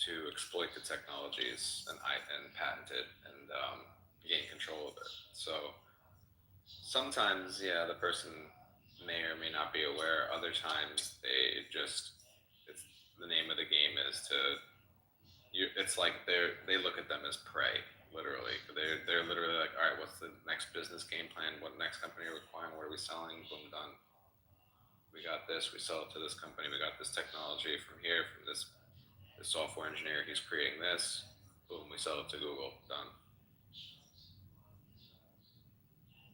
to exploit the technologies and patent it and gain control of it. So sometimes, the person may or may not be aware. Other times, the name of the game is it's like they look at them as prey, literally. They're literally like, all right, what's the next business game plan? What next company are we acquiring? What are we selling? Boom, done. We got this. We sell it to this company. We got this technology from here, from this software engineer. He's creating this. Boom, we sell it to Google. Done.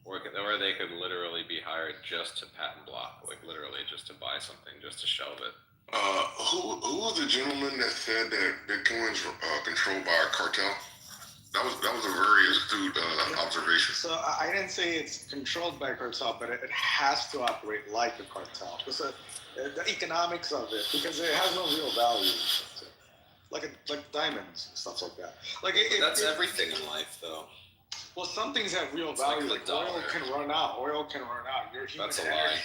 Or they could literally be hired just to patent block, literally just to buy something, just to shelve it. Who was the gentleman that said that Bitcoin's controlled by a cartel? That was a very astute observation. So I didn't say it's controlled by a cartel, but it has to operate like a cartel. The economics of it, because it has no real value. Like diamonds and stuff like that. That's everything in life, though. Well, some things have real value. Oil can run out. That's a lie.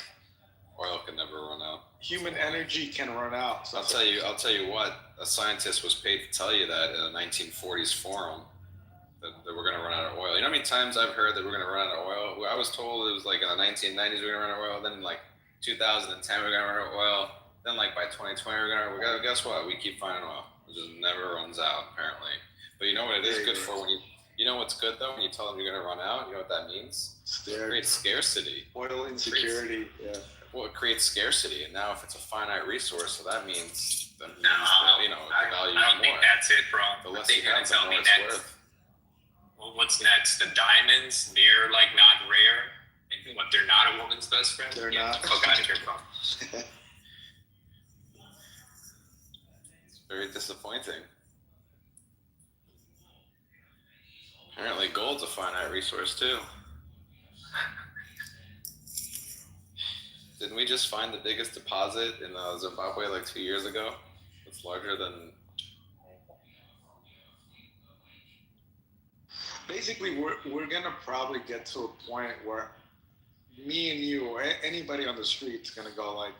Oil can never run out. Human energy can run out. So I'll tell you what. A scientist was paid to tell you that in a 1940s forum that we're going to run out of oil. You know how many times I've heard that we're going to run out of oil? I was told it was in the 1990s we're going to run out of oil. Then 2010 we're going to run out of oil. Then by 2020 we're going to. Guess what? We keep finding oil. It just never runs out, apparently. But you know what it is good for when you. You know what's good though when you tell them you're going to run out? You know what that means? It creates scarcity. Oil insecurity. Well, it creates scarcity, and now if it's a finite resource, so that means the value I is don't more. think that's it, bro. The I less think you you're have, gonna tell the me more it's next. worth. Well, what's next? The diamonds, they're not rare in What, they're not a woman's best friend? They're Yeah, not. fuck out of here, bro. It's very disappointing. Apparently gold's a finite resource too. Didn't we just find the biggest deposit in Zimbabwe like 2 years ago? It's larger than... Basically, we're gonna probably get to a point where me and you, or anybody on the street's gonna go like,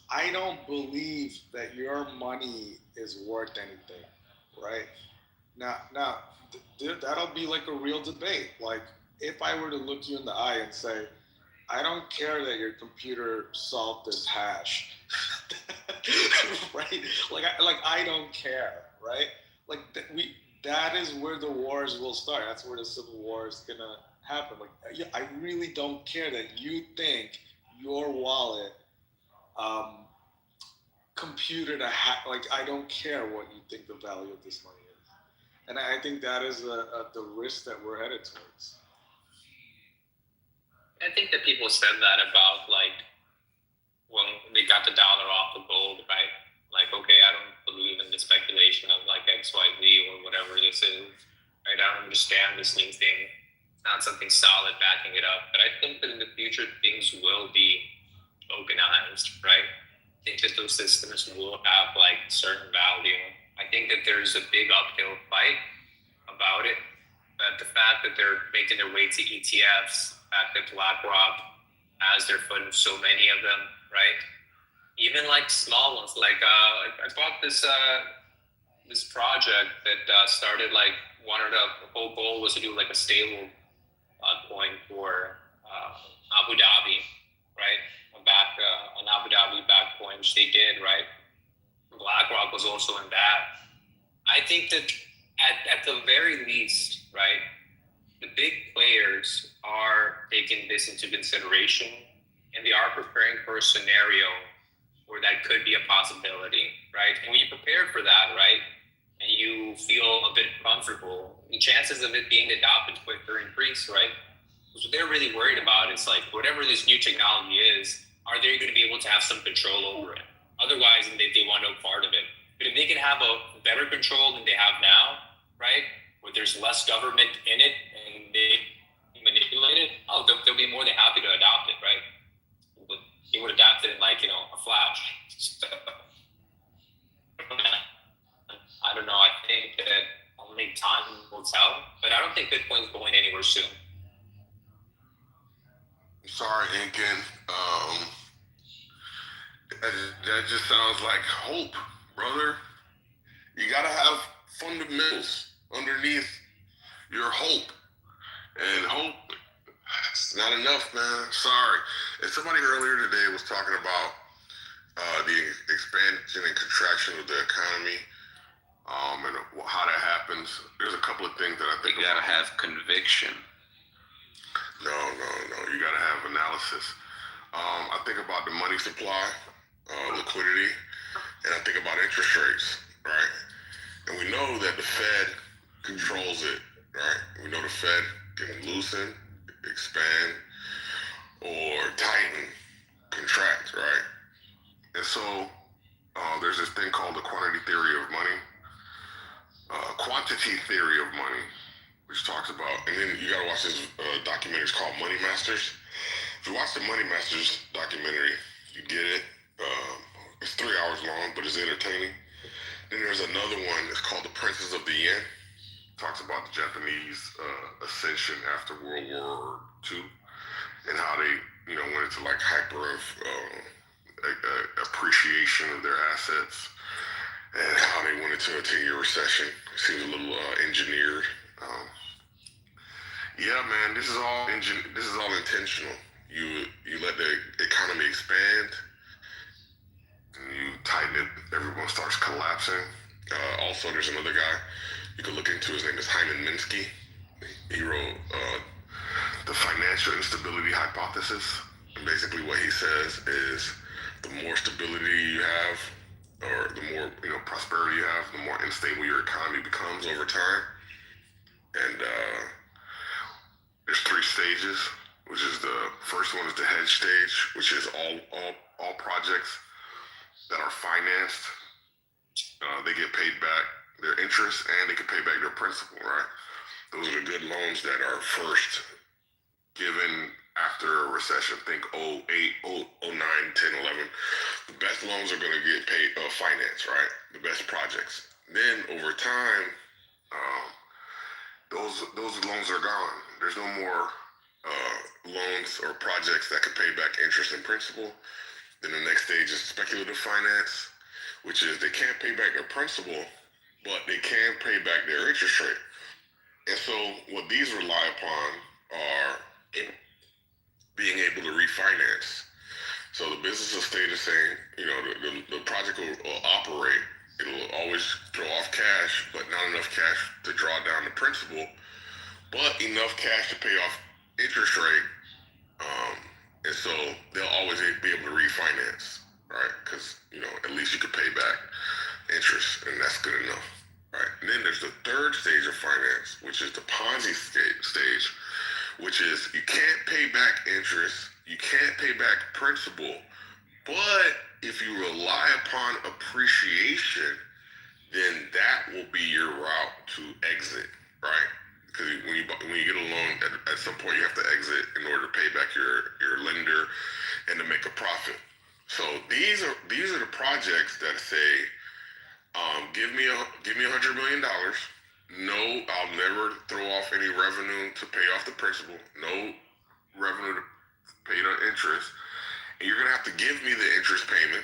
I don't believe that your money is worth anything, right? Now, that'll be like a real debate. Like, if I were to look you in the eye and say, I don't care that your computer solved this hash, right? Like I don't care, right? Like that is where the wars will start. That's where the civil war is gonna happen. Like, yeah, I really don't care that you think your wallet computed a hack. Like, I don't care what you think the value of this money is, and I think that is the risk that we're headed towards. I think that people said that about, like, when they got the dollar off the gold, right? Like, okay, I don't believe in the speculation of like XYZ or whatever this is, right? I don't understand this new thing. It's not something solid backing it up. But I think that in the future, things will be tokenized, right? I think that those systems will have like certain value. I think that there's a big uphill fight about it. But the fact that they're making their way to ETFs, the fact that BlackRock has their foot in so many of them, right? Even like small ones, like I bought this this project that started like the whole goal was to do like a stable coin for Abu Dhabi, right? An Abu Dhabi back coin, which they did, right? BlackRock was also in that. I think that at the very least, right, the big players are taking this into consideration and they are preparing for a scenario where that could be a possibility, right? And when you prepare for that, right, and you feel a bit comfortable, the chances of it being adopted quicker increase, right? Because what they're really worried about is like, whatever this new technology is, are they going to be able to have some control over it? Otherwise, they want no part of it. But if they can have a better control than they have now, right, where there's less government in it and they manipulate it, they'll be more than happy to adopt it, right? But they would adapt it in like, a flash. So, I don't know. I think that only time will tell, but I don't think Bitcoin's going anywhere soon. Sorry, Inkin. That just sounds like hope, brother. You gotta have fundamentals underneath your hope. And hope, it's not enough, man. Sorry. And somebody earlier today was talking about the expansion and contraction of the economy, and how that happens. There's a couple of things that I think you gotta have conviction. No. You gotta have analysis. I think about the money supply, liquidity, and I think about interest rates, right? And we know that the Fed controls it, right? We know the Fed can loosen, expand, or tighten, contract, right? And so there's this thing called the quantity theory of money, quantity theory of money, which talks about, and then you gotta watch this documentary. It's called Money Masters. If you watch the Money Masters documentary, you get it. It's 3 hours long, but it's entertaining. Then there's another one. It's called The Princes of the Yen. Talks about the Japanese ascension after World War II and how they, went into like hyper of appreciation of their assets and how they went into a 10-year recession. It seems a little engineered. Yeah, man, this is all intentional. You let the economy expand, and you tighten it. Everyone starts collapsing. Also, there's another guy you can look into. His name is Hyman Minsky. He wrote the Financial Instability Hypothesis. And basically, what he says is the more stability you have, or the more prosperity you have, the more unstable your economy becomes over time. And there's 3 stages. which is the first one is the hedge stage, which is all projects that are financed. They get paid back their interest and they can pay back their principal, right? Those are the good loans that are first given after a recession. Think 08, 09, 10, 11. The best loans are going to get paid, financed, right? The best projects. Then over time, those loans are gone. There's no more loans or projects that can pay back interest and principal. Then the next stage is speculative finance, which is they can't pay back their principal, but they can pay back their interest rate. And so what these rely upon are being able to refinance. So the business will stay the same. You know, the project will operate. It'll always throw off cash, but not enough cash to draw down the principal, but enough cash to pay off interest rate. And so they'll always be able to refinance, right? Because, you know, at least you can pay back interest, and that's good enough, right? And then there's the third stage of finance, which is the Ponzi stage, which is you can't pay back interest, you can't pay back principal, but if you rely upon appreciation, then that will be your route to exit, right? Because when you get a loan, at some point you have to exit in order to pay back your lender and to make a profit. So these are the projects that say, give me $100 million. No, I'll never throw off any revenue to pay off the principal. No revenue to pay the interest. And you're gonna have to give me the interest payment,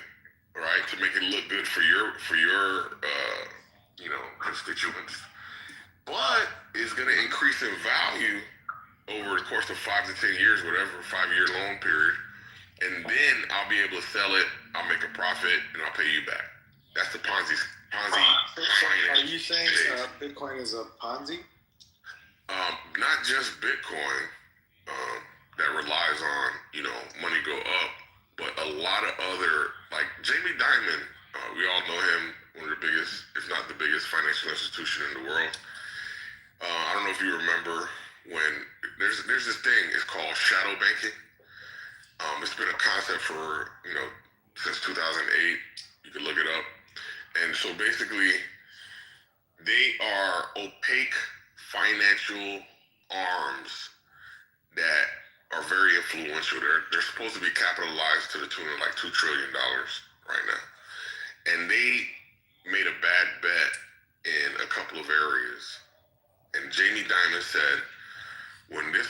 right, to make it look good for your constituents. But it's gonna increase in value over the course of 5 to 10 years, whatever, 5-year loan period. And then I'll be able to sell it, I'll make a profit, and I'll pay you back. That's the Ponzi finance. Are you saying Bitcoin is a Ponzi? Not just Bitcoin that relies on, money go up, but a lot of other, like Jamie Dimon, we all know him, one of the biggest, if not the biggest financial institution in the world. I don't know if you remember when there's this thing, it's called shadow banking. It's been a concept for, since 2008. You can look it up. And so basically, they are opaque financial arms that are very influential. They're supposed to be capitalized to the tune of like $2 trillion right now. And they made a bad bet in a couple of areas. And Jamie Dimon said, when this,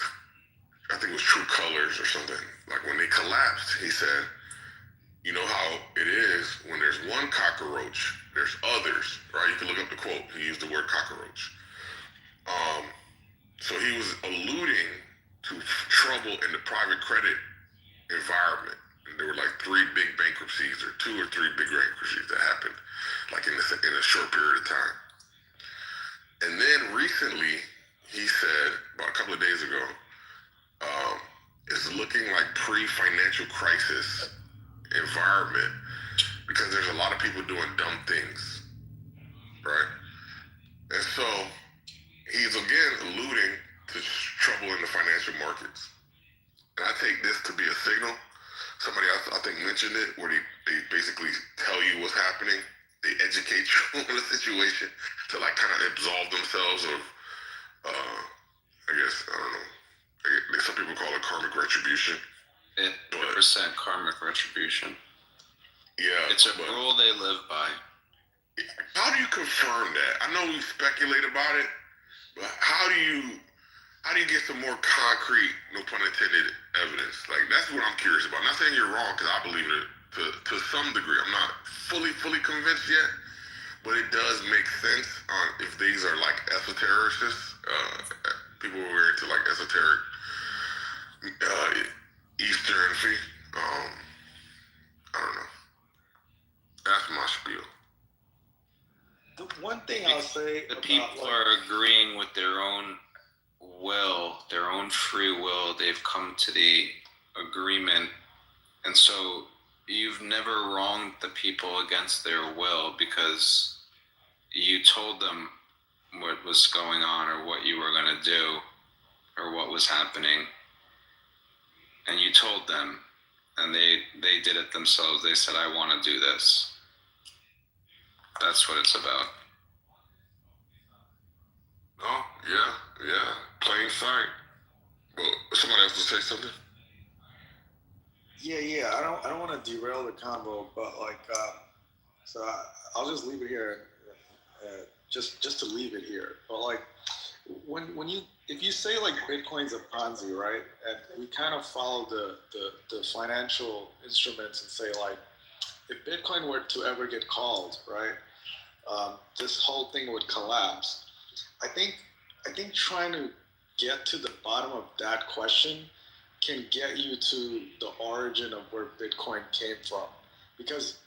I think it was True Colors or something, like when they collapsed, he said, you know how it is when there's one cockroach, there's others, right? You can look up the quote. He used the word cockroach. So he was alluding to trouble in the private credit environment. And there were like 3 big bankruptcies or 2 or 3 big bankruptcies that happened like in a short period of time. And then recently, he said, about a couple of days ago, it's looking like pre-financial crisis environment because there's a lot of people doing dumb things, right? And so he's again alluding to trouble in the financial markets. And I take this to be a signal. Somebody else, I think, mentioned it, where they basically tell you what's happening. They educate you on the situation to like kind of absolve themselves of, I guess, I don't know. Some people call it karmic retribution. 100% karmic retribution. Yeah. It's a rule they live by. How do you confirm that? I know we speculate about it, but how do you get some more concrete, no pun intended, evidence? Like, that's what I'm curious about. I'm not saying you're wrong, because I believe it to some degree. I'm not fully convinced yet, but it does make sense if these are like esotericists, people who are into like esoteric Eastern faith. I don't know. That's my spiel. The one thing I'll say The people are agreeing with their own will, their own free will. They've come to the agreement. And so you've never wronged the people against their will because you told them what was going on or what you were going to do or what was happening. and you told them, and they did it themselves. They said, I want to do this. That's what it's about. Oh, yeah. Plain sight. Well, somebody else will say something? Yeah. I don't want to derail the convo, but like, I'll just leave it here. Just to leave it here. But like, if you say like Bitcoin's a Ponzi, right? And we kind of follow the financial instruments and say like, if Bitcoin were to ever get called, right, this whole thing would collapse. I think trying to get to the bottom of that question can get you to the origin of where Bitcoin came from. Because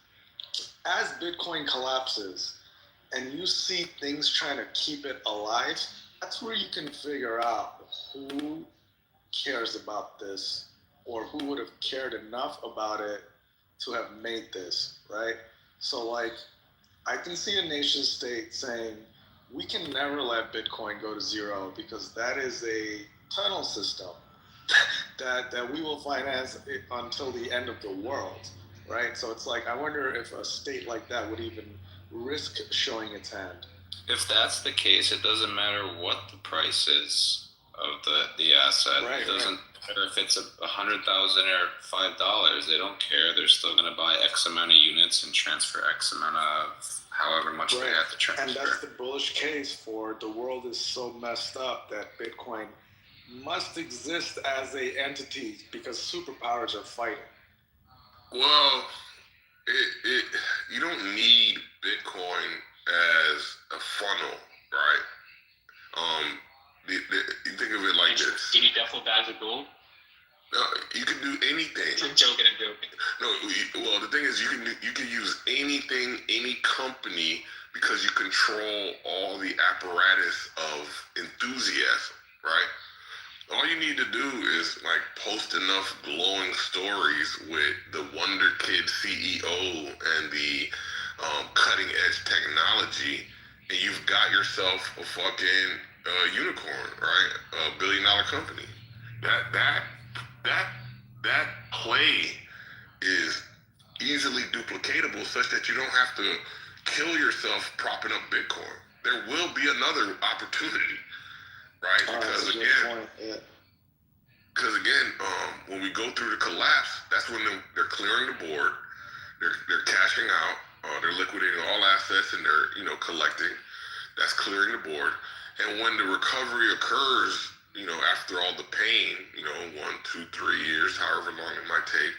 as Bitcoin collapses and you see things trying to keep it alive, that's where you can figure out who cares about this or who would have cared enough about it to have made this, right? So like, I can see a nation state saying, we can never let Bitcoin go to zero because that is a tunnel system that we will finance it until the end of the world, right? So it's like, I wonder if a state like that would even risk showing its hand. If that's the case, it doesn't matter what the price is of the asset. Right, it doesn't matter if it's $100,000 or $5. They don't care. They're still going to buy X amount of units and transfer X amount of however much they have to transfer. And that's the bullish case for the world is so messed up that Bitcoin must exist as a entity because superpowers are fighting. Well, you don't need Bitcoin as a funnel, right? You think of it like this. Do you need duffel bags of gold? No, you can do anything. I'm joking. No, well, the thing is, you can use anything, any company, because you control all the apparatus of enthusiasm, right? All you need to do is like post enough glowing stories with the Wonder Kid CEO and the cutting edge technology, and you've got yourself a fucking unicorn, right? $1 billion company. That play is easily duplicatable, such that you don't have to kill yourself propping up Bitcoin. There will be another opportunity, right? Because again, when we go through the collapse, that's when they're clearing the board, they're cashing out, they're liquidating all assets, and they're collecting. That's clearing the board. And when the recovery occurs, after all the pain, 1, 2, 3 years, however long it might take,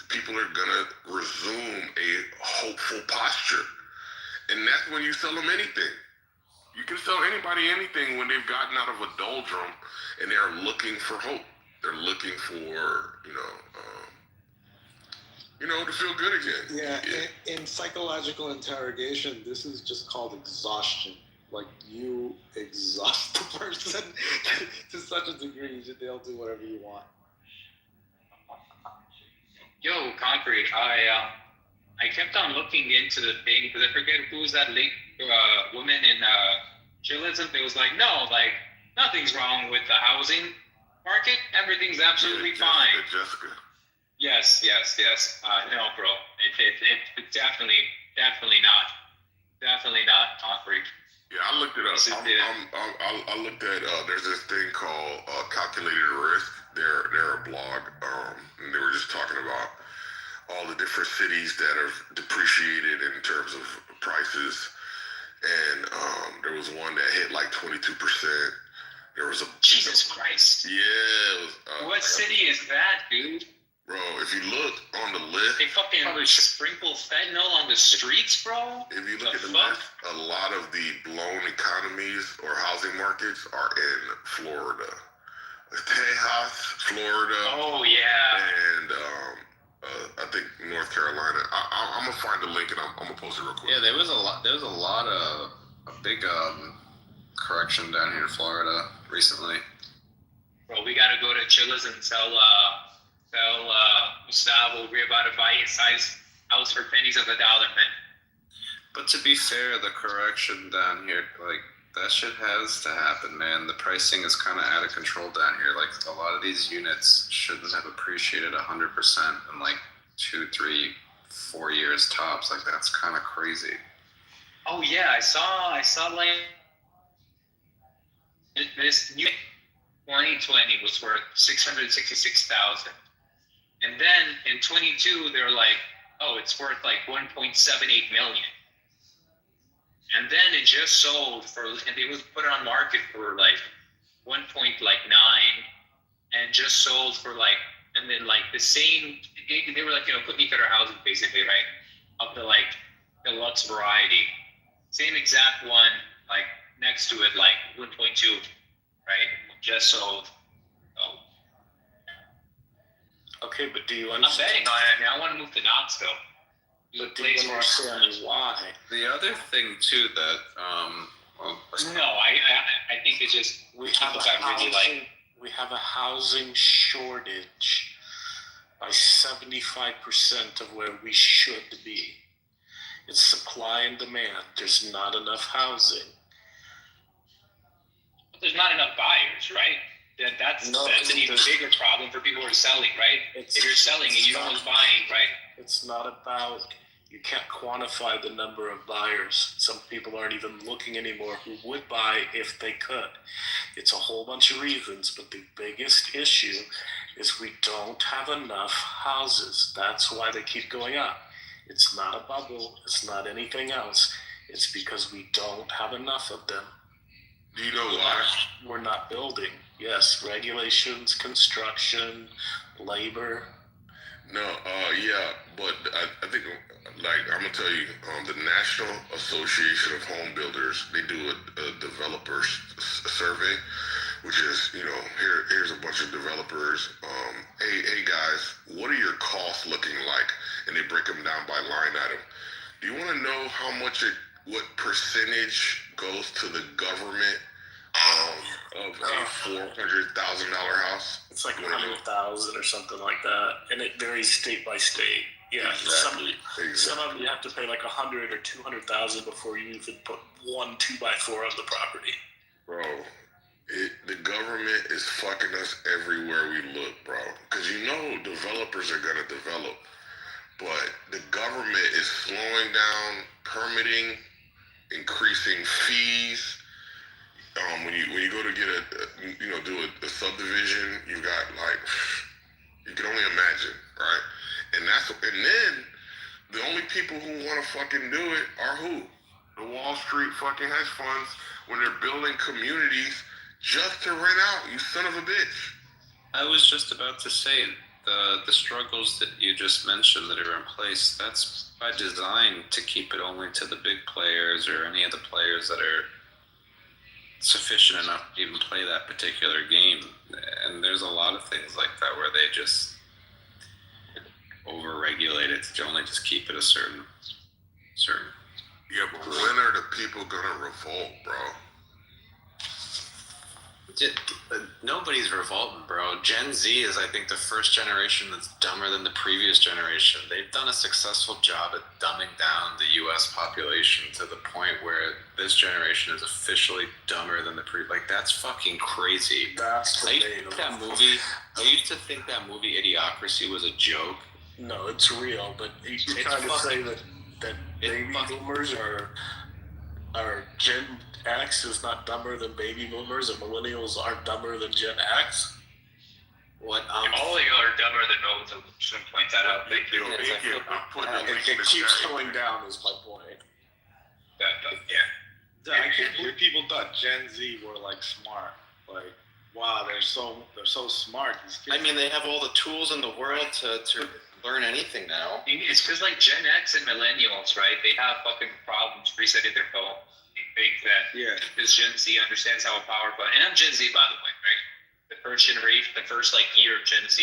people are gonna resume a hopeful posture, and that's when you sell them anything. You can sell anybody anything when they've gotten out of a doldrum and they're looking for hope. They're looking for, to feel good again. Yeah, in psychological interrogation, this is just called exhaustion. Like, you exhaust the person to such a degree that they'll do whatever you want. Yo, Concrete, I kept on looking into the thing because I forget who was that late woman in journalism. It was like, no, like nothing's wrong with the housing market. Everything's absolutely fine. Jessica. Yes. No, bro. It's definitely not Concrete. Yeah, I looked it up. I looked at there's this thing called Calculated Risk. They're a blog, and they were just talking about all the different cities that have depreciated in terms of prices, and there was one that hit like 22%. There was a Jesus Christ. Yeah. It was, what city is that, dude? Bro, if you look on the list, they fucking sprinkle fentanyl on the streets, bro. If you look at the list, a lot of the blown economies or housing markets are in Florida. Tejas, Florida. Oh yeah. And I think North Carolina. I'm gonna find the link and I'm gonna post it real quick. Yeah, there was a lot of a big correction down here in Florida recently. Bro, we gotta go to Chili's and tell Gustavo we're about to buy his size house for pennies of the dollar, man. But to be fair, the correction down here, like That shit has to happen, man. The pricing is kind of out of control down here. Like, a lot of these units shouldn't have appreciated 100% in like 2, 3, 4 years tops. Like, that's kind of crazy. Oh yeah, I saw like this new 2020 was worth 666,000, and then in 22 they're like, oh, it's worth like 1.78 million, and then it just sold for, and it was put on market for like 1.9, and just sold for like, and then like the same, they were like, cookie cutter houses basically, right, of the like deluxe variety. Same exact one, like next to it, like 1.2, right? Just sold. Oh. Okay, but do you I'm understand? betting on it. I mean, I want to move to Knoxville. But do you understand why? The other thing too that No, I think it's just we have a housing shortage by 75% of where we should be. It's supply and demand. There's not enough housing. There's not enough buyers, right? That's an even bigger problem for people who are selling, right? If you're selling and no one's buying, right? It's not about, you can't quantify the number of buyers. Some people aren't even looking anymore who would buy if they could. It's a whole bunch of reasons, but the biggest issue is we don't have enough houses. That's why they keep going up. It's not a bubble. It's not anything else. It's because we don't have enough of them. Do you know why? We're not building. Yes, regulations, construction, labor. No, yeah, but I think, like, I'm gonna tell you, the National Association of Home Builders, they do a developer survey, which is, here's a bunch of developers. Hey guys, what are your costs looking like? And they break them down by line item. Do you want to know how much what percentage goes to the government of a $400,000 house? It's like 100,000 or something like that, and it varies state by state. Yeah, exactly. Some of them you have to pay like 100 or 200,000 before you even put one 2x4 on the property. Bro, the government is fucking us everywhere we look, bro. Because developers are gonna develop, but the government is slowing down permitting, increasing fees. When you go to get do a subdivision, you got like, you can only imagine, right? And then the only people who want to fucking do it are who? The Wall Street fucking hedge funds, when they're building communities just to rent out, you son of a bitch. I was just about to say, the struggles that you just mentioned that are in place, that's by design to keep it only to the big players or any of the players that are sufficient enough to even play that particular game. And there's a lot of things like that where they just over-regulate it to only just keep it a certain. Yeah, but when are the people gonna revolt, bro? Nobody's revolting, bro. Gen Z is, I think, the first generation that's dumber than the previous generation. They've done a successful job at dumbing down the U.S. population to the point where this generation is officially dumber than the previous. Like, that's fucking crazy. I used to think that movie Idiocracy was a joke. No, it's real, but you're trying to say that baby boomers are Gen X is not dumber than baby boomers and millennials aren't dumber than Gen X? What? All of you are dumber than those. I should point that out. Thank you. It keeps going down is my point. Yeah. I can't believe people thought Gen Z were like smart. Like, wow, they're so smart. These kids. I mean, they have all the tools in the world to learn anything now. It's because like Gen X and millennials, right? They have fucking problems resetting their phone. They think that this Gen Z understands how powerful. And I'm Gen Z, by the way, right? The first generation, the first like year of Gen Z,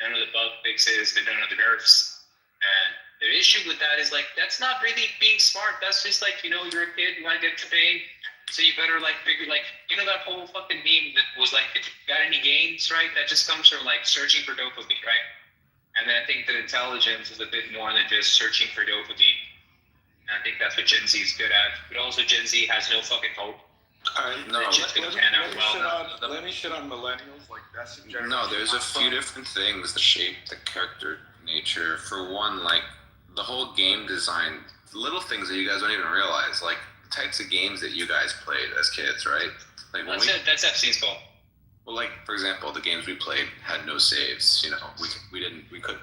none of the bug fixes, none of the nerfs. And the issue with that is like, that's not really being smart. That's just like, you're a kid, you want to get to pain. So you better like figure like, that whole fucking meme that was like, if you got any games, right? That just comes from like searching for dopamine, right? And then I think that intelligence is a bit more than just searching for dopamine. And I think that's what Gen Z is good at. But also Gen Z has no fucking hope. No, it's just gonna pan out well. Let me shit on millennials. Like that's the generation. No, there's a few different things that shape the character nature. For one, like the whole game design, little things that you guys don't even realize, like the types of games that you guys played as kids, right? Like when That's Epstein's fault. well, like for example, the games we played had no saves. You know, we could.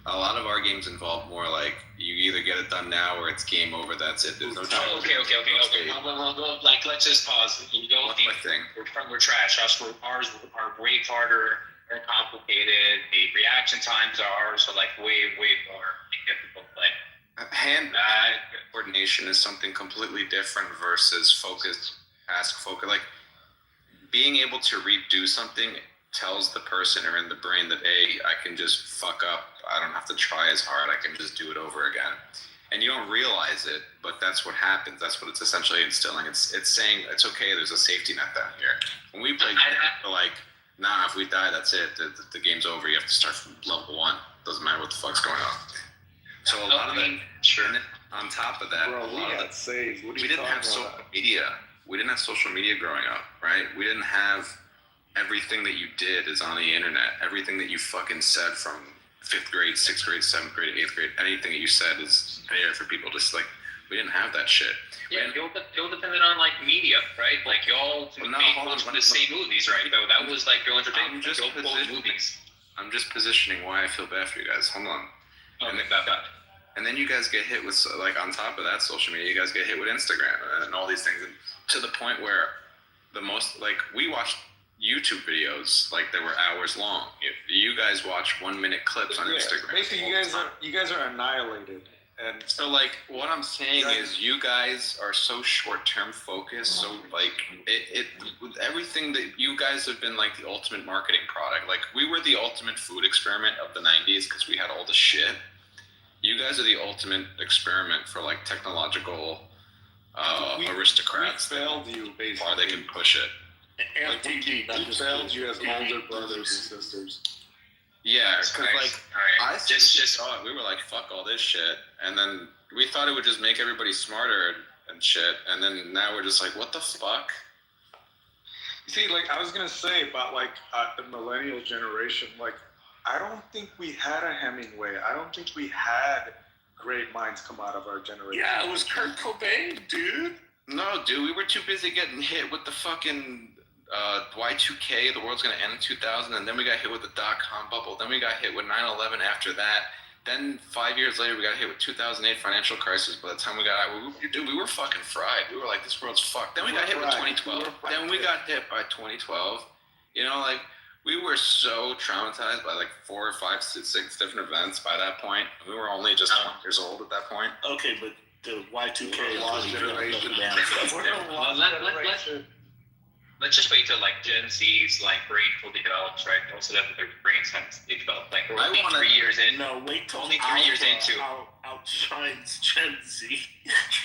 A lot of our games involve more like you either get it done now or it's game over. That's it. There's no. Oh, okay. Well, like, let's just pause. You don't think we're trash. Ours are way harder, more complicated. The reaction times are so like way more difficult. Like hand-eye coordination is something completely different versus focus. Like being able to redo something tells the person or in the brain that I can just fuck up. I don't have to try as hard. I can just do it over again. And you don't realize it, but that's what happens. That's what it's essentially instilling. It's saying it's okay. There's a safety net down here. When we play, we're like, nah, if we die, that's it. The game's over. You have to start from level 1. Doesn't matter what the fuck's going on. So a lot of that. Sure. And on top of that, Bro, we got saved. We didn't have social media. We didn't have social media growing up, right? We didn't have everything that you did is on the internet. Everything that you fucking said from 5th grade, 6th grade, 7th grade, 8th grade, anything that you said is there for people. Just like we didn't have that shit. Yeah, y'all depended on like media, right? Like y'all watched the same movies, right? Though that was like your entertainment. Movies. I'm just positioning why I feel bad for you guys. Hold on. And then you guys get hit with, like, on top of that social media, you guys get hit with Instagram and all these things, and to the point where the most, like, we watched YouTube videos like that were hours long. You guys watch 1-minute clips on Instagram. Basically, you guys are annihilated. And so, like, what I'm saying is, you guys are so short-term focused. So, like, with everything that you guys have been like the ultimate marketing product. Like, we were the ultimate food experiment of the '90s because we had all the shit. You guys are the ultimate experiment for like technological aristocrats. We failed you, basically. Far they can push it. Like, we failed you as older brothers and sisters. Yeah, because like I just thought we were like, fuck all this shit, and then we thought it would just make everybody smarter and shit, and then now we're just like, what the fuck? See, like I was gonna say about like the millennial generation, like I don't think we had a Hemingway. I don't think we had great minds come out of our generation. Yeah, it was Kurt Cobain, dude. No, dude, we were too busy getting hit with the fucking Y2K, the world's gonna end in 2000, and then we got hit with the dot-com bubble. Then we got hit with 9/11 after that. Then 5 years later, we got hit with 2008 financial crisis. By the time we got out, we were fucking fried. We were like, this world's fucked. Then we got hit with 2012. Then we got hit by 2012. You know, like, we were so traumatized by like 4 or 5, 6 different events by that point. We were only just 20 years old at that point. Okay, but the Y2K lost generation. Let's just wait till like Gen Z's like brain fully develops, right? Also that their brains haven't fully developed. Like we're only 3 years in. No, wait till only 3 years into. Outshines Gen Z.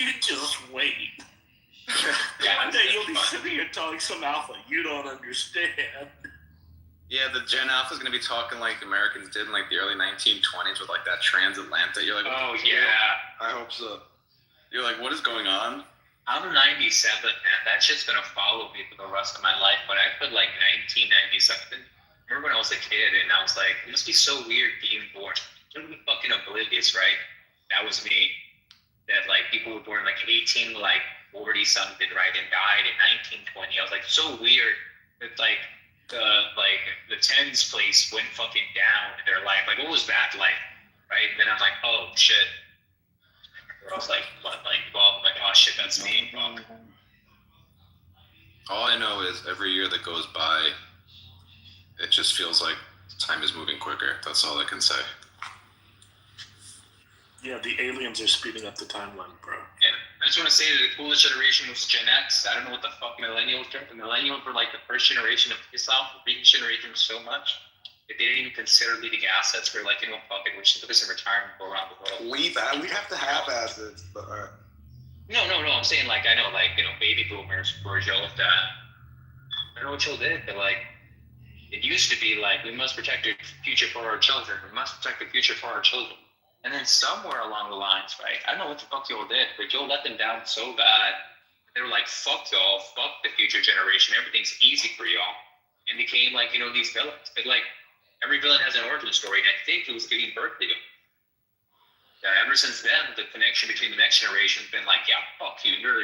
You just wait. Yeah, one day you'll be sitting here telling some alpha you don't understand. Yeah, the Gen Alpha is going to be talking like Americans did in like the early 1920s with like that transatlantic. You're like, oh yeah, I hope so. You're like, what is going on? I'm 97, man. That shit's gonna follow me for the rest of my life. When I put like 1997, remember when I was a kid and I was like, it must be so weird being born. Totally fucking oblivious, right? That was me. That like people were born like 18, like 40 something, right, and died in 1920. I was like, so weird that like the tens place went fucking down in their life. Like, what was that like, right? And then I'm like, oh shit. I was like, what, like, well, I'm like, oh shit, that's me. Fuck. All I know is every year that goes by, it just feels like time is moving quicker. That's all I can say. Yeah, the aliens are speeding up the timeline, bro. Yeah, I just want to say that the coolest generation was Gen X. I don't know what the fuck millennials are. The millennials were like the first generation of piss off the previous generation so much. They didn't even consider leaving assets. We're like, you know, fuck it, we're just looking at retirement, go around the world. We have to have assets, but No, I'm saying like, I know, like, you know, baby boomers were y'all with that. I don't know what y'all did, but like, it used to be like, we must protect the future for our children. We must protect the future for our children. And then somewhere along the lines, right, I don't know what the fuck y'all did, but y'all let them down so bad They were like, fuck y'all, fuck the future generation, everything's easy for y'all. And became like, these villains. But like, every villain has an origin story, and I think it was giving birth to them. Ever since then, the connection between the next generation has been like, yeah, fuck you, you're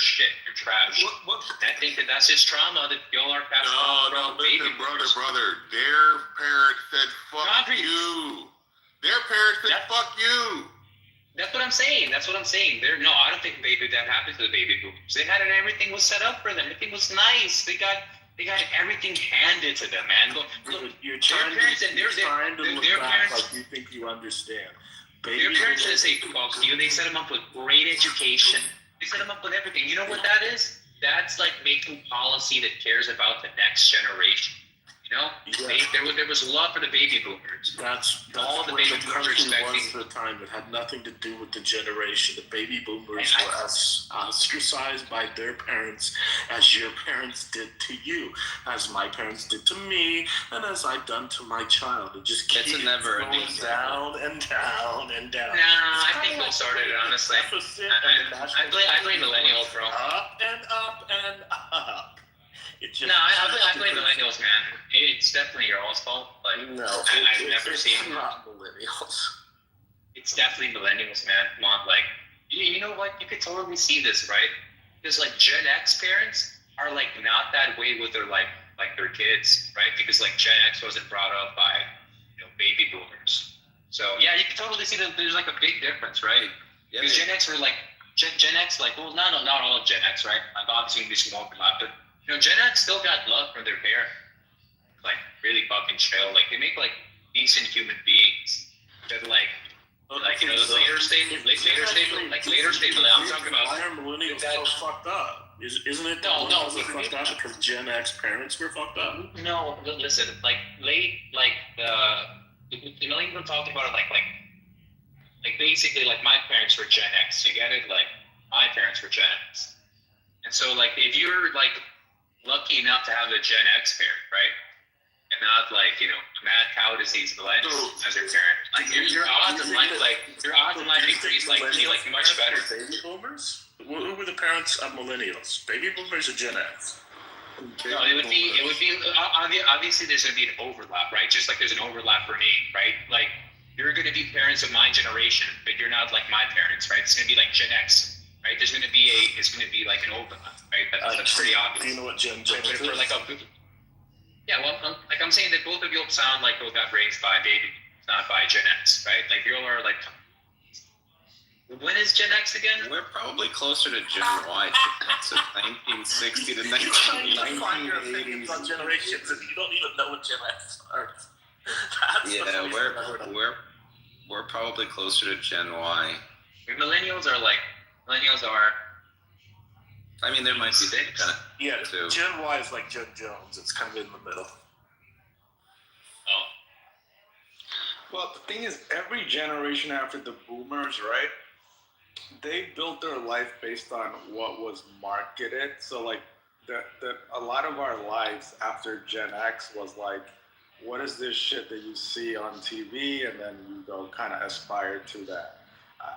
shit, you're trash. And I think that's just trauma that y'all are passing on. No, listen, brother. Their parents said fuck you. Their parents said fuck you. That's what I'm saying. No, I don't think that happened to the baby boomers. They had it. Everything was set up for them. Everything was nice. They got everything handed to them, man. Look, You're trying to look back like you think you understand. Their parents didn't say fuck you. They set them up with great education. They set them up with everything. You know what that is? That's like making policy that cares about the next generation. There was love for the baby boomers. That's all the where baby the boomers were country expecting. was for the time. It had nothing to do with the generation. The baby boomers were ostracized by their parents, as your parents did to you, as my parents did to me, and as I've done to my child. It just keeps going down and down and down. Nah, I think we started it, honestly. I blame millennials, bro. Up and up and up. I blame millennials, man. It's definitely your all's fault. Like, no, I've never seen not millennials. It's definitely millennials, man. Come on, like, you know what? You could totally see this, right? Because like Gen X parents are like not that way with their like their kids, right? Because like Gen X wasn't brought up by baby boomers. So yeah, you can totally see that there's like a big difference, right? Because Gen X were like Gen X, like, well, not all of Gen X, right? Like obviously there's some overlap, but Gen X still got love from their parents. Like, really fucking chill. Like, they make, like, decent human beings. That, like, the later stage, I'm talking about. Why are millennials so fucked up? Isn't it millennials are fucked up because Gen X parents were fucked up? No, listen, like, the millennials I'm talking about are, like, basically, like, my parents were Gen X. You get it? Like, my parents were Gen X. And so, like, if you're, like, lucky enough to have a Gen X parent, right? And not like, mad cow disease millennials as their parent. Like your odds of life increase like much better. Baby boomers? Who were the parents of millennials? Baby boomers or Gen X? No, it would be obviously there's gonna be an overlap, right? Just like there's an overlap for me, right? Like you're gonna be parents of my generation, but you're not like my parents, right? It's gonna be like Gen X. Right, it's going to be like an overlap, right? That's pretty obvious. Do you know what Gen is? I'm saying that both of you sound like you got raised by baby, not by Gen X, right? Like you all are like. When is Gen X again? We're probably closer to Gen Y. That's 1960 to 1980s. On generations, and you don't even know what Gen X are. We're probably closer to Gen Y. Millennials are. I mean, there might be that. Yeah, too. Gen Y is like Gen Jones. It's kind of in the middle. Oh. Well, the thing is, every generation after the boomers, right? They built their life based on what was marketed. So, like, a lot of our lives after Gen X was like, what is this shit that you see on TV? And then you go kind of aspire to that.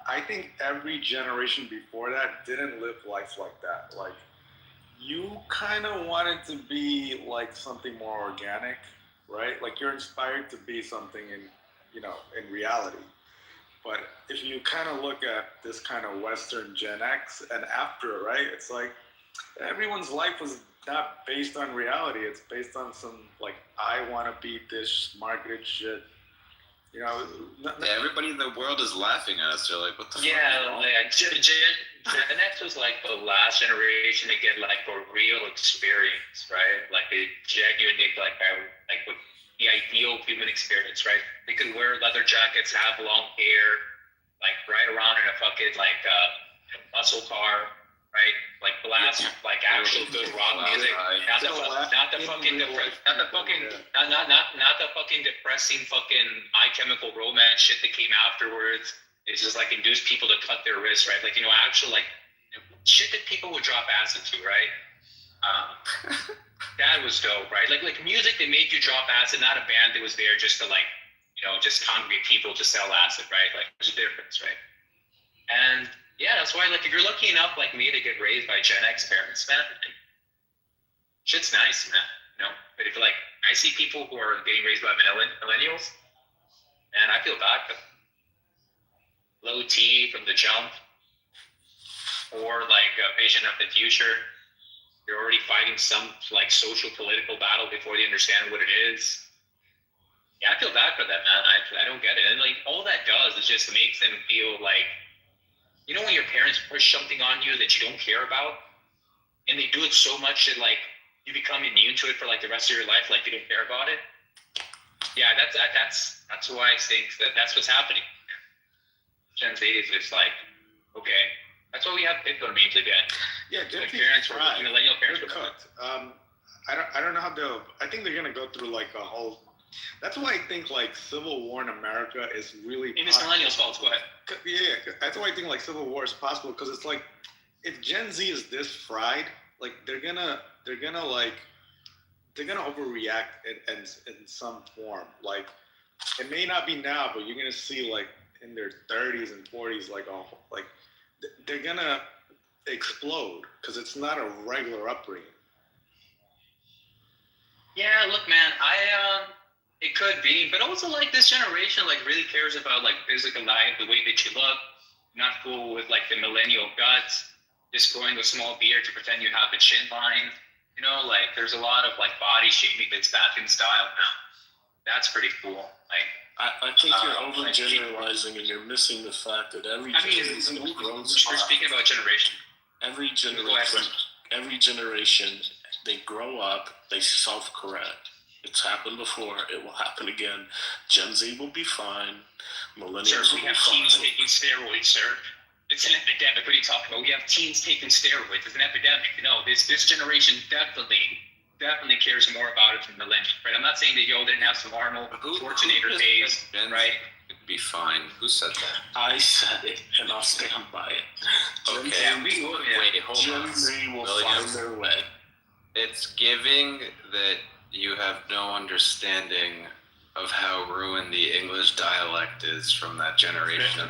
I think every generation before that didn't live life like that. Like, you kind of wanted to be like something more organic, right? Like you're inspired to be something in reality. But if you kind of look at this kind of Western Gen X and after, right? It's like everyone's life was not based on reality. It's based on some like, I want to be this marketed shit. Everybody in the world is laughing at us. They're like, what the fuck? Yeah, Gen X was like the last generation to get like a real experience, right? Like a genuine, like with the ideal human experience, right? They could wear leather jackets, have long hair, like ride around in a fucking muscle car, right? Like blast like actual good rock music, not the fucking depressing fucking My Chemical Romance shit that came afterwards. It's just like induced people to cut their wrists, right? Like actual like shit that people would drop acid to, right? That was dope, right? Like music that made you drop acid, not a band that was there just to just congregate people to sell acid, right? Like there's a difference, right? And Yeah, that's why, like, if you're lucky enough, like me, to get raised by Gen X parents, man, shit's nice, man. You know, but if like I see people who are getting raised by millennials, man, I feel bad for them. Low T from the jump, or like a vision of the future. You're already fighting some like social political battle before they understand what it is. Yeah, I feel bad for them, man. I don't get it. And like all that does is just makes them feel like, you know, when your parents push something on you that you don't care about, and they do it so much that like you become immune to it for like the rest of your life, like you don't care about it. Yeah, that's why I think that's what's happening. Gen Z is just like, okay, that's why we have Bitcoin memes again. Yeah, Gen Z parents were fried. millennial parents They're were cooked. I don't know how they'll. I think they're gonna go through like a whole. That's why I think like Civil War in America is really. In this millennials' fault. Go ahead. Yeah, that's why I think like Civil War is possible, because it's like if Gen Z is this fried, like they're gonna overreact in some form. Like it may not be now, but you're gonna see like in their 30s and 40s, like they're gonna explode because it's not a regular upbringing. Yeah, look, man, it could be, but also like this generation like really cares about like physical life, the way that you look. Not cool with like the millennial guts, just growing a small beard to pretend you have a chin line. You know, like there's a lot of like body shaming that's back in style now. That's pretty cool. Like I think you're overgeneralizing, and you're missing the fact that every generation grows we're speaking about generation. Every generation, they grow up, they self-correct. It's happened before, it will happen again. Gen Z will be fine. Millennials Sir, will we have be fine. teens taking steroids, sir. It's an epidemic. What are you talking about? We have teens taking steroids. It's an epidemic. No, this generation definitely cares more about it than millennials, right? I'm not saying that y'all didn't have some Arnold Schwarzenegger days, right? It'd be fine. Who said that? I said it, and I'll stand by it. Okay. Yeah, Wait, hold on. Gen Z will William, find their way. It's giving that you have no understanding of how ruined the English dialect is from that generation. All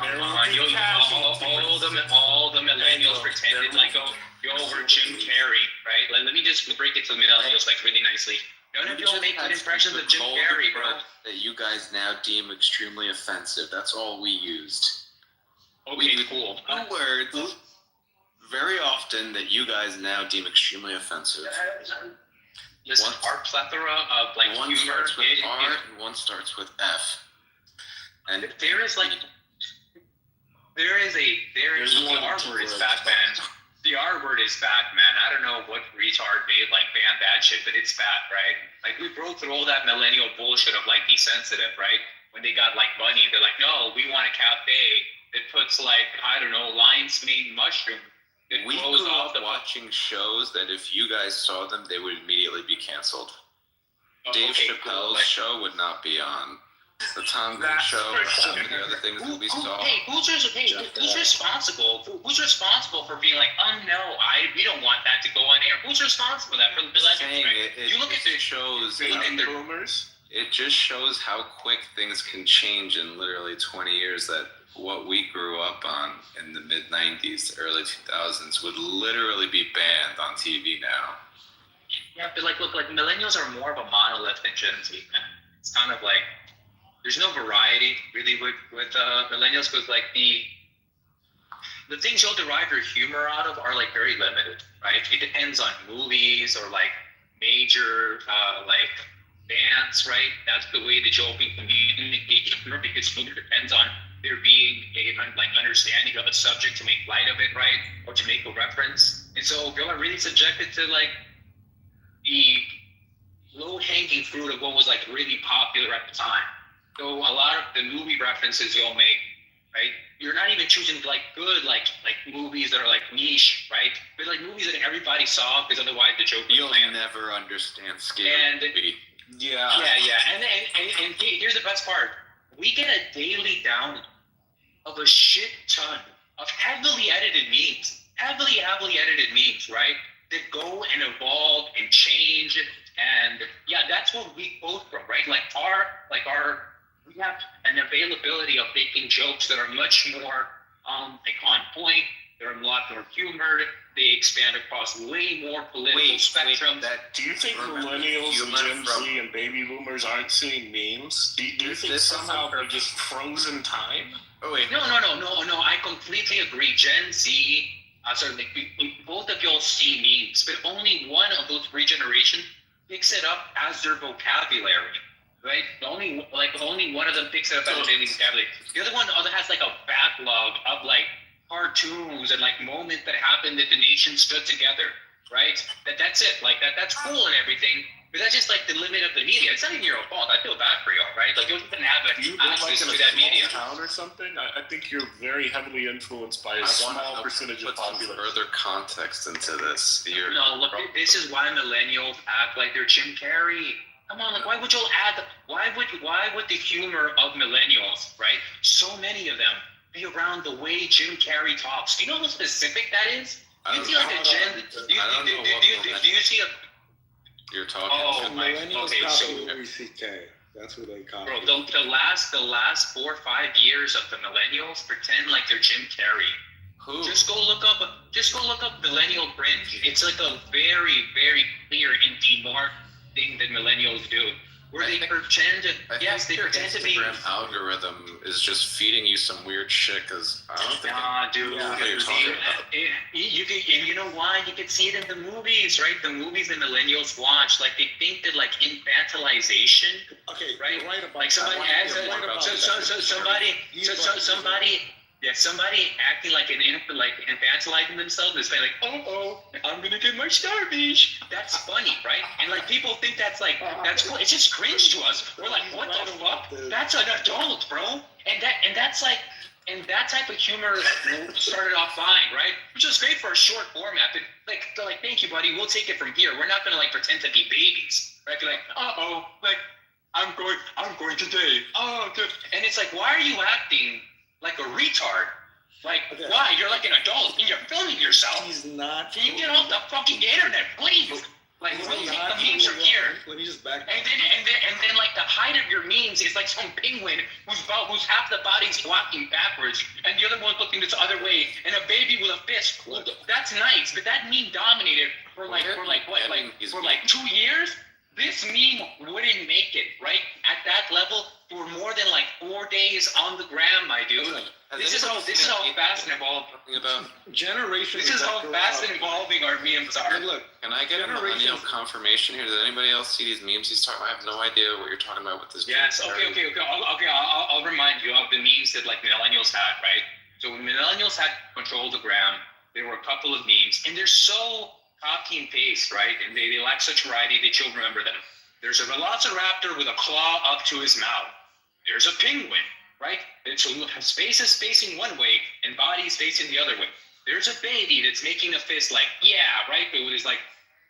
the millennials pretended like, oh, we're Jim Carrey, right? Like, let me just break it to the millennials like really nicely. None of y'all make good impressions of Jim Carrey, bro. That you guys now deem extremely offensive. That's all we used. Okay, cool. 2 words very often that you guys now deem extremely offensive. Listen, our plethora of like one humor starts with R and one starts with F. And there is like the R word is back, man. The R word is back, man. I don't know what retard made like ban that shit, but it's back, right? Like we broke through all that millennial bullshit of like be sensitive, right? When they got like money, they're like, no, we want a cafe that puts like, I don't know, lion's mane mushroom. We grew up watching shows that if you guys saw them, they would immediately be canceled. Dave Chappelle's show would not be on. The Tom Green show, and the other things that we saw. Who's responsible? Who's responsible for being like, oh no, we don't want that to go on air? Who's responsible for that? For the millennials, right? You look at the shows. Boomers. It just shows how quick things can change in literally 20 years. That what we grew up on in the mid 90s, early 2000s would literally be banned on TV now. Yeah, but like, look, like millennials are more of a monolith than Gen Z. It's kind of like there's no variety really with millennials, because like the things you'll derive your humor out of are like very limited, right? It depends on movies or like major like bands, right? That's the way that you'll be communicating humor, because humor depends on there being a like understanding of a subject to make light of it, right? Or to make a reference. And so people are really subjected to like the low-hanging fruit of what was like really popular at the time. So a lot of the movie references you'll make, right? You're not even choosing like good like movies that are like niche, right? But like movies that everybody saw, because otherwise the joke you'll never understand scary movie. Yeah. And here's the best part: we get a daily download of a shit ton of heavily edited memes, right? That go and evolve and change, and yeah, that's what we quote from, right? We have an availability of making jokes that are much more like on point, lot more humor. They expand across way more political spectrum. Do you think millennials and Gen Z and baby boomers aren't seeing memes? Do you think somehow they're just frozen time? No. I completely agree. Gen Z, sorry, both of y'all see memes, but only one of those three generations picks it up as their vocabulary, right? Only one of them picks it up as their daily vocabulary. The other one has like a backlog of like cartoons and like moments that happened that the nation stood together, right? That's it. Like that's cool and everything. But that's just like the limit of the media. It's not even your own fault. I feel bad for y'all, right? Like you don't even have access to that media. Town or something? I think you're very heavily influenced by a small percentage of population. Further context into this. No, look, this is why millennials act like they're Jim Carrey. Come on, like why would the humor of millennials, right? So many of them be around the way Jim Carrey talks. Do you know how specific that is? Do you see like a Gen? Do you see a? You're talking. Oh to my. Millennials Okay, so copy Louis C.K. That's what they copy. bro, the last 4 or 5 years of the millennials pretend like they're Jim Carrey. Who? Just go look up millennial cringe. It's like a very, very clear and demarked thing that millennials do. Where they pretend to, they pretend to be. Instagram algorithm is just feeding you some weird shit because I don't think. Nah, dude. You know why? You can see it in the movies, right? The movies that millennials watch, like they think that like infantilization. Okay, right? You're right about like somebody somebody acting like infantilizing themselves is like, I'm gonna get my starfish. That's funny, right? And like people think that's cool. It's just cringe to us. We're like, what the fuck? That's an adult, bro. And that type of humor started off fine, right? Which is great for a short format. But they're like, thank you, buddy. We'll take it from here. We're not gonna like pretend to be babies, right? Be like, I'm going today. And it's like, why are you acting like a retard? Like, why? You're like an adult and you're filming yourself. He's not. Can you get off the fucking internet, please? Like, we'll take the memes from here. Let me just back. And then, like, the height of your memes is like some penguin who's half the body's walking backwards and the other one's looking this other way, and a baby with a fist. That's nice, but that meme dominated for 2 years. This meme wouldn't make it, right? At that level for more than like 4 days on the gram, my dude. This is how fast and evolving. Generations. This is how fast and evolving our memes are. Look, can I get a millennial confirmation here? Did anybody else see these memes he's talking about? I have no idea what you're talking about with this. Yes. Okay. I'll remind you of the memes that like millennials had, right? So when millennials had control of the gram, there were a couple of memes, and they're so copy and paste, right? And they lack such variety that you'll remember them. There's a velociraptor with a claw up to his mouth. There's a penguin, right? It's spaces facing one way and bodies facing the other way. There's a baby that's making a fist like, yeah, right? But it was like,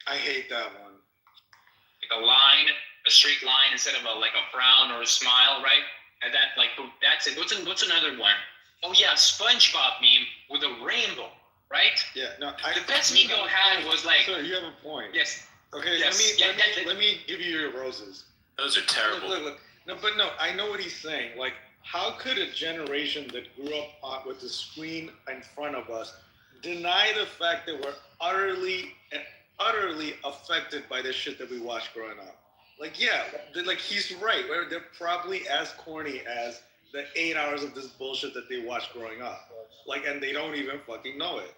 I hate that one. Like a straight line instead of a frown or a smile, right? And that's it. What's another one? Oh yeah, SpongeBob meme with a rainbow. Right? Yeah. No. The best meme you had was like. Sir, you have a point. Yes. Okay. Yes. Let me give you your roses. Those are terrible. Look. No, I know what he's saying. Like, how could a generation that grew up with the screen in front of us deny the fact that we're utterly affected by the shit that we watched growing up? Like, yeah, he's right. They're probably as corny as the 8 hours of this bullshit that they watched growing up. Like, and they don't even fucking know it.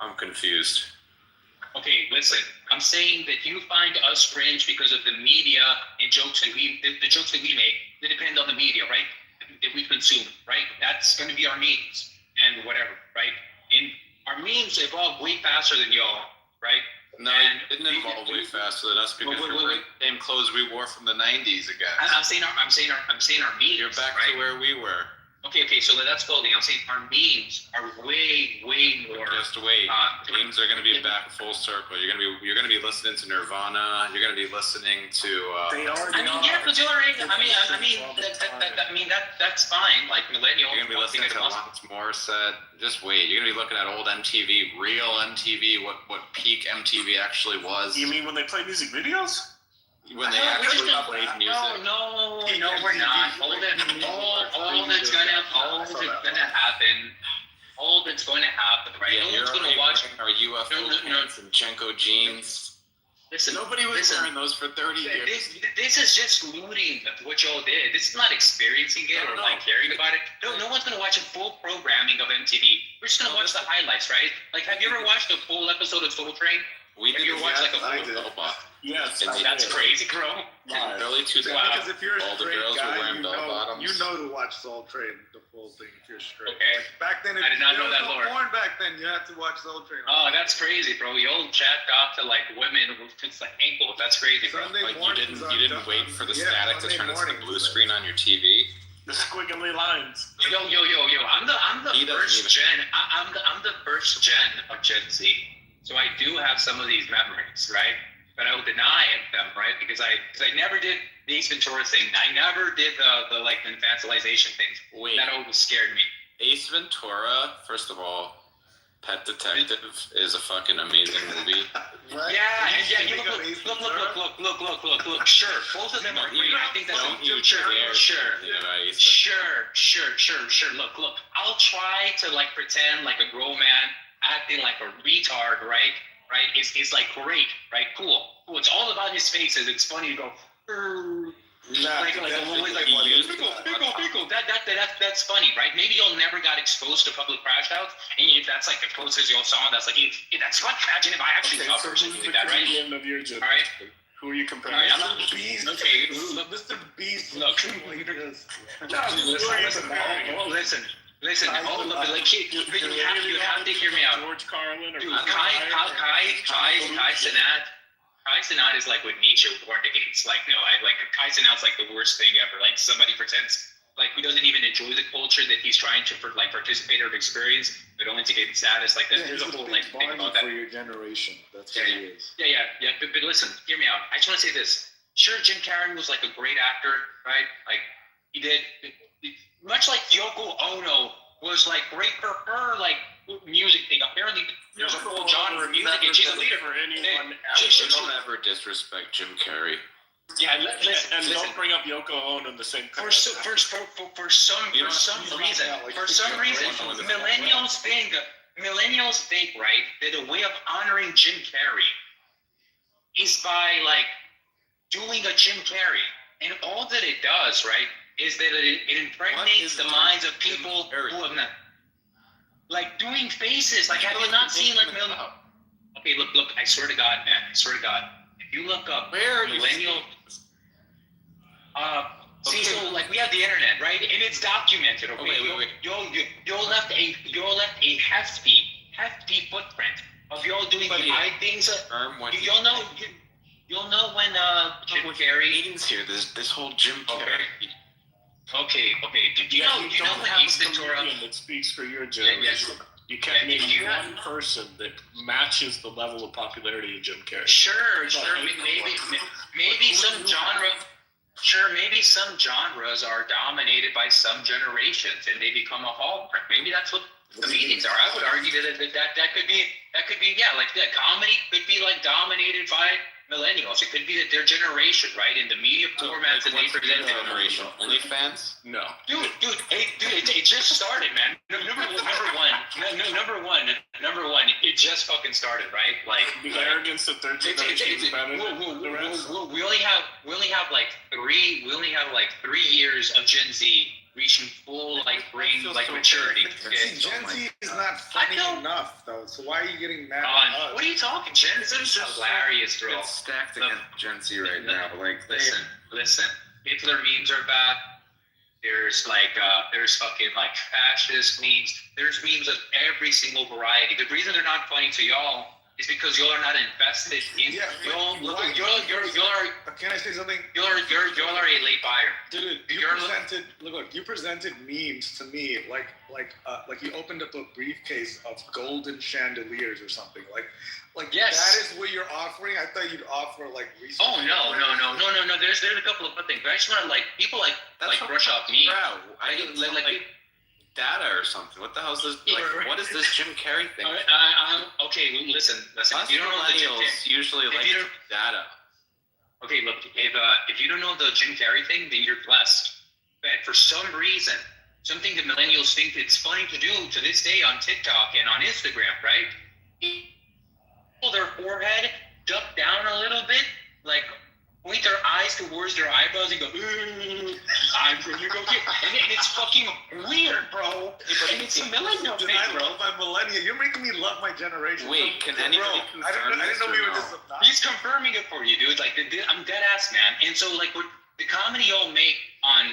I'm confused. Okay, listen. I'm saying that you find us cringe because of the media and jokes that the jokes that we make. They depend on the media, right? That we consume, right? That's going to be our memes and whatever, right? And our memes evolve way faster than y'all, right? No, it didn't evolve way faster than us because we're wearing the same clothes we wore from the '90s again. I'm saying our memes. You're back to where we were. Okay, so that's clothing. I'm saying our memes are way more. Just wait. Memes are going to be back full circle. You're going to be listening to Nirvana. You're going to be listening to. That's fine. Like millennial. You're going to be listening to Alanis Morissette. Just wait. You're going to be looking at old MTV, real MTV, what peak MTV actually was. You mean when they play music videos? When they actually played music. No, we're not. All that's gonna happen that's going to happen, right? Yeah, no you're one's going to already watch. wearing our UFO pants and Jenko jeans. Listen, Nobody was wearing those for 30 years. This is just looting what y'all did. This is not experiencing it or like caring about it. No one's gonna watch a full programming of MTV. We're just gonna watch the highlights, right? Like, have you ever watched a full episode of Soul Train? We Have you ever watched like a I full? did. Yes, That's crazy, bro. In early 2000s, Because if you're a all the straight girls were guy, wearing you bell know, bottoms. you know to watch Soul Train, the full thing, if you're straight. Okay. Like, back then, if I did not there know was that no lore. porn back then, you had to watch Soul Train. Oh, that's crazy, bro. Y'all jacked off to like women with just like ankles. That's crazy, bro. Sunday Like you mornings didn't wait for the static to Sunday turn into the mornings, blue but- screen on your TV. The squiggly lines. Yo. I'm the He doesn't first even- gen. I'm the first gen of Gen Z. So I do have some of these memories, right? But I will deny them, right? Because I never did the Ace Ventura thing. I never did the like infantilization things. Wait. That always scared me. Ace Ventura, first of all, Pet Detective is a fucking amazing movie. Right? Yeah, You and yeah, think you of Ace look. Ventura? Sure, both of them are great. I think that's Don't you sure. dare Sure. say anything about Ace Sure. Look. I'll try to like pretend like a grown man acting like a retard, right? Right? It's like great, right? Cool. It's all about his faces. It's funny to go. Like always like pickle. That's funny, right? Maybe y'all never got exposed to public crash outs, and if that's like the closest y'all saw, that's like that's fun. Imagine if I actually saw a person who did that, right? Of your generation. All right. Who are you comparing? All right, I'm to? not Beast. okay. Mr. Beast. Look. Listen. Oh, look, like, you have to hear me out. George Carlin or Dude, Kai Cenat is like what Nietzsche warned against. Like, no, Kai Cenat's like the worst thing ever. Like, somebody pretends like he doesn't even enjoy the culture that he's trying to participate or experience, but only to get status. Like, there's a whole like thing about that. For your generation, that's what he is. Yeah. But listen, hear me out. I just want to say this. Sure, Jim Carrey was like a great actor, right? Like, he did. Much like Yoko Ono was like great for her like music thing. Apparently, there's a whole genre of music, and she's a leader. For anyone Don't ever disrespect Jim Carrey. Yeah, listen. Don't bring up Yoko Ono in the same. For some reason, millennials think, right, that the way of honoring Jim Carrey is by like doing a Jim Carrey, and all that it does, right, is that it impregnates the minds of people who have not, like doing faces. Like, have you not seen like Okay, look. I swear to God, man. If you look up millennial. See, so like we have the internet, right, and it's documented. Okay, wait. Y'all left a hefty footprint of y'all doing the eye things. You'll know when Jim Carrey. Meetings here. This whole Jim Carrey. Okay. Do you know when Ace Ventura? That speaks for your generation. You can't name one person that matches the level of popularity of Jim Carrey. Sure. Maybe some genre. Sure, maybe some genres are dominated by some generations, and they become a hallmark. Maybe that's what comedians are. I would argue that could be like that. Comedy could be like dominated by millennials. It could be that their generation, right, in the media formats that they present. Generation OnlyFans? No. Dude, it just started, man. Number one, it just fucking started, right? Like the arrogance that they're we only have like 3 years of Gen Z reaching full like brain like maturity. See, Gen Z is not funny enough, though. So why are you getting mad at us? What are you talking? Gen Z is hilarious, bro. It's stacked against Gen Z right now. Like, listen. Hitler memes are back. There's fucking like fascist memes. There's memes of every single variety. The reason they're not funny to y'all is because y'all are not invested in. Y'all are. Can I say something? Y'all are a late buyer. Dude, you presented memes to me like you opened up a briefcase of golden chandeliers or something. Like yes. That is what you're offering. I thought you'd offer like research. Oh no. There's a couple of other things. But I just want to like people like brush off me. Like data or something. What the hell is this? Like, what is this Jim Carrey thing? Okay, listen. Us If you don't know the Jim millennials usually like data. Okay, look. If you don't know the Jim Carrey thing, then you're blessed. But for some reason, something that millennials think it's funny to do to this day on TikTok and on Instagram, right? Pull their forehead, duck down a little bit, like point their eyes towards their eyebrows and go, I'm gonna go get, and it's fucking weird, bro. And it's a millennial thing, I bro. love my millennial. You're making me love my generation. Wait, can anybody I confirm didn't know this we or were no? this. He's confirming it for you, dude. Like, I'm dead ass, man. And so, like, what the comedy y'all make on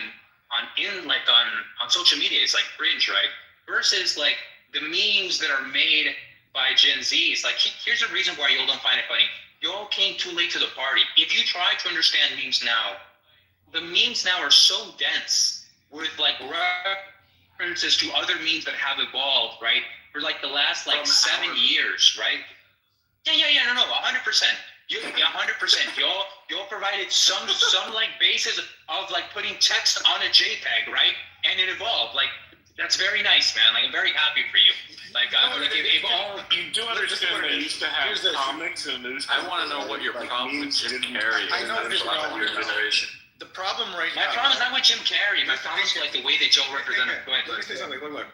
social media is like cringe, right? Versus like the memes that are made by Gen Zs. Like, here's the reason why y'all don't find it funny. Y'all came too late to the party. If you try to understand memes now, the memes now are so dense with like references to other memes that have evolved, right? For like the last like 7 years, right? Yeah, no, 100%. You 100%. Y'all provided some like basis of like putting text on a JPEG, right? And it evolved. Like, that's very nice, man. Like, I'm very happy for you. Like, if all You do understand they used to have comics and news. I want to know what your problem with Jim Carrey is. I know That's your what I problem. want to know. The problem right my now. problem is not with Jim Carrey. My problem is like the way that y'all represent it. Go ahead. Let me say something. Look.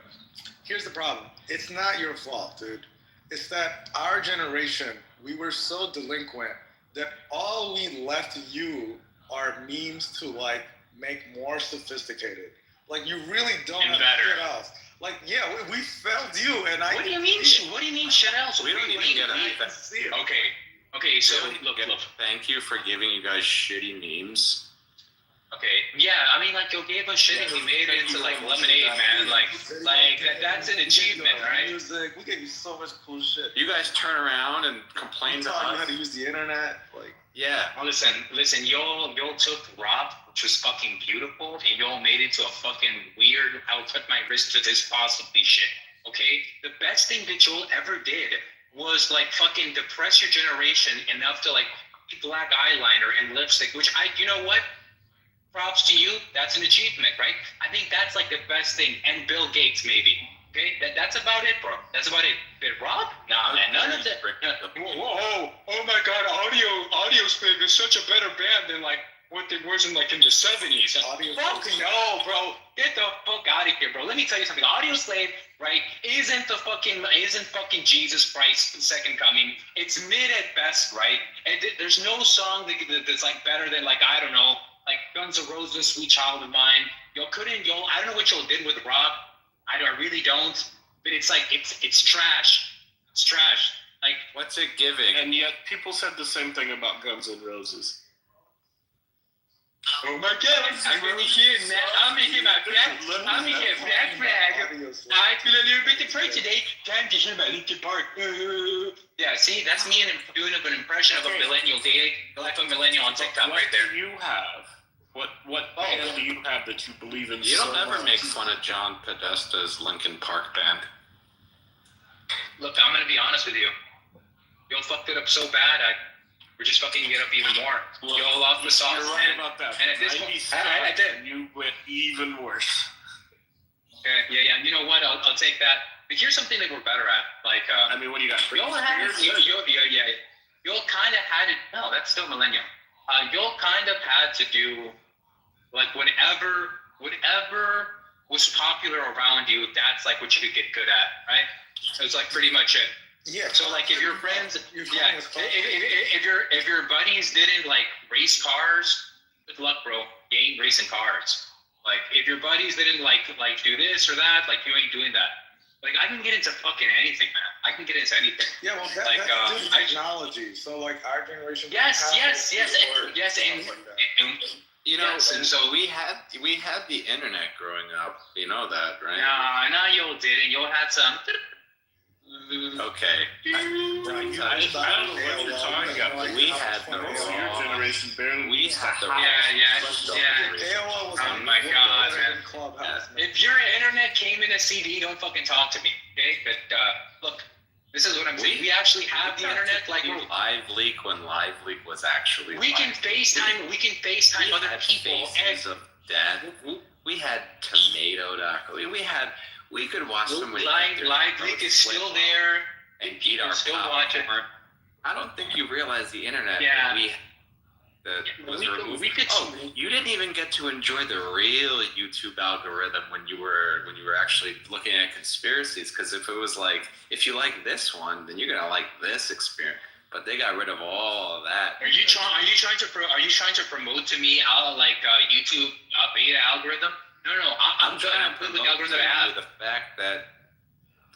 Here's the problem. It's not your fault, dude. It's that our generation, we were so delinquent that all we left you are memes to like make more sophisticated. Like, you really don't And have better. shit else. Like, yeah, we failed you, and I. What do you mean? What do you mean shit else? We don't even get it. See it. Okay. So look. Thank you for giving you guys shitty memes. Okay, yeah, I mean, like, you gave us shit and we made it into, like, lemonade, man. Like that's an achievement, right? Music, we gave you so much cool shit. You guys turn around and We complain to taught you how us. to use the internet. Like, Yeah. Listen, y'all took Rob, which was fucking beautiful, and y'all made it to a fucking weird, I'll put my wrist to this possibly shit, okay? The best thing that y'all ever did was, like, fucking depress your generation enough to, like, black eyeliner and lipstick, which you know what? Props to you. That's an achievement, right? I think that's like the best thing. And Bill Gates, maybe. Okay, that's about it, bro. That's about it. But Rob? Nah, man, none of that. Whoa, oh my God, Audio Slave is such a better band than like what they was in like in the 70s. Fuck no, bro. Get the fuck out of here, bro. Let me tell you something. Audio Slave, right, isn't fucking Jesus Christ the second coming. It's mid at best, right? And there's no song that's like better than like, I don't know, like Guns N' Roses, Sweet Child of Mine. I don't know what y'all did with Rob. I really don't. But it's like, it's trash. It's trash. Like, what's it giving? And yet people said the same thing about Guns N' Roses. Oh my God, I'm gonna hear my black flag. I feel a little bit depressed today. Time to hear my Linkin Park. Yeah, see, that's me doing an impression of a millennial dating, the life of a millennial on TikTok right there. What do you have? What band do you have that you believe in? You don't so ever much? make fun of John Podesta's Linkin Park band. Look, I'm gonna be honest with you. Y'all fucked it up so bad, we're just fucking it up even more. Y'all lost the sauce, You're right man. about that. And at this point, I did. And you went even worse. Yeah. You know what? I'll take that. But here's something that we're better at. Like, I mean, what do you got? Y'all kind of had it. No, that's still millennial. Y'all kind of had to do like whatever was popular around you. That's like what you could get good at, right? So it's like pretty much it. Yeah. So like if your friends, if your buddies didn't like race cars, good luck, bro. You ain't racing cars. Like if your buddies didn't like do this or that, like you ain't doing that. Like I can get into fucking anything, man. I can get into anything. yeah, well, that's due to technology. So like our generation. Yes, and You know, yes, and so we had the internet growing up. You know that, right? no, y'all didn't. Y'all had some. Okay. I don't know what you're talking about. We had the Your generation barely. We had the Yeah. Oh my God, man. If your internet came in a CD, don't fucking talk to me, okay? But look, this is what I'm saying. We actually have the internet, like Live Leak when Live Leak was actually. we can FaceTime. We can FaceTime other people. Faces of death. We had tomato.com. We could watch somebody. Live Leak is still there, and you eat can our still watch it. I don't think you realize the internet. Yeah. that was we could- removed. we could- Oh, you didn't even get to enjoy the real YouTube algorithm when you were actually looking at conspiracies. Because if it was like, if you like this one, then you're gonna like this experience. But they got rid of all of that. Are you trying to promote to me YouTube beta algorithm? No, I'm trying to put the algorithm I have. The fact that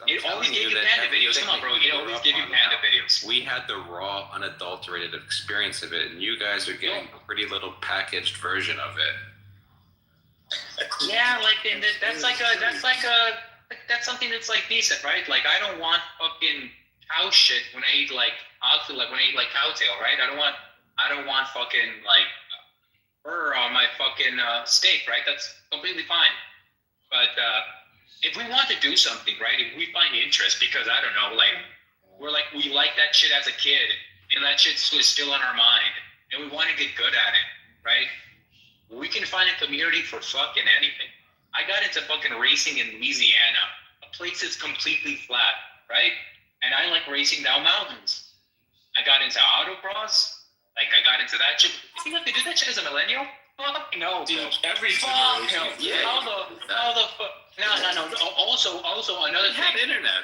It always gave you panda videos. Come on, bro. It always gave you panda videos. We had the raw, unadulterated experience of it, and you guys are getting a pretty little packaged version of it. Yeah, and that's something that's like decent, right? Like I don't want fucking cow shit when I eat when I eat cow tail, right? I don't want fucking fur on my fucking steak, right? That's completely fine. But if we want to do something, right? If we find interest, because I don't know, we like that shit as a kid, and that shit's still on our mind, and we want to get good at it, right? We can find a community for fucking anything. I got into fucking racing in Louisiana, a place that's completely flat, right? And I like racing down mountains. I got into autocross. I got into that shit. You think I could do that shit as a millennial? Fuck no, bro. Every fuck no. yeah. How the fuck? No. Also, another thing. Had internet.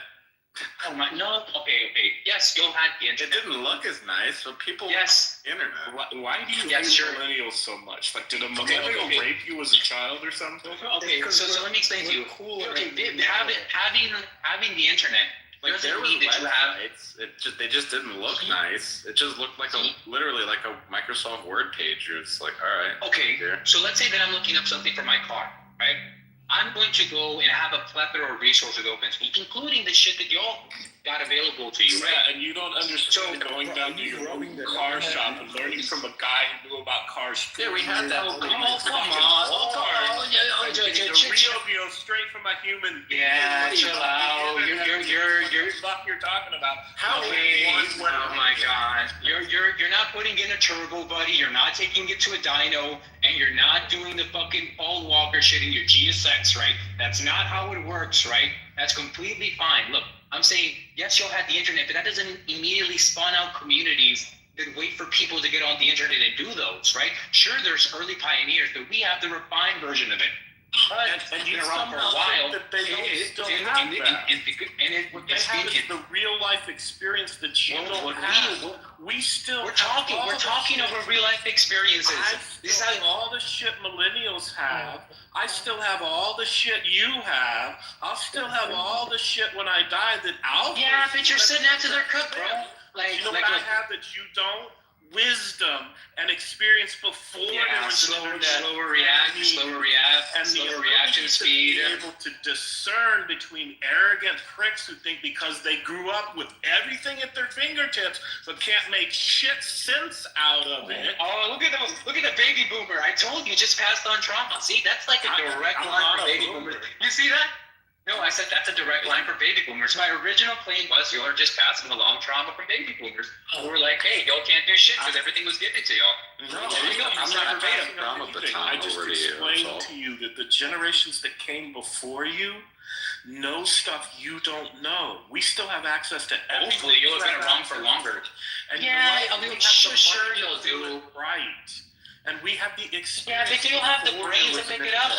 Oh my, no. Okay. Yes, you had the internet. It didn't look as nice, but people. Yes. Internet. Why do you hate millennials so much? Like, did a millennial rape you as a child or something? Okay, so let me explain to you. Okay, having the internet. Like there doesn't was mean that you have. websites. They just didn't look nice. It just looked like literally like a Microsoft Word page. It's like, all right. Okay, so let's say that I'm looking up something for my car, right? I'm going to go and have a plethora of resources open to me, including the shit that y'all got available to you, right? Yeah, and you don't understand going down to your car shop and learning from a guy who knew about cars. Yeah, we had that. Oh, come on. The real deal, straight from a human being. Yeah, chill out. You're fuck you're talking about. Oh my god. You're not putting in a turbo, buddy. You're not taking it to a dyno, and you're not doing the fucking Paul Walker shit in your GSX, right? That's not how it works, right? That's completely fine. Look, I'm saying, yes, you'll have the internet, but that doesn't immediately spawn out communities that wait for people to get on the internet and do those, right? Sure, there's early pioneers, but we have the refined version of it. But and it's you been around for a somehow while. think that they don't still have that. What they have is the real life experience that you don't have. We're talking over real life experiences. I still have all the shit millennials have. I still have all the shit you have. I'll still have all the shit when I die that I'll. Yeah, but you're sitting next to their cook, bro. You know what I have that you don't? Wisdom and experience before there was slower the reaction speed. To be able to discern between arrogant pricks who think because they grew up with everything at their fingertips but can't make shit sense out of it. Oh, look at the baby boomer. I told you, just passed on trauma. See, that's like a direct line for baby boomers. You see that? No, I said that's a direct line for baby boomers. My original claim was y'all are just passing along trauma from baby boomers. Who were like, hey, y'all can't do shit because everything was given to y'all. No, I'm not verbatim. I just explained to you that the generations that came before you know stuff you don't know. We still have access to everything. Hopefully, you'll have been around for longer. And yeah, I mean, sure you'll do. Right. And we have the experience. Yeah, but you'll have the brain to pick it up.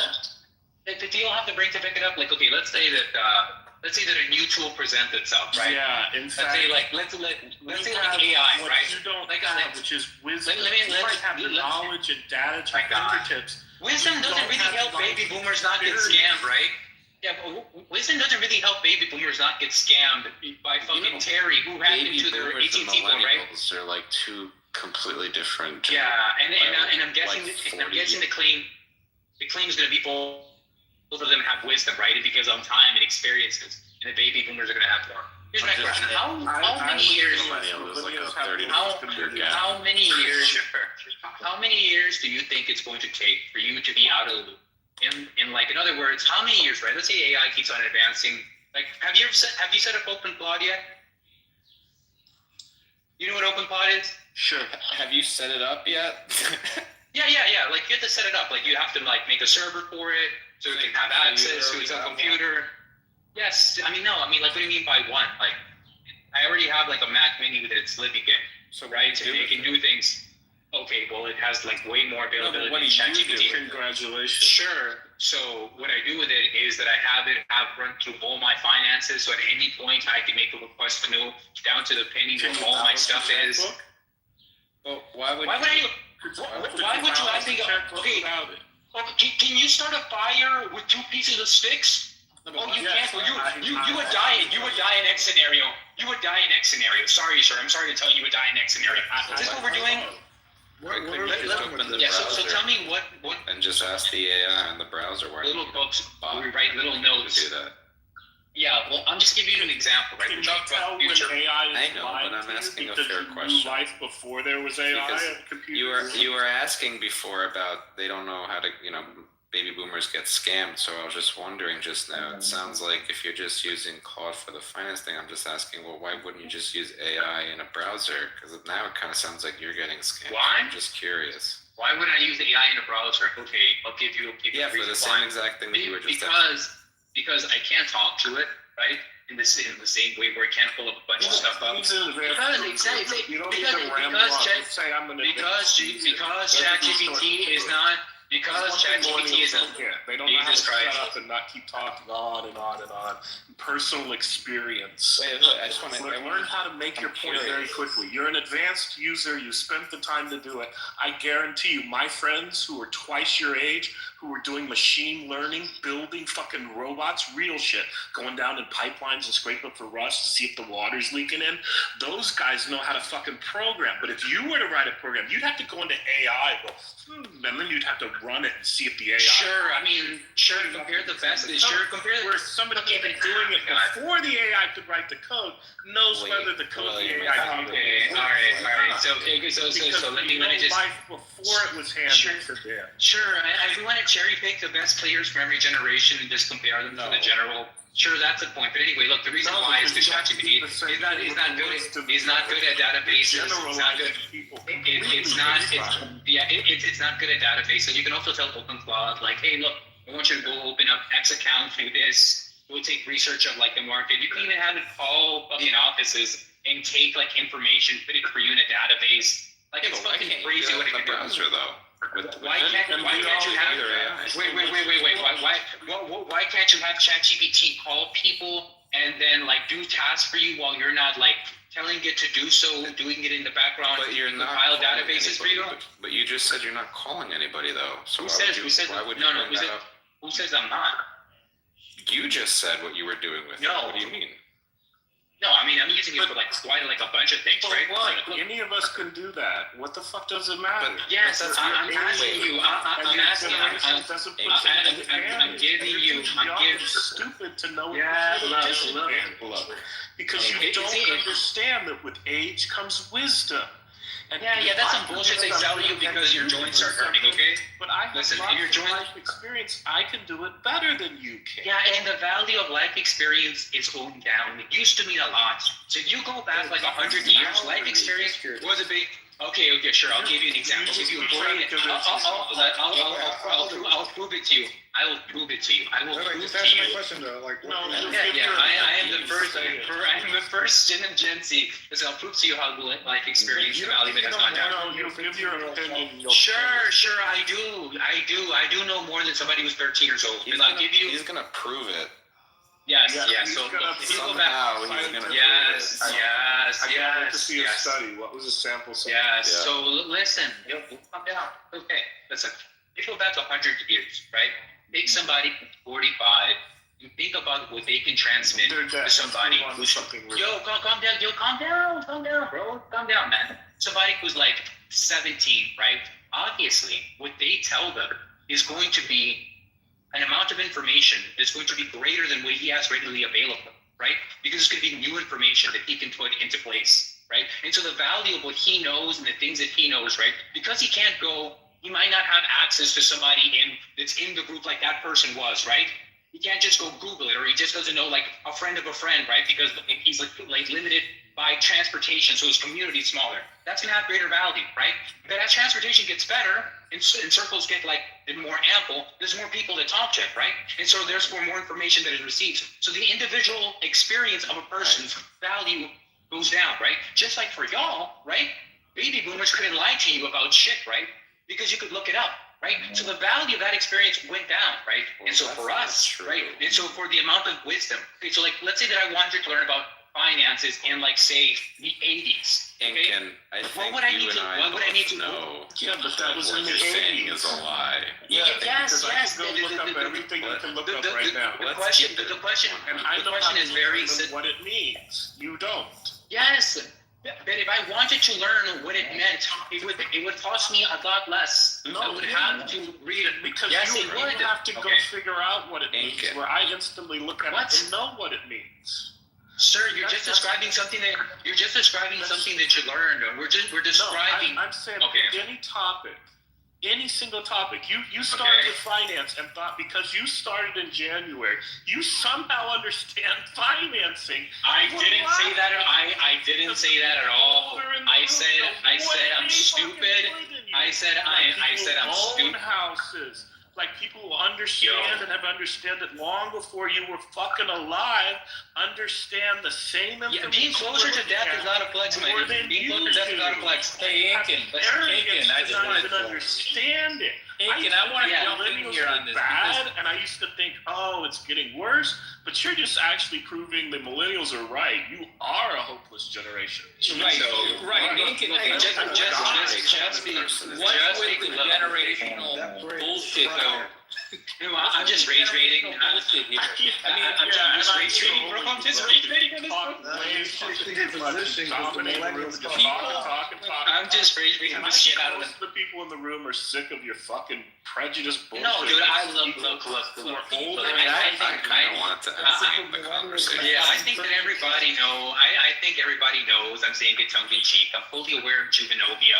But you'll have the brain to pick it up. Like, okay, let's say that a new tool presents itself, right? Yeah, in fact, let's say AI, what right? You don't like have, which is wisdom. You might have knowledge and data to fingertips. Wisdom doesn't really help baby boomers not get scammed, right? Yeah, but wisdom doesn't really help baby boomers not get scammed by fucking Terry, who hacked into their AT&T phone, right? They're like two completely different. Yeah, and I'm guessing the claim is going to be both of them have wisdom, right? Because on time and experiences, and the baby boomers are going to have more. Here's my question: How many years? How many years do you think it's going to take for you to be out of the loop? In other words, how many years, right? Let's say AI keeps on advancing. Like, have you set up OpenPlot yet? You know what OpenPlot is? Sure. Have you set it up yet? Yeah. Like, you have to set it up. Like, you have to make a server for it so it can have access to its own computer. Yes. What do you mean by one? Like, I already have a Mac Mini with its Libby game. So right, so you can do things. Okay, well, it has like way more availability what than do you ChatGPT. do? Congratulations. Sure. So what I do with it is that I have run through all my finances. So at any point, I can make a request to know down to the penny what all my stuff is. Well, why would you ask me? Okay, can you start a fire with 2 pieces of sticks? Oh, you can't. You would die. You would die in X scenario. You would die in X scenario. Sorry, sir. I'm sorry to tell you, you would die in X scenario. Is this what we're doing? So tell me what and just ask the AI in the browser where little books we write little notes. Do that. Yeah, well, I'm just giving you an example, right? We're talking about the future. I know, but I'm asking a fair question. Life before there was AI and computers. You were asking before about they don't know how to, baby boomers get scammed. So I was just wondering just now. It sounds like if you're just using Claude for the finance thing, I'm just asking, well, why wouldn't you just use AI in a browser? Because now it kind of sounds like you're getting scammed. Why? I'm just curious. Why would I use AI in a browser? Okay, I'll give you for the same exact thing that you were just because I can't talk to it, right? In the same way where it can't pull up a bunch of stuff up. Because ChatGPT is not. Because ChatGPT is not. They don't know how to shut up and not keep talking on and on and on. Personal experience. I just want to learn how to make your point very quickly. You're an advanced user. You spent the time to do it. I guarantee you, my friends who are twice your age, who are doing machine learning, building fucking robots, real shit, going down in pipelines and scraping for rust to see if the water's leaking in. Those guys know how to fucking program. But if you were to write a program, you'd have to go into AI, and then you'd have to run it and see if the AI. Compare the best. Where somebody been doing it before the AI could write the code knows whether the code the AI. Okay, all right. So let me just. Life before it was handed to them. Sure, I want to cherry pick the best players from every generation and just compare them to the general. Sure, that's a point. But anyway, look, the reason why is because ChatGPT is not good at databases. It's not good. It's not good at databases. And you can also tell OpenCloud, like, hey, look, I want you to go open up X account, do this. We'll take research of like the market. You can even have it call fucking offices and take like information, put it for you in a database. Like it's fucking crazy what it can do. Browser though. Why can't you have? Why can't you have ChatGPT call people and then like do tasks for you while you're not like telling it to do so, doing it in the background? But you're not compile databases for you. But you just said you're not calling anybody though. So Who why says? would you? Who says? Why would you No. bring that up? Who says I'm not? You just said what you were doing with it. What do you mean? No, I mean I'm using it for like quite like a bunch of things, right? What? Any of us can do that. What the fuck does it matter? Yes, I'm asking you. I'm asking. I'm giving you. I'm stupid to know. Yeah, because you don't understand that with age comes wisdom. Yeah, that's some bullshit they sell you because your joints are hurting, okay? But I have Listen, lots your of life experience. I can do it better than you can. Yeah, and the value of life experience is going down. It used to mean a lot. So if you go back like 100 years, life experience was a big... Okay, sure. I'll give you an example. If you I'll prove it to you. I will prove it to you. I will prove just to answer you. my question though. Like, I am the first. I'm the first Gen Z. Listen, I'll prove to you how life experience the value that has gone down. No, you give your opinion. Sure, I do know more than somebody who's 13 years old. I'll give you. He's gonna prove it. Yes. So if you go back, yes. To see a study. What was the sample size? Yes. So listen, calm down. Okay, listen. If you go back 100 years, right? Take somebody 45. You think about what they can transmit to somebody who's calm down, bro. Calm down, man. Somebody who's like 17, right? Obviously, what they tell them is going to be an amount of information that's going to be greater than what he has readily available, right? Because it's going to be new information that he can put into place, right? And so the value of what he knows and the things that he knows, right? Because he can't go, he might not have access to somebody that's in the group like that person was, right? He can't just go Google it, or he just doesn't know like a friend of a friend, right? Because he's like limited by transportation, so his community is smaller. That's gonna have greater value, right? But as transportation gets better and circles get like more ample, there's more people to talk to, right? And so there's more information that is received. So the individual experience of a person's value goes down, right? Just like for y'all, right? baby boomers couldn't lie to you about shit, right? Because you could look it up, right? So the value of that experience went down, right? And so for us, right? And so for the amount of wisdom, okay, so like, let's say that I wanted to learn about finances in like, say, the 80s. Okay? And I think What would I you need and to? I What would I need to know Yeah, but that was what in the you're saying 80s. is a lie. Yes, Because I yes. can go look up everything you can look up right now. The question, the question, And I the know question how is to very. determine what it means. You don't. Yes, but if I wanted to learn what it meant, it would cost me a lot less. No, I would it have wouldn't. to read it. Because Yes, you it would. have to go Okay. figure out what it means, Okay. where I instantly look at What? it and know what it means. Sir, you're That's- just describing something that something that you learned. We're describing. No, I'm saying Okay. any topic, any single topic. You started Okay. with finance and thought because you started in January, you somehow understand financing. I Well, didn't why? say that. I didn't say that at all. I said I'm stupid. I said I'm stupid. Houses. Like people who understand and have understood it long before you were fucking alive, understand the same information. Yeah, being closer to death is not a flex, man. more than Being closer to death is not a flex. Hey, Inkin, I just wanted to understand it. Inkin, I want to jump in millennials here were on this bad, because and I used to think, oh, it's getting worse. But you're just actually proving the millennials are right. You are a hopeless generation. Right, Inkin, what's with the generational bullshit though? I'm just rage rating. Bullshit here. I'm just rage rating, bro. I'm just rage rating on I'm just rage rating the shit out of them. Most of the people in the room are sick of your fucking prejudice bullshit. No, dude, I look. I kind of wanted to end the conversation. Yeah, I think that everybody know. I think everybody knows. I'm saying it tongue in cheek. I'm fully aware of Juvenovia,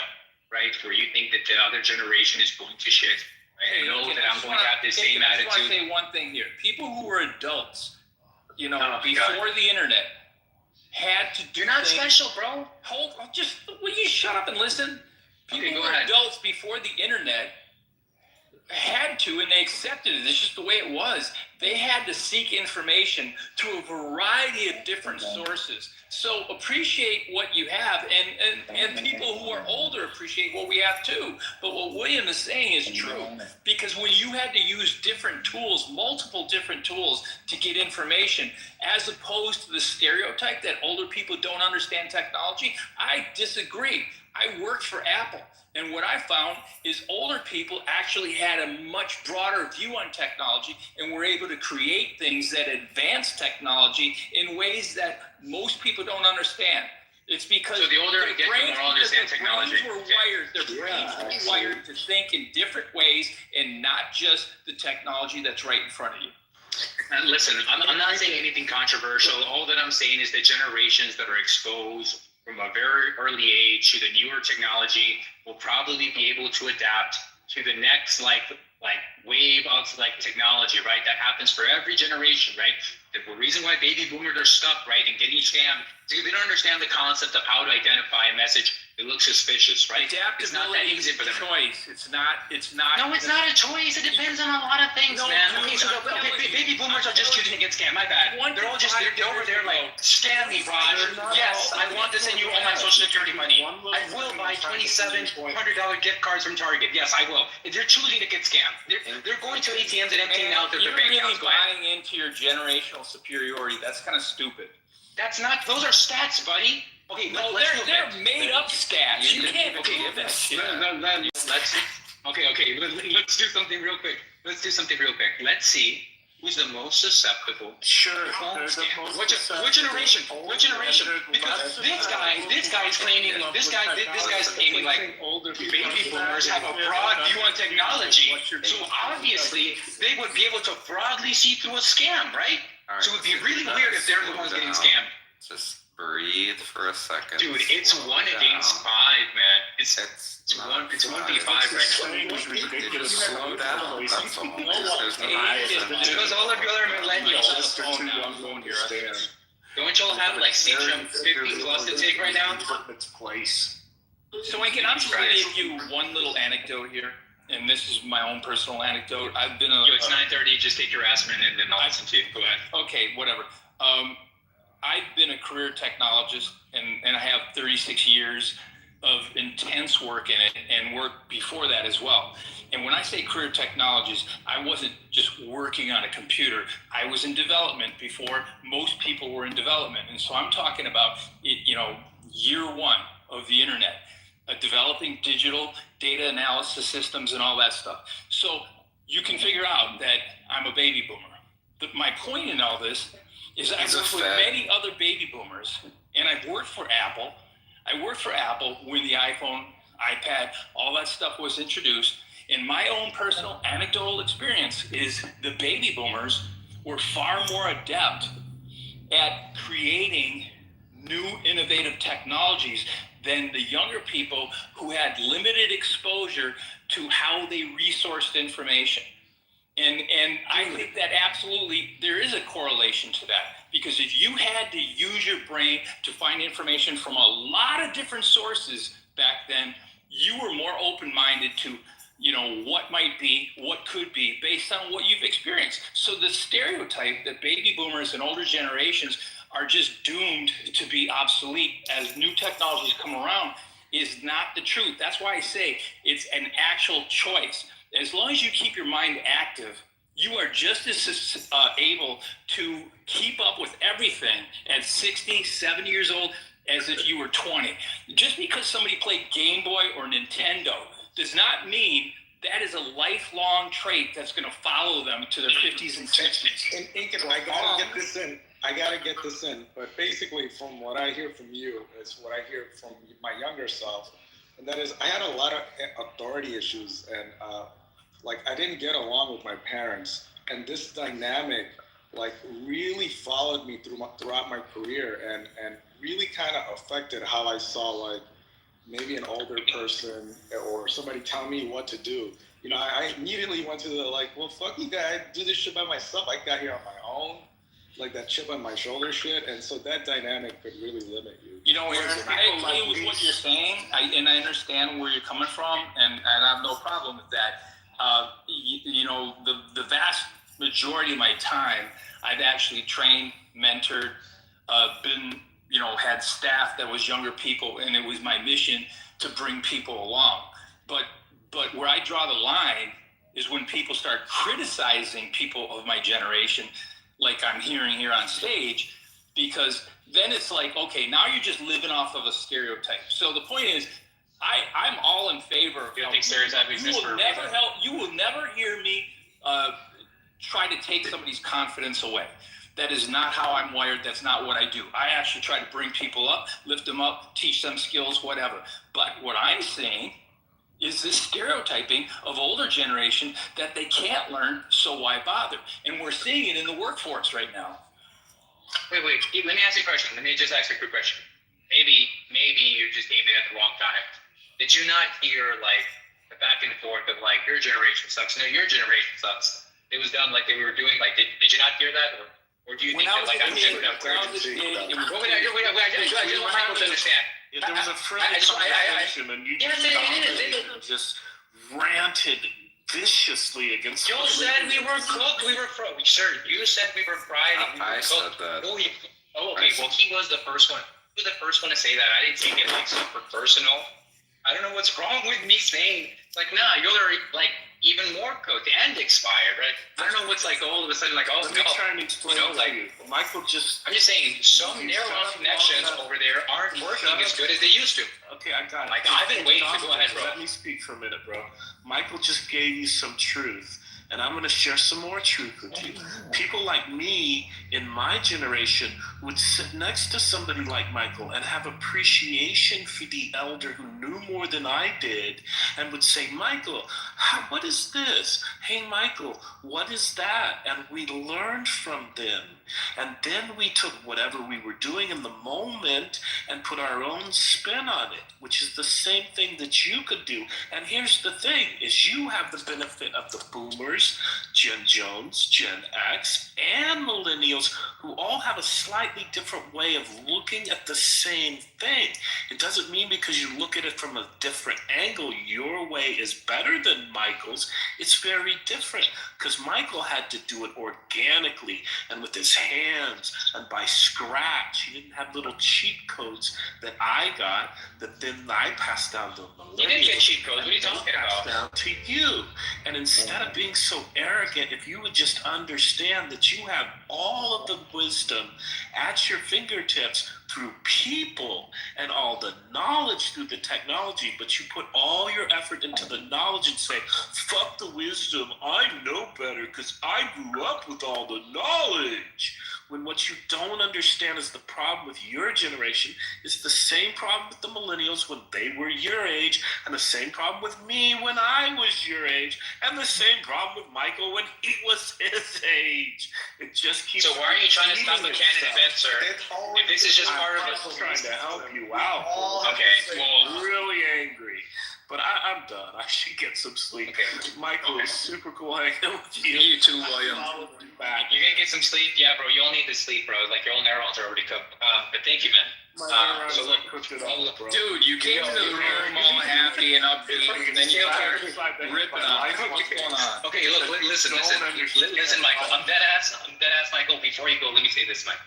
right? Where you think that the other generation is going to shit. I know that I'm going to have the same I just want to attitude. say one thing here. People who were adults, before God. the internet, had to do You're not things. special, bro. Will you shut up and listen? People Okay, who go were ahead. adults before the internet had to, and they accepted it. It's just the way it was. They had to seek information to a variety of different sources. So appreciate what you have, and people who are older appreciate what we have too. But what William is saying is true, because when you had to use different tools, multiple different tools to get information, as opposed to the stereotype that older people don't understand technology, I disagree. I worked for Apple. And what I found is older people actually had a much broader view on technology and were able to create things that advance technology in ways that most people don't understand. It's because So the older their we get, the brains- more I'll understand because technology. Their brains were wired to think in different ways and not just the technology that's right in front of you. Listen, I'm not saying anything controversial. All that I'm saying is that generations that are exposed from a very early age to the newer technology will probably be able to adapt to the next wave of technology, right? That happens for every generation, right? The reason why baby boomers are stuck, right, and getting scammed is because they don't understand the concept of how to identify a message that looks suspicious, right? It's not that Adaptability easy is for a them. choice. It's not. No, it's not a choice. It depends on a lot of things, No, man. dude, Okay, so baby boomers are just choosing to get scammed. My bad. They're all just they're over there like, scam me, Raj. Yes, I want to send you all my social security money. I will buy $2,700 gift cards from Target. Yes, I will. They're choosing to get scammed. They're going to ATMs and emptying out their You're bank really accounts. Go ahead. buying into your generational superiority. That's kind of stupid. That's not. Those are stats, buddy. Okay, No, let's they're made up stats. You can't Okay, prove that shit. Let's do something real quick. Let's see who's the most susceptible. Sure. to phone They're the scam. most What generation? What generation? Because this guy's claiming like baby boomers have a broad view on technology. So obviously they would be able to broadly see through a scam, right? All right, So it would be really weird if they're the ones getting scammed. Just breathe for a second. Dude, it's Slow 1 against down. 5, man. It's not 1v5 right now. Just slow down. That's all. There's no reason. Because all of you other millennials, don't y'all have like Seatram 50 plus to take right now? Its place. So, Lincoln, I'm just going to give you one little anecdote here, and this is my own personal anecdote. I've been a... Yo, it's 9:30. Just take your aspirin and then I'll listen to you. Go ahead. Okay, whatever. I've been a career technologist, and I have 36 years of intense work in it and work before that as well. And when I say career technologies, I wasn't just working on a computer. I was in development before most people were in development. And so I'm talking about, year one of the internet, developing digital data analysis systems and all that stuff. So you can figure out that I'm a baby boomer. But my point in all this is I've worked with many other baby boomers, and I've worked for Apple. I worked for Apple when the iPhone, iPad, all that stuff was introduced. And my own personal anecdotal experience is the baby boomers were far more adept at creating new innovative technologies than the younger people who had limited exposure to how they resourced information. And I think that absolutely there is a correlation to that, because if you had to use your brain to find information from a lot of different sources back then, you were more open-minded to, what might be, what could be, based on what you've experienced. So the stereotype that baby boomers and older generations are just doomed to be obsolete as new technologies come around is not the truth. That's why I say it's an actual choice. As long as you keep your mind active, you are just as able to keep up with everything at 60, 70 years old as if you were 20. Just because somebody played Game Boy or Nintendo does not mean that is a lifelong trait that's going to follow them to their 50s and 60s. And Incan, I gotta get this in. But basically, from what I hear from you, is what I hear from my younger self, and that is, I had a lot of authority issues, and I didn't get along with my parents, and this dynamic really followed me throughout my career, and really kind of affected how I saw maybe an older person or somebody tell me what to do. I immediately went to the well, fuck you guys, do this shit by myself. I got here on my own, that chip on my shoulder shit, and so that dynamic could really limit you. Aaron, I agree with what you're saying, and I understand where you're coming from, and I have no problem with that. The vast majority of my time, I've actually trained, mentored, had staff that was younger people, and it was my mission to bring people along. But where I draw the line is when people start criticizing people of my generation, like I'm hearing here on stage, because then it's okay, now you're just living off of a stereotype. So the point is, I'm all in favor of. You don't think stereotyping exists for a reason? You will never hear me try to take somebody's confidence away. That is not how I'm wired. That's not what I do. I actually try to bring people up, lift them up, teach them skills, whatever. But what I'm saying is this stereotyping of older generation that they can't learn, so why bother? And we're seeing it in the workforce right now. Wait. Let me ask you a question. Let me just ask you a quick question. Maybe you just came in at the wrong time. Did you not hear the back and forth of your generation sucks? No, your generation sucks. It was done they were doing. Did you not hear that? Or do you think that I'm shifting up? I just want Michael to understand. Yeah, there was a friendly conversation, and you just ranted viciously against. You said we were cooked. We were sir. You said we were fried. I said that. Okay. Well, he was the first one. He was the first one to say that. I didn't take it super personal. I don't know what's wrong with me saying nah, you're even more cooked and expired, right? I don't know what's all of a sudden Let me try and explain to you. Michael I'm just saying some neural connections over there aren't working as good as they used to. Okay, I got it. I've been waiting to go ahead, bro. Let me speak for a minute, bro. Michael just gave you some truth, and I'm going to share some more truth with you. People like me in my generation would sit next to somebody like Michael and have appreciation for the elder who knew more than I did, and would say, Michael, what is this? Hey, Michael, what is that? And we learned from them. And then we took whatever we were doing in the moment and put our own spin on it, which is the same thing that you could do. And here's the thing, is you have the benefit of the boomers Boomers, Gen Jones, Gen X, and Millennials who all have a slightly different way of looking at the same thing. It doesn't mean because you look at it from a different angle, your way is better than Michael's. It's very different because Michael had to do it organically and with his hands and by scratch. He didn't have little cheat codes that I got that then I passed down to Millennials. You didn't get cheat codes. What are you talking about? Down to you. And instead of being so arrogant, if you would just understand that you have all of the wisdom at your fingertips through people and all the knowledge through the technology, but you put all your effort into the knowledge and say, fuck the wisdom, I know better because I grew up with all the knowledge. When what you don't understand is the problem with your generation is the same problem with the millennials when they were your age, and the same problem with me when I was your age, and the same problem with Michael when he was his age. It just keeps. So why are you trying to stop the canon event, sir? If this is just part of it. I'm trying to help you out. Okay, well, I'm really angry. But I'm done. I should get some sleep. Okay. Michael, it's super cool hanging with you. You too, William. Back. You're gonna get some sleep, yeah, bro. You all need to sleep, bro. Like your own neurons are already cooked. But thank you, man. So look, Dude, you came into the room all happy and upbeat, and then you started ripping on. What's going on? Okay, look, listen, Michael. I'm dead ass, Michael. Before you go, let me say this, Mike.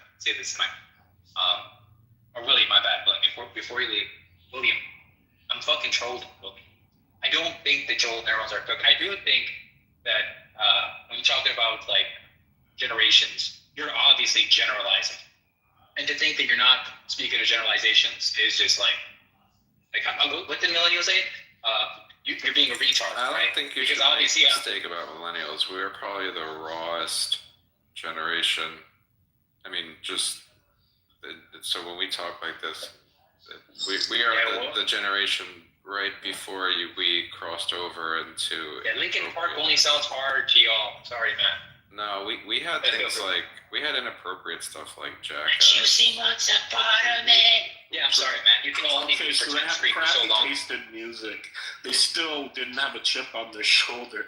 Or William, my bad. But before you leave, William, I'm fucking trolling. Look, I don't think the Joel neurons are cooked. I do think that when you're talking about like generations, you're obviously generalizing. And to think that you're not speaking of generalizations is just like what did millennials say? You're being a retard, I don't right? think you because should obviously, make a mistake about millennials. We're probably the rawest generation. I mean, just so when we talk like this, we are the generation right before we crossed over into. Yeah, Lincoln Park only sells hard to y'all. Sorry, man. No, we had things like we had inappropriate stuff like Jack. You see what's a part of it? Yeah, I'm sorry, man. You can all need to So they pretend have scream for so crappy long. tasted music. They still didn't have a chip on their shoulder.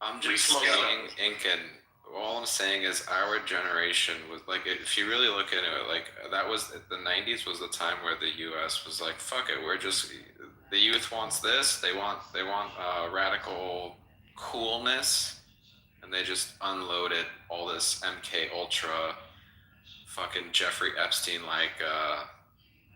I'm just saying, Incan. All I'm saying is our generation was like, if you really look into it, like that was the 90s was the time where the U.S. was like, fuck it, we're just the youth wants this. They want radical coolness, and they just unloaded all this MK Ultra, fucking Jeffrey Epstein like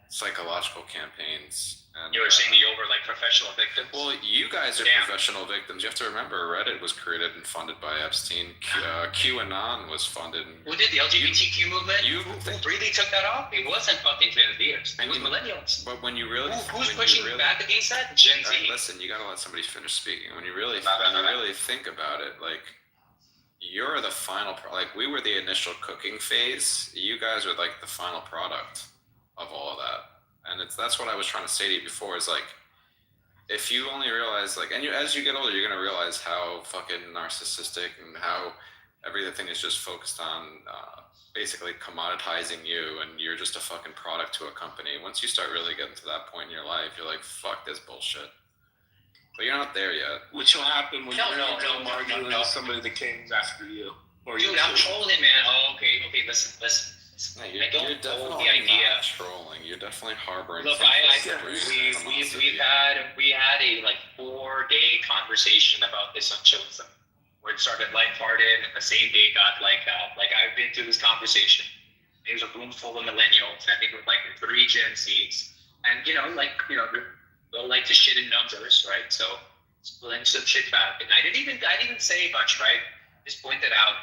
psychological campaigns. And, You were saying the over like professional victims. well, you guys are professional victims. You have to remember, Reddit was created and funded by Epstein. QAnon was funded. Who did the LGBTQ movement? Who really took that off? It wasn't fucking Gen Zers. It was millennials. But when you really, Who's pushing back against that? Gen Z. Right, listen, you gotta let somebody finish speaking. When you really, really think about it, like you're the final. Like we were the initial cooking phase. You guys are like the final product of all of that. And that's what I was trying to say to you before is like, if you only realize like, and as you get older, you're going to realize how fucking narcissistic and how everything is just focused on basically commoditizing you and you're just a fucking product to a company. Once you start really getting to that point in your life, you're like, fuck this bullshit. But you're not there yet. Which will happen when you're arguing with somebody that came after you. Or Dude, I'm trolling, man. Oh, okay, listen. No, I don't you're definitely hold the idea. not trolling. You're definitely harboring. Look, we had a like 4-day conversation about this on Chosen, where it started lighthearted, and the same day got like I've been through this conversation. It was a room full of millennials. I think it was like 3 Gen Zs, and they'll like to shit in numbers, right? So splitting some shit back, and I didn't even say much, right? Just pointed out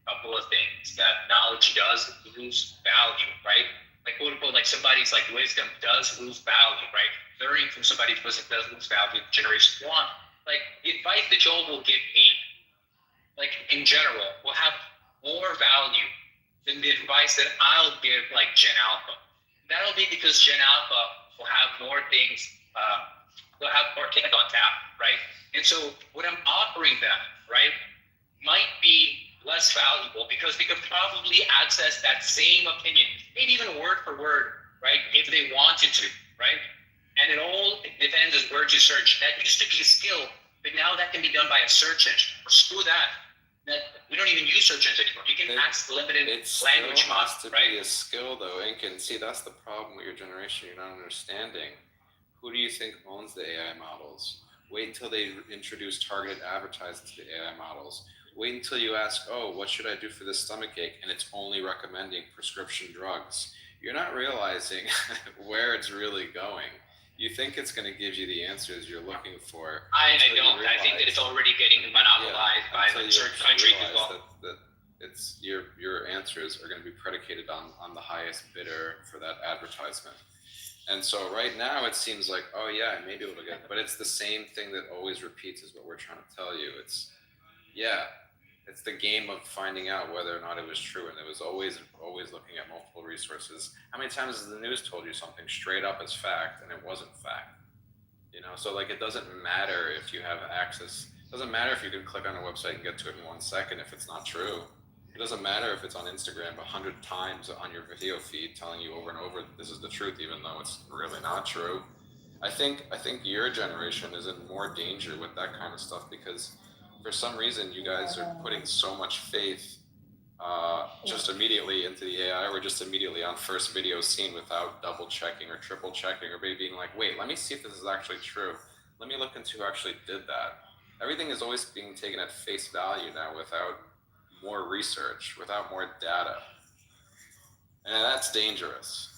a couple of things that knowledge does lose value, right? Like quote unquote, like somebody's like wisdom does lose value, right? Learning from somebody's wisdom does lose value. Generation 1, like the advice that Joel will give me, like in general, will have more value than the advice that I'll give like Gen Alpha. That'll be because Gen Alpha will have more things, they'll have more things on tap, right? And so what I'm offering them, right, might be less valuable because they could probably access that same opinion, maybe even word for word, right, if they wanted to, right? And it all depends on where you search. That used to be a skill, but now that can be done by a search engine. Screw that. we don't even use search engines anymore. You can ask limited language Still has models, to right? be a skill, though, Ink. And see, that's the problem with your generation. You're not understanding. Who do you think owns the AI models? Wait until they introduce targeted advertising to the AI models. Wait until you ask, oh, what should I do for this stomach ache? And it's only recommending prescription drugs. You're not realizing where it's really going. You think it's going to give you the answers you're looking for. I don't. I think that it's already getting monopolized by like certain countries as well. That it's your answers are going to be predicated on the highest bidder for that advertisement. And so right now it seems like, oh yeah, I may be able to get it, but it's the same thing that always repeats is what we're trying to tell you. It's the game of finding out whether or not it was true, and it was always looking at multiple resources. How many times has the news told you something straight up as fact and it wasn't fact? So like it doesn't matter if you have access. It doesn't matter if you can click on a website and get to it in 1 second if it's not true. It doesn't matter if it's on Instagram 100 times on your video feed telling you over and over that this is the truth, even though it's really not true. I think your generation is in more danger with that kind of stuff because for some reason you guys are putting so much faith just immediately into the AI or just immediately on first video seen without double checking or triple checking or maybe being like, wait, let me see if this is actually true. Let me look into who actually did that. Everything is always being taken at face value now without more research, without more data. And that's dangerous.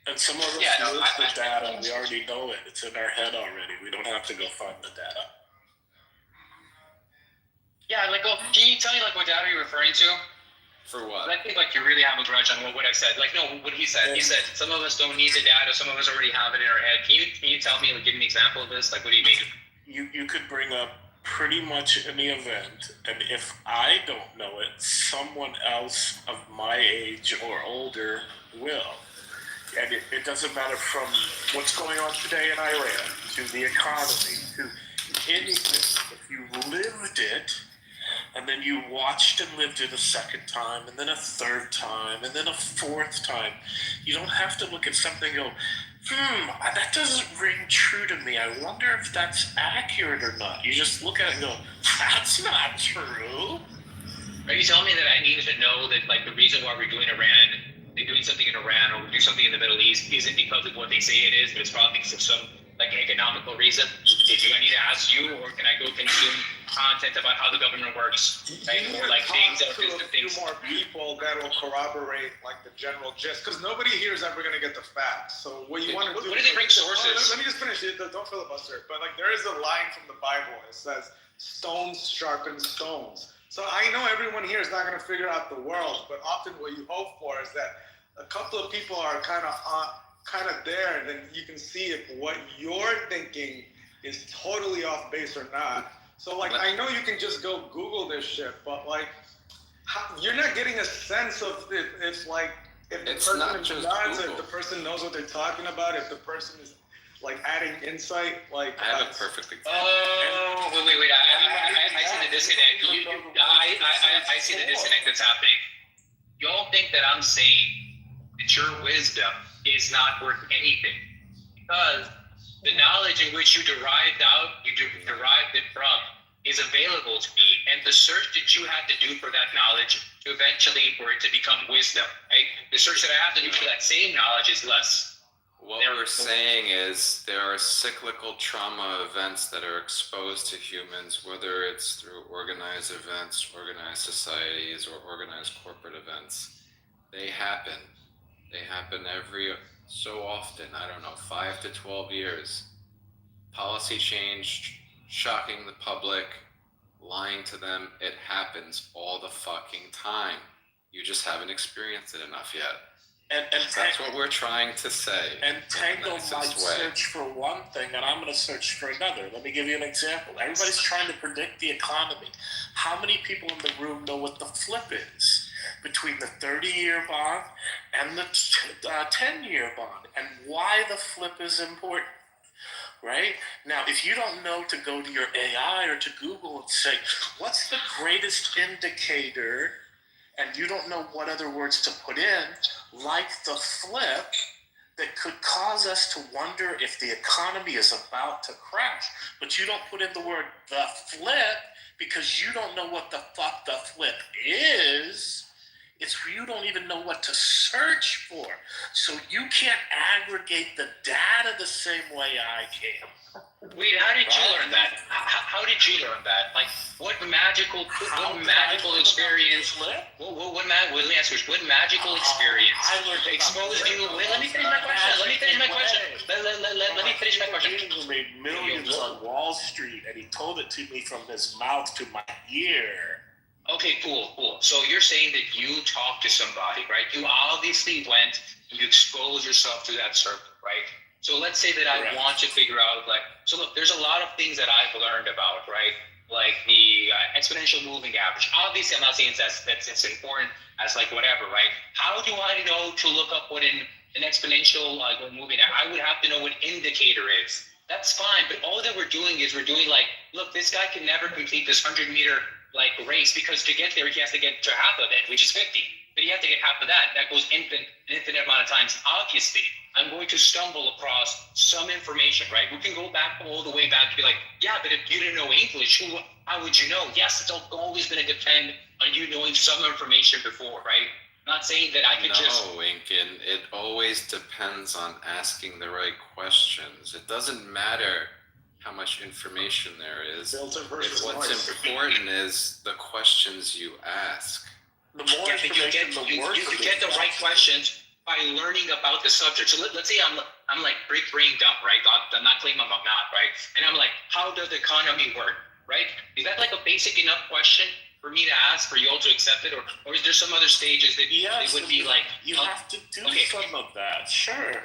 And some of us live the data. We already know it. It's in our head already. We don't have to go find the data. Yeah, like, can you tell me like what data you're referring to? For what? I think like you really have a grudge on what I said. Like, no, what he said. He said some of us don't need the data. Some of us already have it in our head. Can you tell me? Like, give me an example of this. Like, what do you mean? You could bring up pretty much any event, and if I don't know it, someone else of my age or older will. And it doesn't matter from what's going on today in Iran to the economy to anything. If you lived it, and then you watched and lived it a second time, and then a third time, and then a fourth time, you don't have to look at something and go, that doesn't ring true to me. I wonder if that's accurate or not. You just look at it and go, that's not true. Are you telling me that I need to know that like the reason why we're doing they're doing something in Iran or do something in the Middle East isn't because of what they say it is, but it's probably because of some like economical reason? Do I need to ask you, or can I go consume content about how the government works, right? Or like things that are just a few more people that will corroborate like the general gist, because nobody here is ever going to get the facts. So what you want to do? What do they bring sources? Let me just finish it. Don't filibuster. But like there is a line from the Bible. It says, "Stones sharpen stones." So I know everyone here is not going to figure out the world, but often what you hope for is that a couple of people are kind of there, and then you can see if what you're thinking is totally off base or not. So like I know you can just go Google this shit, but like you're not getting a sense of if the person is nuts, if the person knows what they're talking about, if the person is like adding insight. Like I have a perfect example. Oh, wait! I see the disconnect. I see the disconnect that's happening. Y'all think that I'm saying that your wisdom is not worth anything because the knowledge in which you derived it from is available to me, and the search that you had to do for that knowledge to eventually for it to become wisdom, right? The search that I have to do for that same knowledge is less. What we're saying is there are cyclical trauma events that are exposed to humans, whether it's through organized events, organized societies, or organized corporate events. They happen. They happen every so often, 5 to 12 years. Policy change, shocking the public, lying to them, it happens all the fucking time. You just haven't experienced it enough yet. And that's what we're trying to say. And Tango might search for one thing, and I'm going to search for another. Let me give you an example. Everybody's trying to predict the economy. How many people in the room know what the flip is between the 30-year bond and the 10-year bond, and why the flip is important? Right? Now, if you don't know to go to your AI or to Google and say, what's the greatest indicator, and you don't know what other words to put in, like the flip, that could cause us to wonder if the economy is about to crash. But you don't put in the word the flip because you don't know what the fuck the flip is. It's you don't even know what to search for. So you can't aggregate the data the same way I can. Wait, how did you learn that? How did you learn that? Like, what magical experience? Let me ask you, what magical experience exposed you? Wait, let me finish my question. Let me finish my question. Let me finish my question. Who made millions on Wall Street, and he told it to me from his mouth to my ear. Okay, cool. So you're saying that you talked to somebody, right? You obviously went, you exposed yourself to that circle, right? So let's say that I want to figure out, like, so look, there's a lot of things that I've learned about, right? Like the exponential moving average. Obviously, I'm not saying that's as important as like whatever, right? How do I know to look up what an exponential moving average? I would have to know what indicator is. That's fine, but all that we're doing is we're doing like, look, this guy can never complete this 100-meter like race because to get there he has to get to half of it, which is 50. But you have to get half of that. That goes infinite amount of times. Obviously, I'm going to stumble across some information, right? We can go back all the way back to be like, yeah, but if you didn't know English, how would you know? Yes, it's always going to depend on you knowing some information before, right? I'm not saying that I could just... No, Incan, it always depends on asking the right questions. It doesn't matter how much information there is. What's important is the questions you ask. The more information, the worse. You get the right questions by learning about the subject. So let's say I'm like brain dumb, right? I'm not claiming I'm not, right? And I'm like, how does the economy work, right? Is that like a basic enough question for me to ask for you all to accept it, or is there some other stages that it would be like? You have to do some of that, sure.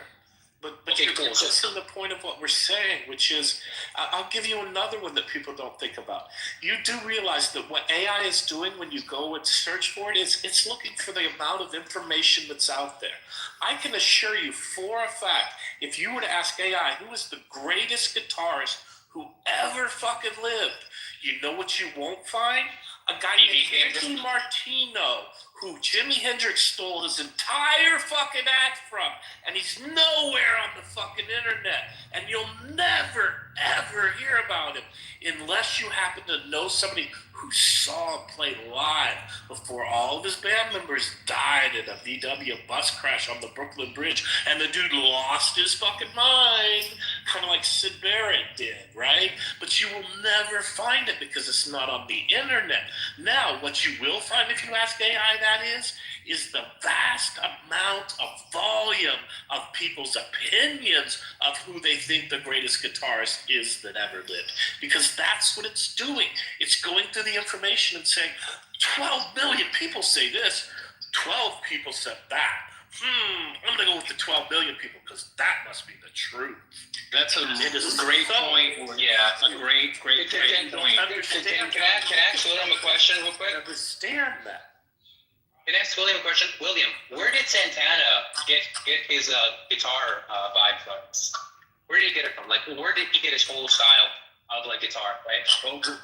But you're missing the point of what we're saying, which is, I'll give you another one that people don't think about. You do realize that what AI is doing when you go and search for it is it's looking for the amount of information that's out there. I can assure you for a fact, if you were to ask AI, who is the greatest guitarist who ever fucking lived, you know what you won't find? A guy named Ricky Martino, who Jimi Hendrix stole his entire fucking act from, and he's nowhere on the fucking internet, and you'll never, ever hear about him unless you happen to know somebody who saw him play live before all of his band members died in a VW bus crash on the Brooklyn Bridge, and the dude lost his fucking mind, kind of like Sid Barrett did, right? But you will never find it because it's not on the internet. Now, what you will find if you ask AI that is the vast amount of volume of people's opinions of who they think the greatest guitarist is that ever lived. Because that's what it's doing. It's going through the information and saying, 12 million people say this, 12 people said that. I'm going to go with the 12 billion people because that must be the truth. That's a great point. Yeah, a great point. Can I ask William a question real quick? Understand that. Can I ask William a question? William, where did Santana get his guitar vibe from? Where did he get it from? Like, where did he get his whole style of like guitar, right?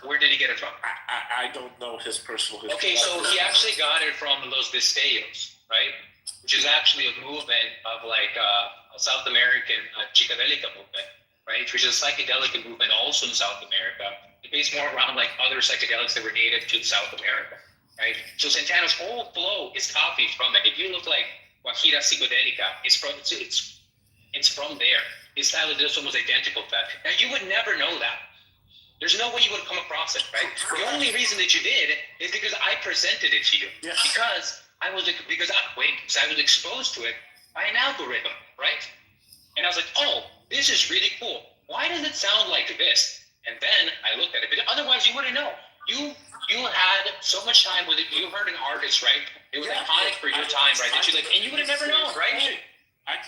Where did he get it from? I don't know his personal history. Okay, so he actually got it from Los Destellos, right? Which is actually a movement of like a South American psychedelic movement, right? Which is a psychedelic movement also in South America. It's based more around like other psychedelics that were native to South America, right? So Santana's whole flow is copied from it. If you look like Guajira Psicodelica, it's from there. His style is almost identical to that. Now you would never know that. There's no way you would come across it, right? The only reason that you did is because I presented it to you. Yes. Because I was exposed to it by an algorithm, right? And I was like, oh, this is really cool. Why does it sound like this? And then I looked at it, but otherwise you wouldn't know. You had so much time with it. You heard an artist, right? It was iconic for your time, right? That you like, and you would have never known, right? I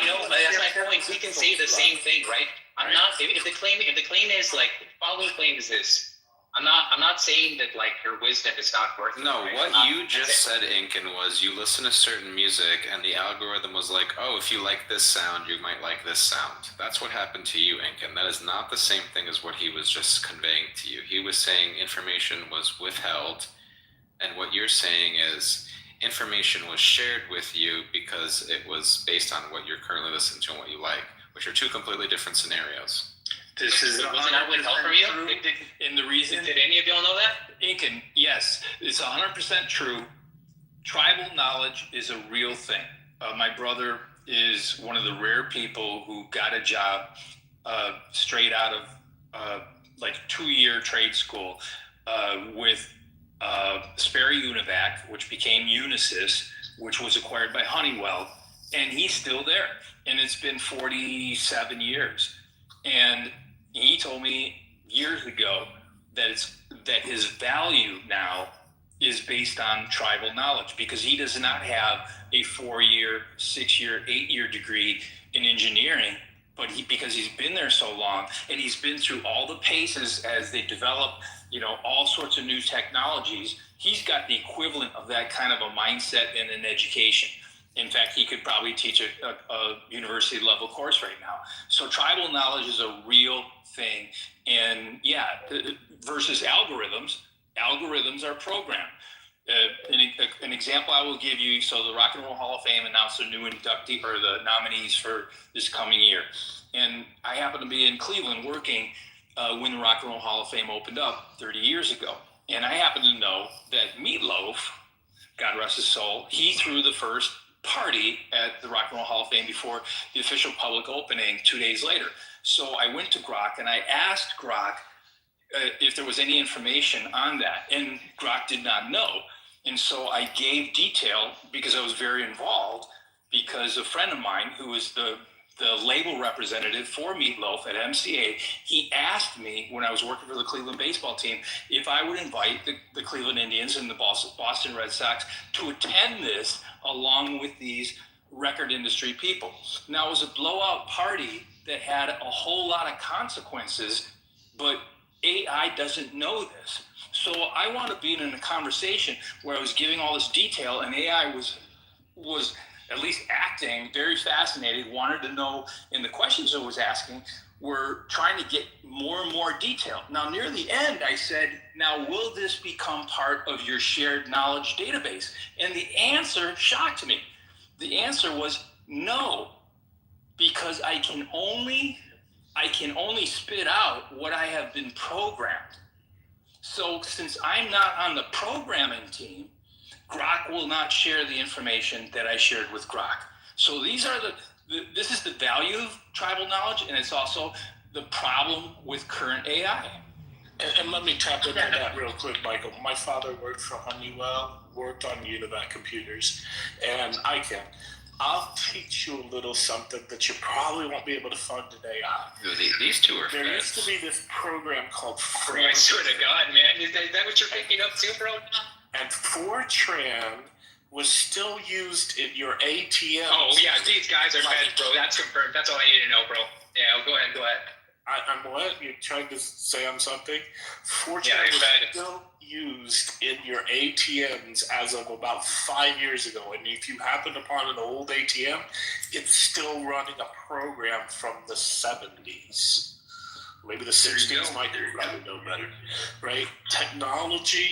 know, but that's my point. We can say the same thing, right? I'm not. If the claim is like the following claim is this. I'm not saying that like your wisdom is not worth it. No, what you just said, Incan, was you listen to certain music and the algorithm was like, oh, if you like this sound, you might like this sound. That's what happened to you, Incan. That is not the same thing as what he was just conveying to you. He was saying information was withheld, and what you're saying is information was shared with you because it was based on what you're currently listening to and what you like, which are two completely different scenarios. This is Wasn't that withheld from you? true. And the reason, Did any of y'all know that? Incan, yes, it's 100% true. Tribal knowledge is a real thing. My brother is one of the rare people who got a job straight out of like 2-year trade school with Sperry Univac, which became Unisys, which was acquired by Honeywell, and he's still there. And it's been 47 years. And he told me years ago that his value now is based on tribal knowledge, because he does not have a 4-year, 6-year, 8-year degree in engineering, but because he's been there so long and he's been through all the paces as they develop, all sorts of new technologies, he's got the equivalent of that kind of a mindset in an education. In fact, he could probably teach a university level course right now. So tribal knowledge is a real thing. And yeah, versus algorithms are programmed. An example I will give you, so the Rock and Roll Hall of Fame announced the new inductee or the nominees for this coming year. And I happened to be in Cleveland working when the Rock and Roll Hall of Fame opened up 30 years ago. And I happen to know that Meatloaf, God rest his soul, he threw the first party at the Rock and Roll Hall of Fame before the official public opening 2 days later. So I went to Grok and I asked Grok if there was any information on that, and Grok did not know. And so I gave detail because I was very involved, because a friend of mine who was the label representative for Meatloaf at MCA, he asked me when I was working for the Cleveland baseball team if I would invite the Cleveland Indians and the Boston Red Sox to attend this along with these record industry people. Now, it was a blowout party that had a whole lot of consequences, but AI doesn't know this. So I want to be in a conversation where I was giving all this detail and AI was at least acting very fascinated, wanted to know, and the questions I was asking were trying to get more and more detail. Now, near the end, I said, now, will this become part of your shared knowledge database? And the answer shocked me. The answer was no, because I can only spit out what I have been programmed. So since I'm not on the programming team, Grok will not share the information that I shared with Grok. So these are this is the value of tribal knowledge, and it's also the problem with current AI. And let me tap into that real quick, Michael. My father worked for Honeywell, worked on Univac computers, and I'll teach you a little something that you probably won't be able to find in AI. These two are There used to be this program called I swear to God, man. Is that what you're picking up too, bro? And Fortran was still used in your ATM. Oh, yeah, these guys are bad, bro. That's confirmed. That's all I need to know, bro. Yeah, go ahead. I'm what? You're trying to say I'm something? Fortran Yeah, was still used in your ATMs as of about 5 years ago. And if you happen upon an old ATM, it's still running a program from the 70s. Maybe the 60s, Mike, you probably know better, right? Technology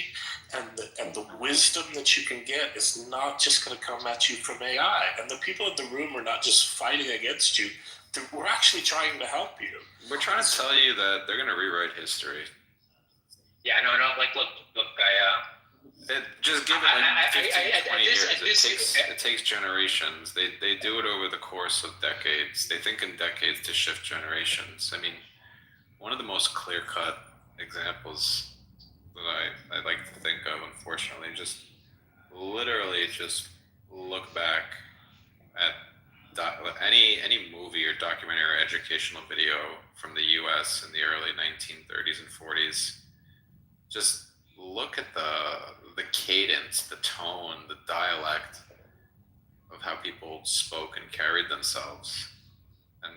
and the wisdom that you can get is not just going to come at you from AI. And the people in the room are not just fighting against you. We're actually trying to help you. We're trying to tell you that they're going to rewrite history. Yeah, no, like, look, just give it 15, 20 years. It takes generations. They do it over the course of decades. They think in decades to shift generations. I mean, one of the most clear-cut examples that I like to think of, unfortunately, just literally just look back at any movie or documentary or educational video from the U.S. in the early 1930s and 40s. Just look at the cadence, the tone, the dialect of how people spoke and carried themselves, and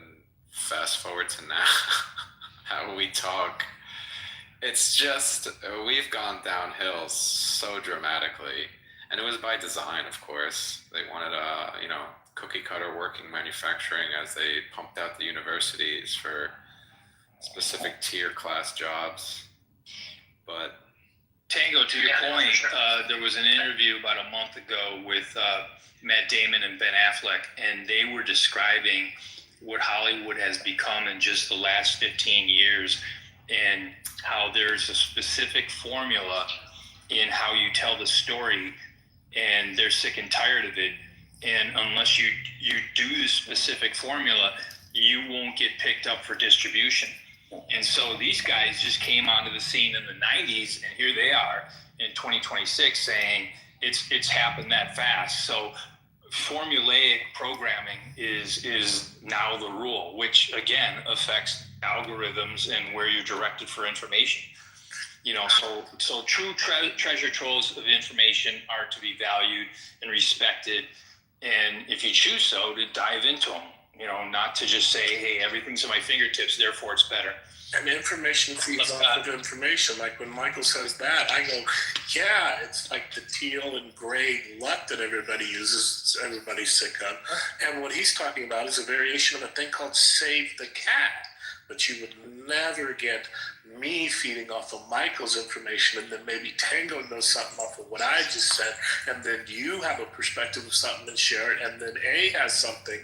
fast forward to now, how we talk. It's just, we've gone downhill so dramatically, and it was by design, of course. They wanted cookie cutter working manufacturing as they pumped out the universities for specific tier class jobs. But Tango, to your point, there was an interview about a month ago with Matt Damon and Ben Affleck, and they were describing what Hollywood has become in just the last 15 years and how there's a specific formula in how you tell the story, and they're sick and tired of it. And unless you do the specific formula, you won't get picked up for distribution. And so these guys just came onto the scene in the 90s, and here they are in 2026 saying it's happened that fast. So formulaic programming is now the rule, which again affects algorithms and where you're directed for information. You know, so true treasure troves of information are to be valued and respected, and if you choose so, to dive into them. You know, not to just say, hey, everything's at my fingertips, therefore it's better. And information feeds off of information. Like when Michael says that, I go, yeah, it's like the teal and gray LUT that everybody uses, everybody's sick of. And what he's talking about is a variation of a thing called Save the Cat. But you would never get me feeding off of Michael's information, and then maybe Tango knows something off of what I just said, and then you have a perspective of something and share it, and then A has something.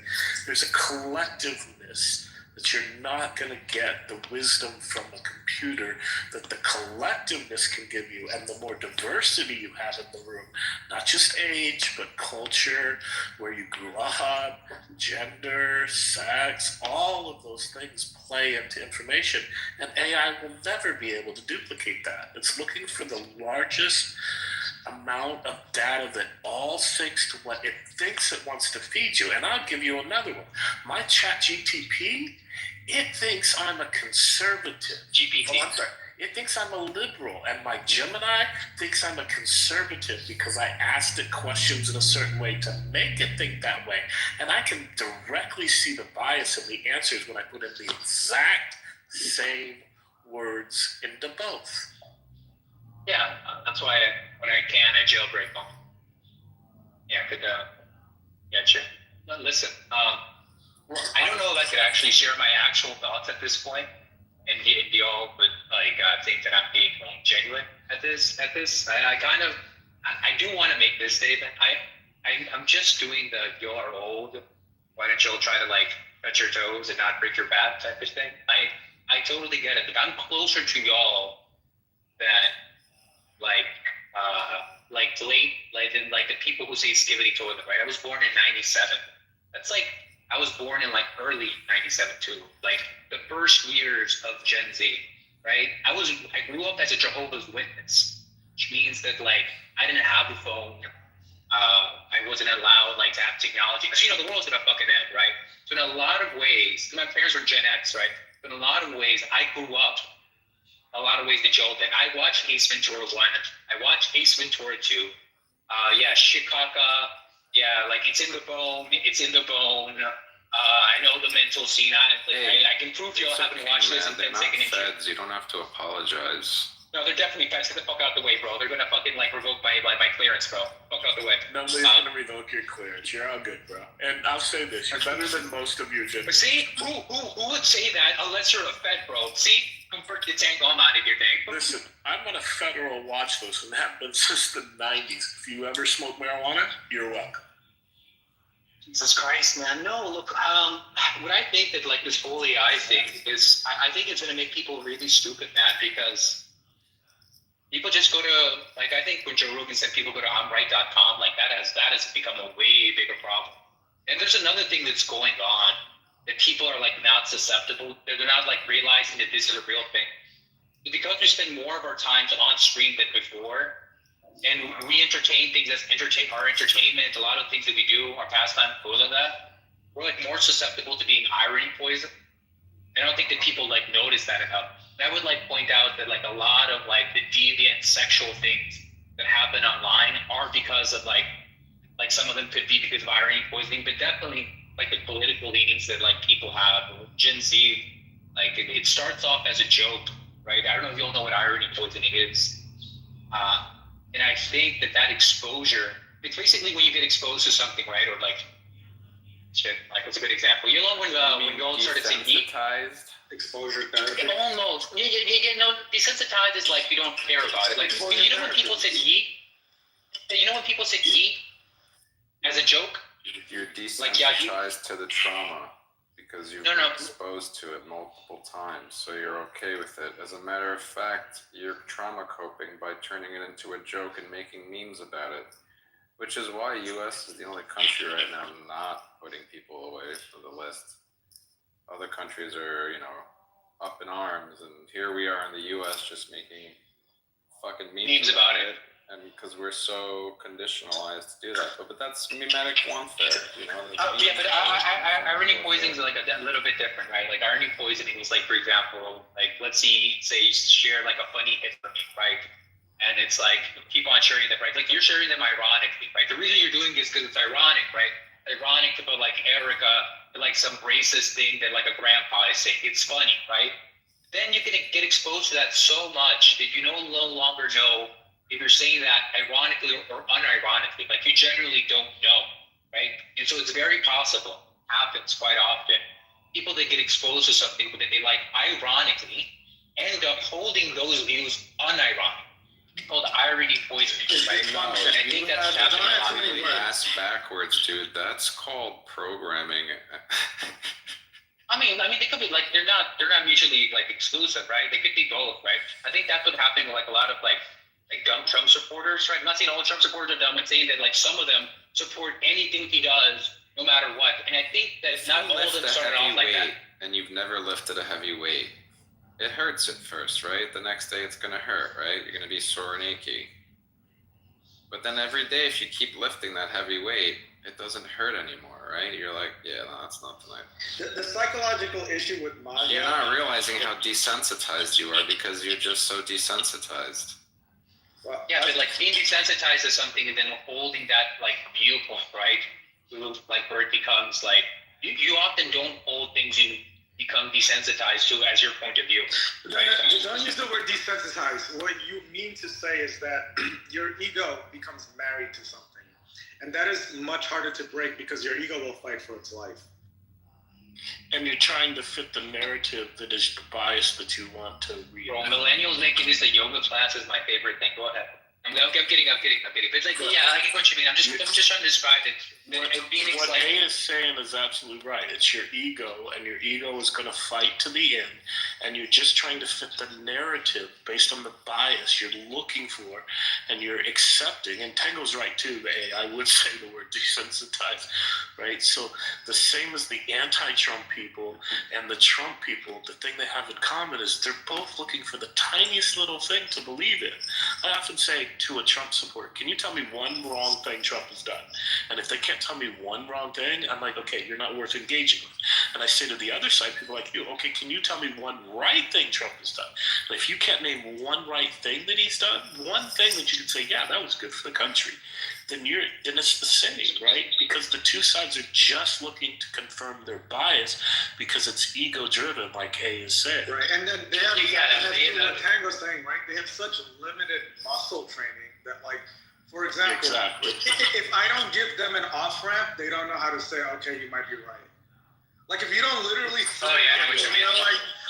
There's a collectiveness that you're not going to get the wisdom from a computer that the collectiveness can give you, and the more diversity you have in the room, not just age, but culture, where you grew up, gender, sex, all of those things play into information, and AI will never be able to duplicate that. It's looking for the largest amount of data that all syncs to what it thinks it wants to feed you. And I'll give you another one. My ChatGTP, it thinks I'm a conservative. GPT. Oh, I'm sorry. It thinks I'm a liberal, and my Gemini thinks I'm a conservative because I asked it questions in a certain way to make it think that way. And I can directly see the bias in the answers when I put in the exact same words into both. Yeah, that's why when I can, I jailbreak them. Yeah, I could get you. But listen, I don't know if I could actually share my actual thoughts at this point, and y'all would like think that I'm being like genuine at this. I do want to make this statement. I'm just doing the y'all are old. Why don't y'all try to like touch your toes and not break your back type of thing? I totally get it. Like, I'm closer to y'all than like the people who say skibbity toilet, right? I was born in 97. That's like I was born in like early 97 too, like the first years of Gen Z, right? I grew up as a Jehovah's Witness, which means that like I didn't have a phone. I wasn't allowed like to have technology. Because the world's at a fucking end, right? So in a lot of ways, my parents were Gen X, right? But in a lot of ways, I grew up a lot of ways that y'all did. I watched Ace Ventura 1. I watched Ace Ventura 2. Chicago. Yeah, like it's in the bone. It's in the bone. I know the mental scene. I can prove y'all haven't watched this and been taken into. Feds. You don't have to apologize. No, they're definitely feds. Get the fuck out the way, bro. They're gonna fucking like revoke my clearance, bro. Fuck out the way. Nobody's gonna revoke your clearance. You're all good, bro. And I'll say this: you're better than most of your generation. But see, who would say that unless you're a fed, bro? See, convert the tank on out of your tank. Listen, I'm on a federal watch list, and that been since the 90s. If you ever smoke marijuana, you're welcome. Jesus Christ, man. No, look, what I think that like this whole AI thing is, I think it's gonna make people really stupid, man, because people just go to, like, I think when Joe Rogan said people go to I'mRight.com, like that has become a way bigger problem. And there's another thing that's going on that people are like not susceptible. They're not like realizing that this is a real thing. Because we spend more of our time on screen than before, and we entertain things as our entertainment, a lot of things that we do, our pastime, because of that, we're like more susceptible to being irony poisoned. I don't think that people like notice that enough. And I would like point out that like a lot of like the deviant sexual things that happen online are because of like some of them could be because of irony poisoning, but definitely like the political leanings that like people have. Gen Z, like it starts off as a joke, right? I don't know if you all know what irony poisoning is. And I think that exposure, it's basically when you get exposed to something, right? Or like shit. Like, what's a good example? You know when gold started to heat? Desensitized? Exposure therapy. Almost. You know, desensitized is like you don't care about it. Like, you know when people say yeet? You know when people say yeet as a joke? You're Like, yeah, desensitized to the trauma because you've been exposed to it multiple times, so you're okay with it. As a matter of fact, you're trauma coping by turning it into a joke and making memes about it, which is why U.S. is the only country right now not putting people away from the list. Other countries are, you know, up in arms, and here we are in the U.S. just making fucking memes about it. And because we're so conditionalized to do that, but that's mimetic warfare, you know. Yeah, but irony poisoning is like a little bit different, right? Like irony poisoning is like, for example, like let's say you share like a funny hit for me, right? And it's like keep on sharing them, right? Like you're sharing them ironically, right? The reason you're doing this because it's ironic, right? Ironic about like Erica, like some racist thing that like a grandpa is saying. It's funny, right? Then you can get exposed to that so much that you no longer know if you're saying that ironically or unironically. Like you generally don't know, right? And so it's very possible, happens quite often. People that get exposed to something that they like ironically end up holding those views unironic. Called irony poisoning, right? No, and I think that's happening a lot. really ass backwards, dude. That's called programming. I mean, they could be like they're not mutually like exclusive, right? They could be both, right? I think that's what's happening with like a lot of like dumb Trump supporters, right? I'm not saying all Trump supporters are dumb. I'm saying that like some of them support anything he does, no matter what. And I think that not all of them started off like that. And you've never lifted a heavy weight. It hurts at first, right? The next day it's gonna hurt, right? You're gonna be sore and achy. But then every day, if you keep lifting that heavy weight, it doesn't hurt anymore, right? You're like, yeah, no, that's not tonight. The psychological issue with MAGA. You're not realizing how desensitized you are because you're just so desensitized. Well, yeah, but like being desensitized to something and then holding that like viewpoint, right? Like where it becomes like you often don't hold things you become desensitized to as your point of view. Right? Don't use the word desensitized. What you mean to say is that your ego becomes married to something. And that is much harder to break because your ego will fight for its life. And you're trying to fit the narrative that is the bias that you want to read. Bro, millennials making this a yoga class is my favorite thing. Go ahead. I'm kidding. But it's like, yeah, I get what you mean. I'm just trying to describe it. What A is saying is absolutely right. It's your ego, and your ego is going to fight to the end, and you're just trying to fit the narrative based on the bias you're looking for, and you're accepting. And Tango's right too, A. I would say the word desensitized, right? So the same as the anti-Trump people and the Trump people, the thing they have in common is they're both looking for the tiniest little thing to believe in. I often say to a Trump supporter, can you tell me one wrong thing Trump has done? And if they can't tell me one wrong thing, I'm like, okay, you're not worth engaging with. And I say to the other side, people like you, okay, can you tell me one right thing Trump has done? And if you can't name one right thing that he's done, one thing that you can say, yeah, that was good for the country, then it's the same, right? Because the two sides are just looking to confirm their bias because it's ego driven, like A is saying. Right, and then they have, what Tango's saying, right? They have such limited muscle training that, like, for example, if I don't give them an off ramp, they don't know how to say, okay, you might be right. Like if you don't literally say,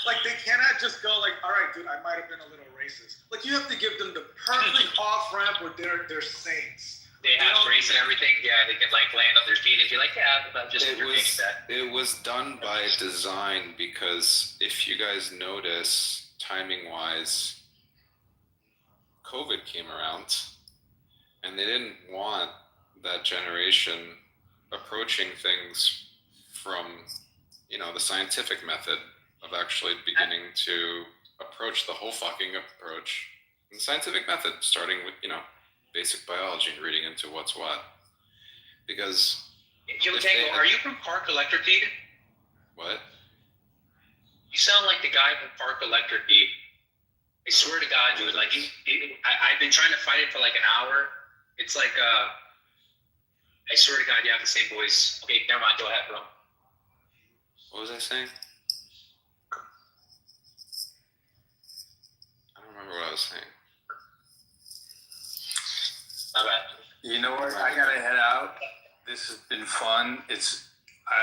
like they cannot just go like, all right, dude, I might have been a little racist. Like you have to give them the perfect off ramp where they're saints. They have grace and everything. Yeah, they can like land on their feet and be like, yeah, but just it was done by design because if you guys notice, timing wise, COVID came around and they didn't want that generation approaching things from, the scientific method of actually beginning to approach the whole fucking approach. The scientific method, starting with, basic biology and reading into what's what. Because Yo, Tango, are you from Park Electric, dude? What? You sound like the guy from Park Electric, dude. I swear to God, dude. Like, I've been trying to fight it for like an hour. It's like, I swear to God, you have the same voice. Okay, never mind. Go ahead, bro. What was I saying? I don't remember what I was saying. Not bad. You know what? I gotta head out. This has been fun.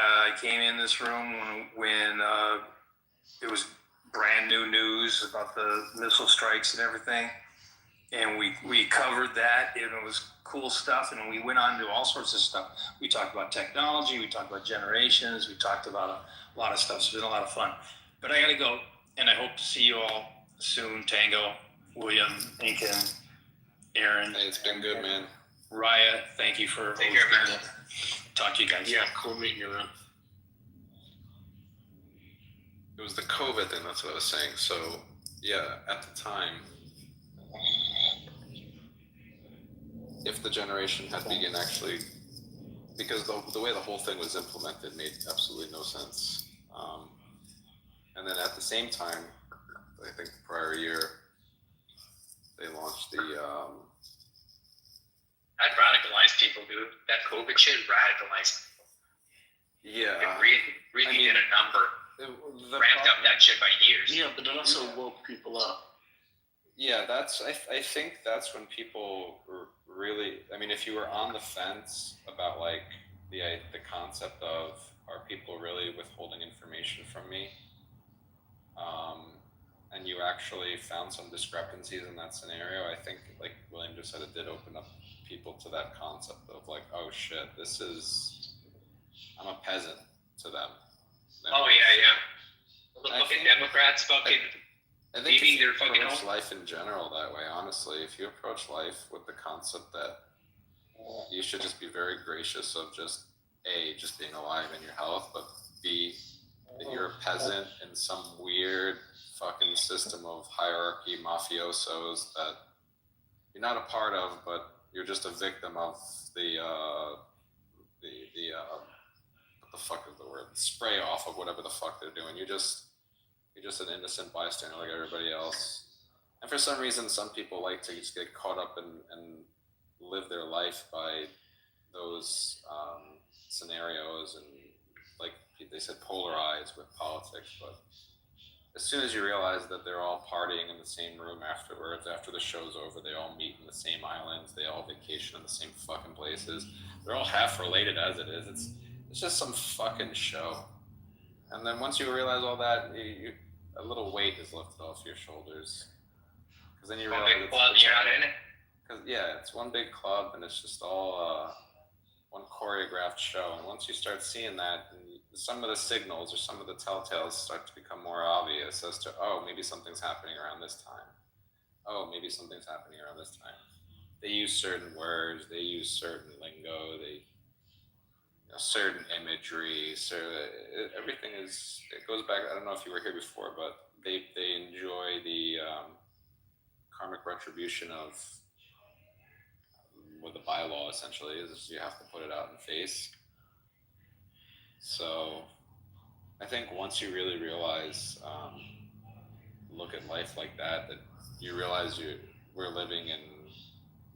I came in this room when it was brand new news about the missile strikes and everything. And we covered that, and it was cool stuff, and we went on to all sorts of stuff. We talked about technology, we talked about generations, we talked about a lot of stuff. It's been a lot of fun. But I gotta go, and I hope to see you all soon. Tango, William, Lincoln, Aaron. Hey, it's been good, man. Raya, thank you for Take care, man. Talk to you guys. Yeah, cool meeting you, man. It was the COVID thing, that's what I was saying. So, yeah, at the time, if the generation had begun actually, because the way the whole thing was implemented made absolutely no sense. And then at the same time, I think the prior year, they launched the That radicalized people, dude. That COVID shit radicalized people. yeah. It really did a number. Ramped up that shit by years. Yeah, but it also woke people up. Yeah, I think that's when people really, I mean, if you were on the fence about like the concept of are people really withholding information from me, and you actually found some discrepancies in that scenario, I think, like William just said, it did open up people to that concept of like, oh shit, I'm a peasant to them. Oh yeah. Look at Democrats fucking I think leaving if you their fucking approach home. life in general that way, honestly, if you approach life with the concept that you should just be very gracious of just A, just being alive in your health, but B, that you're a peasant in some weird fucking system of hierarchy mafiosos that you're not a part of, but you're just a victim of the what the fuck is the word? Spray off of whatever the fuck they're doing. You're just an innocent bystander like everybody else. And for some reason, some people like to just get caught up and live their life by those scenarios and, like they said, polarize with politics. But as soon as you realize that they're all partying in the same room afterwards, after the show's over, they all meet in the same islands, they all vacation in the same fucking places. They're all half related as it is. It's just some fucking show. And then once you realize all that, a little weight is lifted off your shoulders. Because then you realize Big club, you're not in it. Because yeah, it's one big club, and it's just all one choreographed show. And once you start seeing that, some of the signals or some of the telltales start to become more obvious as to, oh, maybe something's happening around this time. Oh, maybe something's happening around this time. They use certain words, they use certain lingo, certain imagery. So everything it goes back. I don't know if you were here before, but they enjoy the karmic retribution of what the bylaw essentially is you have to put it out in face. So I think once you really realize, look at life like that you realize we're living in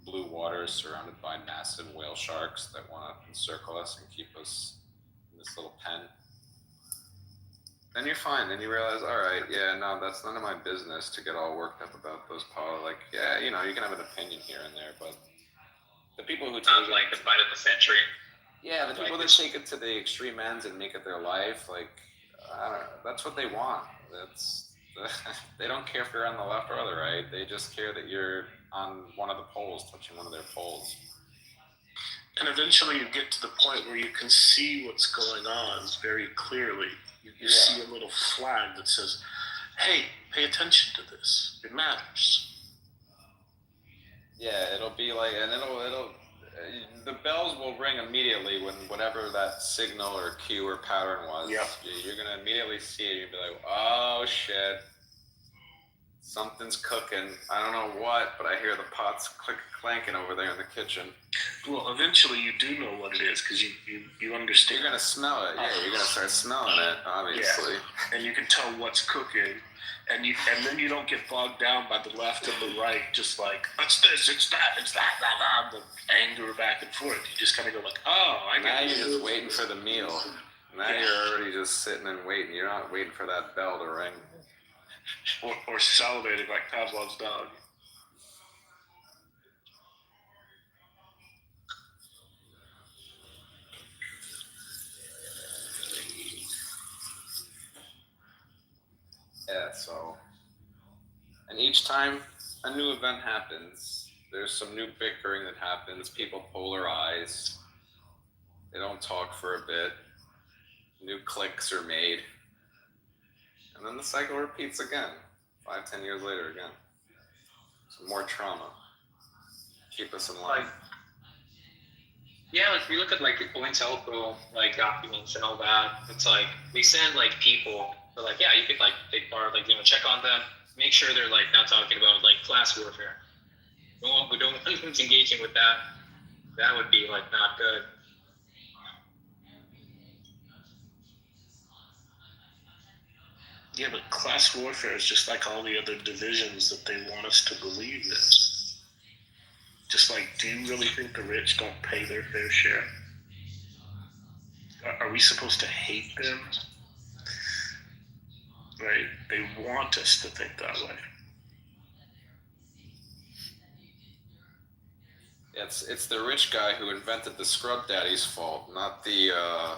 blue waters surrounded by massive whale sharks that want to encircle us and keep us in this little pen. Then you're fine. Then you realize, all right, yeah, no, that's none of my business to get all worked up about those like, yeah, you can have an opinion here and there, but the people who Sounds like the fight of the century. Yeah, the people that take it to the extreme ends and make it their life, like, I don't know, that's what they want. They don't care if you're on the left or the right. They just care that you're on one of the poles, touching one of their poles. And eventually you get to the point where you can see what's going on very clearly. You see a little flag that says, hey, pay attention to this. It matters. Yeah, it'll be like, and the bells will ring immediately when whatever that signal or cue or pattern was. Yep. You're going to immediately see it. You'll be like, oh shit, something's cooking. I don't know what, but I hear the pots clanking over there in the kitchen. Well, eventually you do know what it is because you understand. You're going to smell it. Yeah, you're going to start smelling it, obviously. Yeah. And you can tell what's cooking. And then you don't get bogged down by the left and the right, just like, it's this, it's that, blah, blah, the anger back and forth. You just kind of go like, oh, I get it. Now you're just waiting for the meal. Now you're already just sitting and waiting. You're not waiting for that bell to ring. Or salivating like Pavlov's dog. Yeah, so, and each time a new event happens, there's some new bickering that happens. People polarize. They don't talk for a bit. New cliques are made. And then the cycle repeats again. 5-10 years later again. Some more trauma. Keep us in line. Yeah, like if you look at like the COINTELPRO like documents and all that, it's like we send like people, but like yeah, you could like take part, like check on them, make sure they're like not talking about like class warfare. We don't want them engaging with that. That would be like not good. Yeah, but class warfare is just like all the other divisions that they want us to believe in. Just like, do you really think the rich don't pay their fair share? Are we supposed to hate them? Right? They want us to think that way. It's the rich guy who invented the scrub daddy's fault, not that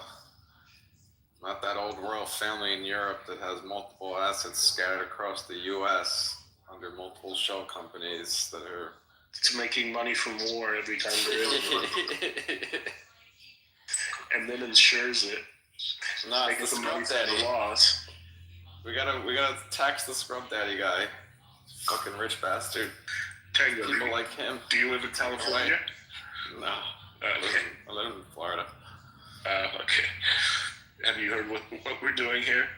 old royal family in Europe that has multiple assets scattered across the U.S. under multiple shell companies that are... It's making money from war every time there is one. And then insures it. Nah, it's the scrub daddy. Laws. We gotta tax the scrub daddy guy. Fucking rich bastard. Tango, people like him. Do you live in California? No. I live in Florida. Okay. Have you heard what we're doing here?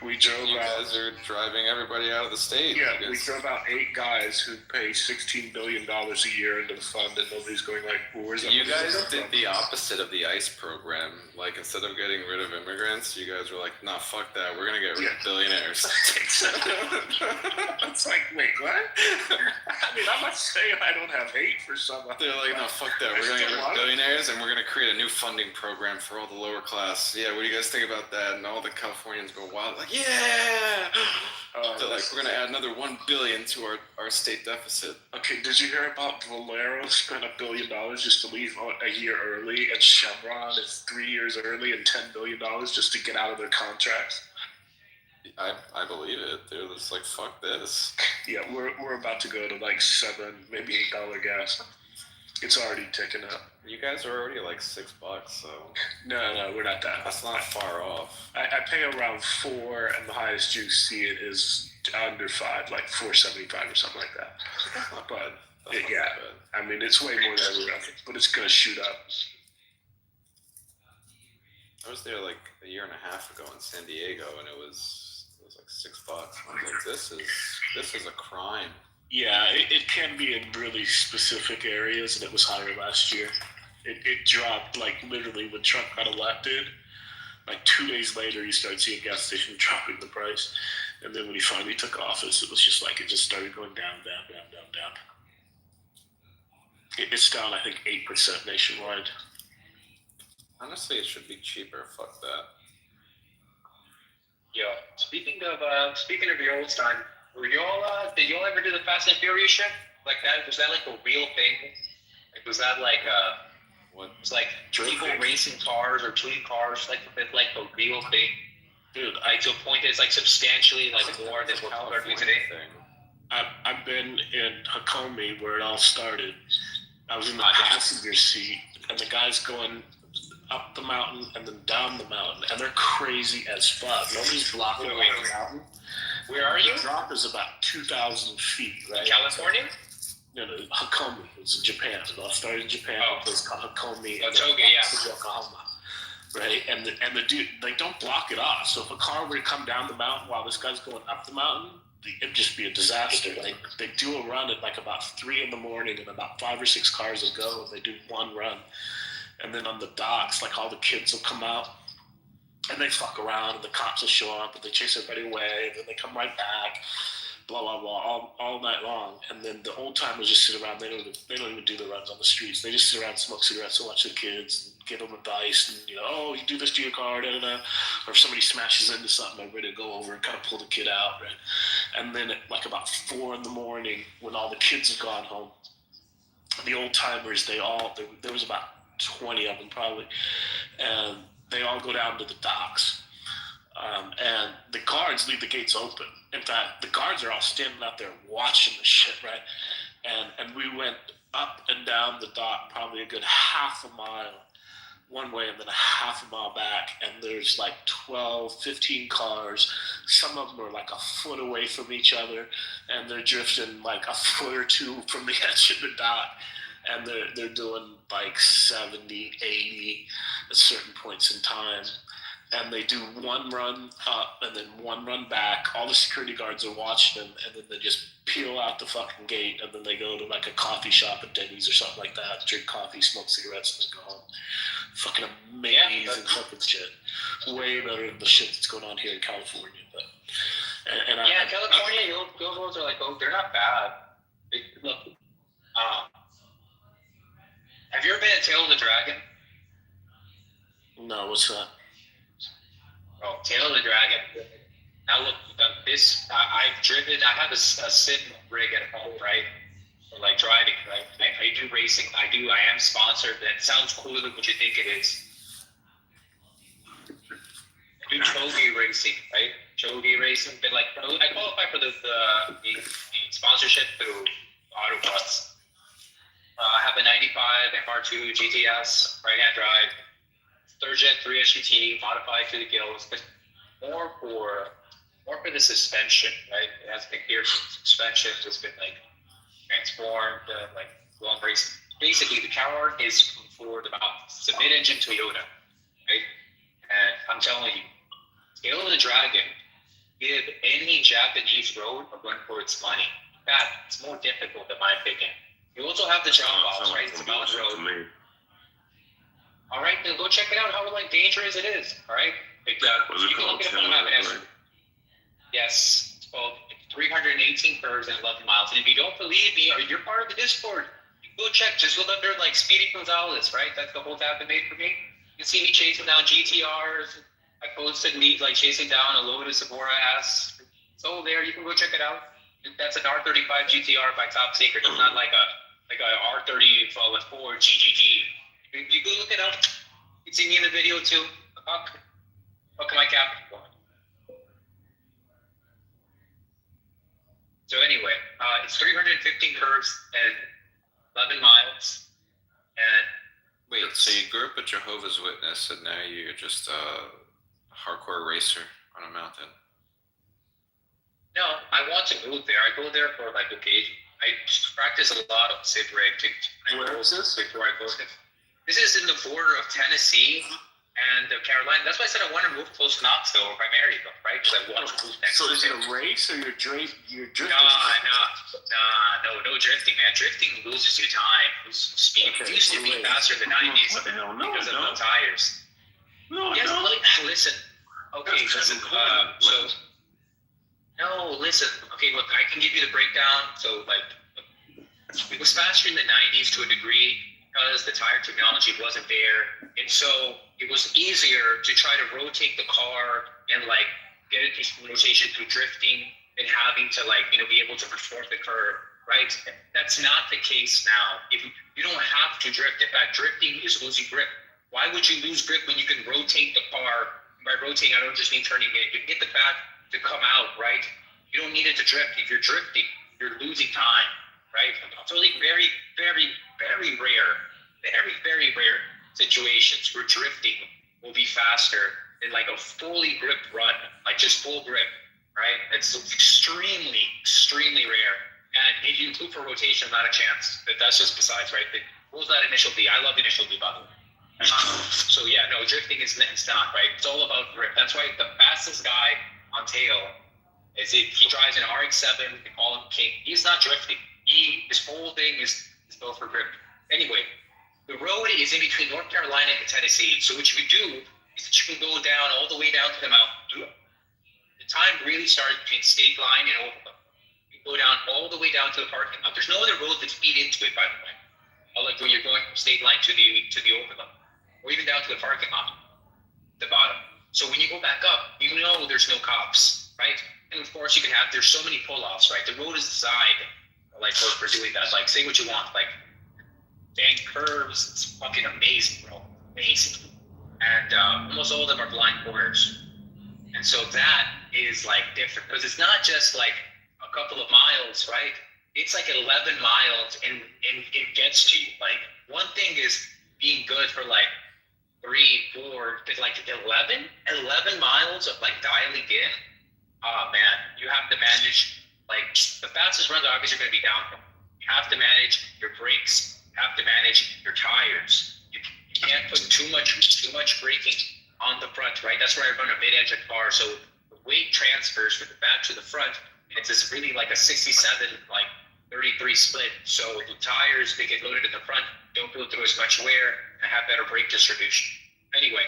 We drove you out. guys are driving everybody out of the state. Yeah, we drove out 8 guys who pay $16 billion a year into the fund, and nobody's going like, well, where's that? You guys did the opposite of the ICE program. Like, instead of getting rid of immigrants, you guys were like, nah, fuck that. We're gonna get rid of billionaires. It's like, wait, what? I mean, I'm not saying I don't have hate for someone. They're like, no, fuck that. We're gonna get rid of billionaires, and we're gonna create a new funding program for all the lower class. Yeah, what do you guys think about that? And all the Californians go wild, like, yeah. They're like, we're gonna add another $1 billion to our state deficit. Okay, did you hear about Valero spent $1 billion just to leave a year early, and Chevron is 3 years early and $10 billion just to get out of their contracts? I believe it. They're just like, fuck this. Yeah, we're about to go to like $7, maybe $8 gas. It's already ticking up. You guys are already like $6, so. No, we're not that. That's not far off. I pay around $4, and the highest you see it is under $5, like $4.75 or something like that. That's not bad. That's yeah, not I mean it's way more than everywhere, but it's gonna shoot up. I was there like a year and a half ago in San Diego, and it was like $6. I was like, this is a crime. Yeah, it can be in really specific areas, and it was higher last year. It dropped like literally when Trump got elected. Like 2 days later, you started seeing gas stations dropping the price, and then when he finally took office, it was just like it just started going down. It's down, I think, 8% nationwide. Honestly, it should be cheaper. Fuck that. Yo, speaking of your old time, did y'all ever do the Fast and Furious shit? Like that? Was that like a real thing? Like, was that like what? It was like people racing cars or tuning cars, like a real thing? Dude, like to a point that it's like substantially like more than what we're doing today. I've been in Hakomi where it all started. I was in the passenger seat, and the guy's going up the mountain and then down the mountain, and they're crazy as fuck. Nobody's blocking the mountain. Where are you? The drop is about 2,000 feet, right? In California? No, Hakomi. It's in Japan. It all started in Japan. A place called Hakomi. Toge, yeah. Yokohama. Right? And the dude, they don't block it off. So if a car were to come down the mountain while this guy's going up the mountain, it'd just be a disaster. Like, they do a run at like about 3 in the morning, and about 5 or 6 cars will go, and they do one run. And then on the docks, like, all the kids will come out, and they fuck around, and the cops will show up, and they chase everybody away, and then they come right back, blah, blah, blah, all night long. And then the old timers just sit around. They don't even do the runs on the streets. They just sit around and smoke cigarettes and watch the kids and give them advice. And, oh, you do this to your car, da, da, da. Or if somebody smashes into something, they're ready to go over and kind of pull the kid out, right? And then at like about 4 in the morning, when all the kids have gone home, the old timers, there was about 20 of them probably, and they all go down to the docks And the guards leave the gates open. In fact, the guards are all standing out there watching the shit, right? And we went up and down the dock probably a good half a mile one way and then a half a mile back, and there's like 12, 15 cars. Some of them are like a foot away from each other, and they're drifting like a foot or two from the edge of the dock, and they're doing like 70, 80 at certain points in time. And they do one run up and then one run back. All the security guards are watching them, and then they just peel out the fucking gate, and then they go to like a coffee shop at Denny's or something like that, drink coffee, smoke cigarettes, and then go home. Fucking amazing fucking shit. Way better than the shit that's going on here in California. But California, those roads are like, they're not bad. Look, have you ever been at Tail of the Dragon? No, what's that? Oh, Tail of the Dragon. Now look, I've driven. I have a sitting rig at home, right? For like driving, right? I do racing. I am sponsored. That sounds cooler than what you think it is. I do Chogi racing, right? Chogi racing. But like, I qualify for the sponsorship through Autobots. I have a 95 FR2 GTS right-hand drive. Third gen 3 SGT modified to the gills, but more for the suspension, right? It has the gear suspension has been like transformed, like long racing. Basically, the car is for the mid-engine Toyota, right? And I'm telling you, Tail of the Dragon, give any Japanese road a run for its money. In fact, it's more difficult in my opinion. You also have the drop-offs, right? It's a mountain road. All right, then go check it out. How like dangerous it is. All right, you can look it up on the map. Yes, it's called 318 curves and 11 miles. And if you don't believe me, or you're part of the Discord, go check. Just look under like Speedy Gonzalez, right? That's the whole tab they made for me. You can see me chasing down GTRs. I posted me like chasing down a Lotus Evora S. It's all there. You can go check it out. That's an R35 GTR by Top Secret. It's not like a R34 GGG. You go look it up. You can see me in the video too. Look at my cap. So anyway, it's 315 curves and 11 miles. And wait, so you grew up a Jehovah's Witness, and now you're just a hardcore racer on a mountain? No, I want to move there. I go there for like occasion. I practice a lot of sit rig. Where is this? Before I go. This is in the border of Tennessee and Carolina. That's why I said I want to move close to Knoxville if I marry them, right? Because I want to move next. So is it a race or you're drifting? No drifting, man. Drifting loses you time, loses speed. It used to be faster in the 90s because of the tires. Listen. Okay, listen. Listen. Okay, look, I can give you the breakdown. So, like, it was faster in the 90s to a degree, because the tire technology wasn't there, and so it was easier to try to rotate the car and like get it to rotation through drifting and having to be able to perform the curve, right? That's not the case now. If you don't have to drift. In fact, drifting is losing grip. Why would you lose grip when you can rotate the car? By rotating, I don't just mean turning in. You can get the back to come out, right? You don't need it to drift. If you're drifting, you're losing time, right? It's only very, very, very rare situations where drifting will be faster than like a fully gripped run, like just full grip, right? It's extremely, extremely rare. And if you include for rotation, not a chance. That's just besides, right? What was that initial D? I love the initial D, by the way. So yeah, no, drifting is not, right? It's all about grip. That's why the fastest guy on tail is if he drives an RX-7, they call him King. He's not drifting. His whole thing is built for grip. Anyway, the road is in between North Carolina and Tennessee. So what you can do is that you can go down all the way down to the mountain. The time really starts between State Line and Overland. You go down all the way down to the parking lot. There's no other road that feed into it, by the way. Like when you're going from State Line to the Overland, or even down to the parking lot, the bottom. So when you go back up, you know there's no cops, right? And of course you can have, there's so many pull-offs, right? The road is designed like for doing that. Like say what you want, like dang curves, it's fucking amazing, bro. Amazing. And almost all of them are blind corners. And And so that is like different because it's not just like a couple of miles, right? It's like 11 miles and it gets to you. Like one thing is being good for like 3, 4, but like 11 miles of like dialing in. Oh man, you have to manage like the fastest runs obviously are going to be downhill. You have to manage your brakes. You have to manage your tires. You can't put too much braking on the front, right? That's where I run a mid-engine car, so the weight transfers from the back to the front. And it's just really like a 67, like 33 split. So the tires, they get loaded in the front, don't go through as much wear, and have better brake distribution. Anyway,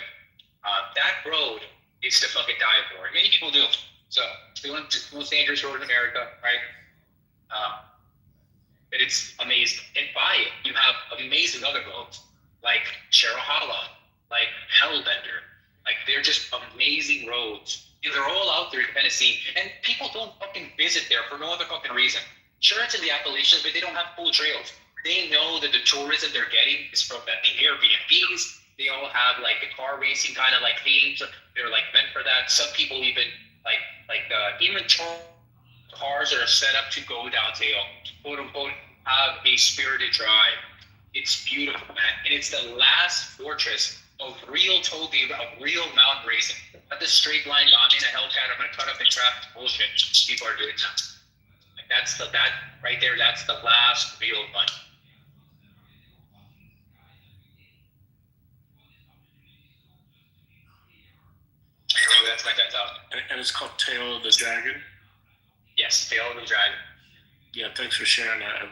that road is to fucking die for. Many people do. So it's the most dangerous road in America, right? But it's amazing. And by it, you have amazing other roads, like Sharahala, like Hellbender. Like they're just amazing roads. And they're all out there in Tennessee. And people don't fucking visit there for no other fucking reason. Sure, it's in the Appalachians, but they don't have cool trails. They know that the tourism they're getting is from the Airbnbs. They all have like the car racing kind of like themes. They're like meant for that. Some people even even cars that are set up to go downhill, quote unquote, have a spirited drive. It's beautiful, man. And it's the last fortress of real Toby, of real mountain racing. Not the straight line, I'm in a Hellcat, I'm gonna cut up in traffic bullshit people are doing. Like that right there, that's the last real one. Anyway, that's my 10,000. And it's called Tail of the Dragon? Yes, Tail of the Dragon. Yeah, thanks for sharing that.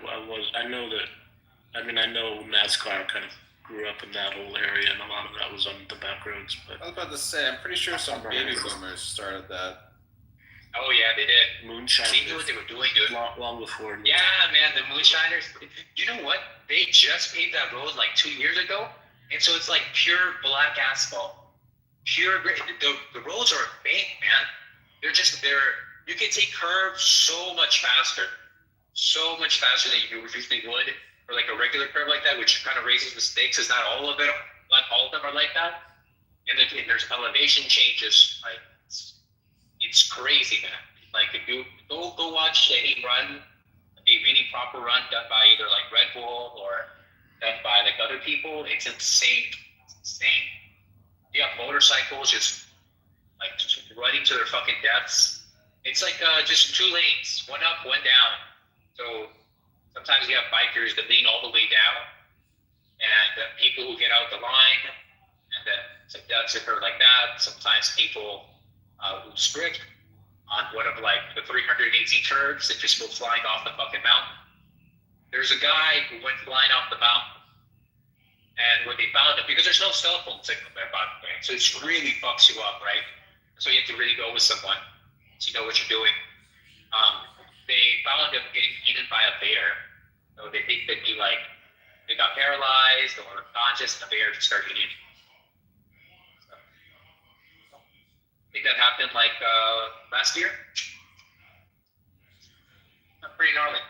I know NASCAR kind of grew up in that whole area, and a lot of that was on the back roads. But I was about to say, I'm pretty sure some baby boomers started that. Oh yeah, they did. Moonshine. They knew what they were doing, dude. Long before. Yeah, man, the Moonshiners. You know what? They just paved that road like 2 years ago, and so it's like pure black asphalt. The roads are fake, man. You can take curves so much faster than you usually would for like a regular curve like that, which kind of raises mistakes. Not all of them are like that. And then there's elevation changes. Like it's crazy, man. Like if you go watch any proper run done by either like Red Bull or done by like other people, it's insane. It's insane. You have motorcycles just running to their fucking deaths. It's like just 2 lanes, one up, one down. So sometimes you have bikers that lean all the way down, and people who get out the line, and then some deaths occur like that. Sometimes people who strip on one of like the 380 curves that just go flying off the fucking mountain. There's a guy who went flying off the mountain. And when they found him, because there's no cell phone signal there, by the way, so it really fucks you up, right? So you have to really go with someone so you know what you're doing. They found him getting eaten by a bear. So they think that they got paralyzed or unconscious, and the bear just started eating. So, I think that happened like last year. Pretty gnarly.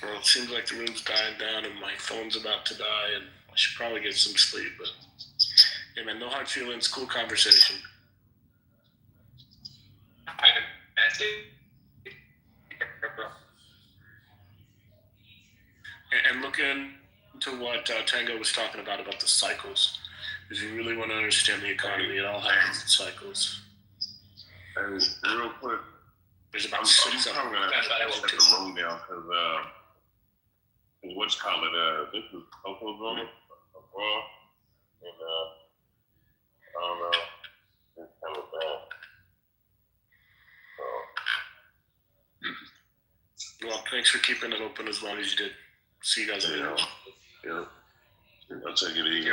Well, it seems like the room's dying down and my phone's about to die, and I should probably get some sleep. But yeah, man, no hard feelings, cool conversation. And look into what Tango was talking about the cycles. If you really want to understand the economy, it all happens in cycles. And real quick, there's about I'm 6 of them. probably gonna have to shut the room down because what's called it? This is Coco's room, and I don't know, it's kind of bad. Well, thanks for keeping it open as long as you did. See you guys later. Yeah. I'll take it easy.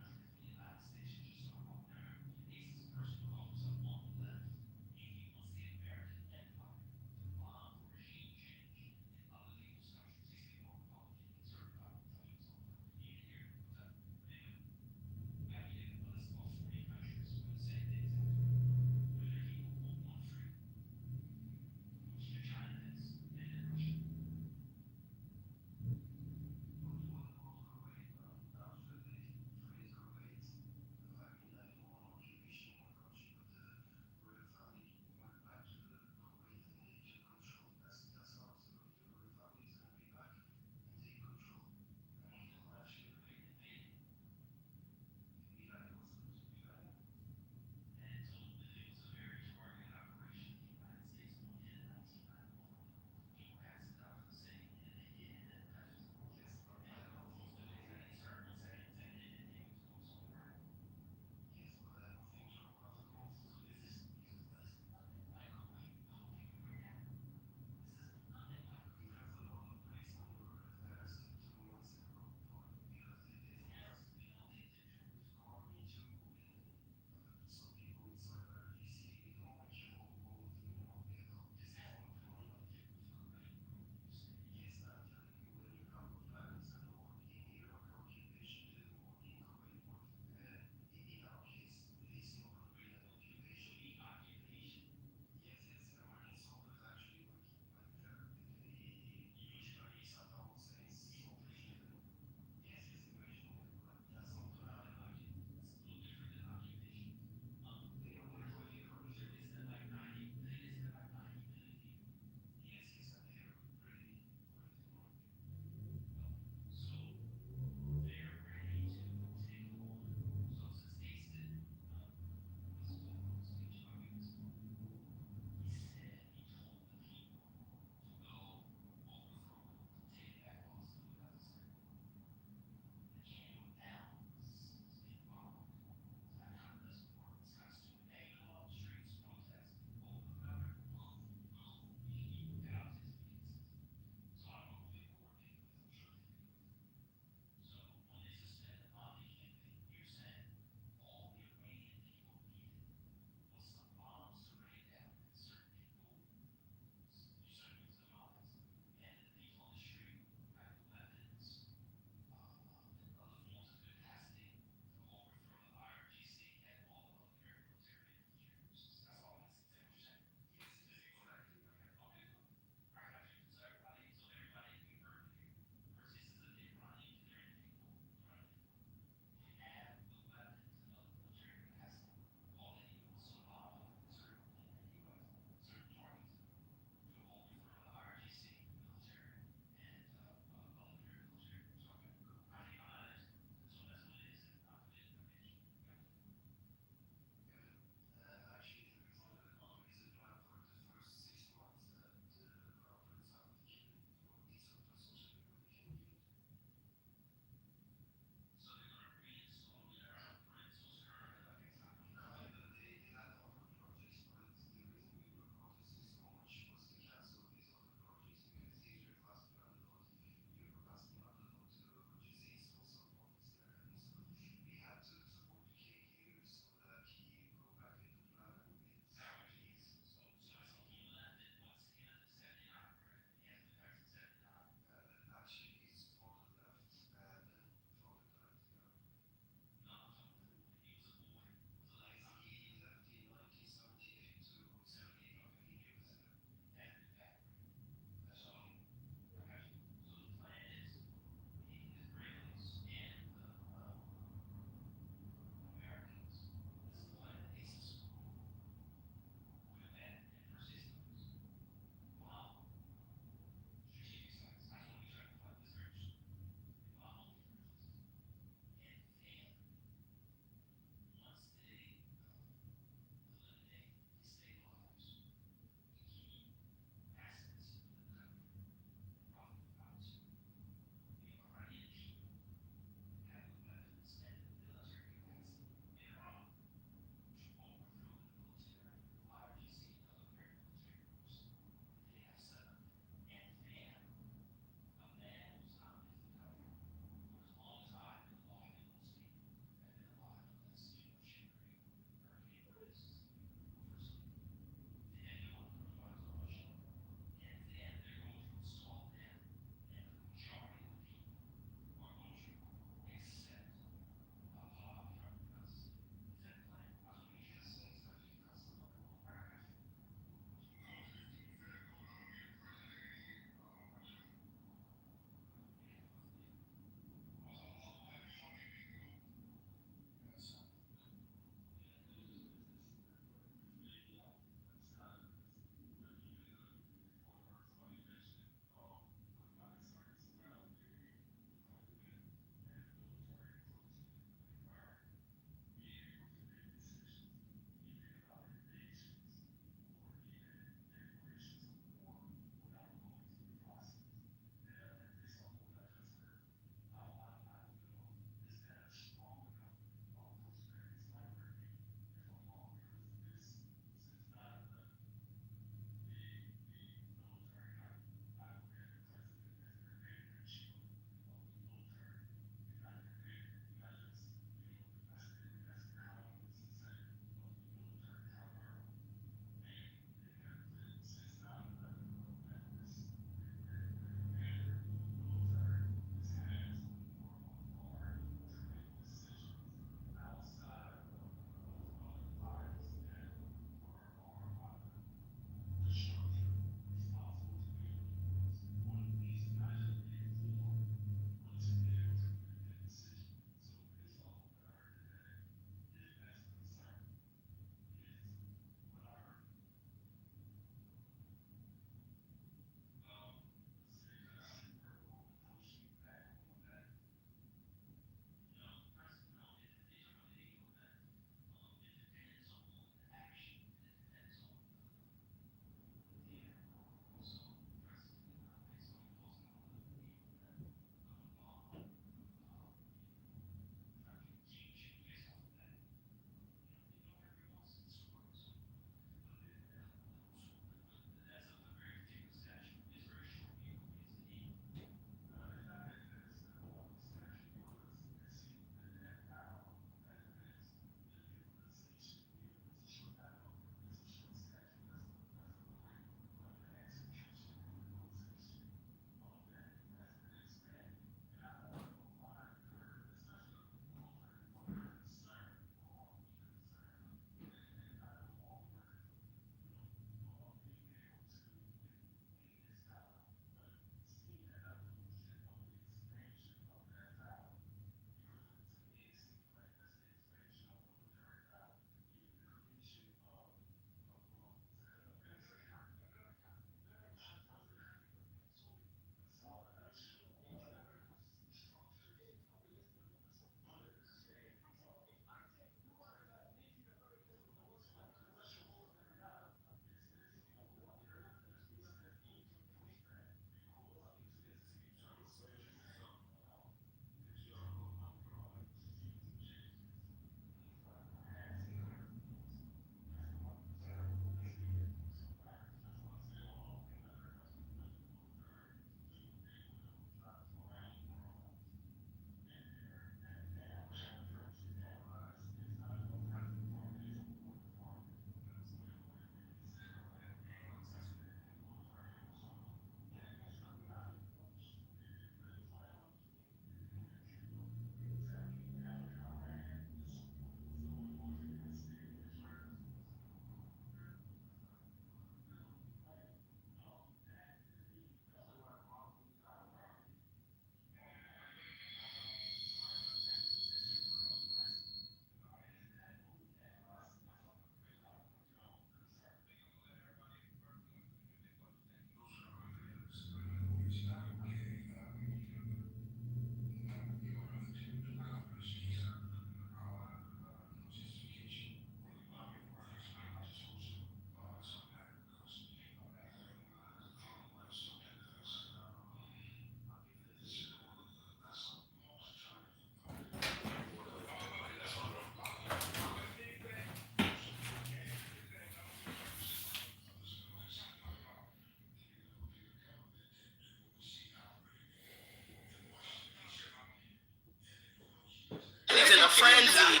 frenzy.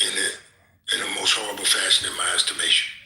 In the most horrible fashion, in my estimation.